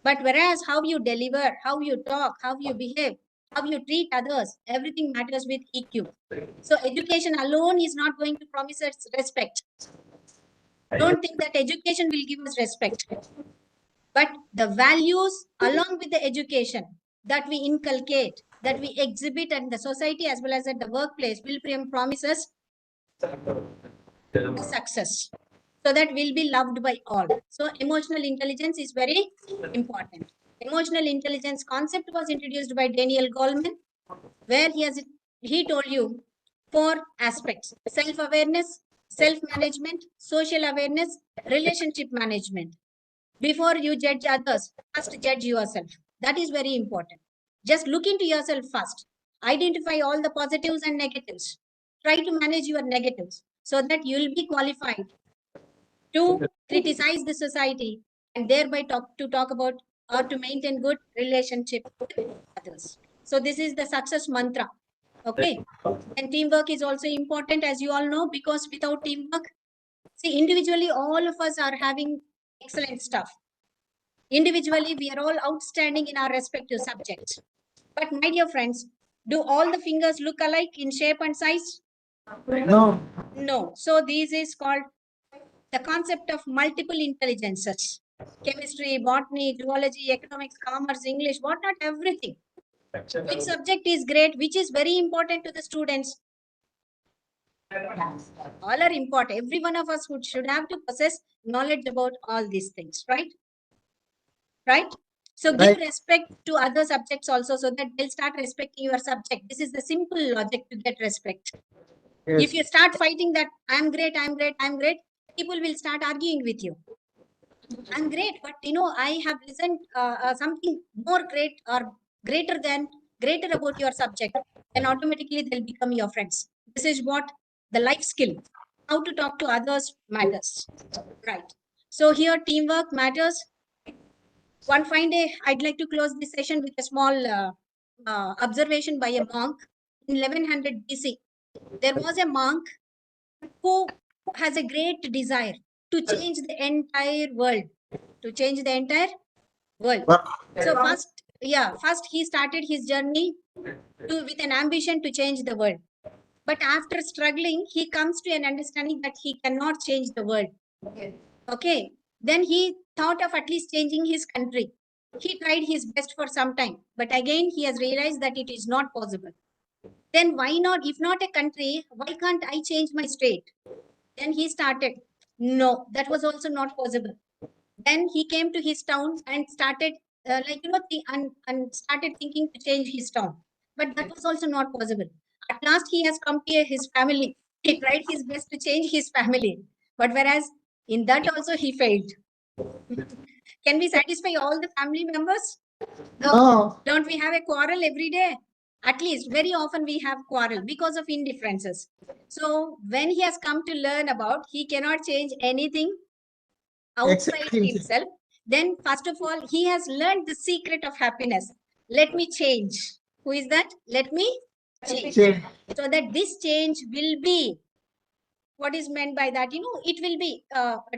But whereas how you deliver, how you talk, how you behave, how you treat others, everything matters with EQ. So education alone is not going to promise us respect. Don't think that education will give us respect. But the values along with the education that we inculcate, that we exhibit in the society as well as at the workplace will promise us success. So that we'll be loved by all. So emotional intelligence is very important. Emotional intelligence concept was introduced by Daniel Goleman, where he told you 4 aspects: self-awareness, self-management, social awareness, relationship management. Before you judge others, first judge yourself. That is very important. Just look into yourself first. Identify all the positives and negatives. Try to manage your negatives so that you will be qualified to criticize the society and thereby talk about or to maintain good relationship with others. So this is the success mantra. Okay. And teamwork is also important, as you all know, because without teamwork, see, individually, all of us are having excellent stuff. Individually, we are all outstanding in our respective subjects. But my dear friends, do all the fingers look alike in shape and size? No. No. So this is called the concept of multiple intelligences. Chemistry, botany, zoology, economics, commerce, English, what not, everything. Which subject is great, which is very important to the students? All are important. Every one of us should have to possess knowledge about all these things, right? Right? So give respect to other subjects also, so that they'll start respecting your subject. This is the simple logic to get respect. Yes. If you start fighting that I'm great, I'm great, I'm great, people will start arguing with you. I'm great, but you know, I have listened something more great or greater about your subject, then automatically they'll become your friends. This is what the life skill, how to talk to others matters, right? So here teamwork matters. One fine day, I'd like to close this session with a small observation by a monk in 1100 BC. There was a monk who has a great desire to change the entire world. To change the entire world. So first he started his journey with an ambition to change the world. But after struggling, he comes to an understanding that he cannot change the world. Okay. Then he thought of at least changing his country. He tried his best for some time, but again he has realized that it is not possible. Then why not? If not a country, why can't I change my state? Then he started. No, that was also not possible. Then he came to his town and started and started thinking to change his town, but that was also not possible. At last he has come to his family. He tried his best to change his family, but whereas in that also he failed. Can we satisfy all the family members? No. Don't we have a quarrel every day? At least very often we have quarrel because of indifferences. So when he has come to learn about he cannot change anything outside himself, then first of all he has learned the secret of happiness. Let me change. Who is that? Let me change. So that this change will be, what is meant by that, you know, it will be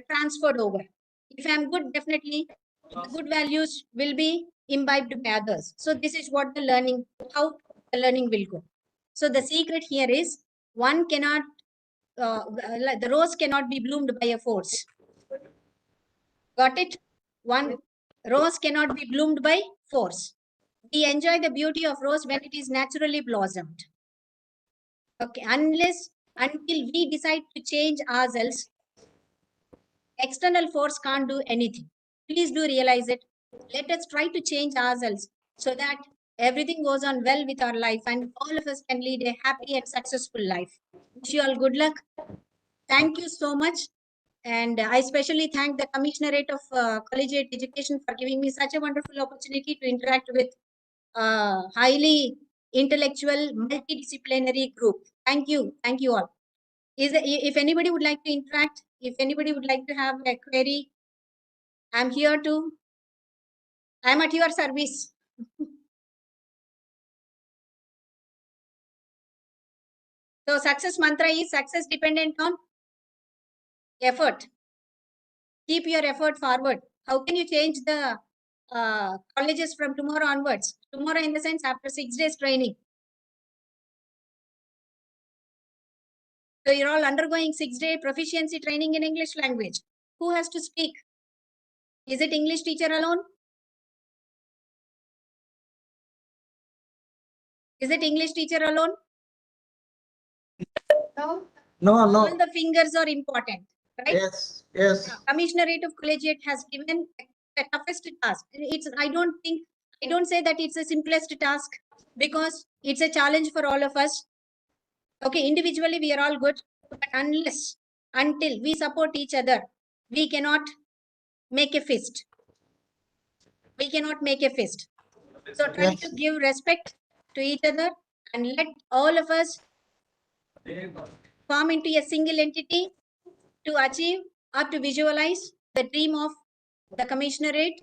transferred over. If I am good, definitely the good values will be imbibed by others. So this is what the learning, how the learning will go. So the secret here is one cannot the rose cannot be bloomed by a force. Got it? One rose cannot be bloomed by force. We enjoy the beauty of rose when it is naturally blossomed. Okay, until we decide to change ourselves, external force can't do anything. Please do realize it. Let us try to change ourselves so that everything goes on well with our life and all of us can lead a happy and successful life. Wish you all good luck. Thank you so much. And I especially thank the Commissionerate of Collegiate Education for giving me such a wonderful opportunity to interact with a highly intellectual, multidisciplinary group. Thank you. Thank you all. If anybody would like to interact, if anybody would like to have a query, I'm here to, I'm at your service. So success mantra is success dependent on effort. Keep your effort forward. How can you change the colleges from tomorrow onwards? Tomorrow in the sense after 6 days training. So you're all undergoing 6-day proficiency training in English language. Who has to speak? Is it English teacher alone? Is it English teacher alone? No. No. All the fingers are important, right? Yes. Yes. Commissionerate of Collegiate has given the toughest task. I don't say that it's the simplest task because it's a challenge for all of us. Okay, individually we are all good, but until we support each other, we cannot make a fist. We cannot make a fist. So try to give respect to each other and let all of us form into a single entity to achieve or to visualize the dream of the commissionerate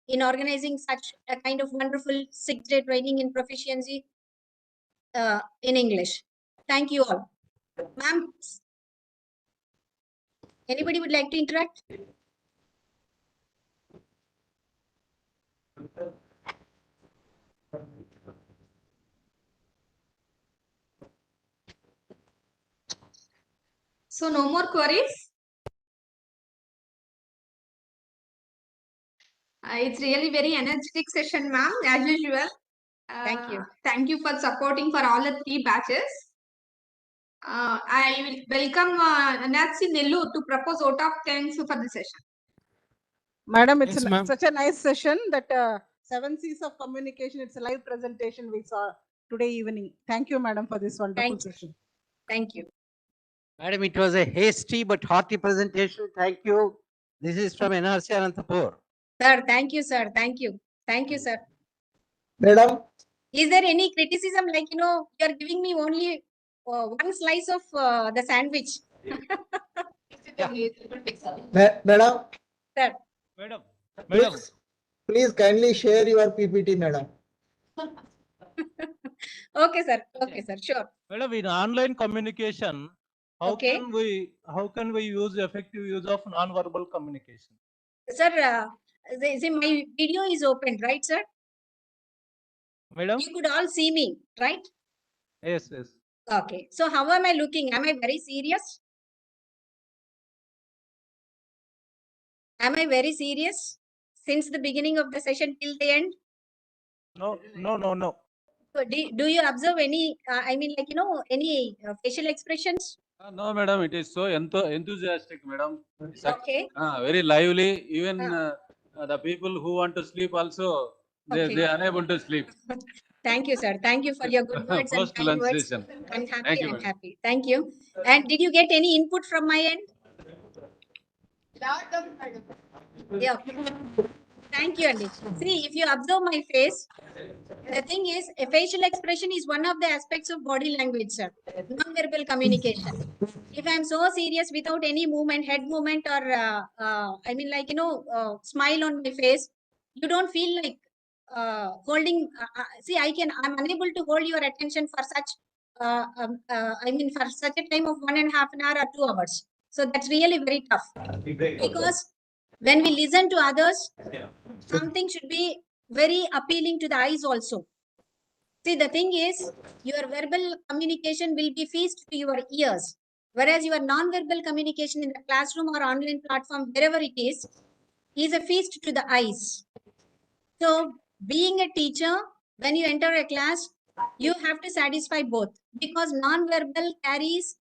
in organizing such a kind of wonderful 6-day training in proficiency in English. Thank you all. Ma'am, anybody would like to interact? So no more queries? It's really very energetic session, ma'am, as usual. Thank you. Thank you for supporting for all the 3 batches. I will welcome Nancy Nellu to propose vote of thanks for the session. Madam, it's Yes, ma'am. such a nice session that 7 C's of communication, it's a live presentation we saw today evening. Thank you, madam, for this wonderful session. Thank you. Madam, it was a hasty but hearty presentation. Thank you. This is from NRC Anantapur. Sir, thank you, sir. Thank you. Thank you, sir. Madam, Is there any criticism like, you are giving me only one slice of the sandwich? madam, Sir, Madam, please kindly share your PPT, madam. okay, sir. Okay, sir. Sure. Madam, in online communication, how Okay. can we use effective use of non-verbal communication? Sir, see, my video is open, right, sir? Madam? You could all see me, right? Yes, yes. Okay. So how am I looking? Am I very serious? Am I very serious since the beginning of the session till the end? No. So do you observe any, I mean, like, any facial expressions? No, madam, it is so enthusiastic, madam. Okay. Very lively. Even the people who want to sleep also, they are unable to sleep. Thank you, sir. Thank you for your good words and Post kind lunch words. session. I'm happy. Thank you, I'm madam. happy. Thank you. And did you get any input from my end? Yeah. Thank you, Andy. See, if you observe my face, the thing is, a facial expression is one of the aspects of body language, sir. Non-verbal communication. If I'm so serious without any movement, head movement, or I mean, like, smile on my face, you don't feel like holding. See, I'm unable to hold your attention for such. I mean, for such a time of 1.5 hours or 2 hours. So that's really very tough. Because when we listen to others, something should be very appealing to the eyes also. See, the thing is, your verbal communication will be feast to your ears, whereas your non-verbal communication in the classroom or online platform, wherever it is a feast to the eyes. So, being a teacher, when you enter a class, you have to satisfy both, because non-verbal carries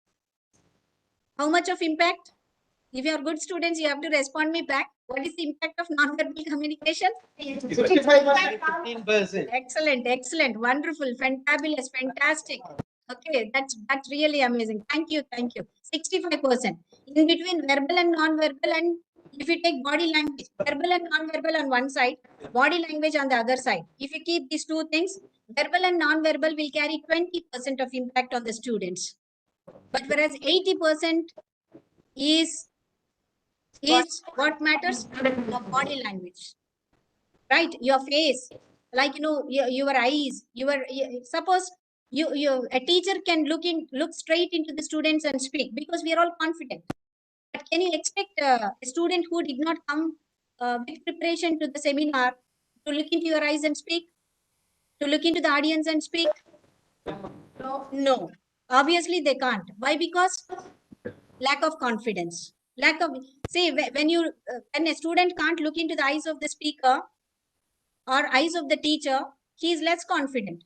how much of impact? If you are good students, you have to respond me back. What is the impact of non-verbal communication? 15%. Excellent, excellent, wonderful, fantabulous, fantastic. Okay, that's really amazing. Thank you, thank you. 65%. In between verbal and non-verbal, and if you take body language, verbal and non-verbal on one side, body language on the other side. If you keep these two things, verbal and non-verbal will carry 20% of impact on the students. But whereas 80% is what matters? Your body language, right? Your face, like, your eyes, suppose a teacher can look straight into the students and speak, because we are all confident. But can you expect a student who did not come with preparation to the seminar to look into your eyes and speak, to look into the audience and speak? No, obviously they can't. Why? Because lack of confidence, see, when a student can't look into the eyes of the speaker or eyes of the teacher, he is less confident.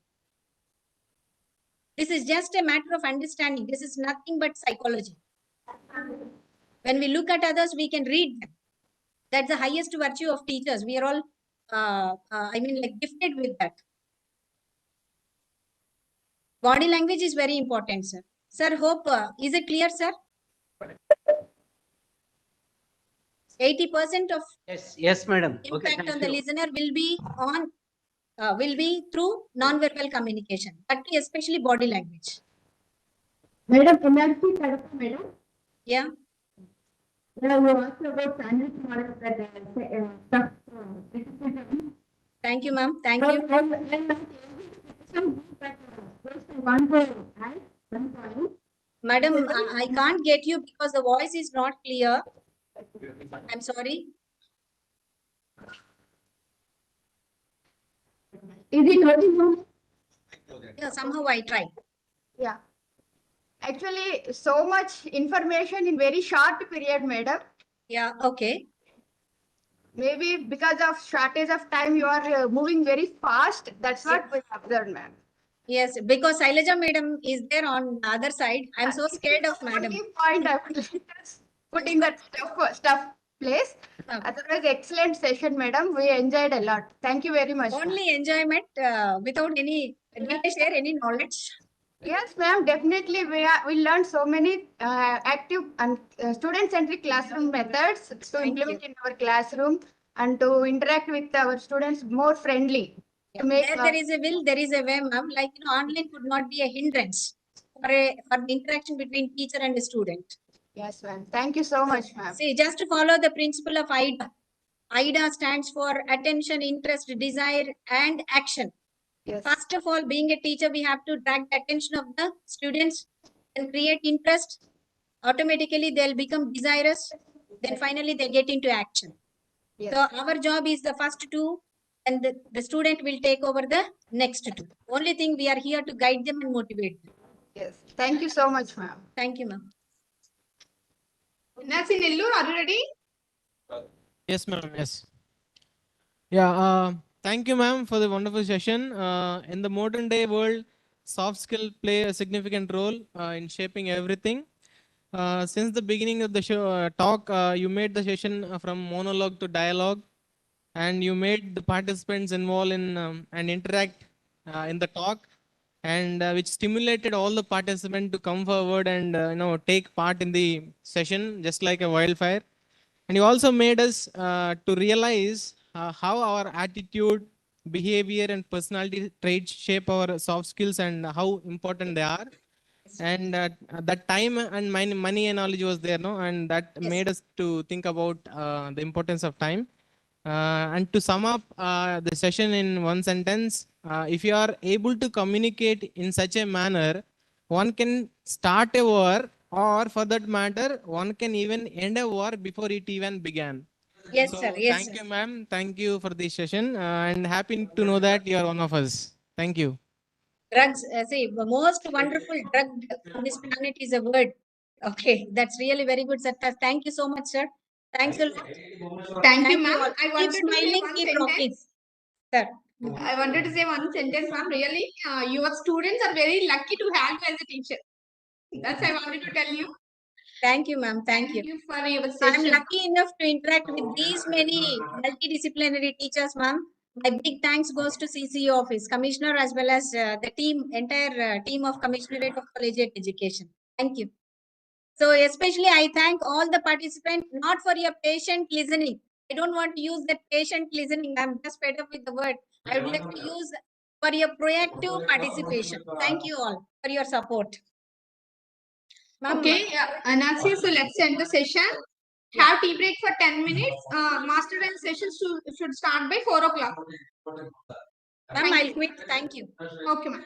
This is just a matter of understanding. This is nothing but psychology. When we look at others, we can read them. That's the highest virtue of teachers. We are all gifted with that. Body language is very important, sir. Sir, hope is it clear, sir? 80% of Yes, madam. impact on the listener will be through non-verbal communication, but especially body language. Madam, madam. Yeah. Yeah, you asked about sandwich model that stuff. Thank you, ma'am. Thank So, you. I'm not able to but first I want to add one point. Madam, I can't get you because the voice is not clear. I'm sorry. Is it working? Yeah, somehow I tried. Yeah. Actually, so much information in very short period, madam. Yeah, okay. Maybe because of shortage of time, you are moving very fast. That's what we observed, ma'am. Yes, because Sailaja madam is there on the other side. I'm so scared of madam. Only point I would like to put in that stuff place. Otherwise, excellent session, madam. We enjoyed a lot. Thank you very much. ma'am. Only enjoyment without any, did I share any knowledge? Yes, ma'am. Definitely, we learned so many active and student-centric classroom methods to implement in our classroom and to interact with our students more friendly. Yeah. To make, Where there is a will, there is a way, ma'am. Like, online could not be a hindrance for the interaction between teacher and student. Yes, ma'am. Thank you so much, ma'am. See, just to follow the principle of AIDA. AIDA stands for attention, interest, desire, and action. Yes. First of all, being a teacher, we have to drag the attention of the students and create interest. Automatically, they'll become desirous. Then finally, they get into action. Yes. So our job is the first two, and the student will take over the next two. Only thing, we are here to guide them and motivate them. Yes. Thank you so much, ma'am. Thank you, ma'am. Nancy Nellur, are you ready? Yes, ma'am. Yes. Yeah. Thank you, ma'am, for the wonderful session. In the modern day world, soft skill play a significant role in shaping everything. Since the beginning of the show, talk, you made the session from monologue to dialogue, and you made the participants involved in and interact in the talk, and which stimulated all the participants to come forward and take part in the session just like a wildfire. And you also made us to realize how our attitude, behavior, and personality traits shape our soft skills and how important they are. And that time and money and knowledge was there, no? And that made us to think about the importance of time. And to sum up the session in one sentence, if you are able to communicate in such a manner, one can start a war, or for that matter, one can even end a war before it even began. Yes, So sir. Yes, thank sir. you, ma'am. Thank you for this session, and happy to know that you are one of us. Thank you. Drugs, see, the most wonderful drug on this planet is a word. Okay, that's really very good, sir. Thank you so much, sir. Thanks a lot. Thank you, Thank you ma'am. all. I Keep wanted to say smiling, one keep sentence. rocking. Sir. I wanted to say one sentence, ma'am. Really, your students are very lucky to have you as a teacher. That's I wanted to tell you. Thank you, ma'am. Thank you. Thank you for your I'm session. lucky enough to interact with these many multidisciplinary teachers, ma'am. My big thanks goes to CCE office, commissioner, as well as the team, entire team of Commissionerate of Collegiate Education. Thank you. So especially I thank all the participants, not for your patient listening. I don't want to use that patient listening. I'm just fed up with the word. I would like to use for your proactive participation. Thank you all for your support. Okay, Nancy, so let's end the session. Have tea break for 10 minutes. Master and session should start by 4 o'clock. Ma'am, I'll quit. Thank you. Okay, ma'am.